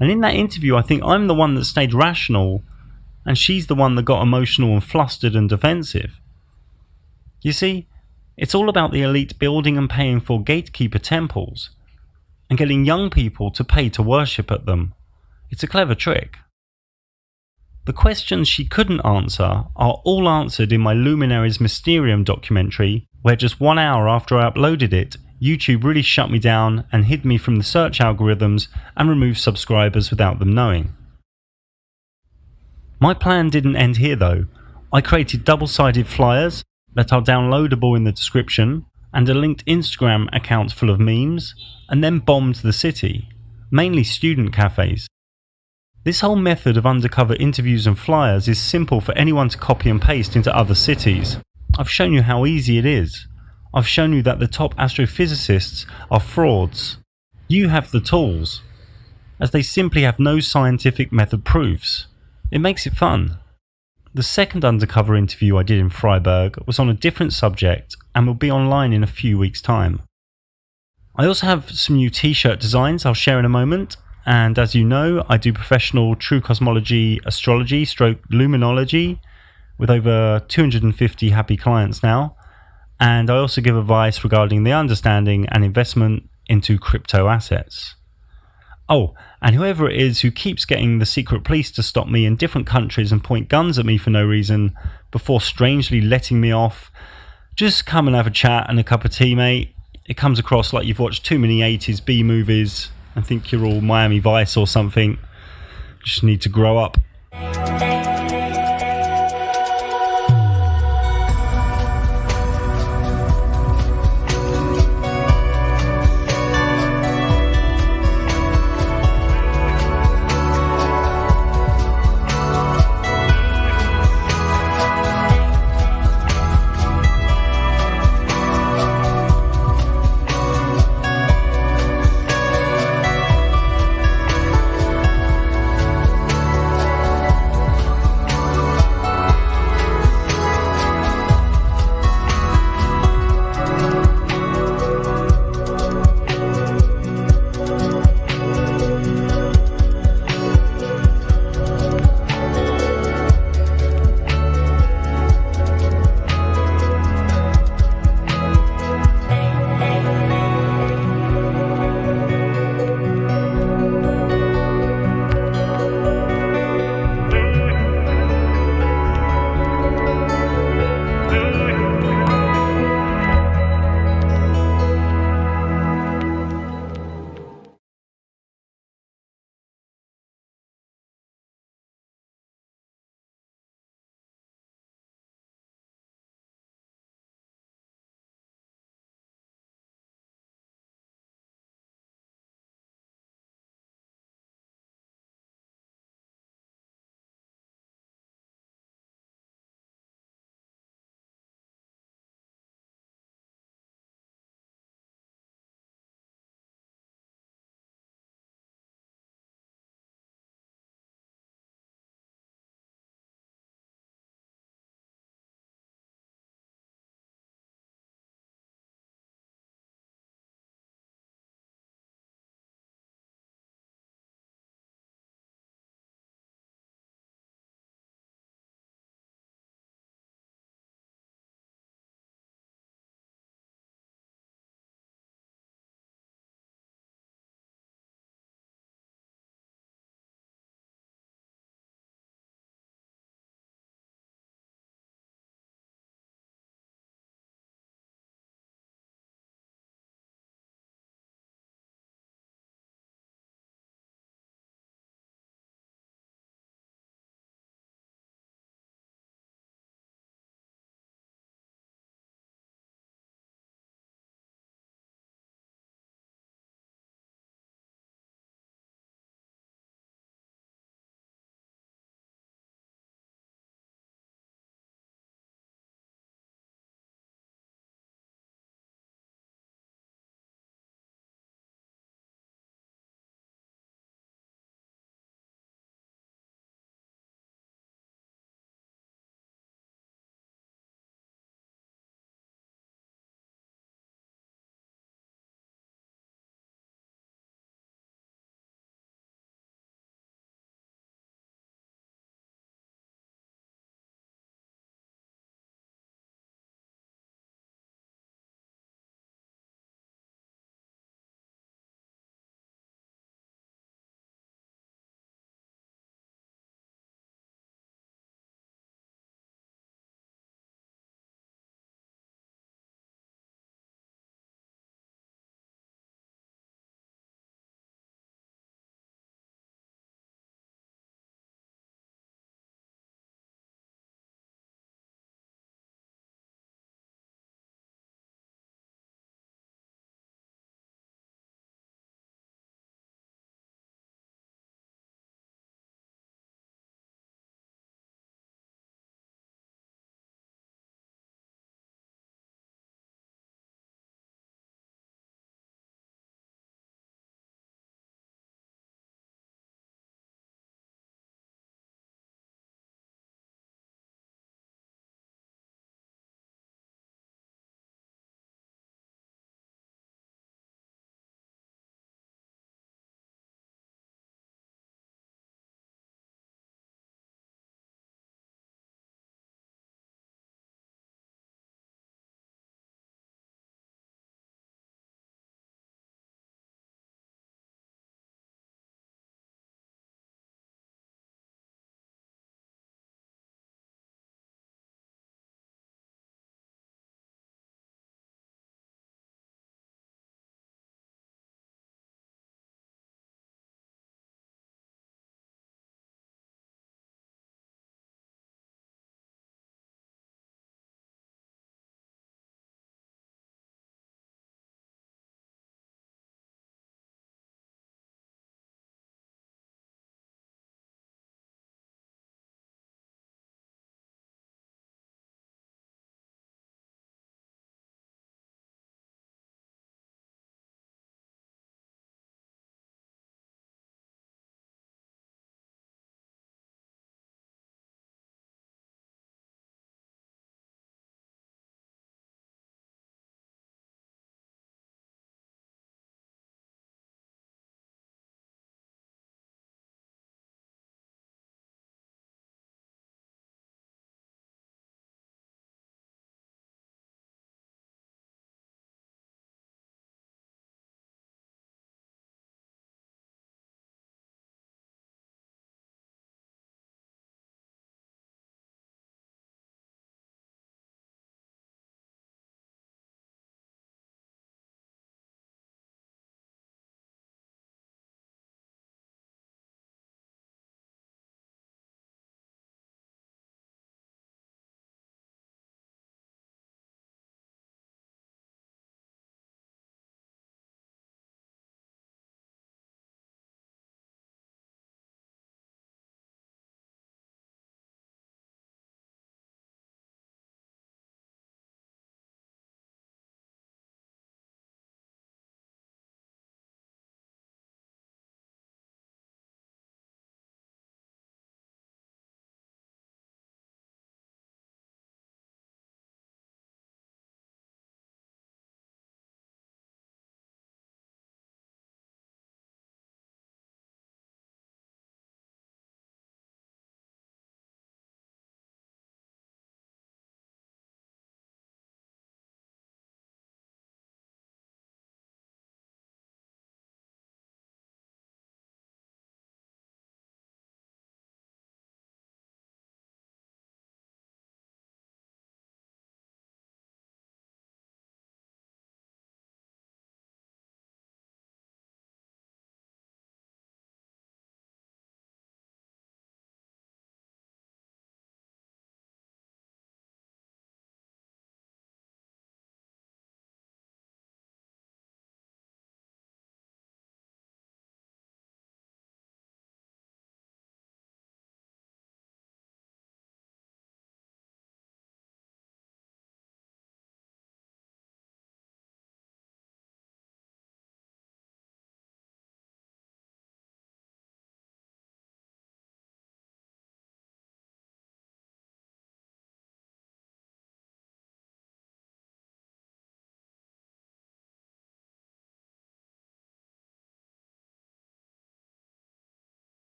And in that interview, I think I'm the one that stayed rational, and she's the one that got emotional and flustered and defensive. You see, it's all about the elite building and paying for gatekeeper temples, and getting young people to pay to worship at them. It's a clever trick. The questions she couldn't answer are all answered in my Luminaries Mysterium documentary, where just 1 hour after I uploaded it, YouTube really shut me down and hid me from the search algorithms and removed subscribers without them knowing. My plan didn't end here though. I created double-sided flyers that are downloadable in the description, and a linked Instagram account full of memes, and then bombed the city, mainly student cafes. This whole method of undercover interviews and flyers is simple for anyone to copy and paste into other cities. I've shown you how easy it is. I've shown you that the top astrophysicists are frauds. You have the tools, as they simply have no scientific method proofs. It makes it fun. The second undercover interview I did in Freiburg was on a different subject and will be online in a few weeks' time. I also have some new t-shirt designs I'll share in a moment, and as you know, I do professional true cosmology, astrology, luminology with over 250 happy clients now, and I also give advice regarding the understanding and investment into crypto assets. Oh, and whoever it is who keeps getting the secret police to stop me in different countries and point guns at me for no reason before strangely letting me off, just come and have a chat and a cup of tea, mate. It comes across like you've watched too many 80s B movies and think you're all Miami Vice or something. Just need to grow up.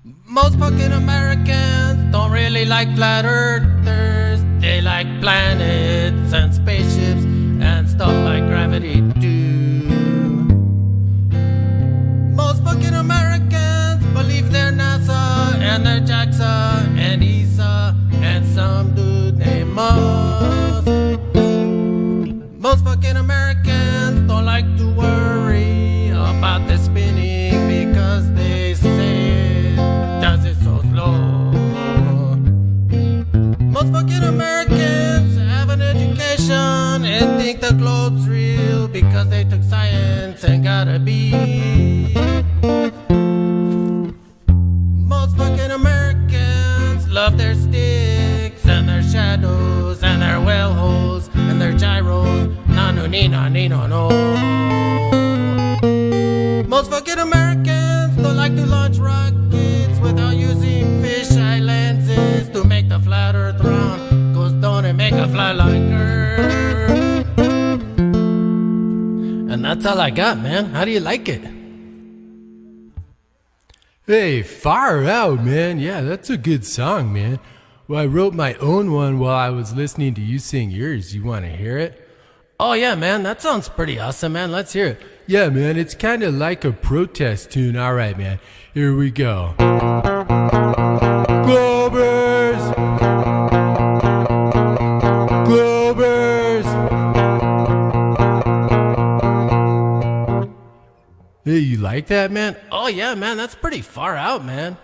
Most fucking Americans don't really like flat earthers. They like planets and spaceships and stuff like gravity too. Most fucking Americans believe they're NASA and they're JAXA and ESA and some dude named Musk. Most fucking Americans don't like to worry about the spinning because they say it does it so slow. Most fucking Americans have an education and think the globe's real because they took science and got a B. Most fucking Americans love their sticks and their shadows and their well holes and their gyros. No, no. Most fucking Americans don't like to launch rockets without using fisheye lenses to make the flat earth round. Cause don't it make a fly like Earth? And that's all I got, man. How do you like it? Hey, far out, man. Yeah, that's a good song, man. Well, I wrote my own one while I was listening to you sing yours. You want to hear it? Oh, yeah, man. That sounds pretty awesome, man. Let's hear it. Yeah, man. It's kind of like a protest tune. All right, man. Here we go. Globers! Globers! Hey, you like that, man? Oh, yeah, man. That's pretty far out, man.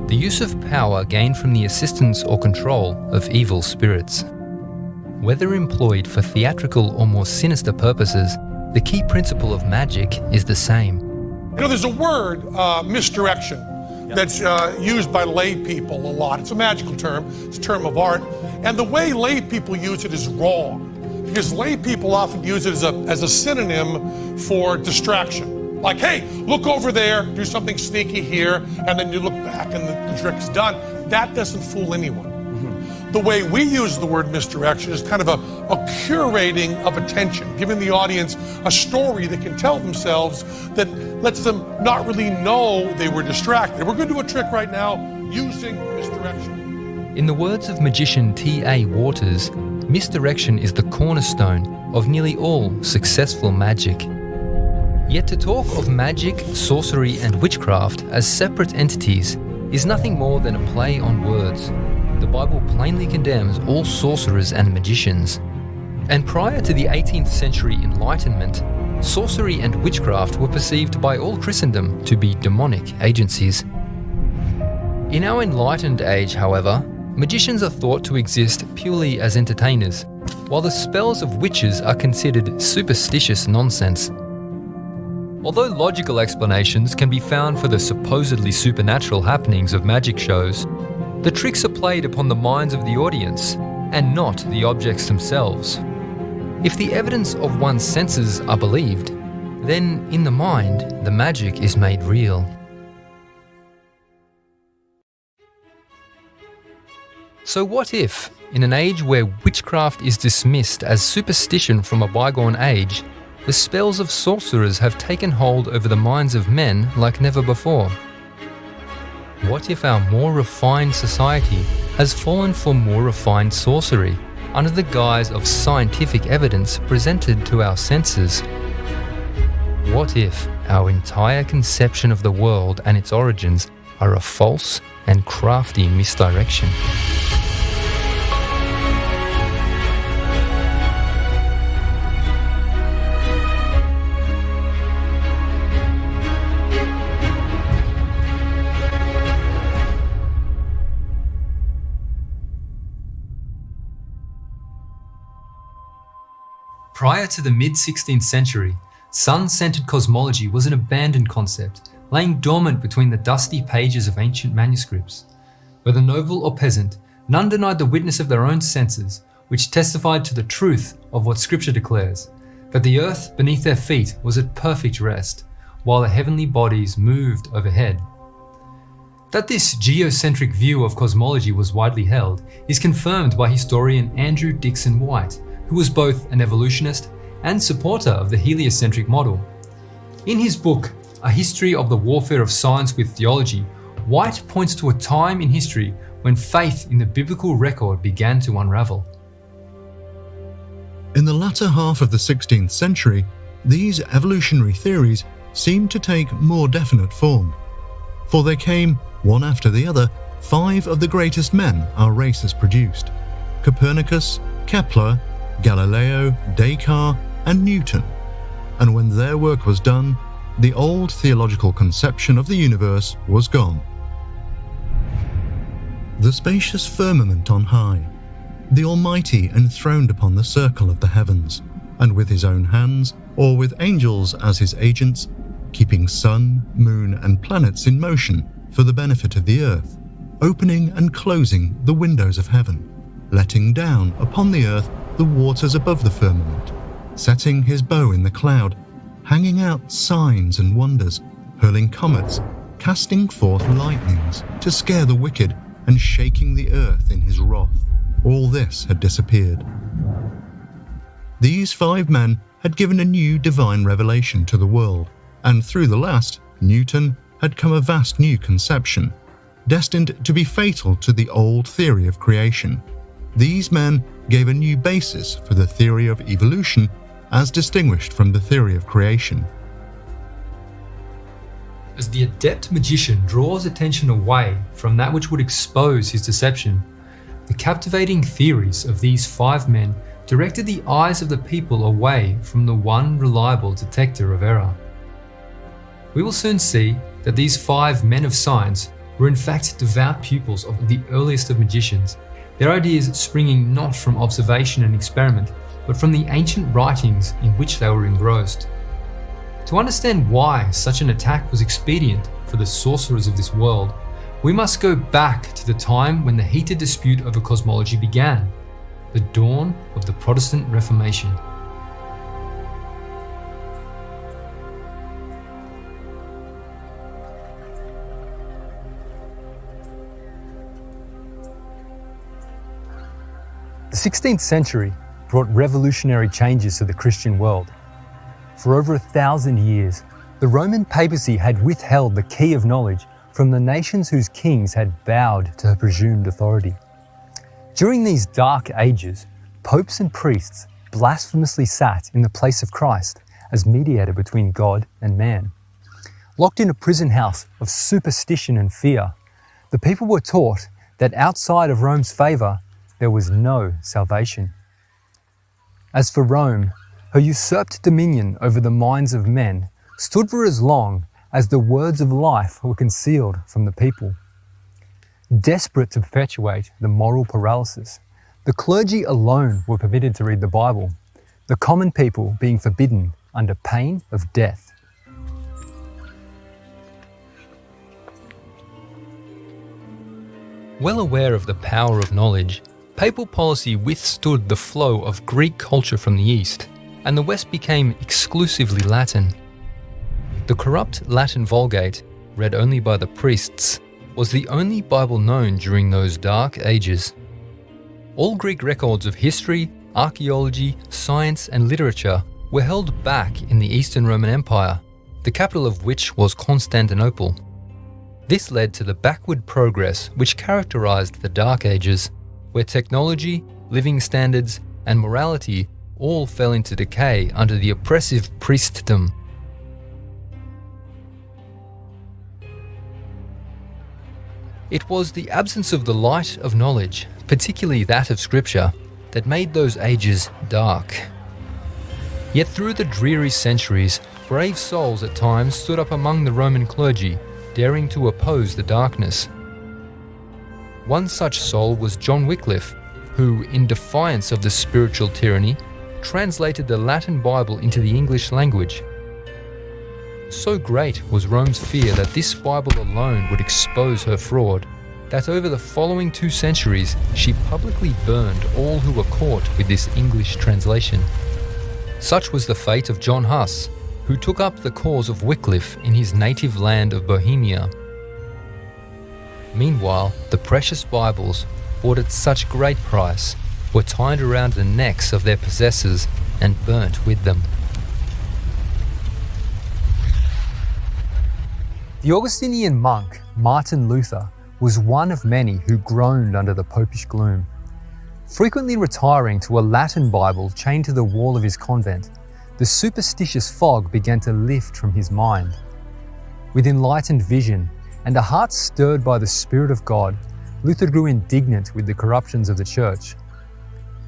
the use of power gained from the assistance or control of evil spirits. Whether employed for theatrical or more sinister purposes, the key principle of magic is the same. You know, there's a word, misdirection, that's used by lay people a lot. It's a magical term, it's a term of art, and the way lay people use it is wrong, because lay people often use it as a synonym for distraction. Like, hey, look over there, do something sneaky here, and then you look back and the trick's done. That doesn't fool anyone. The way we use the word misdirection is kind of a curating of attention, giving the audience a story they can tell themselves that lets them not really know they were distracted. We're going to do a trick right now using misdirection. In the words of magician T.A. Waters, misdirection is the cornerstone of nearly all successful magic. Yet to talk of magic, sorcery, and witchcraft as separate entities is nothing more than a play on words. The Bible plainly condemns all sorcerers and magicians. And prior to the 18th century Enlightenment, sorcery and witchcraft were perceived by all Christendom to be demonic agencies. In our enlightened age, however, magicians are thought to exist purely as entertainers, while the spells of witches are considered superstitious nonsense. Although logical explanations can be found for the supposedly supernatural happenings of magic shows, the tricks are played upon the minds of the audience and not the objects themselves. If the evidence of one's senses are believed, then in the mind, the magic is made real. So what if, in an age where witchcraft is dismissed as superstition from a bygone age, the spells of sorcerers have taken hold over the minds of men like never before? What if our more refined society has fallen for more refined sorcery under the guise of scientific evidence presented to our senses? What if our entire conception of the world and its origins are a false and crafty misdirection? Prior to the mid-16th century, sun-centered cosmology was an abandoned concept, laying dormant between the dusty pages of ancient manuscripts. Whether noble or peasant, none denied the witness of their own senses, which testified to the truth of what Scripture declares, that the earth beneath their feet was at perfect rest, while the heavenly bodies moved overhead. That this geocentric view of cosmology was widely held is confirmed by historian Andrew Dickson White, who was both an evolutionist and supporter of the heliocentric model. In his book, A History of the Warfare of Science with Theology, White points to a time in history when faith in the biblical record began to unravel. In the latter half of the 16th century, these evolutionary theories seemed to take more definite form. For there came, one after the other, 5 of the greatest men our race has produced: Copernicus, Kepler, Galileo, Descartes, and Newton. And when their work was done, the old theological conception of the universe was gone. The spacious firmament on high, the Almighty enthroned upon the circle of the heavens, and with his own hands, or with angels as his agents, keeping sun, moon, and planets in motion for the benefit of the earth, opening and closing the windows of heaven, letting down upon the earth the waters above the firmament, setting his bow in the cloud, hanging out signs and wonders, hurling comets, casting forth lightnings to scare the wicked, and shaking the earth in his wrath. All this had disappeared. These 5 men had given a new divine revelation to the world, and through the last, Newton, had come a vast new conception, destined to be fatal to the old theory of creation. These men gave a new basis for the theory of evolution as distinguished from the theory of creation. As the adept magician draws attention away from that which would expose his deception, the captivating theories of these 5 men directed the eyes of the people away from the one reliable detector of error. We will soon see that these 5 men of science were in fact devout pupils of the earliest of magicians, their ideas springing not from observation and experiment, but from the ancient writings in which they were engrossed. To understand why such an attack was expedient for the sorcerers of this world, we must go back to the time when the heated dispute over cosmology began, the dawn of the Protestant Reformation. The 16th century brought revolutionary changes to the Christian world. For over 1,000 years, the Roman papacy had withheld the key of knowledge from the nations whose kings had bowed to her presumed authority. During these dark ages, popes and priests blasphemously sat in the place of Christ as mediator between God and man. Locked in a prison house of superstition and fear, the people were taught that outside of Rome's favour, there was no salvation. As for Rome, her usurped dominion over the minds of men stood for as long as the words of life were concealed from the people. Desperate to perpetuate the moral paralysis, the clergy alone were permitted to read the Bible, the common people being forbidden under pain of death. Well aware of the power of knowledge, papal policy withstood the flow of Greek culture from the East, and the West became exclusively Latin. The corrupt Latin Vulgate, read only by the priests, was the only Bible known during those dark ages. All Greek records of history, archaeology, science, and literature were held back in the Eastern Roman Empire, the capital of which was Constantinople. This led to the backward progress which characterized the Dark Ages, where technology, living standards, and morality all fell into decay under the oppressive priestdom. It was the absence of the light of knowledge, particularly that of Scripture, that made those ages dark. Yet through the dreary centuries, brave souls at times stood up among the Roman clergy, daring to oppose the darkness. One such soul was John Wycliffe, who, in defiance of the spiritual tyranny, translated the Latin Bible into the English language. So great was Rome's fear that this Bible alone would expose her fraud, that over the following 2 centuries she publicly burned all who were caught with this English translation. Such was the fate of John Huss, who took up the cause of Wycliffe in his native land of Bohemia. Meanwhile, the precious Bibles, bought at such great price, were tied around the necks of their possessors and burnt with them. The Augustinian monk Martin Luther was one of many who groaned under the popish gloom. Frequently retiring to a Latin Bible chained to the wall of his convent, the superstitious fog began to lift from his mind. With enlightened vision and a heart stirred by the Spirit of God, Luther grew indignant with the corruptions of the Church.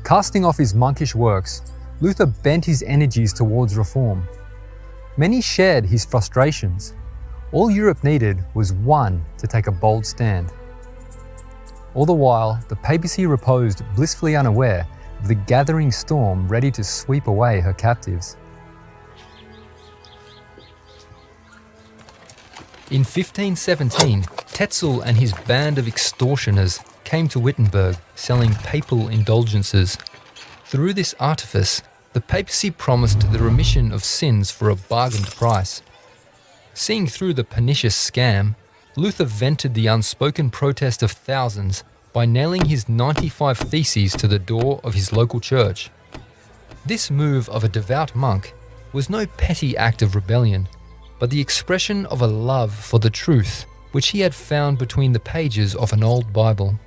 Casting off his monkish works, Luther bent his energies towards reform. Many shared his frustrations. All Europe needed was one to take a bold stand. All the while, the papacy reposed blissfully unaware of the gathering storm ready to sweep away her captives. In 1517, Tetzel and his band of extortioners came to Wittenberg selling papal indulgences. Through this artifice, the papacy promised the remission of sins for a bargained price. Seeing through the pernicious scam, Luther vented the unspoken protest of thousands by nailing his 95 theses to the door of his local church. This move of a devout monk was no petty act of rebellion, but the expression of a love for the truth which he had found between the pages of an old Bible.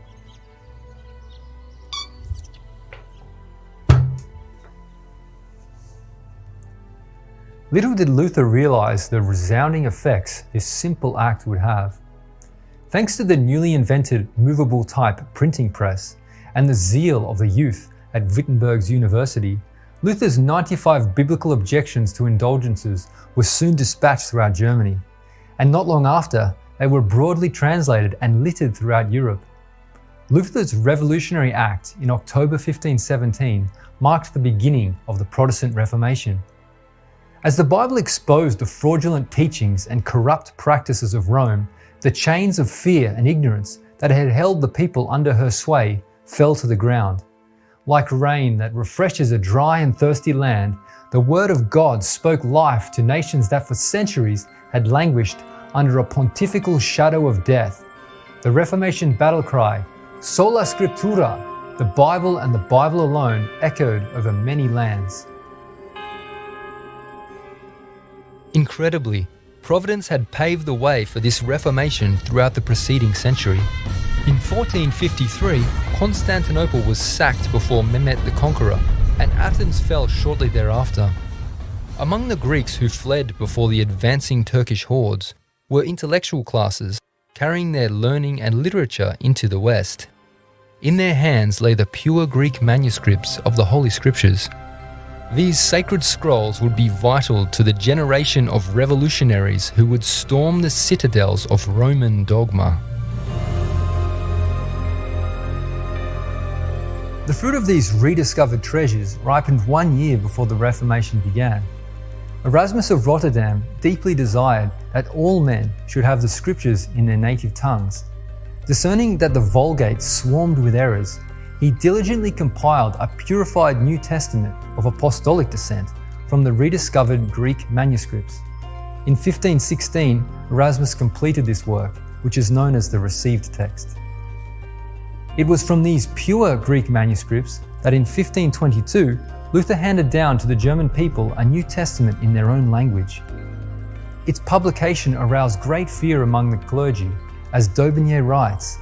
Little did Luther realize the resounding effects this simple act would have. Thanks to the newly invented movable type printing press and the zeal of the youth at Wittenberg's university, Luther's 95 biblical objections to indulgences were soon dispatched throughout Germany, and not long after, they were broadly translated and littered throughout Europe. Luther's revolutionary act in October 1517 marked the beginning of the Protestant Reformation. As the Bible exposed the fraudulent teachings and corrupt practices of Rome, the chains of fear and ignorance that had held the people under her sway fell to the ground. Like rain that refreshes a dry and thirsty land, the Word of God spoke life to nations that for centuries had languished under a pontifical shadow of death. The Reformation battle cry, Sola Scriptura, the Bible and the Bible alone, echoed over many lands. Incredibly, Providence had paved the way for this Reformation throughout the preceding century. In 1453, Constantinople was sacked before Mehmet the Conqueror, and Athens fell shortly thereafter. Among the Greeks who fled before the advancing Turkish hordes were intellectual classes carrying their learning and literature into the West. In their hands lay the pure Greek manuscripts of the Holy Scriptures. These sacred scrolls would be vital to the generation of revolutionaries who would storm the citadels of Roman dogma. The fruit of these rediscovered treasures ripened 1 year before the Reformation began. Erasmus of Rotterdam deeply desired that all men should have the Scriptures in their native tongues. Discerning that the Vulgate swarmed with errors, he diligently compiled a purified New Testament of apostolic descent from the rediscovered Greek manuscripts. In 1516, Erasmus completed this work, which is known as the Received Text. It was from these pure Greek manuscripts that in 1522, Luther handed down to the German people a New Testament in their own language. Its publication aroused great fear among the clergy, as Daubigny writes,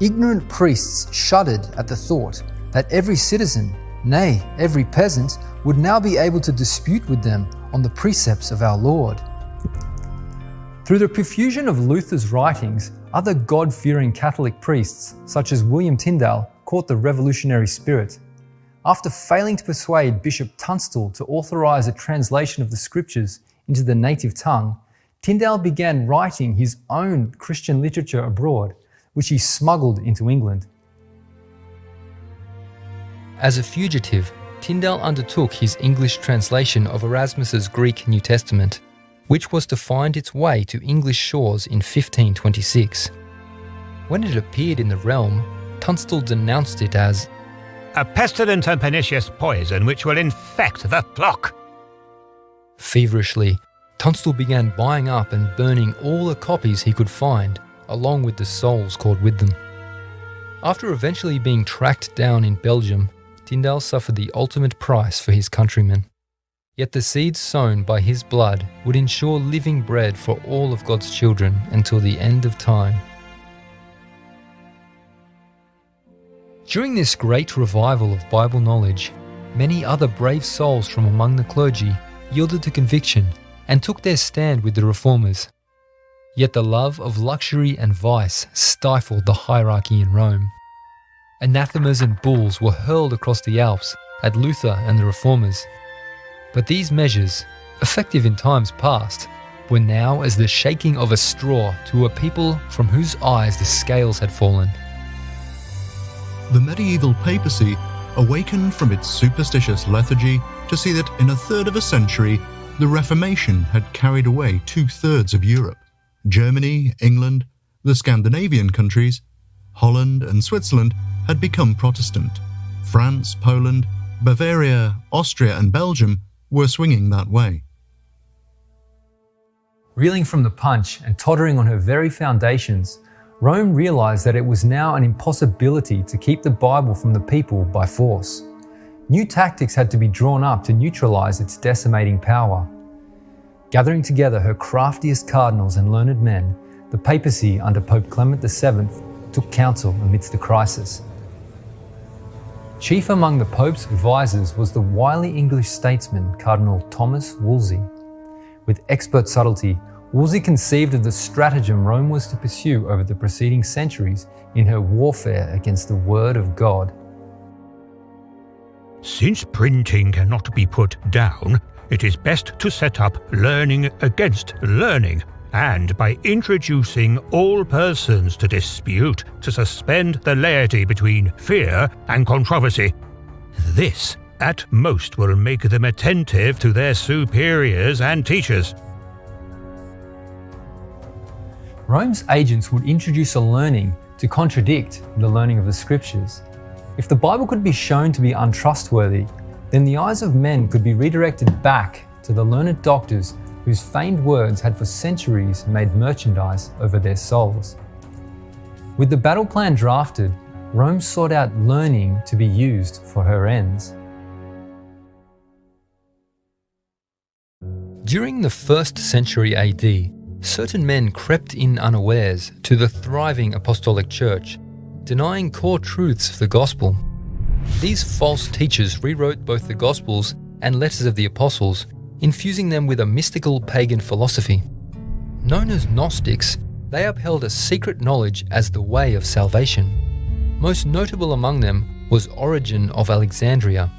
"Ignorant priests shuddered at the thought that every citizen, nay, every peasant, would now be able to dispute with them on the precepts of our Lord." Through the profusion of Luther's writings, other God-fearing Catholic priests, such as William Tyndale, caught the revolutionary spirit. After failing to persuade Bishop Tunstall to authorize a translation of the Scriptures into the native tongue, Tyndale began writing his own Christian literature abroad, which he smuggled into England. As a fugitive, Tyndale undertook his English translation of Erasmus's Greek New Testament, which was to find its way to English shores in 1526. When it appeared in the realm, Tunstall denounced it as a pestilent and pernicious poison which will infect the flock. Feverishly, Tunstall began buying up and burning all the copies he could find, along with the souls caught with them. After eventually being tracked down in Belgium, Tyndale suffered the ultimate price for his countrymen. Yet the seeds sown by his blood would ensure living bread for all of God's children until the end of time. During this great revival of Bible knowledge, many other brave souls from among the clergy yielded to conviction and took their stand with the reformers. Yet the love of luxury and vice stifled the hierarchy in Rome. Anathemas and bulls were hurled across the Alps at Luther and the reformers. But these measures, effective in times past, were now as the shaking of a straw to a people from whose eyes the scales had fallen. The medieval papacy awakened from its superstitious lethargy to see that in a third of a century, the Reformation had carried away 2/3 of Europe. Germany, England, the Scandinavian countries, Holland and Switzerland had become Protestant. France, Poland, Bavaria, Austria and Belgium were swinging that way. Reeling from the punch and tottering on her very foundations, Rome realized that it was now an impossibility to keep the Bible from the people by force. New tactics had to be drawn up to neutralize its decimating power. Gathering together her craftiest cardinals and learned men, the papacy under Pope Clement VII took counsel amidst the crisis. Chief among the Pope's advisors was the wily English statesman Cardinal Thomas Wolsey. With expert subtlety, Wolsey conceived of the stratagem Rome was to pursue over the preceding centuries in her warfare against the Word of God. Since printing cannot be put down, it is best to set up learning against learning, and by introducing all persons to dispute, to suspend the laity between fear and controversy. This, at most, will make them attentive to their superiors and teachers. Rome's agents would introduce a learning to contradict the learning of the scriptures. If the Bible could be shown to be untrustworthy, then the eyes of men could be redirected back to the learned doctors whose feigned words had for centuries made merchandise over their souls. With the battle plan drafted, Rome sought out learning to be used for her ends. During the 1st century AD, certain men crept in unawares to the thriving apostolic church, denying core truths of the gospel. These false teachers rewrote both the gospels and letters of the apostles, infusing them with a mystical pagan philosophy. Known as Gnostics, they upheld a secret knowledge as the way of salvation. Most notable among them was Origen of Alexandria.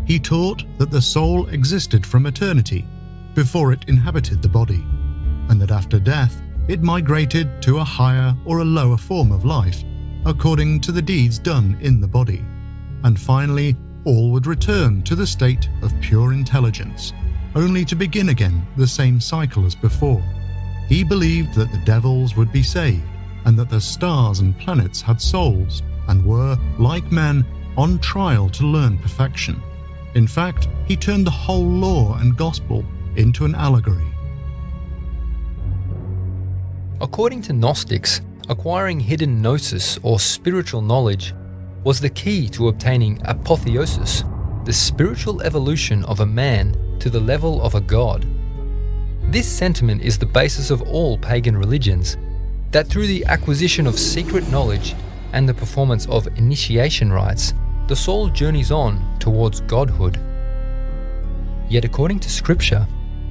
He taught that the soul existed from eternity, before it inhabited the body, and that after death it migrated to a higher or a lower form of life, according to the deeds done in the body, and finally all would return to the state of pure intelligence, only to begin again the same cycle as before. He believed that the devils would be saved, and that the stars and planets had souls, and were, like men, on trial to learn perfection. In fact, he turned the whole law and gospel into an allegory. According to Gnostics, acquiring hidden gnosis or spiritual knowledge was the key to obtaining apotheosis, the spiritual evolution of a man to the level of a god. This sentiment is the basis of all pagan religions, that through the acquisition of secret knowledge and the performance of initiation rites, the soul journeys on towards godhood. Yet according to Scripture,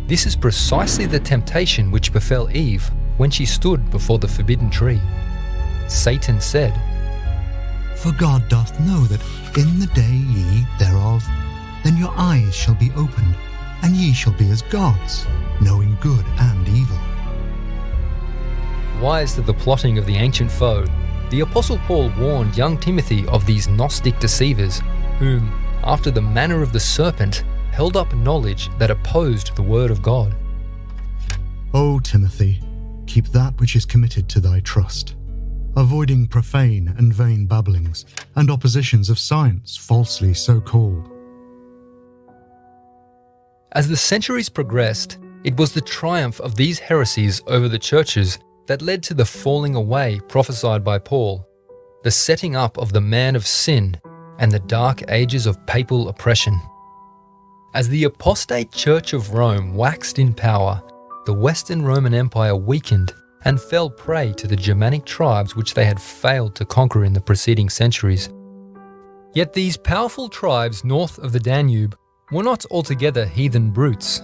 this is precisely the temptation which befell Eve when she stood before the forbidden tree. Satan said, For God doth know that in the day ye eat thereof, then your eyes shall be opened, and ye shall be as gods, knowing good and evil. Wise to the plotting of the ancient foe, the Apostle Paul warned young Timothy of these Gnostic deceivers, whom, after the manner of the serpent, held up knowledge that opposed the word of God. O Timothy, keep that which is committed to thy trust, avoiding profane and vain babblings, and oppositions of science falsely so called. As the centuries progressed, it was the triumph of these heresies over the churches that led to the falling away prophesied by Paul, the setting up of the man of sin, and the dark ages of papal oppression. As the apostate Church of Rome waxed in power, the Western Roman Empire weakened and fell prey to the Germanic tribes which they had failed to conquer in the preceding centuries. Yet these powerful tribes north of the Danube were not altogether heathen brutes.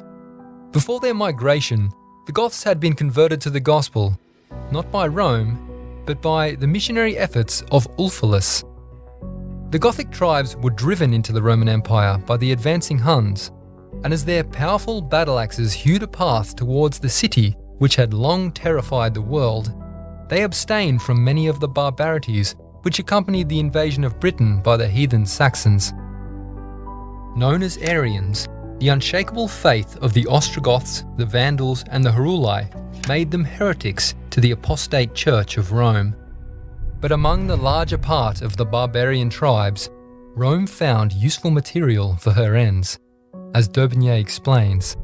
Before their migration, the Goths had been converted to the gospel, not by Rome, but by the missionary efforts of Ulfilas. The Gothic tribes were driven into the Roman Empire by the advancing Huns, and as their powerful battle axes hewed a path towards the city which had long terrified the world, they abstained from many of the barbarities which accompanied the invasion of Britain by the heathen Saxons. Known as Arians, the unshakable faith of the Ostrogoths, the Vandals, and the Heruli made them heretics to the apostate Church of Rome. But among the larger part of the barbarian tribes, Rome found useful material for her ends, as D'Aubigné explains.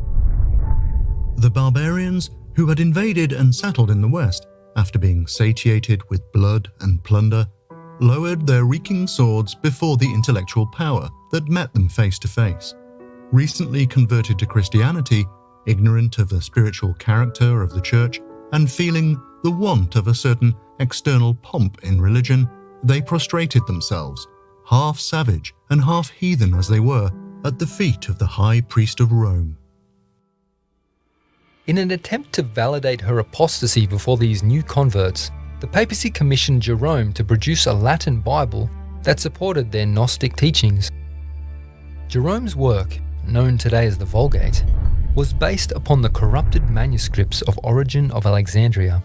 The barbarians who had invaded and settled in the West, after being satiated with blood and plunder, lowered their reeking swords before the intellectual power that met them face to face. Recently converted to Christianity, ignorant of the spiritual character of the church, and feeling the want of a certain external pomp in religion, they prostrated themselves, half savage and half heathen as they were, at the feet of the high priest of Rome. In an attempt to validate her apostasy before these new converts, the papacy commissioned Jerome to produce a Latin Bible that supported their Gnostic teachings. Jerome's work, known today as the Vulgate, was based upon the corrupted manuscripts of Origen of Alexandria.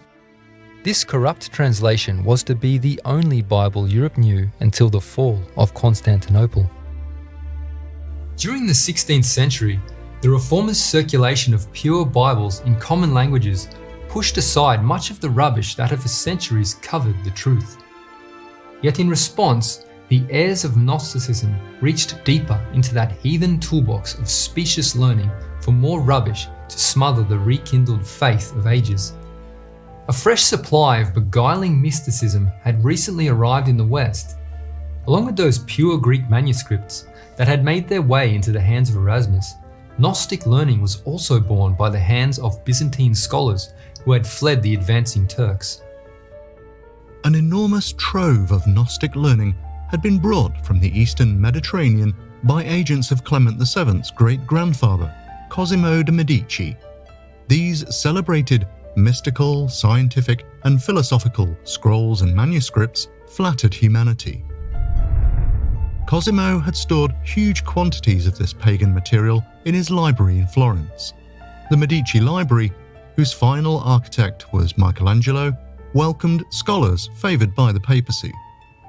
This corrupt translation was to be the only Bible Europe knew until the fall of Constantinople. During the 16th century, the Reformers' circulation of pure Bibles in common languages pushed aside much of the rubbish that had for centuries covered the truth. Yet in response, the heirs of Gnosticism reached deeper into that heathen toolbox of specious learning for more rubbish to smother the rekindled faith of ages. A fresh supply of beguiling mysticism had recently arrived in the West. Along with those pure Greek manuscripts that had made their way into the hands of Erasmus, Gnostic learning was also born by the hands of Byzantine scholars who had fled the advancing Turks. An enormous trove of Gnostic learning had been brought from the eastern Mediterranean by agents of Clement VII's great-grandfather, Cosimo de' Medici. These celebrated mystical, scientific, and philosophical scrolls and manuscripts flattered humanity. Cosimo had stored huge quantities of this pagan material in his library in Florence. The Medici Library, whose final architect was Michelangelo, welcomed scholars favoured by the papacy.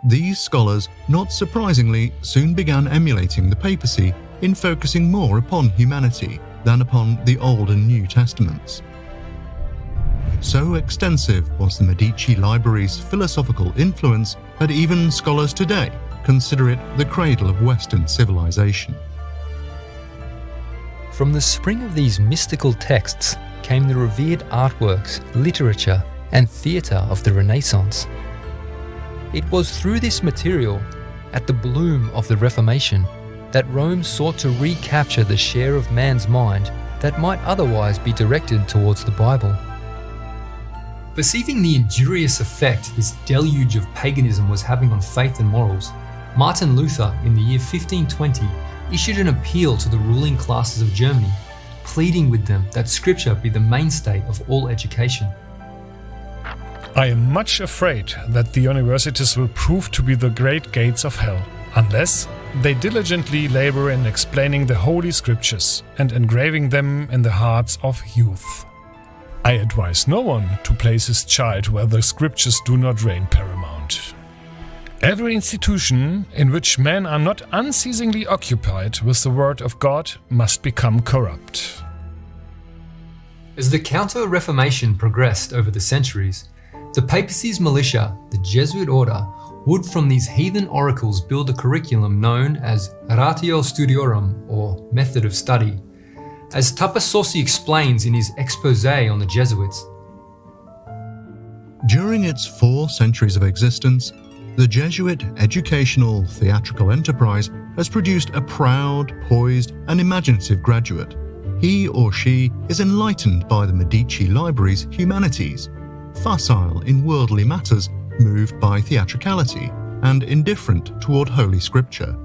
These scholars, not surprisingly, soon began emulating the papacy in focusing more upon humanity than upon the Old and New Testaments. So extensive was the Medici Library's philosophical influence that even scholars today consider it the cradle of Western civilization. From the spring of these mystical texts came the revered artworks, literature, and theatre of the Renaissance. It was through this material, at the bloom of the Reformation, that Rome sought to recapture the share of man's mind that might otherwise be directed towards the Bible. Perceiving the injurious effect this deluge of paganism was having on faith and morals, Martin Luther, in the year 1520, issued an appeal to the ruling classes of Germany, pleading with them that Scripture be the mainstay of all education. I am much afraid that the universities will prove to be the great gates of hell, unless they diligently labor in explaining the Holy Scriptures and engraving them in the hearts of youth. I advise no one to place his child where the Scriptures do not reign paramount. Every institution in which men are not unceasingly occupied with the Word of God must become corrupt. As the Counter-Reformation progressed over the centuries, the papacy's militia, the Jesuit order, would from these heathen oracles build a curriculum known as Ratio Studiorum, or Method of Study. As Tapasosi explains in his exposé on the Jesuits, during its 4 centuries of existence, the Jesuit educational theatrical enterprise has produced a proud, poised, and imaginative graduate. He or she is enlightened by the Medici Library's humanities, facile in worldly matters, moved by theatricality, and indifferent toward Holy Scripture.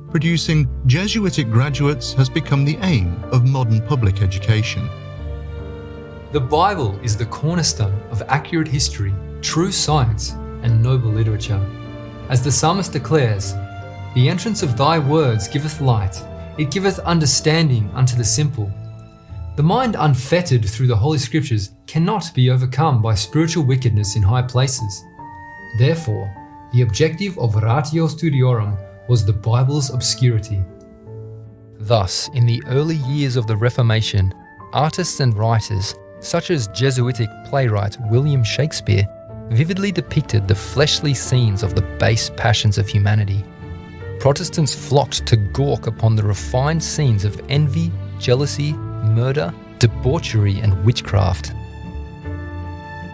Producing Jesuitic graduates has become the aim of modern public education. the Bible is the cornerstone of accurate history, true science, and noble literature. As the psalmist declares, "The entrance of thy words giveth light, it giveth understanding unto the simple." The mind unfettered through the Holy Scriptures cannot be overcome by spiritual wickedness in high places. Therefore, the objective of Ratio Studiorum was the Bible's obscurity. Thus, in the early years of the Reformation, artists and writers, such as Jesuitic playwright William Shakespeare, vividly depicted the fleshly scenes of the base passions of humanity. Protestants flocked to gawk upon the refined scenes of envy, jealousy, murder, debauchery, and witchcraft.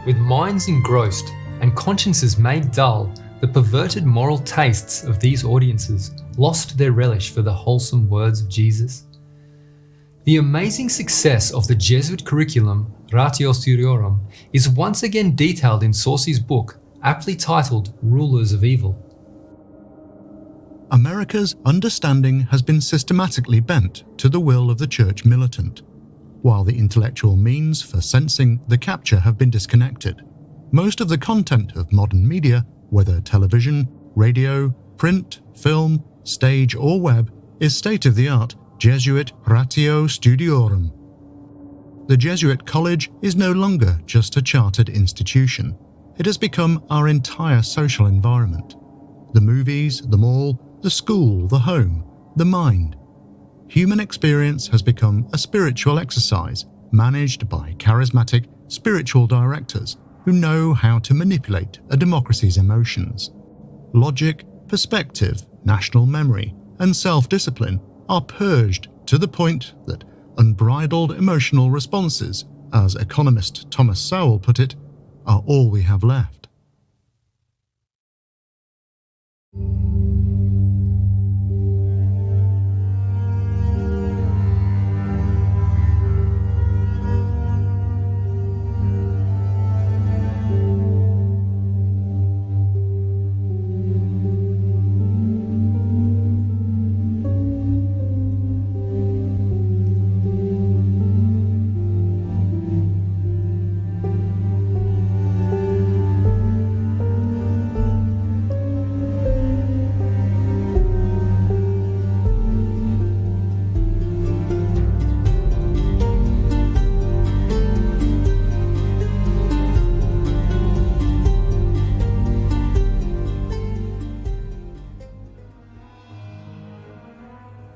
With minds engrossed and consciences made dull, the perverted moral tastes of these audiences lost their relish for the wholesome words of Jesus. The amazing success of the Jesuit curriculum, Ratio Studiorum, is once again detailed in Saucy's book, aptly titled Rulers of Evil. America's understanding has been systematically bent to the will of the church militant, while the intellectual means for sensing the capture have been disconnected. Most of the content of modern media, whether television, radio, print, film, stage or web, is state-of-the-art Jesuit Ratio Studiorum. The Jesuit College is no longer just a chartered institution. It has become our entire social environment. The movies, the mall, the school, the home, the mind. Human experience has become a spiritual exercise managed by charismatic spiritual directors who know how to manipulate a democracy's emotions. Logic, perspective, national memory, and self-discipline are purged to the point that unbridled emotional responses, as economist Thomas Sowell put it, are all we have left.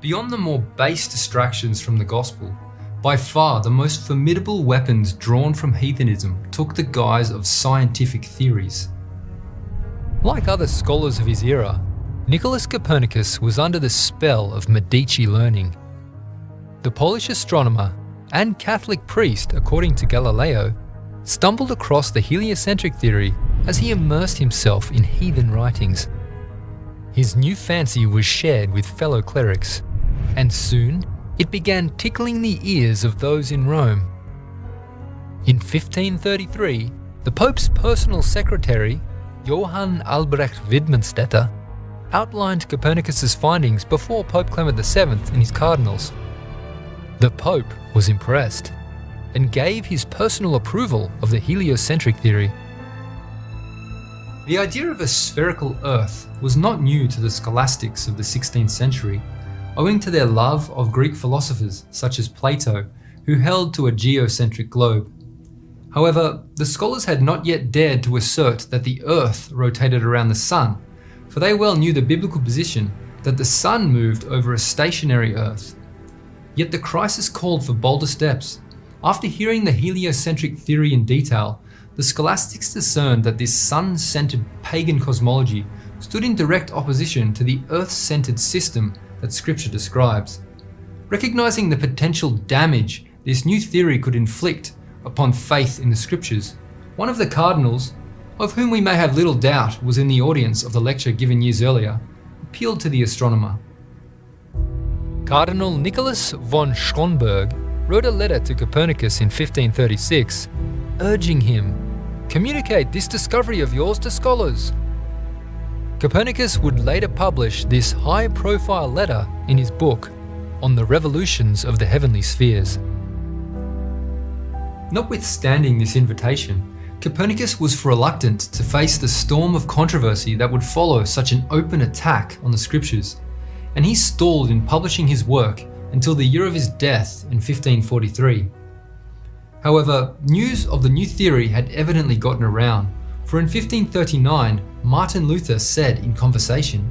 Beyond the more base distractions from the gospel, by far the most formidable weapons drawn from heathenism took the guise of scientific theories. Like other scholars of his era, Nicholas Copernicus was under the spell of Medici learning. The Polish astronomer and Catholic priest, according to Galileo, stumbled across the heliocentric theory as he immersed himself in heathen writings. His new fancy was shared with fellow clerics, and soon it began tickling the ears of those in Rome. In 1533, the Pope's personal secretary, Johann Albrecht Widmanstätter, outlined Copernicus's findings before Pope Clement VII and his cardinals. The Pope was impressed and gave his personal approval of the heliocentric theory. The idea of a spherical Earth was not new to the scholastics of the 16th century, owing to their love of Greek philosophers such as Plato, who held to a geocentric globe. However, the scholars had not yet dared to assert that the Earth rotated around the Sun, for they well knew the biblical position that the Sun moved over a stationary Earth. Yet the crisis called for bolder steps. After hearing the heliocentric theory in detail, the scholastics discerned that this sun-centered pagan cosmology stood in direct opposition to the Earth-centered system that Scripture describes. Recognizing the potential damage this new theory could inflict upon faith in the Scriptures, one of the cardinals, of whom we may have little doubt was in the audience of the lecture given years earlier, appealed to the astronomer. Cardinal Nicholas von Schönberg wrote a letter to Copernicus in 1536, urging him, "Communicate this discovery of yours to scholars." Copernicus would later publish this high-profile letter in his book on the revolutions of the heavenly spheres. Notwithstanding this invitation, Copernicus was reluctant to face the storm of controversy that would follow such an open attack on the Scriptures, and he stalled in publishing his work until the year of his death in 1543. However, news of the new theory had evidently gotten around, for in 1539, Martin Luther said in conversation,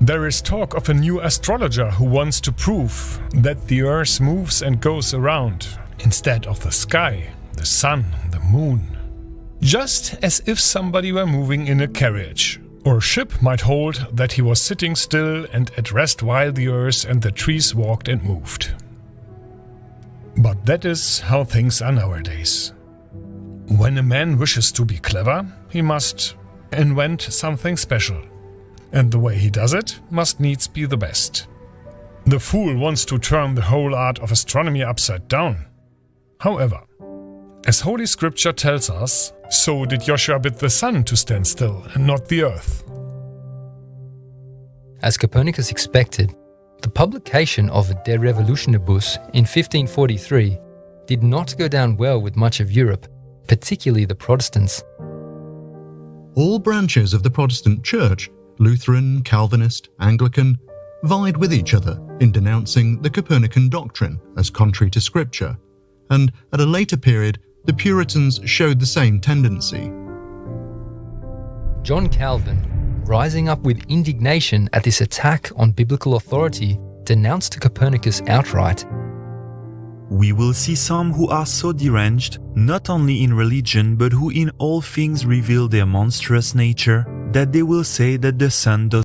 "There is talk of a new astrologer who wants to prove that the Earth moves and goes around, instead of the sky, the sun, the moon. Just as if somebody were moving in a carriage, or ship might hold that he was sitting still and at rest while the Earth and the trees walked and moved. But that is how things are nowadays. When a man wishes to be clever, he must invent something special. And the way he does it must needs be the best. The fool wants to turn the whole art of astronomy upside down. However, as Holy Scripture tells us, so did Joshua bid the sun to stand still and not the earth." As Copernicus expected, the publication of De Revolutionibus in 1543 did not go down well with much of Europe, particularly the Protestants. All branches of the Protestant Church, Lutheran, Calvinist, Anglican, vied with each other in denouncing the Copernican doctrine as contrary to Scripture, and at a later period, the Puritans showed the same tendency. John Calvin, rising up with indignation at this attack on biblical authority, denounced Copernicus outright. We will see some who are so deranged, not only in religion but who in all things reveal their monstrous nature, that they will say that the sun does